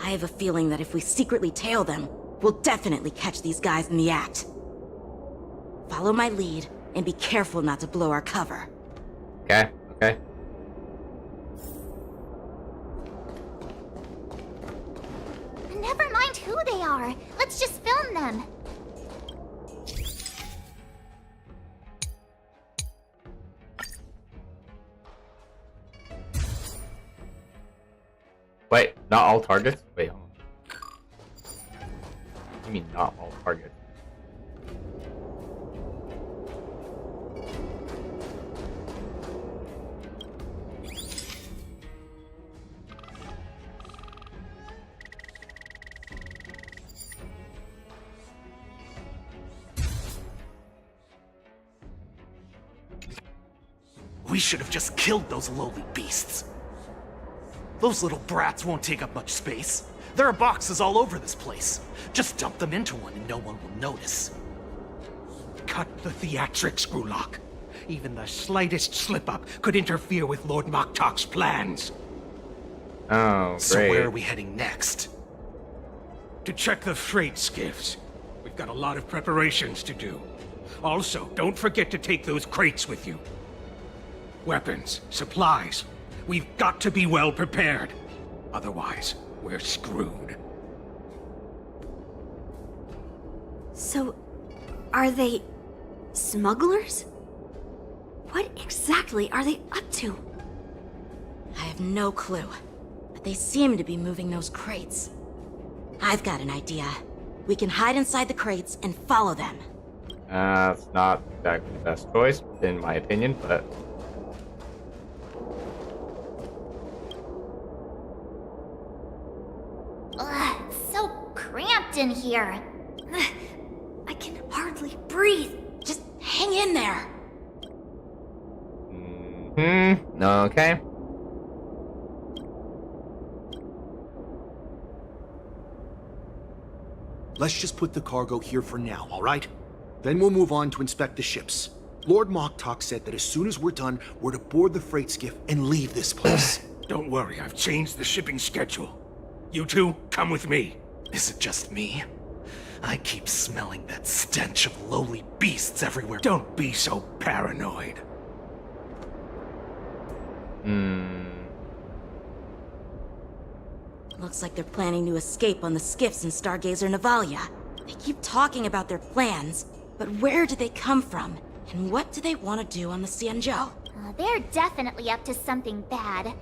I have a feeling that if we secretly tail them, we'll definitely catch these guys in the act. Follow my lead, and be careful not to blow our cover.
Okay, okay.
Never mind who they are. Let's just film them.
Wait, not all targets? Wait, hold on. You mean not all targets?
We should have just killed those lowly beasts. Those little brats won't take up much space. There are boxes all over this place. Just dump them into one and no one will notice.
Cut the theatrics, Grulok. Even the slightest slip-up could interfere with Lord Moktok's plans.
Oh, great.
So where are we heading next?
To check the freight skiffs. We've got a lot of preparations to do. Also, don't forget to take those crates with you. Weapons, supplies. We've got to be well prepared. Otherwise, we're screwed.
So, are they smugglers? What exactly are they up to?
I have no clue, but they seem to be moving those crates. I've got an idea. We can hide inside the crates and follow them.
It's not exactly the best choice, in my opinion, but...
Ugh, it's so cramped in here.
I can hardly breathe.
Just hang in there.
Okay.
Let's just put the cargo here for now, all right? Then we'll move on to inspect the ships. Lord Moktok said that as soon as we're done, we're to board the freight skiff and leave this place.
Don't worry, I've changed the shipping schedule. You two, come with me.
Is it just me? I keep smelling that stench of lowly beasts everywhere.
Don't be so paranoid.
Looks like they're planning to escape on the skiffs in Stargazer Navalia. They keep talking about their plans, but where do they come from? And what do they want to do on the Xianzhou?
They're definitely up to something bad.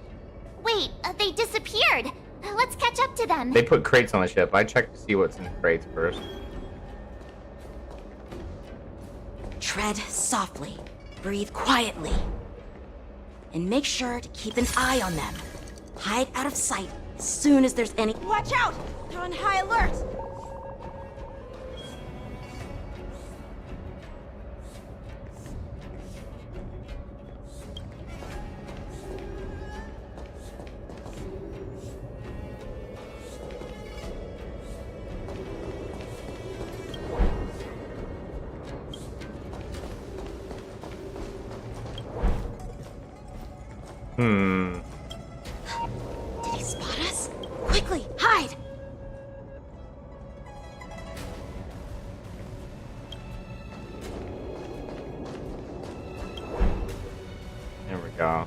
Wait, they disappeared. Let's catch up to them.
They put crates on the ship. I checked to see what's in the crates first.
Tread softly. Breathe quietly. and make sure to keep an eye on them. Hide out of sight as soon as there's any— Watch out! They're on high alert! Did he spot us? Quickly, hide!
There we go.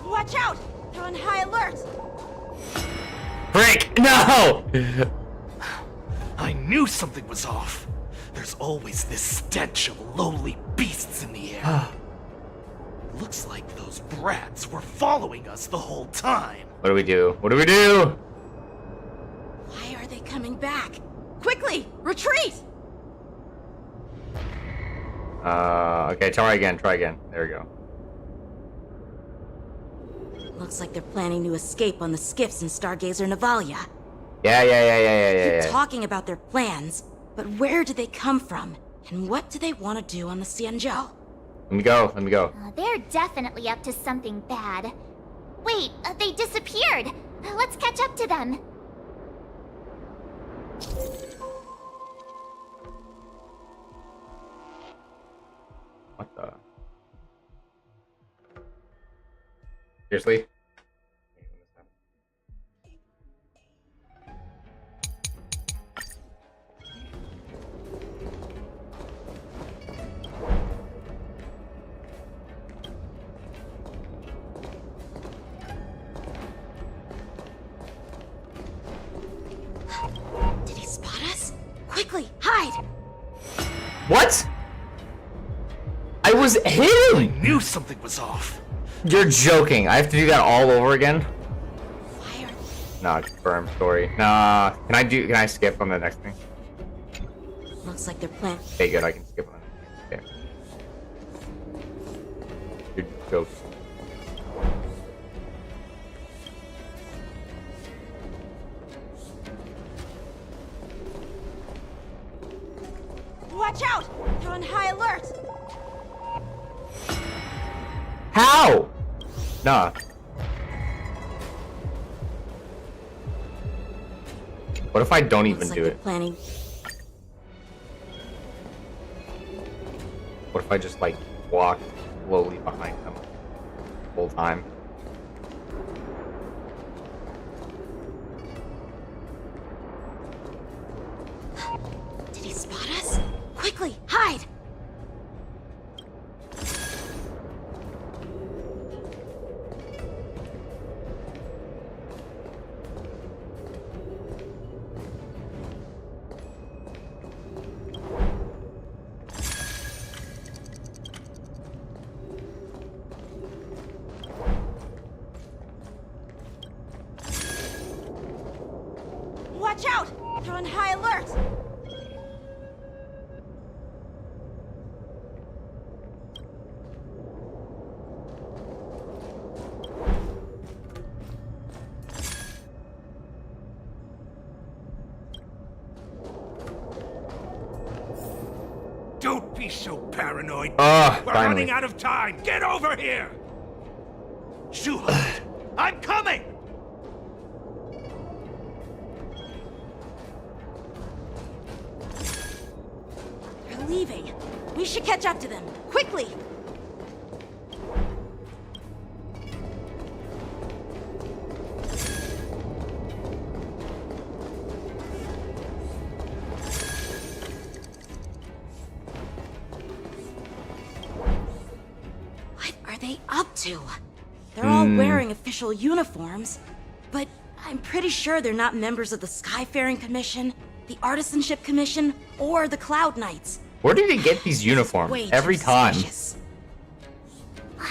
Watch out! They're on high alert!
Frick! No!
I knew something was off. There's always this stench of lowly beasts in the air. Looks like those brats were following us the whole time.
What do we do? What do we do?
Why are they coming back? Quickly, retreat!
Okay, try again, try again. There we go.
Looks like they're planning to escape on the skiffs in Stargazer Navalia.
Yeah.
Keep talking about their plans, but where do they come from? And what do they want to do on the Xianzhou?
Let me go.
They're definitely up to something bad. Wait, they disappeared. Let's catch up to them.
What the? Seriously?
Did he spot us? Quickly, hide!
What? I was hidden!
I knew something was off.
You're joking. I have to do that all over again? Nah, confirm story. Nah. Can I skip on the next thing?
Looks like they're planning.
Okay, good. I can skip on the next thing. Okay. You're joking.
Watch out! They're on high alert!
How? Nah. What if I don't even
Looks like
do
they're
it?
planning.
What if I just like walk slowly behind them the whole time?
Did he spot us? Quickly, hide! Watch out! They're on high alert!
Don't be so paranoid.
Ah,
We're
finally.
running out of time. Get over here!
Shuhut, I'm coming!
They're leaving. We should catch up to them. Quickly! What are they up to? They're all wearing official uniforms, but I'm pretty sure they're not members of the Skyfaring Commission, the Artisanship Commission, or the Cloud Knights.
Where did he get these uniforms?
Way
Every
too
time.
suspicious.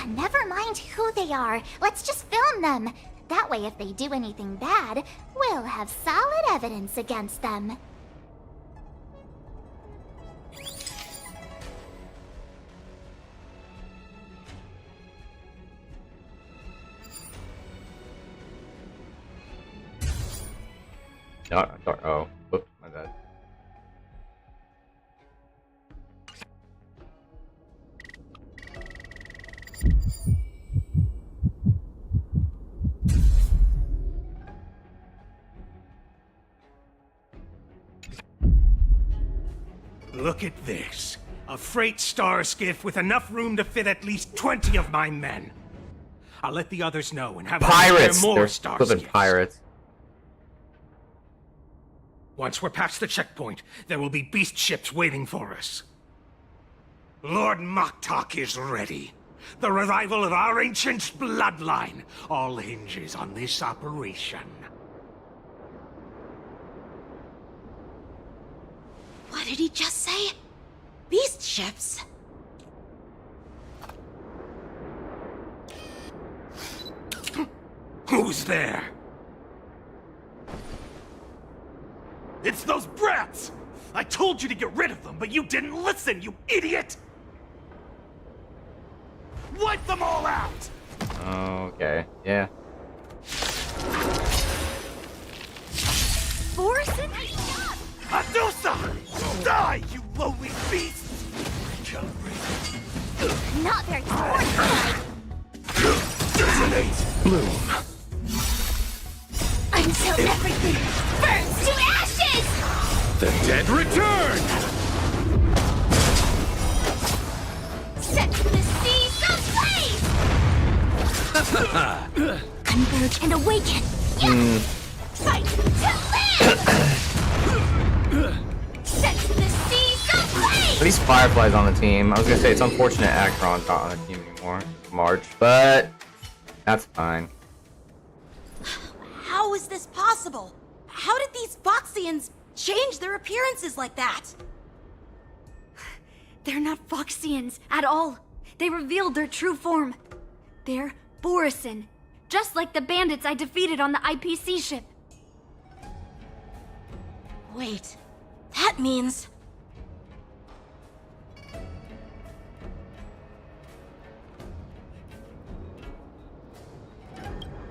Never mind who they are. Let's just film them. That way, if they do anything bad, we'll have solid evidence against them.
No, oh, whoops, my bad.
Look at this. A freight star skiff with enough room to fit at least 20 of my men. I'll let the others know and have
Pirates!
more
They're
star
flipping
skiffs.
pirates.
Once we're past the checkpoint, there will be beast ships waiting for us. Lord Moktok is ready. The revival of our ancient bloodline all hinges on this operation.
What did he just say? Beast ships?
Who's there?
It's those brats! I told you to get rid of them, but you didn't listen, you idiot! Wipe them all out!
Okay, yeah.
Borson?
Adusa! Die, you lowly beasts!
Not very sportsmanlike.
Detonate!
Bloom.
Until everything burns to ashes!
The dead return!
Set the seas ablaze! Converge and awaken! Fight to live! Set the seas ablaze!
At least Firefly's on the team. I was gonna say it's unfortunate Akron's not on the team anymore. March, but that's fine.
How is this possible? How did these Foxians change their appearances like that?
They're not Foxians at all. They revealed their true form. They're Borison, just like the bandits I defeated on the IPC ship.
Wait, that means...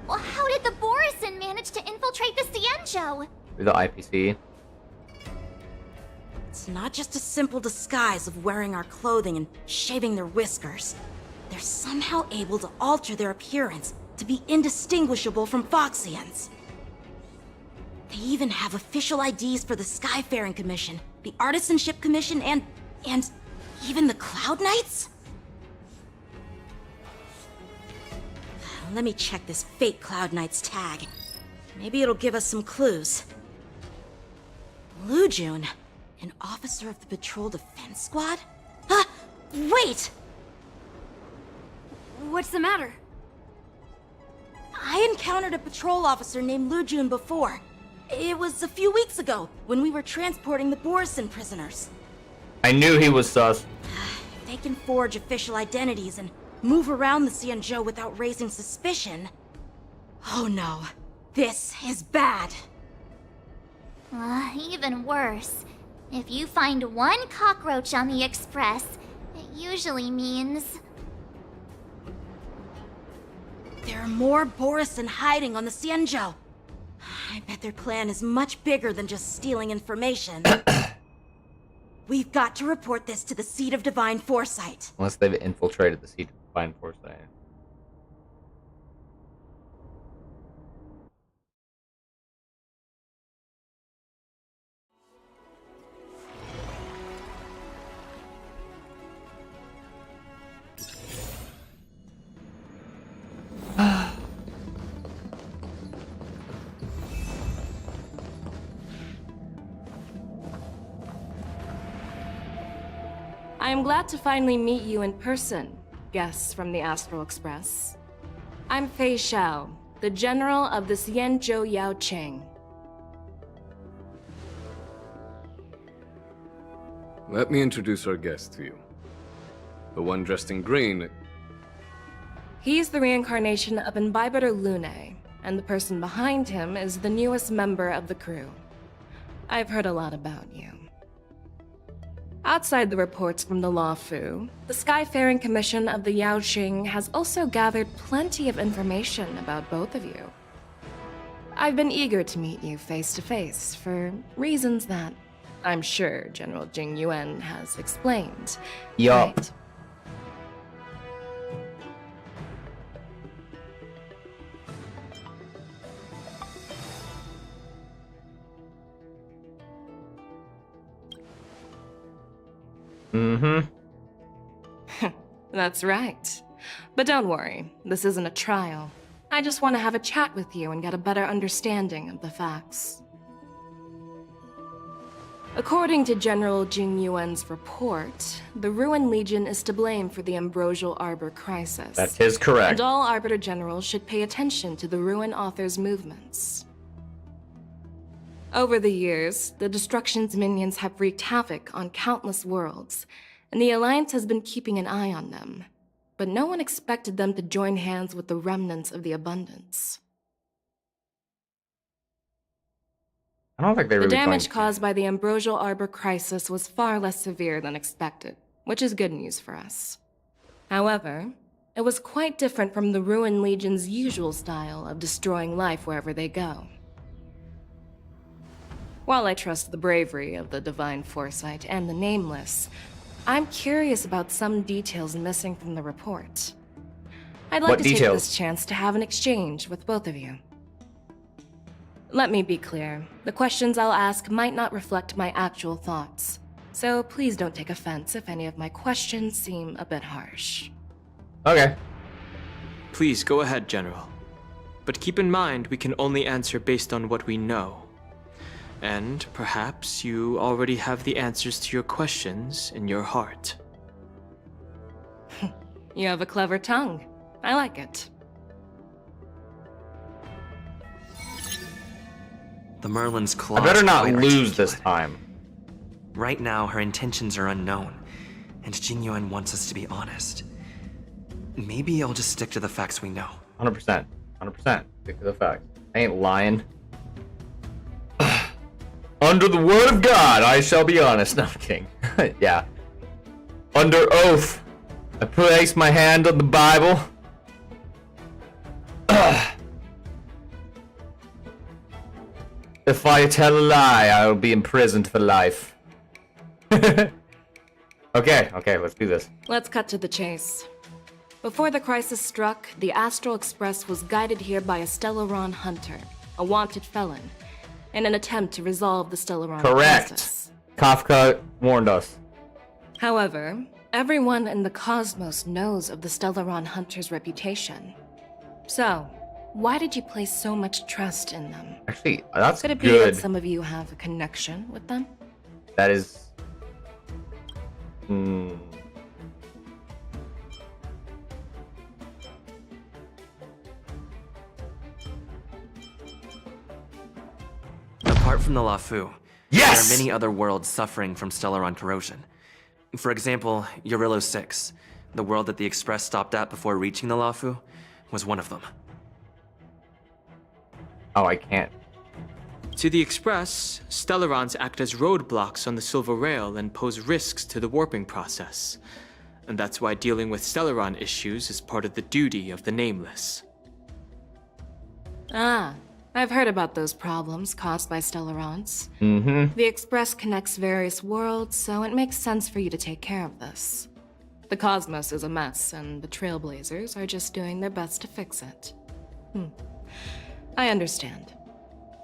Well, how did the Borison manage to infiltrate the Cienjo?
Through the IPC.
It's not just a simple disguise of wearing our clothing and shaving their whiskers. They're somehow able to alter their appearance to be indistinguishable from Foxians. They even have official IDs for the Skyfaring Commission, the Artisanship Commission, and even the Cloud Knights? Let me check this fake Cloud Knight's tag. Maybe it'll give us some clues. Lujun, an officer of the Patrol Defense Squad? Wait!
What's the matter?
I encountered a patrol officer named Lujun before. It was a few weeks ago, when we were transporting the Borison prisoners.
I knew he was sus.
If they can forge official identities and move around the Cienjo without raising suspicion... Oh no. This is bad.
Even worse. If you find one cockroach on the Express, it usually means...
There are more Borison hiding on the Cienjo. I bet their plan is much bigger than just stealing information. We've got to report this to the Seat of Divine Foresight.
Unless they've infiltrated the Seat of Divine Foresight.
I am glad to finally meet you in person, guests from the Astral Express. I'm Fei Xiao, the General of the Cienjo Yao Cheng.
Let me introduce our guest to you. The one dressed in green.
He's the reincarnation of Imbibitor Lune, and the person behind him is the newest member of the crew. I've heard a lot about you. Outside the reports from the Law Fu, the Skyfaring Commission of the Yaoqing has also gathered plenty of information about both of you. I've been eager to meet you face to face for reasons that I'm sure General Jing Yuan has explained.
Yup.
Right?
Mm-hmm.
That's right. But don't worry, this isn't a trial. I just want to have a chat with you and get a better understanding of the facts. According to General Jing Yuan's report, the Ruin Legion is to blame for the Ambrosial Arbor crisis.
That is correct.
And all Arbiter Generals should pay attention to the Ruin Author's movements. Over the years, the Destruction's minions have wreaked havoc on countless worlds, and the Alliance has been keeping an eye on them. But no one expected them to join hands with the remnants of the Abundance.
I don't think they really
The damage
joined.
caused by the Ambrosial Arbor crisis was far less severe than expected, which is good news for us. However, it was quite different from the Ruin Legion's usual style of destroying life wherever they go. While I trust the bravery of the Divine Foresight and the Nameless, I'm curious about some details missing from the report. I'd like
What
to
details?
take this chance to have an exchange with both of you. Let me be clear. The questions I'll ask might not reflect my actual thoughts, so please don't take offense if any of my questions seem a bit harsh.
Okay.
Please go ahead, General. But keep in mind we can only answer based on what we know. And perhaps you already have the answers to your questions in your heart.
You have a clever tongue. I like it.
The Merlin's claws
I better not
quite
lose this
articulate.
time.
Right now, her intentions are unknown, and Jing Yuan wants us to be honest. Maybe I'll just stick to the facts we know.
100%. 100%. Stick to the facts. I ain't lying. Under the word of God, I shall be honest. No, I'm kidding. Yeah. Under oath, I place my hand on the Bible. If I tell a lie, I will be imprisoned for life. Okay, let's do this.
Let's cut to the chase. Before the crisis struck, the Astral Express was guided here by a Stellaron hunter, a wanted felon, in an attempt to resolve the Stellaron
Correct.
crisis.
Kafka warned us.
However, everyone in the cosmos knows of the Stellaron hunter's reputation. So, why did you place so much trust in them?
Actually, that's
Could it be
good.
that some of you have a connection with them?
That is... Hmm.
Apart from the Lafu,
Yes!
there are many other worlds suffering from Stellaron corrosion. For example, Eurillo 6, the world that the Express stopped at before reaching the Lafu, was one of them.
Oh, I can't.
To the Express, Stellarons act as roadblocks on the Silver Rail and pose risks to the warping process. And that's why dealing with Stellaron issues is part of the duty of the Nameless.
Ah, I've heard about those problems caused by Stellarons.
Mm-hmm.
The Express connects various worlds, so it makes sense for you to take care of this. The cosmos is a mess, and the Trailblazers are just doing their best to fix it. I understand.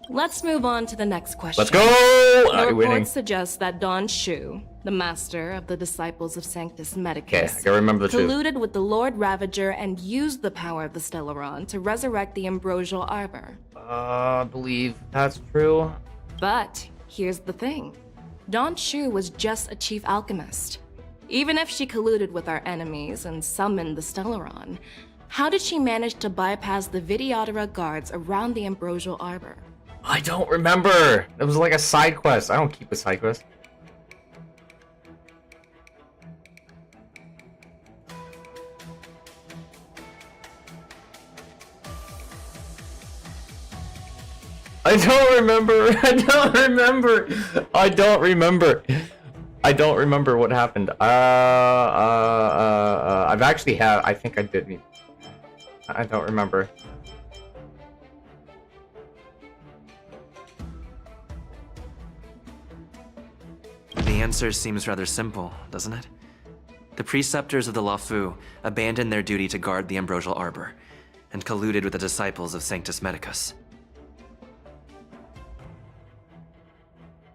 Let's move on to the next question.
Let's go!
The
Are you
report
winning?
suggests that Don Shu, the master of the Disciples of Sanctus Medicus,
Okay, I gotta remember the truth.
colluded with the Lord Ravager and used the power of the Stellaron to resurrect the Ambrosial Arbor.
I believe that's true.
But here's the thing. Don Shu was just a chief alchemist. Even if she colluded with our enemies and summoned the Stellaron, how did she manage to bypass the Videodara guards around the Ambrosial Arbor?
I don't remember. It was like a side quest. I don't keep a side quest. I don't remember. I don't remember what happened. I've actually had. I think I did. I don't remember.
The answer seems rather simple, doesn't it? The preceptors of the Lafu abandoned their duty to guard the ambrosial arbor, and colluded with the disciples of Sanctus Medicus.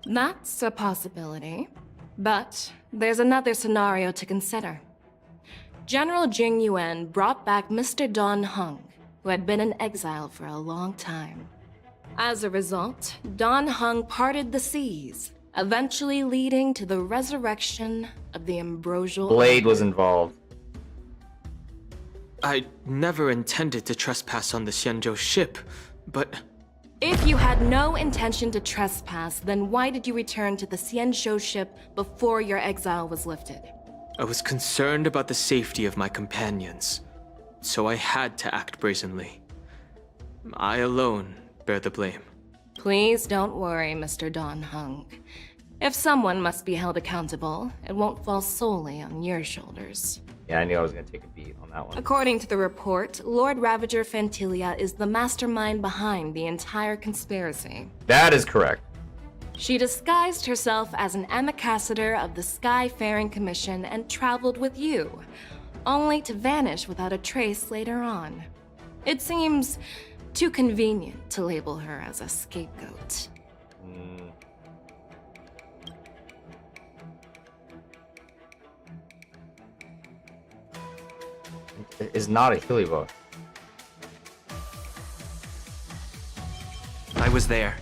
That's a possibility. But there's another scenario to consider. General Jing Yuan brought back Mr. Don Hung, who had been in exile for a long time. As a result, Don Hung parted the seas, eventually leading to the resurrection of the ambrosial
Blade
arbor.
was involved.
I never intended to trespass on the Xianzhou ship, but...
If you had no intention to trespass, then why did you return to the Xianzhou ship before your exile was lifted?
I was concerned about the safety of my companions, so I had to act brazenly. I alone bear the blame.
Please don't worry, Mr. Don Hung. If someone must be held accountable, it won't fall solely on your shoulders.
Yeah, I knew I was gonna take a beat on that one.
According to the report, Lord Ravager Fantilia is the mastermind behind the entire conspiracy.
That is correct.
She disguised herself as an ambassador of the Skyfaring Commission and traveled with you, only to vanish without a trace later on. It seems too convenient to label her as a scapegoat.
It is not a Heliva.
I was there,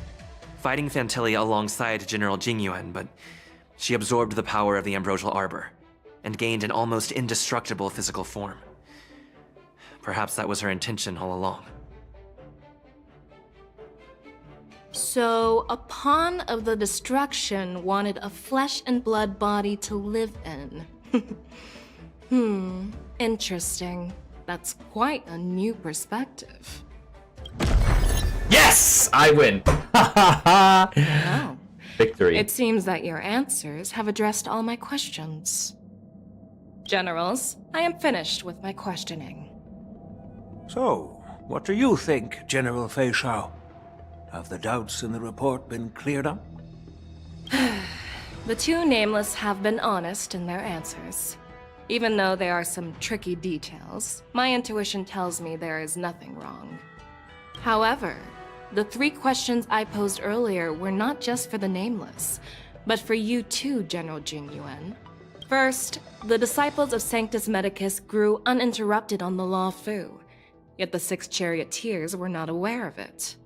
fighting Fantilia alongside General Jingyuan, but she absorbed the power of the ambrosial arbor and gained an almost indestructible physical form. Perhaps that was her intention all along.
So, a pawn of the destruction wanted a flesh and blood body to live in. Interesting. That's quite a new perspective.
Yes! I win!
Oh.
Victory.
It seems that your answers have addressed all my questions. Generals, I am finished with my questioning.
So, what do you think, General Fei Shao? Have the doubts in the report been cleared up?
The two nameless have been honest in their answers. Even though there are some tricky details, my intuition tells me there is nothing wrong. However, the 3 questions I posed earlier were not just for the nameless, but for you too, General Jing Yuan. First, the disciples of Sanctus Medicus grew uninterrupted on the Lafu, yet the 6 charioteers were not aware of it.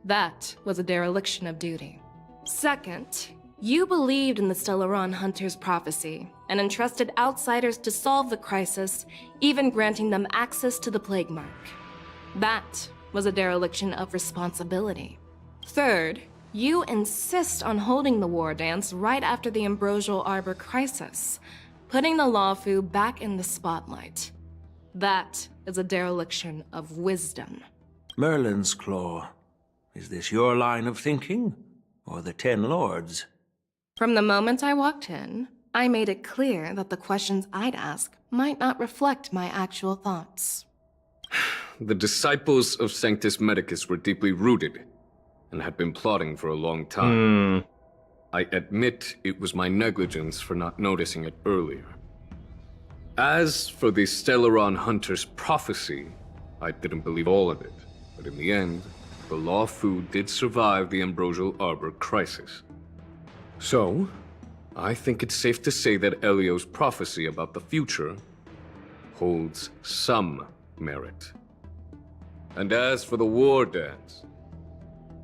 That was a dereliction of duty. Second, you believed in the Stellaron Hunter's prophecy and entrusted outsiders to solve the crisis, even granting them access to the Plague Mark. That was a dereliction of responsibility. Third, you insist on holding the war dance right after the Ambrosial Arbor crisis, putting the Lafu back in the spotlight. That is a dereliction of wisdom.
Merlin's Claw. Is this your line of thinking, or the Ten Lords?
From the moment I walked in, I made it clear that the questions I'd ask might not reflect my actual thoughts.
The disciples of Sanctus Medicus were deeply rooted and had been plotting for a long time. I admit it was my negligence for not noticing it earlier. As for the Stellaron Hunter's prophecy, I didn't believe all of it, but in the end, the Lafu did survive the Ambrosial Arbor crisis. So, I think it's safe to say that Elio's prophecy about the future holds some merit. And as for the war dance,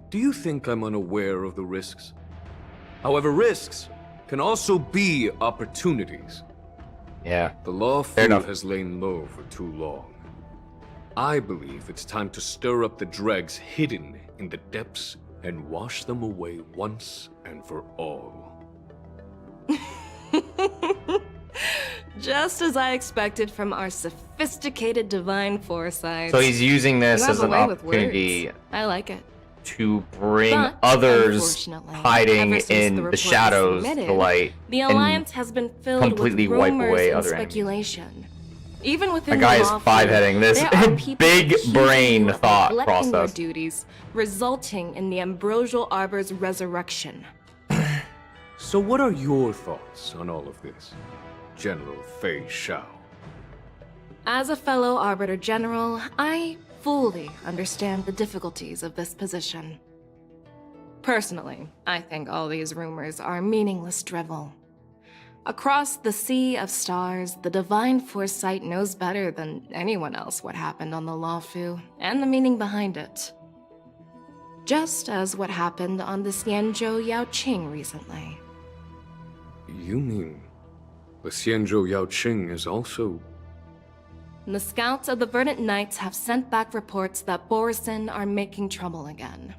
do you think I'm unaware of the risks? However, risks can also be opportunities.
Yeah.
The Lafu has lain low for too long. I believe it's time to stir up the dregs hidden in the depths and wash them away once and for all.
Just as I expected from our sophisticated divine foresight.
So he's using this
You have
as
a
an
way with
opportunity.
words. I like it.
to bring
But,
others
unfortunately,
hiding
ever since
in
the
the
report was
shadows
submitted,
to light
the
and
Alliance has been filled
completely
with
wipe
rumors
away
and
other enemies.
speculation. Even
My
within
guy
the
is
law
five-heading this
there are people
big
accusing
brain
you of
thought
neglecting your
process.
duties, resulting in the Ambrosial Arbor's resurrection.
So what are your thoughts on all of this, General Fei Shao?
As a fellow Arbiter General, I fully understand the difficulties of this position. Personally, I think all these rumors are meaningless drivel. Across the sea of stars, the Divine Foresight knows better than anyone else what happened on the Luofu and the meaning behind it. Just as what happened on the Xianzhou Yaoqing recently.
You mean the Xianzhou Yaoqing is also...
The scouts of the Verdant Knights have sent back reports that Borisin are making trouble again.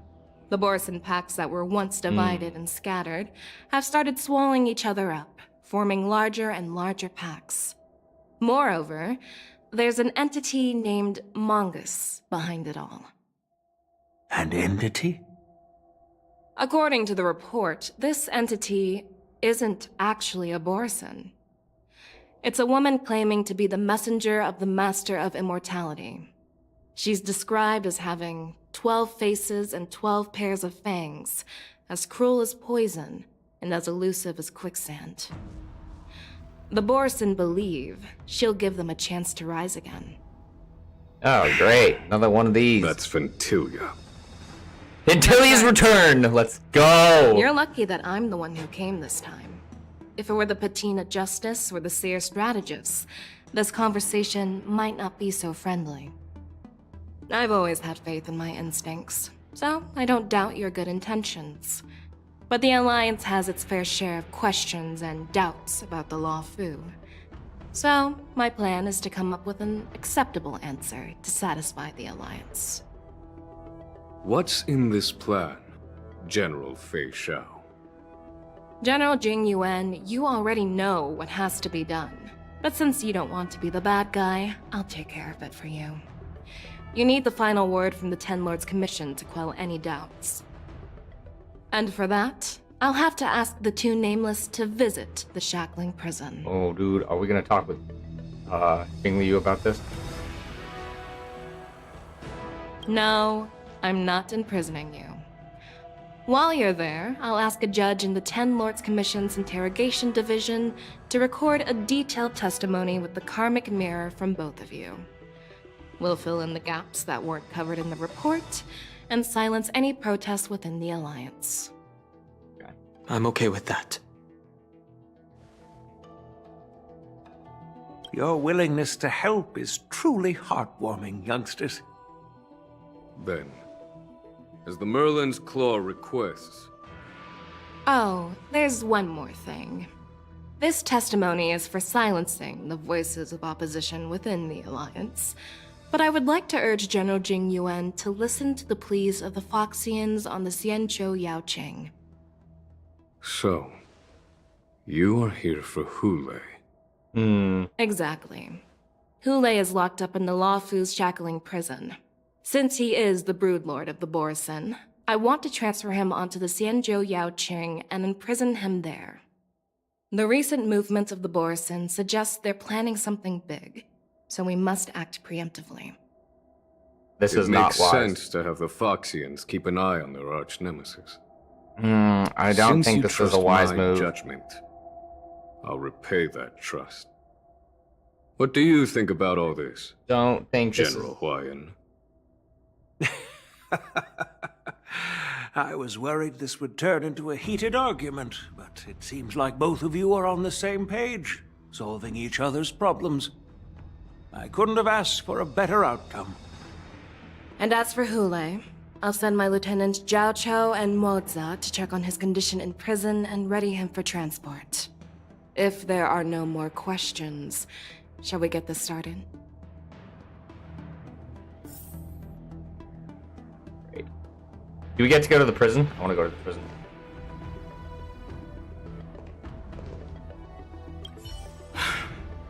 The Borisin packs that were once divided and scattered have started swallowing each other up, forming larger and larger packs. Moreover, there's an entity named Mongoose behind it all.
An entity?
According to the report, this entity isn't actually a Borisin. It's a woman claiming to be the messenger of the Master of Immortality. She's described as having 12 faces and 12 pairs of fangs, as cruel as poison and as elusive as quicksand. The Borisin believe she'll give them a chance to rise again.
Oh, great. Another one of these.
That's Ventilia.
Ventilia's return! Let's go!
You're lucky that I'm the one who came this time. If it were the Patina Justice or the Seer Strategist, this conversation might not be so friendly. I've always had faith in my instincts, so I don't doubt your good intentions. But the Alliance has its fair share of questions and doubts about the Luofu. So, my plan is to come up with an acceptable answer to satisfy the Alliance.
What's in this plan, General Fei Shao?
General Jing Yuan, you already know what has to be done. But since you don't want to be the bad guy, I'll take care of it for you. You need the final word from the Ten Lords Commission to quell any doubts. And for that, I'll have to ask the two Nameless to visit the Shackling Prison.
Oh, dude, are we gonna talk with Jing Liu about this?
No, I'm not imprisoning you. While you're there, I'll ask a judge in the Ten Lords Commission's Interrogation Division to record a detailed testimony with the karmic mirror from both of you. We'll fill in the gaps that weren't covered in the report, and silence any protests within the Alliance.
I'm okay with that.
Your willingness to help is truly heartwarming, youngsters.
Then, as the Merlin's Claw requests...
Oh, there's one more thing. This testimony is for silencing the voices of opposition within the Alliance, but I would like to urge General Jing Yuan to listen to the pleas of the Foxians on the Xianzhou Yaoqing.
So, you are here for Hulei.
Exactly. Hulei is locked up in the Luofu's Shackling Prison. Since he is the Broodlord of the Borisin, I want to transfer him onto the Xianzhou Yaoqing and imprison him there. The recent movements of the Borisin suggest they're planning something big, so we must act preemptively.
This is not wise.
It makes sense to have the Foxians keep an eye on their arch-nemesis.
I don't think this is a wise move.
Judgment, I'll repay that trust. What do you think about all this?
Don't think
General Huayan.
I was worried this would turn into a heated argument, but it seems like both of you are on the same page, solving each other's problems. I couldn't have asked for a better outcome.
And as for Hulei, I'll send my lieutenants Zhao Chou and Moza to check on his condition in prison and ready him for transport. If there are no more questions, shall we get this started?
Great. Do we get to go to the prison? I want to go to the prison.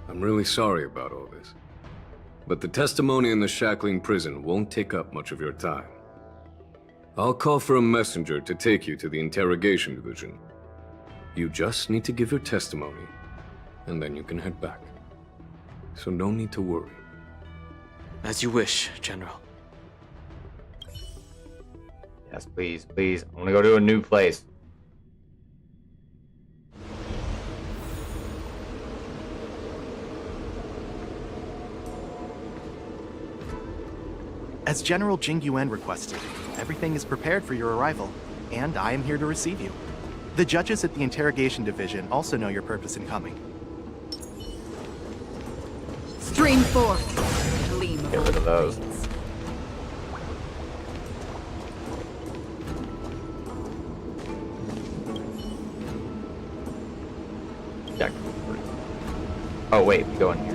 I'm really sorry about all this. But the testimony in the Shackling prison won't take up much of your time. I'll call for a messenger to take you to the interrogation division. You just need to give your testimony, and then you can head back. So no need to worry.
As you wish, General.
Yes, please, please. I want to go to a new place.
As General Jing Yuan requested, everything is prepared for your arrival, and I am here to receive you. The judges at the interrogation division also know your purpose in coming.
Stream forth. Gleam
Get rid of those. Yeah. Oh wait, we go in here.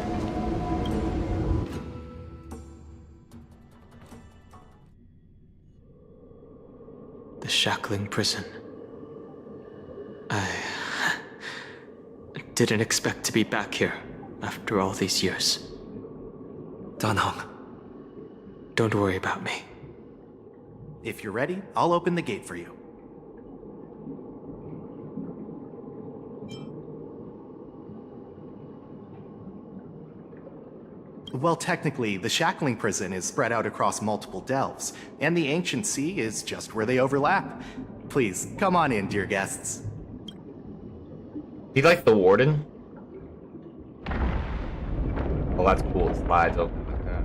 The shackling prison. I didn't expect to be back here after all these years.
Dan Heng.
Don't worry about me.
If you're ready, I'll open the gate for you. Well, technically, the shackling prison is spread out across multiple delves, and the ancient sea is just where they overlap. Please, come on in, dear guests.
He like the warden? Oh, that's cool. It slides open like that.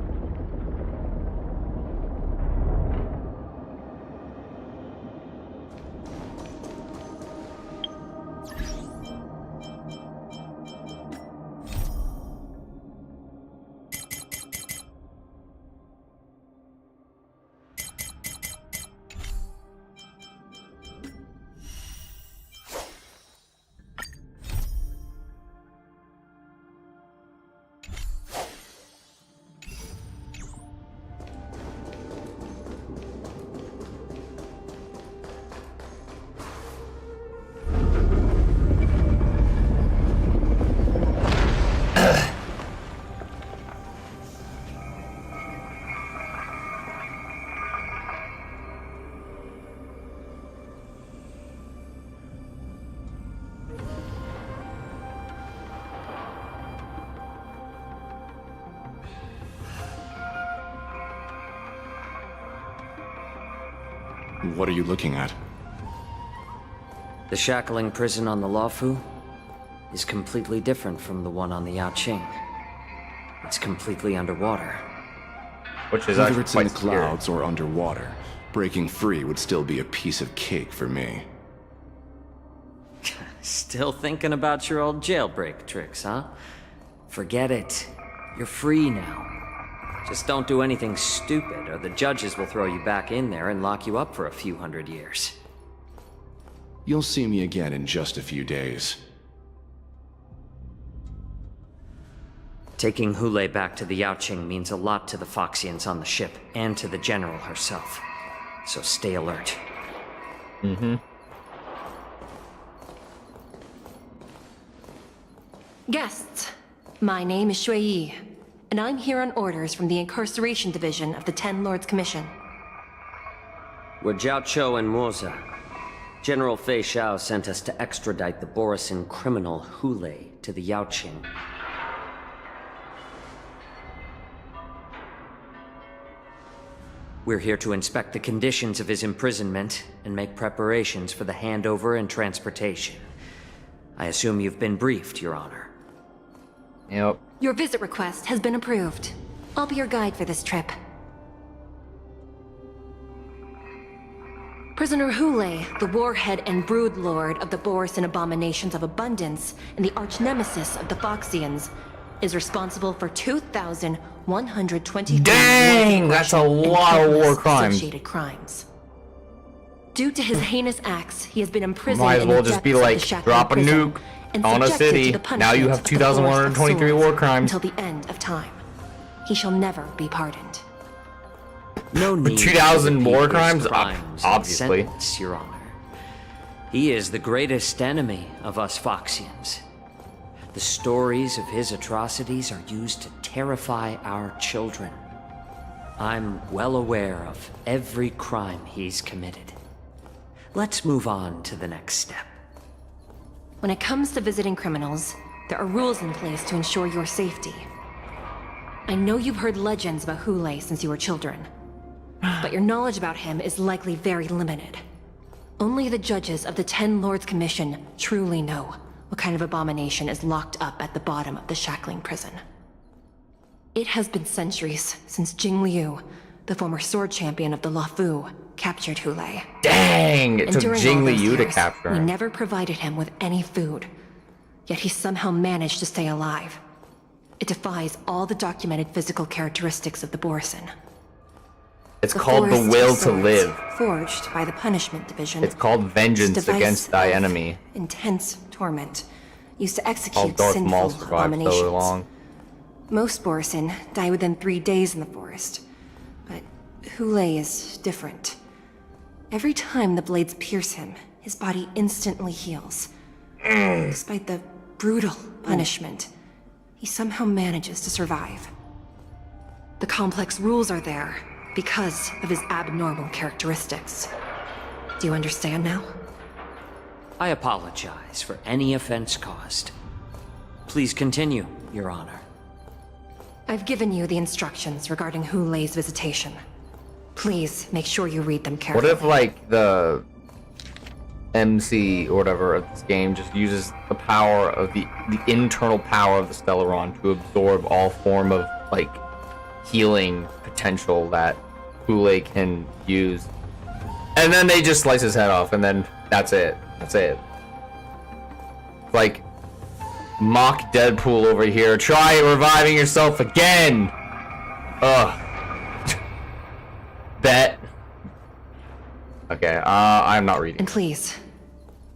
What are you looking at?
The shackling prison on the Luofu is completely different from the one on the Yaoqing. It's completely underwater.
Which is
Whether it's in the
quite scary.
clouds or underwater, breaking free would still be a piece of cake for me.
Still thinking about your old jailbreak tricks, huh? Forget it. You're free now. Just don't do anything stupid, or the judges will throw you back in there and lock you up for a few hundred years.
You'll see me again in just a few days.
Taking Hule back to the Yaoqing means a lot to the Foxians on the ship, and to the General herself. So stay alert.
Mm-hmm.
Guests, my name is Shui Yi, and I'm here on orders from the Incarceration Division of the Ten Lords Commission.
We're Jiao Chou and Moza. General Fei Xiao sent us to extradite the Borisin criminal Hule to the Yaoqing. We're here to inspect the conditions of his imprisonment and make preparations for the handover and transportation. I assume you've been briefed, Your Honor.
Yep.
Your visit request has been approved. I'll be your guide for this trip. Prisoner Hule, the warhead and brood lord of the Borisin Abominations of Abundance and the arch-nemesis of the Foxians, is responsible for 2,123
Dang! That's a lot of war crimes.
Associated crimes. Due to his heinous acts, he has been imprisoned
Might as
in
well
the
just be
depths of
like,
the shackling
drop a
prison
nuke
and
on a
subjected
city.
to the
Now you
punishment
have
of the Force of
2,123 war
Swords
crimes.
until the end of time. He shall never be pardoned.
No need
2,000
to
war
repeat his
crimes?
crimes
Obviously.
and sentence, Your Honor. He is the greatest enemy of us Foxians. The stories of his atrocities are used to terrify our children. I'm well aware of every crime he's committed. Let's move on to the next step.
When it comes to visiting criminals, there are rules in place to ensure your safety. I know you've heard legends about Hule since you were children, but your knowledge about him is likely very limited. Only the judges of the Ten Lords Commission truly know what kind of abomination is locked up at the bottom of the shackling prison. It has been centuries since Jing Liu, the former sword champion of the Luofu, captured Hule.
Dang! It
And
took
during
Jing
all those
Liu to
years,
capture
we
him.
never provided him with any food. Yet he somehow managed to stay alive. It defies all the documented physical characteristics of the Borisin.
It's called the
forest
will
of
to
swords,
live.
Forged by the Punishment Division.
It's called vengeance
device
against thy
of
enemy.
Intense torment, used to
All
execute
Darth Maul
sinful
survived
abominations.
so long.
Most Borisin die within 3 days in the forest, but Hule is different. Every time the blades pierce him, his body instantly heals. Despite the brutal punishment, he somehow manages to survive. The complex rules are there because of his abnormal characteristics. Do you understand now?
I apologize for any offense caused. Please continue, Your Honor.
I've given you the instructions regarding Hule's visitation. Please make sure you read them
What
carefully.
if, like, the MC or whatever of this game just uses the power of the internal power of the Stellaron to absorb all form of, like, healing potential that Hule can use, and then they just slice his head off, and then that's it. That's it. Like mock Deadpool over here. Try reviving yourself again. Ugh. Bet. Okay. I'm not reading.
And please,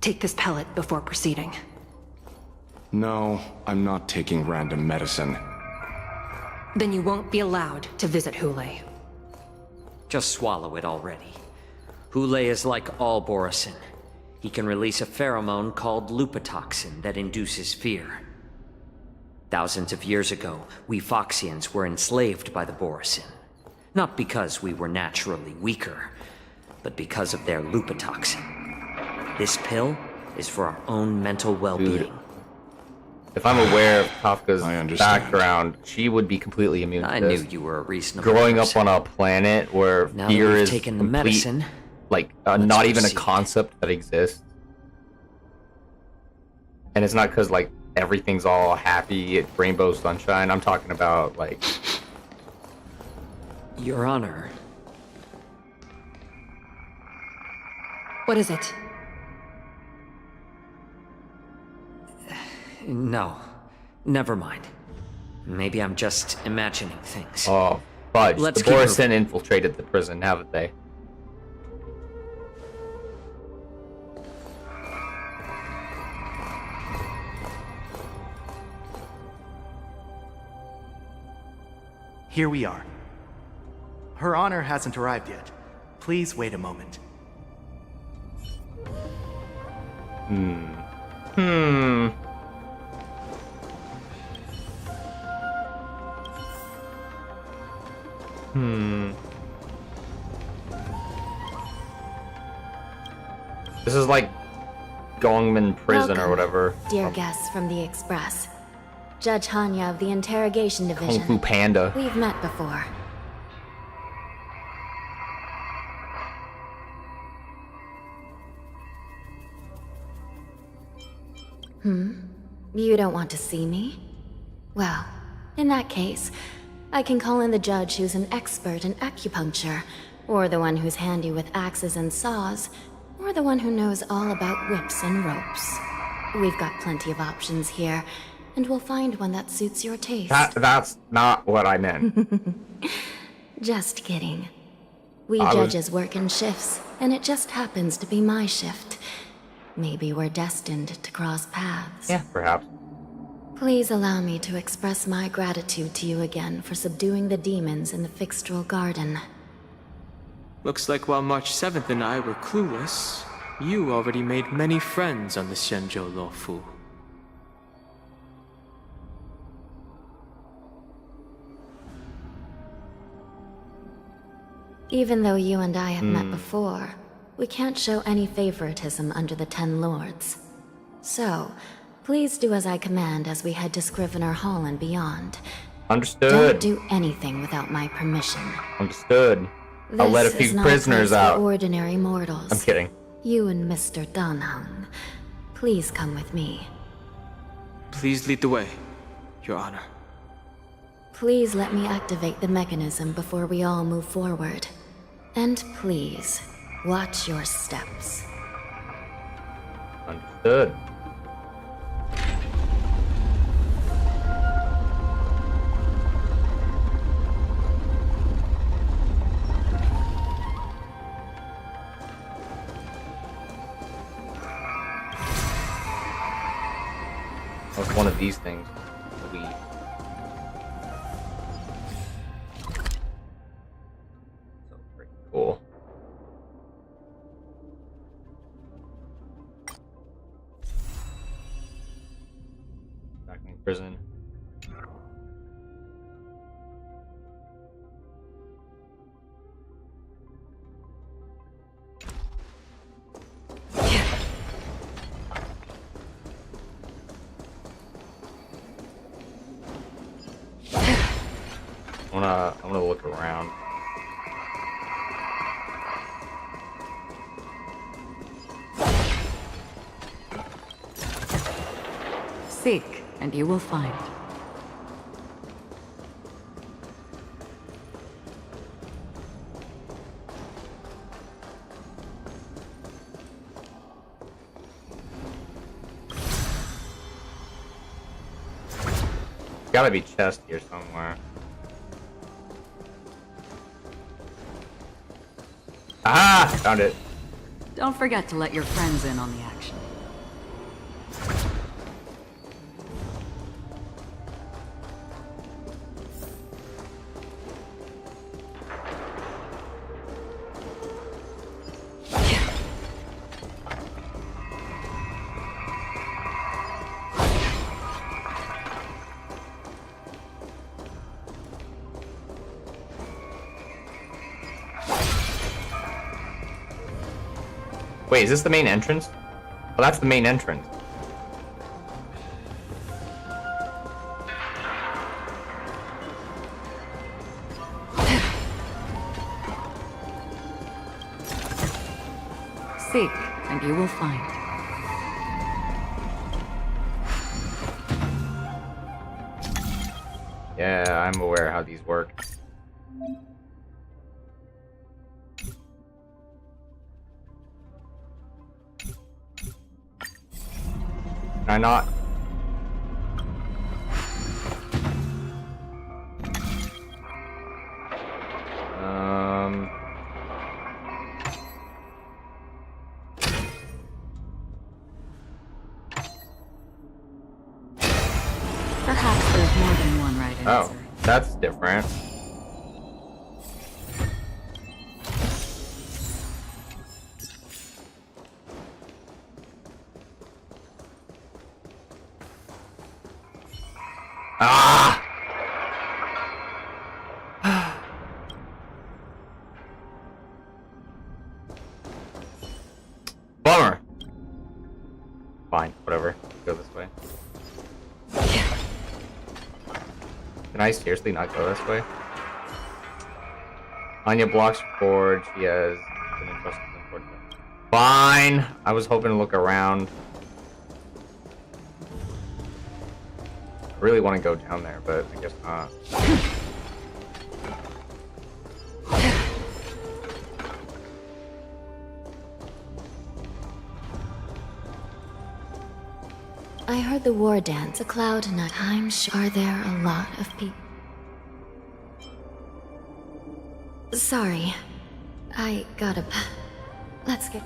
take this pellet before proceeding.
No, I'm not taking random medicine.
Then you won't be allowed to visit Hule.
Just swallow it already. Hule is like all Borisin. He can release a pheromone called lupatoxin that induces fear. Thousands of years ago, we Foxians were enslaved by the Borisin. Not because we were naturally weaker, but because of their lupatoxin. This pill is for our own mental well-being.
If I'm aware of Kafka's background, she would be completely immune to
I
this.
knew you were a reasonable
Growing
person.
up on a planet where
Now that
fear
we've
is
taken the
complete,
medicine,
like
let's
not even a
proceed.
concept that exists, and it's not because like everything's all happy, it's rainbow sunshine. I'm talking about like,
Your Honor.
What is it?
No. Never mind. Maybe I'm just imagining things.
oh fudge,
Let's
the
keep
Borisin infiltrated the prison, haven't they?
Here we are. Her Honor hasn't arrived yet. Please wait a moment.
This is like Gongman Prison or
Welcome,
whatever.
Dear guests from the Express. Judge Hanya of the Interrogation Division.
Kung Fu Panda.
We've met before. You don't want to see me? Well, in that case, I can call in the judge who's an expert in acupuncture, or the one who's handy with axes and saws, or the one who knows all about whips and ropes. We've got plenty of options here, and we'll find one that suits your taste.
That's not what I meant.
Just kidding. We
I was-
judges work in shifts, and it just happens to be my shift. Maybe we're destined to cross paths.
Yeah, perhaps.
Please allow me to express my gratitude to you again for subduing the demons in the Fixtral Garden.
Looks like while March 7th and I were clueless, you already made many friends on the Xianzhou Luofu.
Even though you and I have met before, we can't show any favoritism under the Ten Lords. So, please do as I command as we head to Scrivener Hall and beyond.
Understood.
Don't do anything without my permission.
Understood. I'll let a
This
few
is not
prisoners
a place
out.
for ordinary mortals.
I'm kidding.
You and Mr. Danhung, please come with me.
Please lead the way, Your Honor.
Please let me activate the mechanism before we all move forward. And please, watch your steps.
Understood. What's one of these things? We. So pretty cool. Back in prison. I'm gonna look around.
Seek, and you will find.
Gotta be chest here somewhere. Ah! Found it.
Don't forget to let your friends in on the action.
Wait, is this the main entrance? Well, that's the main entrance.
Seek, and you will find.
Yeah, I'm aware how these work. Can I not?
Perhaps there's more than one right answer.
Oh, that's different. Ah! Bummer. Fine, whatever. Go this way. Can I seriously not go this way? Anya blocks forward. She has been entrusted with forward. Fine. I was hoping to look around. I really want to go down there, but I guess not.
I heard the war dance, a cloud nut. I'm sure. Are there a lot of people? Sorry. I gotta... Let's get...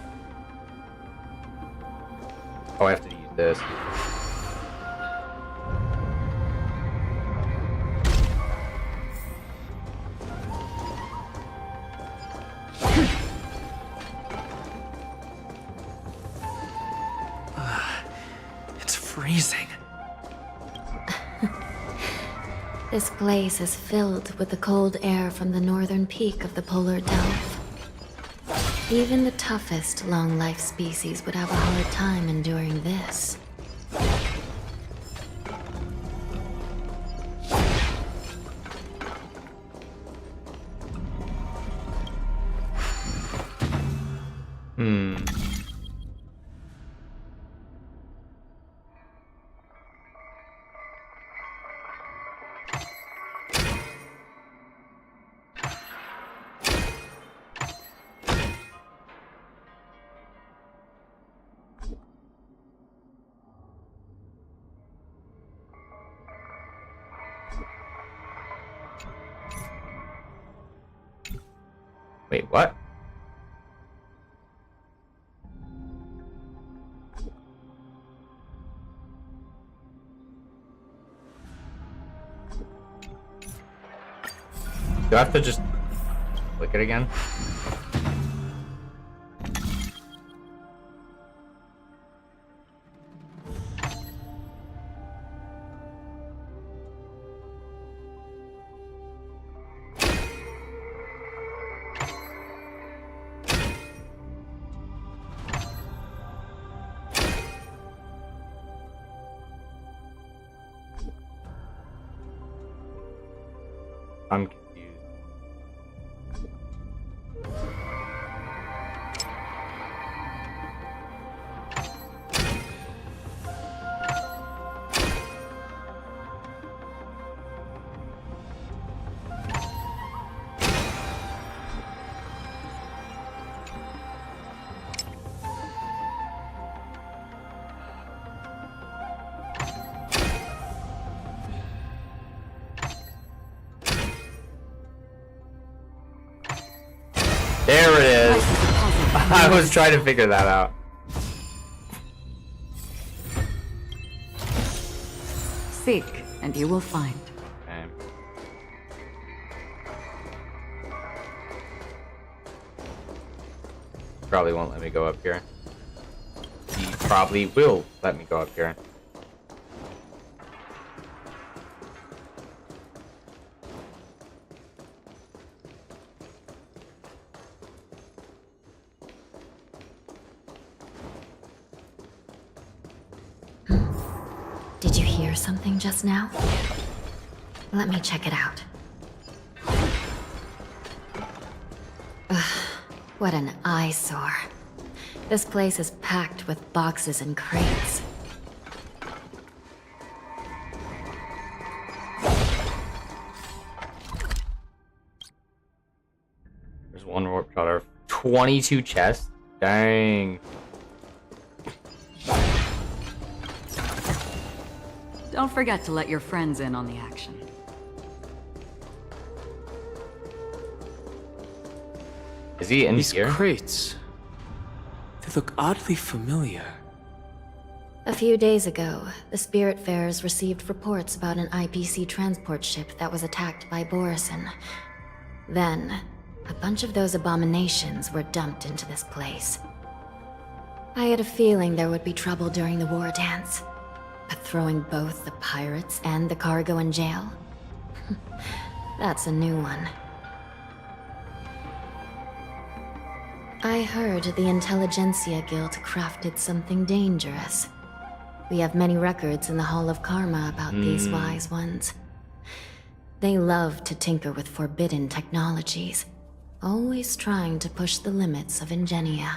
Oh, I have to use this.
It's freezing.
This place is filled with the cold air from the northern peak of the polar delta. Even the toughest long-life species would have a hard time enduring this.
Wait, what? Do I have to just click it again? I'm confused. There it is. I was trying to figure that out.
Seek, and you will find.
Okay. Probably won't let me go up here. He probably will let me go up here.
Did you hear something just now? Let me check it out. Ugh, what an eyesore. This place is packed with boxes and crates.
There's one warp shutter. 22 chests? Dang.
Don't forget to let your friends in on the action.
Is he in
These
here?
crates, they look oddly familiar.
A few days ago, the Spiritfarers received reports about an IPC transport ship that was attacked by Borison. Then, a bunch of those abominations were dumped into this place. I had a feeling there would be trouble during the war dance. But throwing both the pirates and the cargo in jail? That's a new one. I heard the Intelligentsia Guild crafted something dangerous. We have many records in the Hall of Karma about these wise ones. They love to tinker with forbidden technologies, always trying to push the limits of ingenia.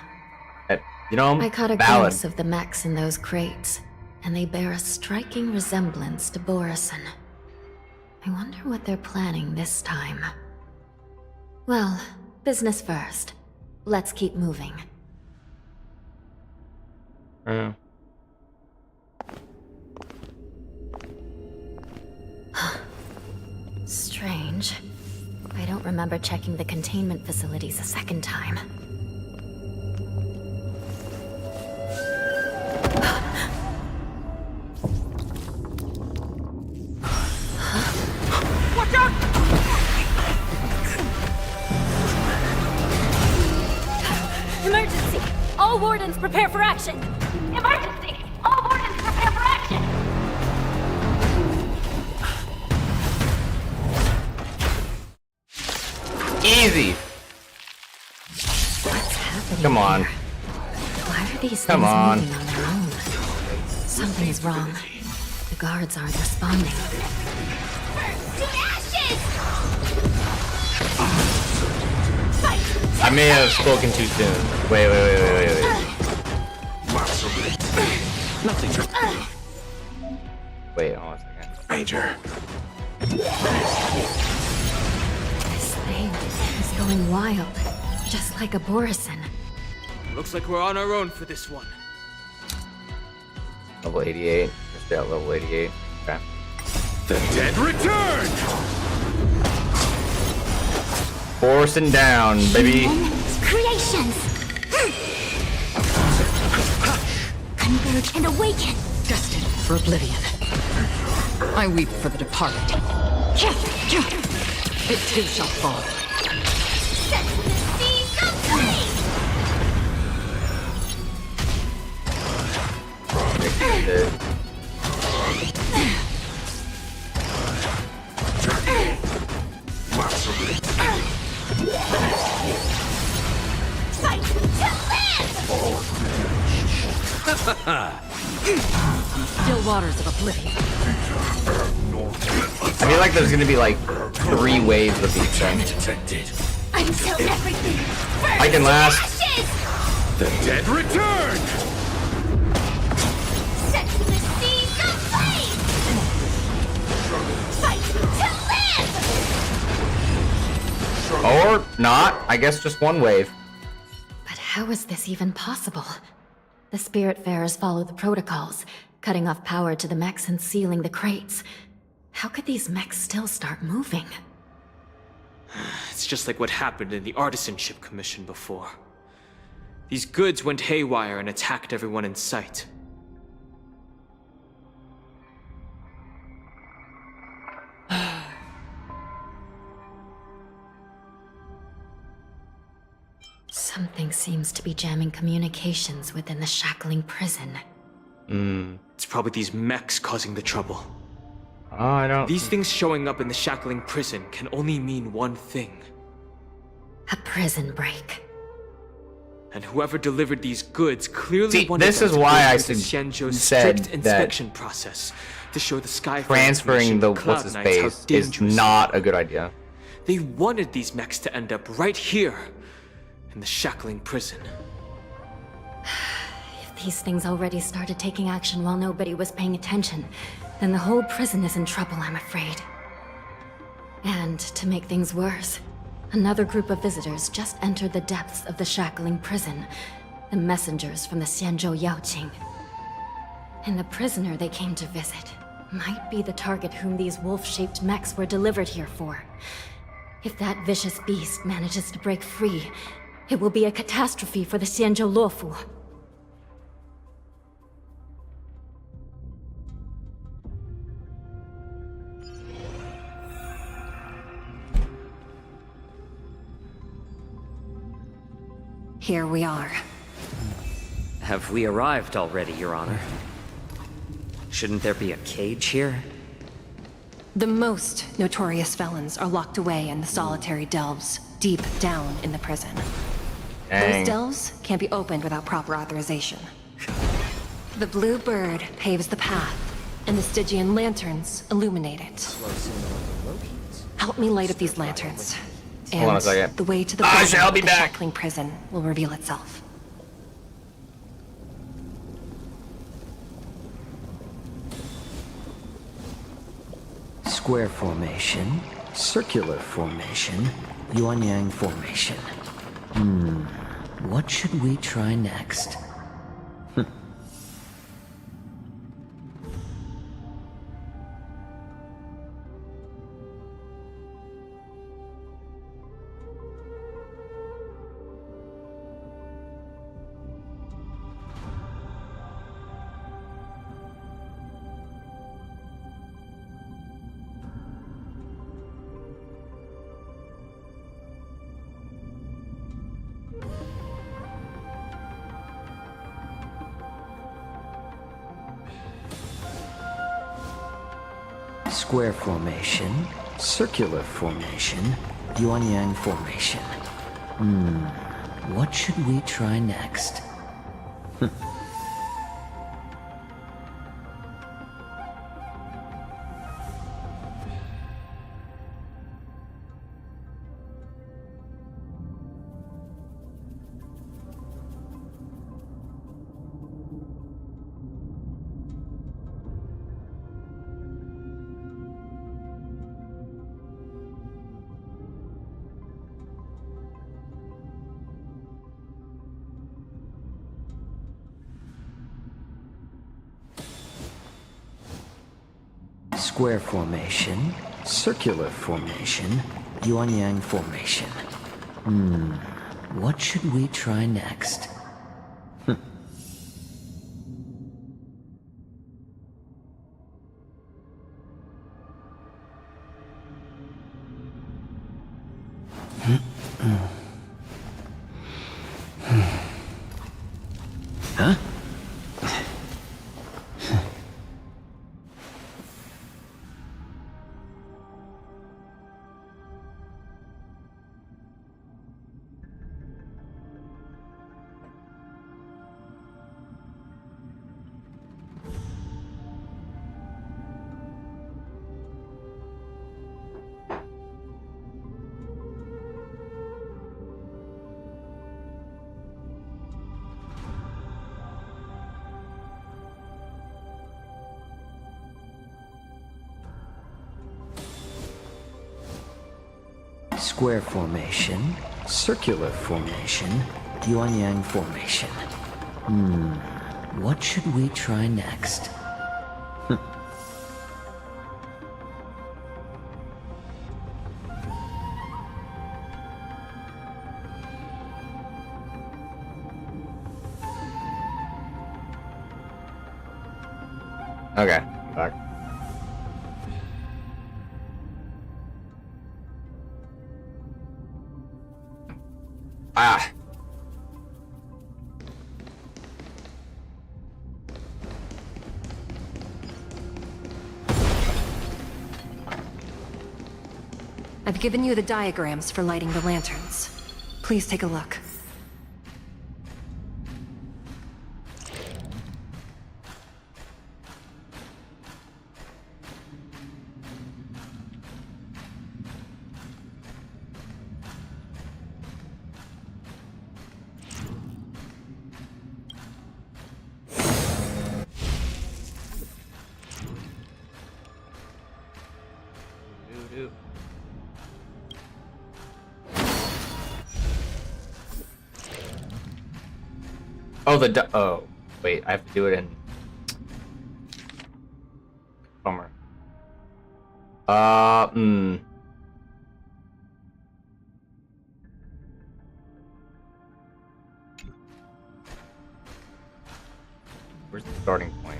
You know,
I caught a
valid.
glimpse of the mechs in those crates, and they bear a striking resemblance to Borison. I wonder what they're planning this time. Well, business first. Let's keep moving. Strange. I don't remember checking the containment facilities a second time.
Watch out!
Emergency! All wardens prepare for action!
Emergency! All wardens prepare for action!
Easy.
What's happening?
Come on.
Here? Why are these
Come
things
on.
moving on their own? Something is wrong. The guards aren't responding.
I may have spoken too soon. Wait.
Nothing.
Wait, hold on a second.
Major.
This thing is going wild, just like a Borisin.
Looks like we're on our own for this one.
Level 88. Just out level 88. Okay.
The dead return!
Forcing down, baby.
Creations! Converge and awaken!
Destined for oblivion. I weep for the departed. It too shall fall.
Set the seas aflame! Fight to live!
Still waters of oblivion.
I feel like there's gonna be like 3 waves of these things.
Until everything
I can last.
ashes!
The dead return!
Set the seas aflame! Fight to live!
Or not. I guess just 1 wave.
But how is this even possible? The Spiritfarers follow the protocols, cutting off power to the mechs and sealing the crates. How could these mechs still start moving?
It's just like what happened in the Artisanship Commission before. These goods went haywire and attacked everyone in sight.
Something seems to be jamming communications within the shackling prison.
It's probably these mechs causing the trouble.
Oh, I don't.
These things showing up in the shackling prison can only mean one thing.
A prison break.
And whoever delivered these goods clearly
See,
wanted
this
them
is
to
why
go
I
through the Xianzhou's
said
strict
that
inspection process to show the Sky
Transferring the what's his face is not a good idea.
They wanted these mechs to end up right here in the shackling prison.
If these things already started taking action while nobody was paying attention, then the whole prison is in trouble, I'm afraid. And to make things worse, another group of visitors just entered the depths of the shackling prison. The messengers from the Xianzhou Yaoqing. And the prisoner they came to visit might be the target whom these wolf-shaped mechs were delivered here for. If that vicious beast manages to break free, it will be a catastrophe for the Xianzhou Luofu.
Here we are.
Have we arrived already, Your Honor? Shouldn't there be a cage here?
The most notorious felons are locked away in the solitary delves, deep down in the prison.
Dang.
Those delves can't be opened without proper authorization. The blue bird paves the path, and the Stygian lanterns illuminate it. Help me light up these lanterns.
Hold on a
And
second.
the way to the
I
bottom
shall
of
be
the
back.
shackling prison will reveal itself.
Square formation, circular formation, yuan-yang formation. What should we try next? Square formation, circular formation, Yuanyang Formation. What should we try next? Square formation, circular formation, Yuanyang Formation. What should we try next? Huh? Square formation, circular formation, Yuanyang Formation. What should we try next?
Okay, back. Ah.
I've given you the diagrams for lighting the lanterns. Please take a look.
Oh, oh, wait, I have to do it in... Bummer. Where's the starting point?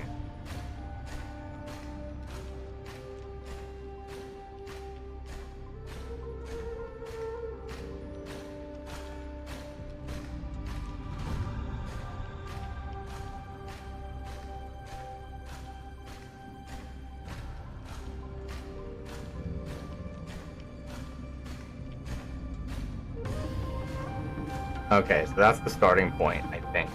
Okay, so that's the starting point, I think.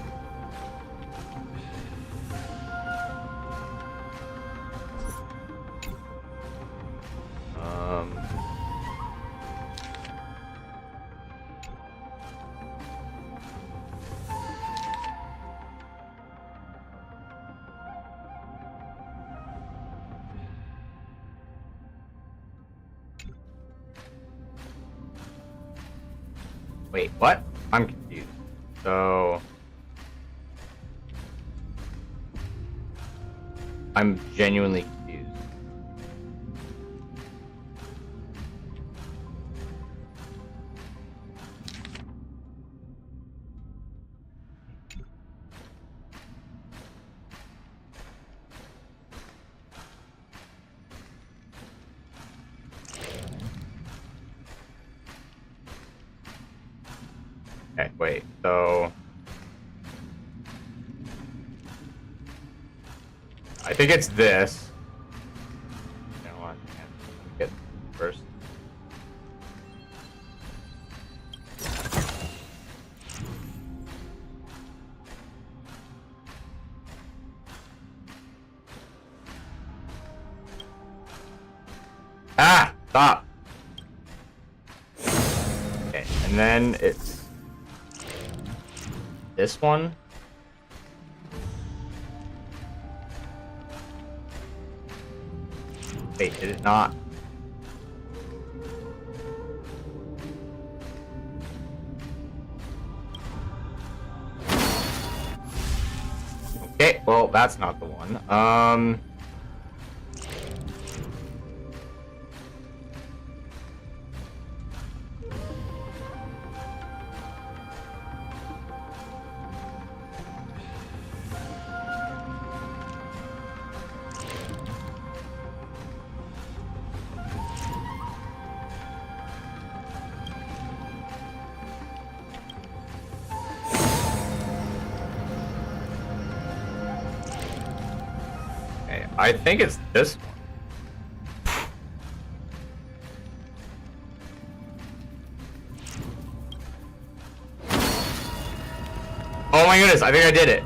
Wait, what? I'm confused. So... I'm genuinely confused. Okay, wait, so... I think it's this. You know what? Let me get first. Stop. Okay, and then it's this one. Wait, did it not? Okay, well, that's not the one. I think it's this one. Oh my goodness, I think I did it.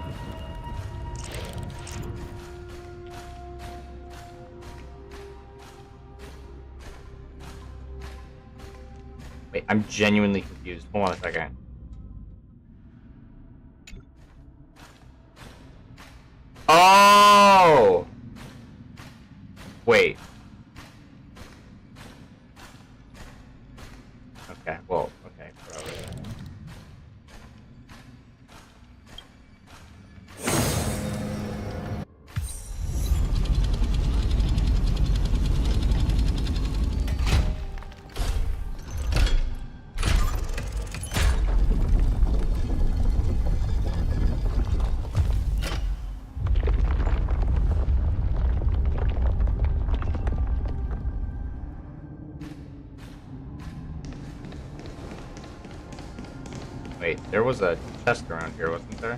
Wait, I'm genuinely confused. Hold on a second. Oh! Wait. Okay, well, okay, put over there. Wait, there was a chest around here, wasn't there?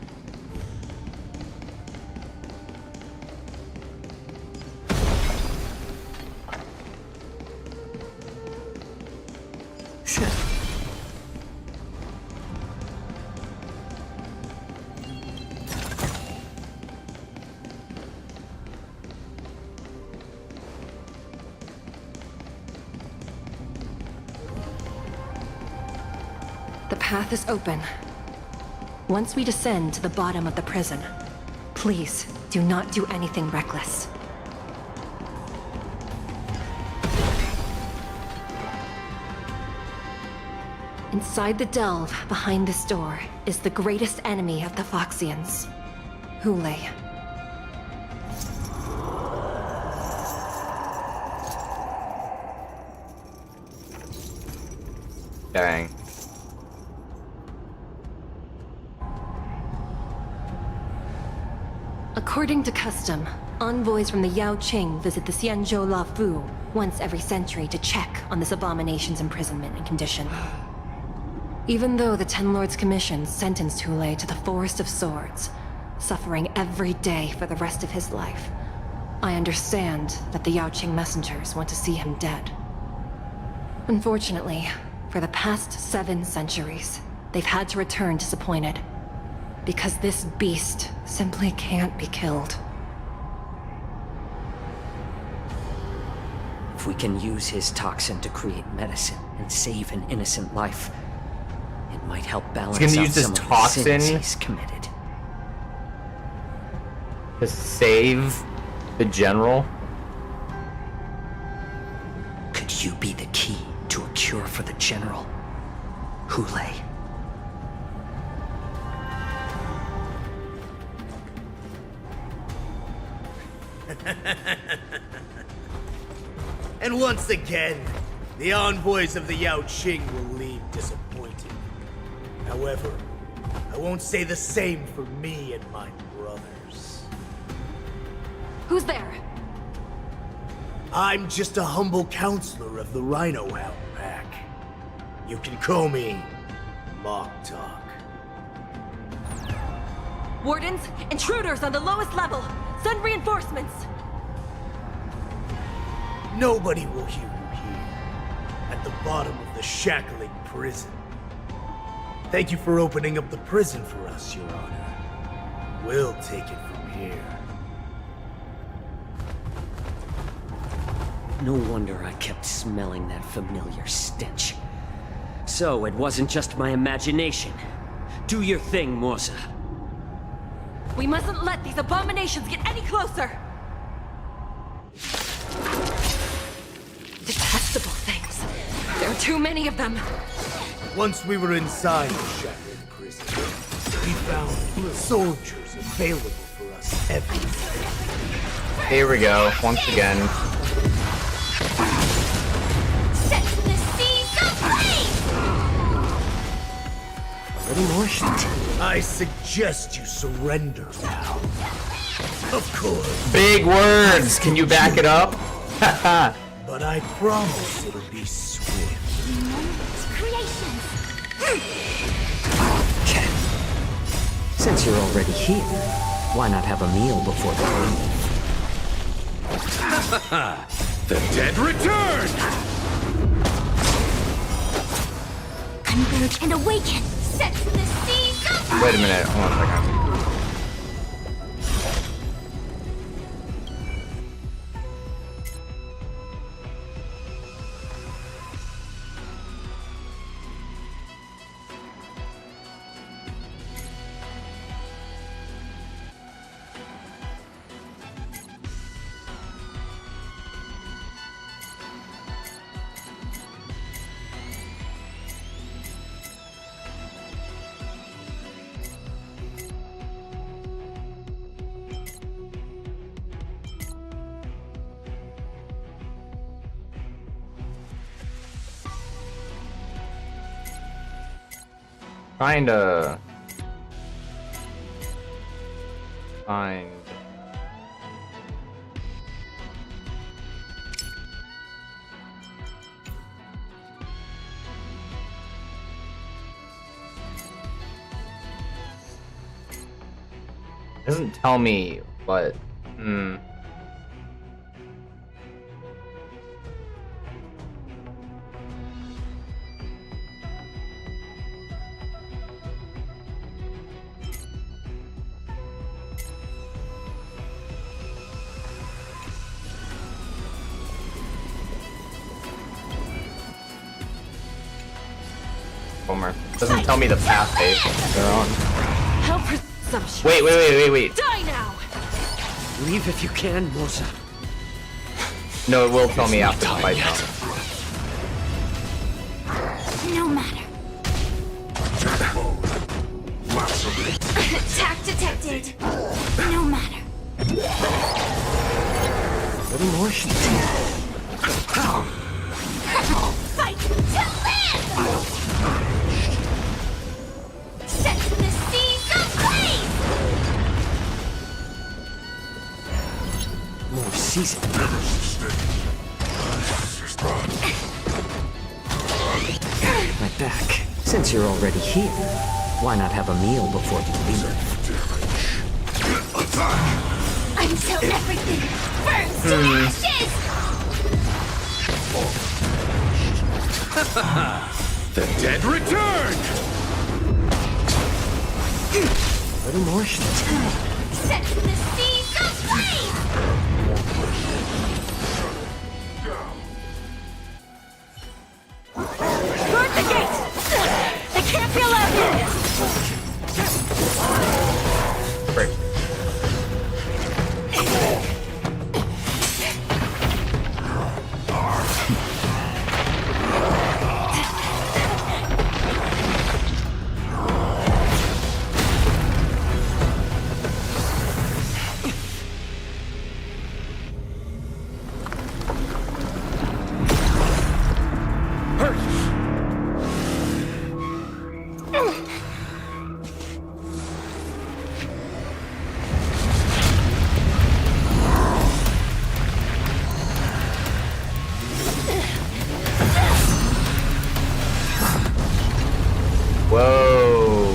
The path is open. Once we descend to the bottom of the prison, please do not do anything reckless. Inside the delve behind this door is the greatest enemy of the Foxians, Hule.
Dang.
According to custom, envoys from the Yao Qing visit the Xianzhou La Fu once every century to check on this abomination's imprisonment and condition. Even though the Ten Lords Commission sentenced Hule to the Forest of Swords, suffering every day for the rest of his life, I understand that the Yao Qing messengers want to see him dead. Unfortunately, for the past 7 centuries, they've had to return disappointed. Because this beast simply can't be killed.
If we can use his toxin to create medicine and save an innocent life, it might help balance
He's gonna
out
use this
some of the
toxin
sins he's committed.
To save the general?
Could you be the key to a cure for the general, Hule?
And once again, the envoys of the Yao Qing will leave disappointed. However, I won't say the same for me and my brothers.
Who's there?
I'm just a humble counselor of the Rhino Hound Pack. You can call me Mock Talk.
Wardens, intruders on the lowest level! Send reinforcements!
Nobody will hear you here, at the bottom of the shackling prison. Thank you for opening up the prison for us, Your Honor. We'll take it from here.
No wonder I kept smelling that familiar stench. So it wasn't just my imagination. Do your thing, Morsa.
We mustn't let these abominations get any closer! Detestable things. There are too many of them.
Once we were inside the shackling prison, we found soldiers available for us everywhere.
Here we go, once again.
Set the seas ablaze!
A little more shit.
I suggest you surrender now. Of course.
Big words! Can you back it up?
But I promise it'll be swift.
Creations!
Since you're already here, why not have a meal before the leave?
The dead return!
Converge and awaken! Set the seas ablaze!
Wait a minute, hold on a second. Trying to find doesn't tell me what Homer. Doesn't tell me the path they're on.
How presumptuous!
Wait.
Die now!
Leave if you can, Morsa.
No, it will tell me after the fight.
No matter. Attack detected. No matter.
A little more shit.
Fight to live! Set the seas ablaze!
More season. My back. Since you're already here, why not have a meal before you leave?
Until everything burns to ashes!
The dead return!
A little more shit.
Set the seas ablaze!
Guard the gate! They can't be allowed in!
Break. Whoa.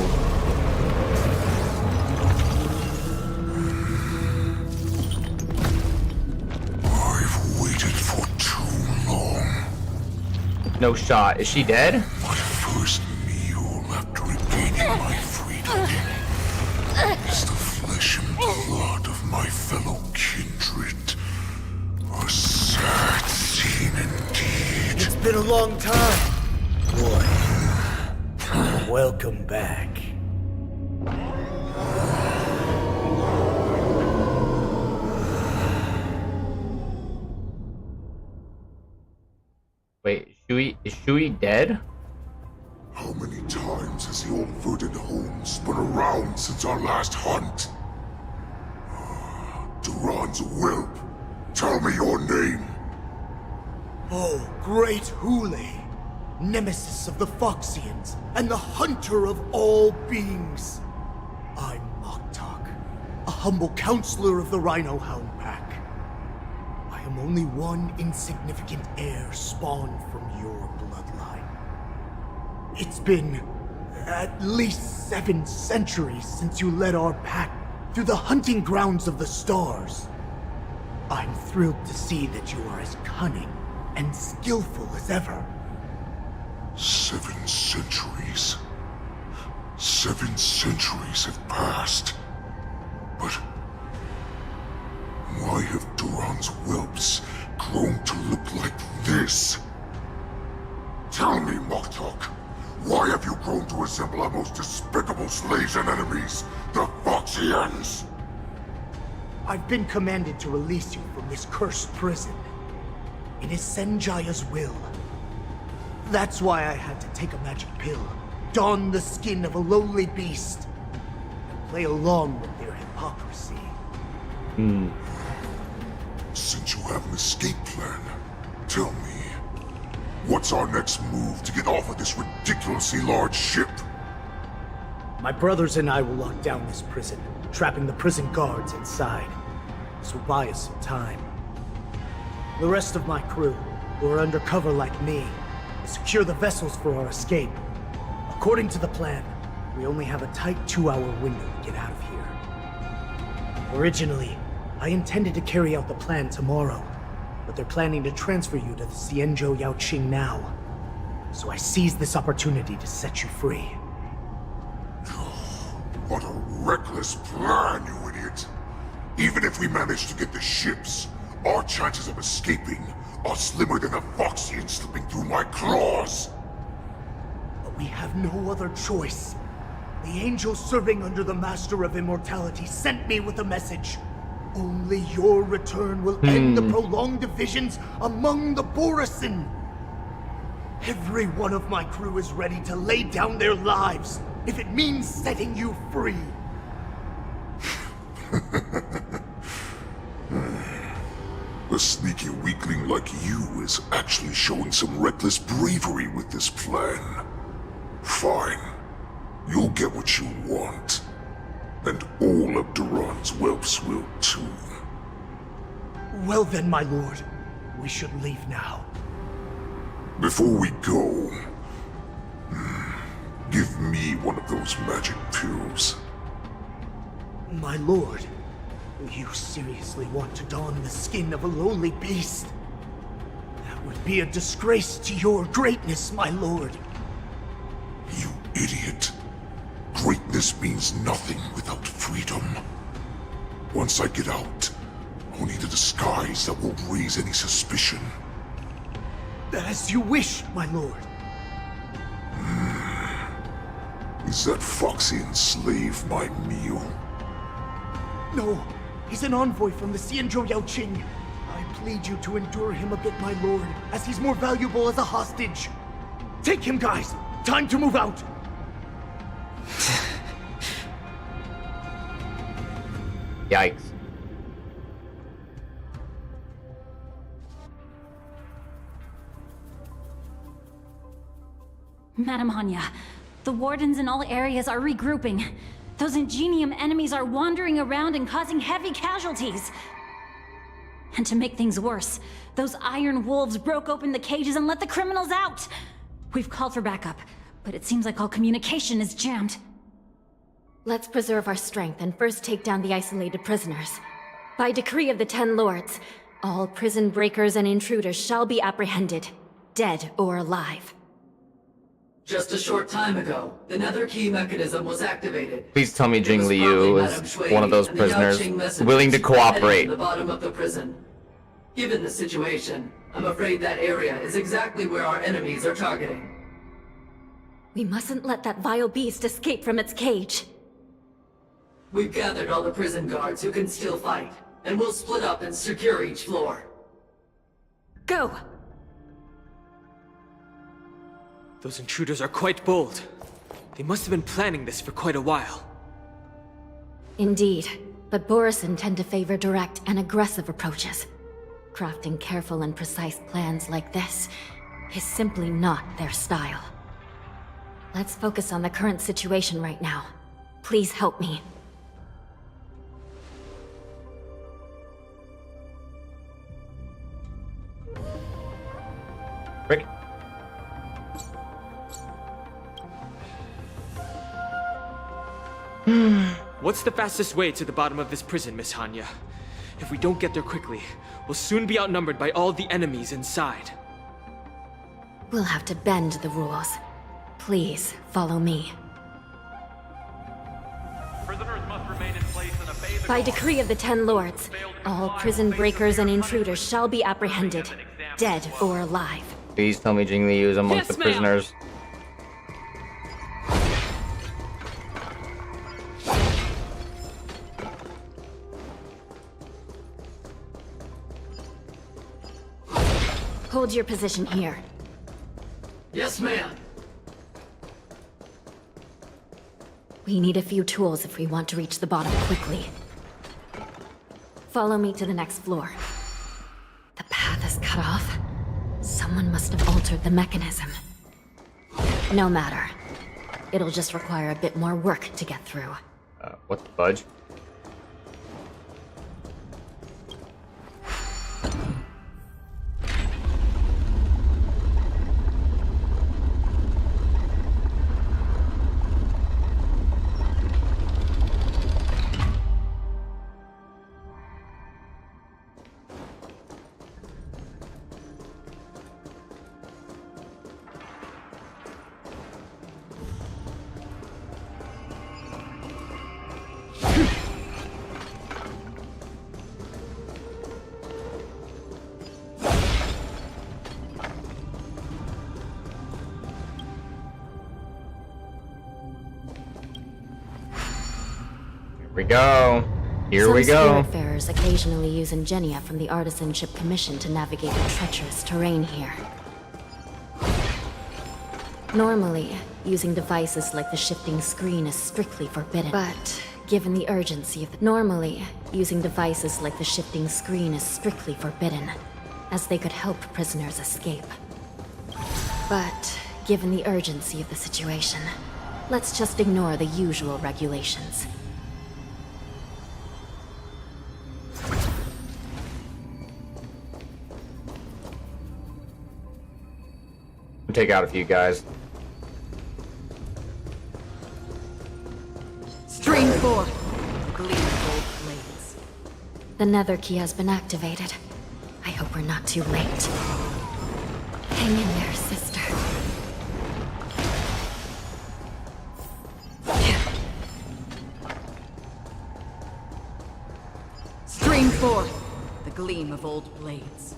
I've waited for too long.
No shot. Is she dead?
My first meal after regaining my freedom is the flesh and blood of my fellow kindred. A sad
long time. Boy, welcome back.
Wait, is Shui dead?
How many times has the old verdant home spun around since our last hunt? Duran's whelp, tell me your name.
Oh, great Hule, nemesis of the Foxians, and the hunter of all beings. I'm Moktok, a humble counselor of the Rhino Hound Pack. I am only one insignificant heir spawned from your bloodline. It's been at least 7 centuries since you led our pack through the hunting grounds of the stars. I'm thrilled to see that you are as cunning and skillful as ever.
7 centuries. 7 centuries have passed. But why have Duran's whelps grown to look like this? Tell me, Moktok, why have you grown to resemble our most despicable slaves and enemies, the Foxians?
I've been commanded to release you from this cursed prison. It is Senjaya's will. That's why I had to take a magic pill, don the skin of a lowly beast, and play along with their hypocrisy.
Since you have an escape plan, tell me, what's our next move to get off of this ridiculously large ship?
My brothers and I will lock down this prison, trapping the prison guards inside. This will buy us some time. The rest of my crew, who are undercover like me, will secure the vessels for our escape. According to the plan, we only have a tight 2-hour window to get out of here. Originally, I intended to carry out the plan tomorrow, but they're planning to transfer you to the Xianzhou Yaoqing now. So I seized this opportunity to set you free.
What a reckless plan, you idiot! Even if we manage to get the ships, our chances of escaping are slimmer than a Foxian slipping through my claws!
But we have no other choice. The angel serving under the Master of Immortality sent me with a message. Only your return will end the prolonged divisions among the Borisin. Every one of my crew is ready to lay down their lives if it means setting you free.
A sneaky weakling like you is actually showing some reckless bravery with this plan. Fine. You'll get what you want. And all of Duran's whelps will too.
Well then, my lord, we should leave now.
Before we go, give me one of those magic pills.
My lord, you seriously want to don the skin of a lowly beast? That would be a disgrace to your greatness, my lord.
You idiot. Greatness means nothing without freedom. Once I get out, I'll need a disguise that won't raise any suspicion.
As you wish, my lord.
Is that Foxian slave my meal?
No, he's an envoy from the Xianzhou Yaoqing. I plead you to endure him a bit, my lord, as he's more valuable as a hostage. Take him, guys! Time to move out!
Yikes.
Madam Hanya, the wardens in all areas are regrouping. Those Ingenium enemies are wandering around and causing heavy casualties. And to make things worse, those iron wolves broke open the cages and let the criminals out. We've called for backup, but it seems like all communication is jammed.
Let's preserve our strength and first take down the isolated prisoners. By decree of the 10 Lords, all prison breakers and intruders shall be apprehended, dead or alive.
Just a short time ago, the nether key mechanism was activated.
Please tell me Jing Liu is one of those prisoners willing to cooperate.
The bottom of the prison. Given the situation, I'm afraid that area is exactly where our enemies are targeting.
We mustn't let that vile beast escape from its cage.
We've gathered all the prison guards who can still fight, and we'll split up and secure each floor.
Go!
Those intruders are quite bold. They must have been planning this for quite a while.
Indeed, but Borisin tend to favor direct and aggressive approaches. Crafting careful and precise plans like this is simply not their style. Let's focus on the current situation right now. Please help me.
Rick?
What's the fastest way to the bottom of this prison, Miss Hanya? If we don't get there quickly, we'll soon be outnumbered by all the enemies inside.
We'll have to bend the rules. Please, follow me.
Prisoners must remain in place and obey the
By decree of the Ten Lords, all prison breakers and intruders shall be apprehended, dead or alive.
Please tell me Jing Liu is amongst the prisoners.
Hold your position here.
Yes, ma'am.
We need a few tools if we want to reach the bottom quickly. Follow me to the next floor. The path is cut off. Someone must have altered the mechanism. No matter. It'll just require a bit more work to get through.
What the fudge? Here we go. Here we go.
Some spiritfarers occasionally use ingenia from the Artisanship Commission to navigate the treacherous terrain here. Normally, using devices like the shifting screen is strictly forbidden. But, given the urgency of the... Normally, using devices like the shifting screen is strictly forbidden, as they could help prisoners escape. But, given the urgency of the situation, let's just ignore the usual regulations.
Take out a few guys.
Stream 4. Blades. The nether key has been activated. I hope we're not too late. Hang in there, sister.
Stream 4. The gleam of old blades.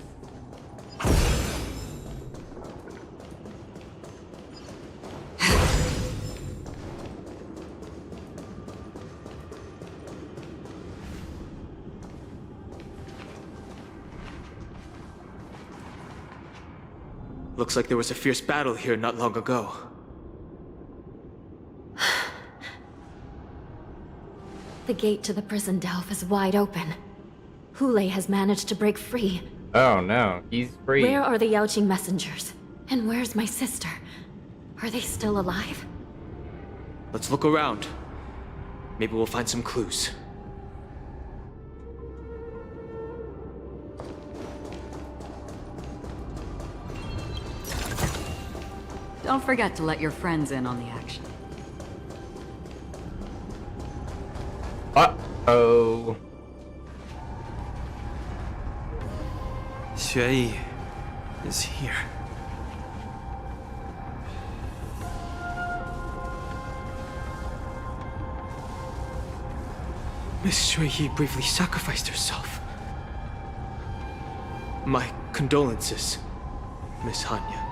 Looks like there was a fierce battle here not long ago.
The gate to the prison delve is wide open. Hule has managed to break free.
Oh no, he's free.
Where are the Yaoqing messengers? And where's my sister? Are they still alive?
Let's look around. Maybe we'll find some clues.
Don't forget to let your friends in on the action.
Uh-oh.
Xue is here.
Miss Xue briefly sacrificed herself. My Condolences, Miss Hanya.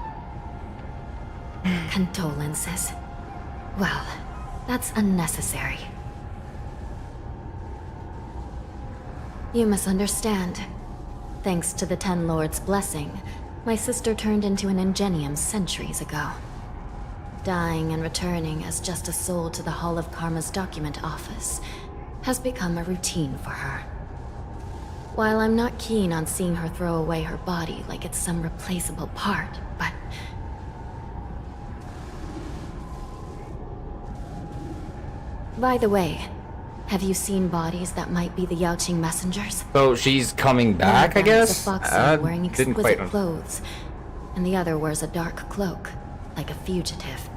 Condolences. Well, that's unnecessary. You must understand. Thanks to the Ten Lords' blessing, my sister turned into an Ingenium centuries ago. Dying and returning as just a soul to the Hall of Karma's document office has become a routine for her. While I'm not keen on seeing her throw away her body like it's some replaceable part, but... By the way, have you seen bodies that might be the Yaoqing messengers?
So she's coming back, I guess?
One of them is a fox wearing
didn't
exquisite
quite
clothes, and the other wears a dark cloak, like a fugitive.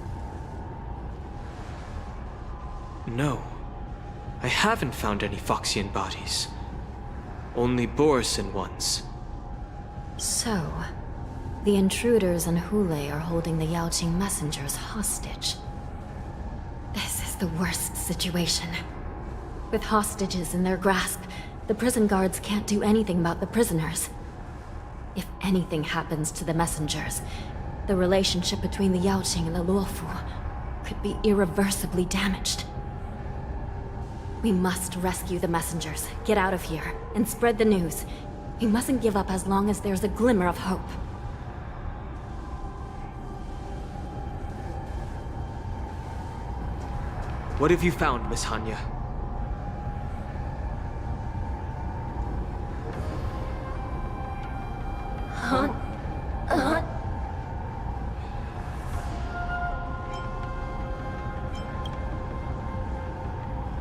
No. I haven't found any Foxian bodies. Only Borisin ones.
So, the intruders and Hule are holding the Yaoqing messengers hostage. This is the worst situation. With hostages in their grasp, the prison guards can't do anything about the prisoners. If anything happens to the messengers, the relationship between the Yaoqing and the Luofu could be irreversibly damaged. We must rescue the messengers, get out of here, and spread the news. We mustn't give up as long as there's a glimmer of hope.
What have you found, Miss Hanya?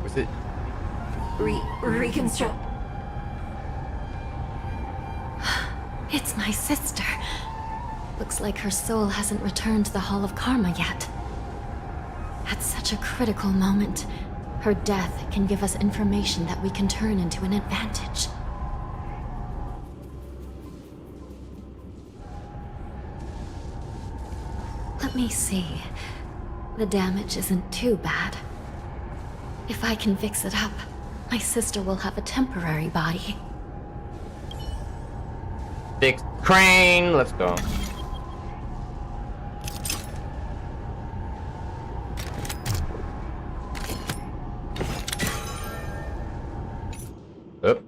Was it?
Reconstruct.
It's my sister. Looks like her soul hasn't returned to the Hall of Karma yet. At such a critical moment, her death can give us information that we can turn into an advantage. Let me see. The damage isn't too bad. If I can fix it up, my sister will have a temporary body.
Big crane, let's go. Oop.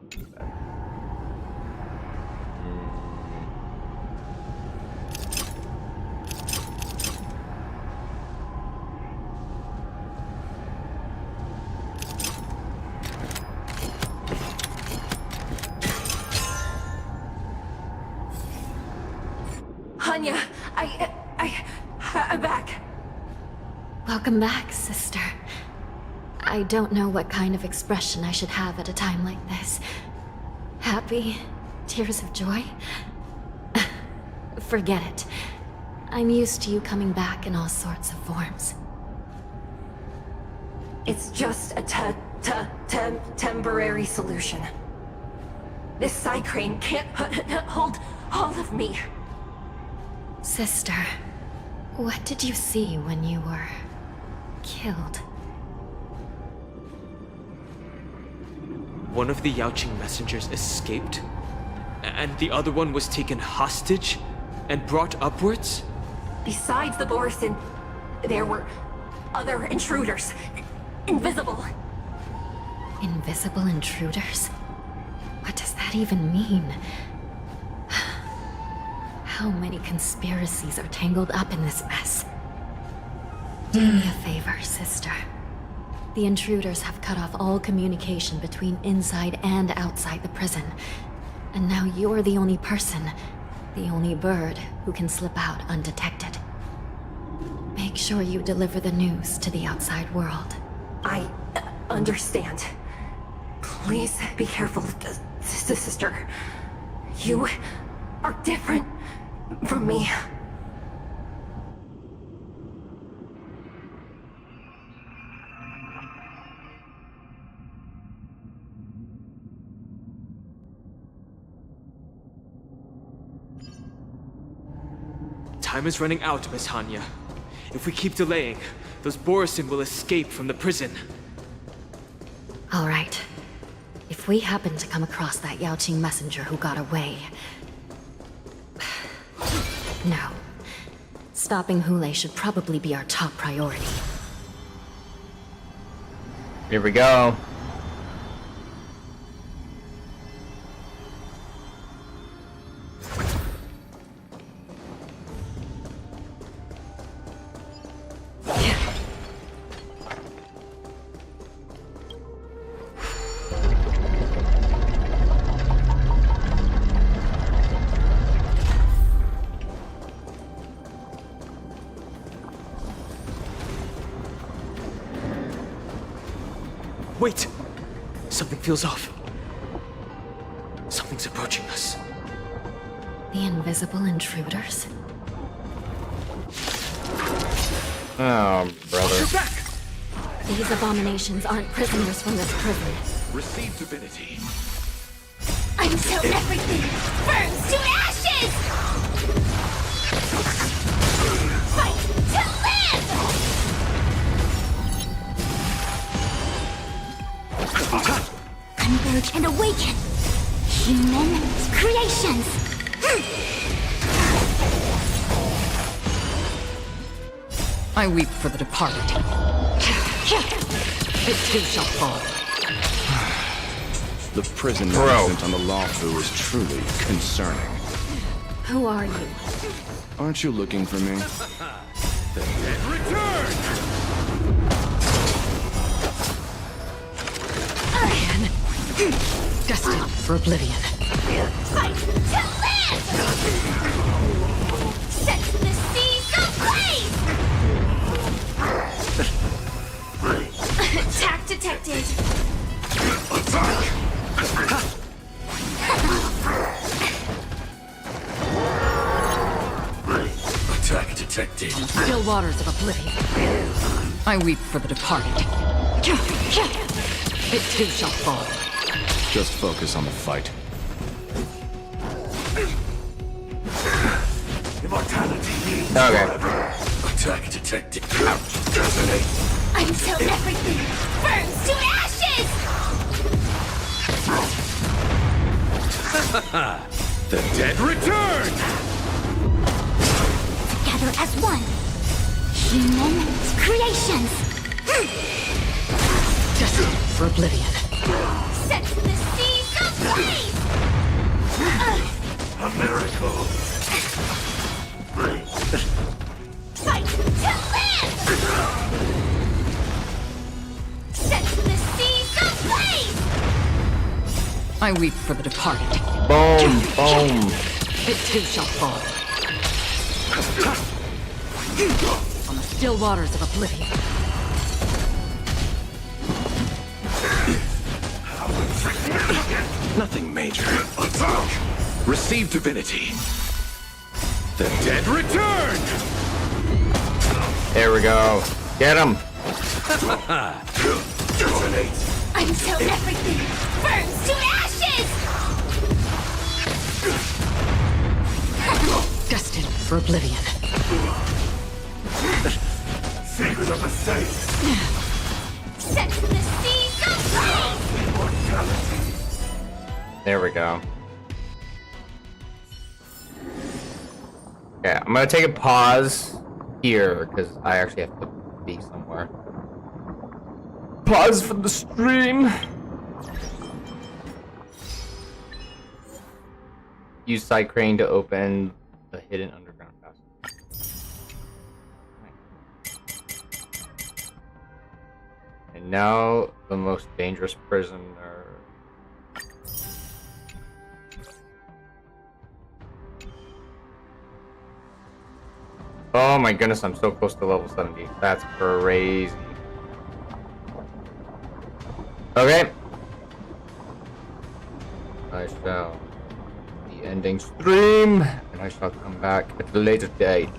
Hanya, I'm back.
Welcome back, sister. I don't know what kind of expression I should have at a time like this. Happy? Tears of joy? Forget it. I'm used to you coming back in all sorts of forms.
It's just a temporary solution. This side crane can't hold all of me.
Sister, what did you see when you were killed?
One of the Yaoqing messengers escaped, and the other one was taken hostage and brought upwards?
Besides the Borisin, there were other intruders. Invisible.
Invisible intruders? What does that even mean? How many conspiracies are tangled up in this mess? Do me a favor, sister. The intruders have cut off all communication between inside and outside the prison. And now you're the only person, the only bird, who can slip out undetected. Make sure you deliver the news to the outside world.
I understand. Please be careful, sister. You are different from me.
Time is running out, Miss Hanya. If we keep delaying, those Borisin will escape from the prison.
All right. If we happen to come across that Yaoqing messenger who got away, No. Stopping Hule should probably be our top priority.
Here we go.
Wait! Something feels off. Something's approaching us.
The invisible intruders?
Oh, brother.
These abominations aren't prisoners from this prison.
Receive divinity.
Until everything burns to ashes! Fight to live! Converge and awaken! Human creations!
I weep for the departed. It too shall fall.
The prison management on the Lawfu is truly concerning.
Who are you?
Aren't you looking for me?
Destined for oblivion.
Fight to live! Set the seas ablaze! Attack detected!
Attack detected.
Still waters of oblivion. I weep for the departed. It too shall fall.
Just focus on the fight.
Immortality means
Okay.
forever. Attack detected. Detonate.
Until everything burns to ashes!
The dead return!
Together as one. Human creations!
Destined for oblivion.
Set the seas ablaze!
A miracle!
Fight to live! Set the seas ablaze!
I weep for the departed.
Boom, boom.
It too shall fall. On the still waters of oblivion.
Nothing major.
Attack!
Receive divinity.
The dead return!
There we go. Get him.
Detonate!
Until everything burns to ashes!
Destined for oblivion.
Secret of the saints!
Set the seas ablaze!
Immortality!
There we go. Okay, I'm gonna take a pause here because I actually have to be somewhere. Pause for the stream. Use side crane to open the hidden underground passage. And now the most dangerous prisoner. Oh my goodness, I'm so close to level 70. That's crazy. Okay. I shall be ending stream, and I shall come back at a later date.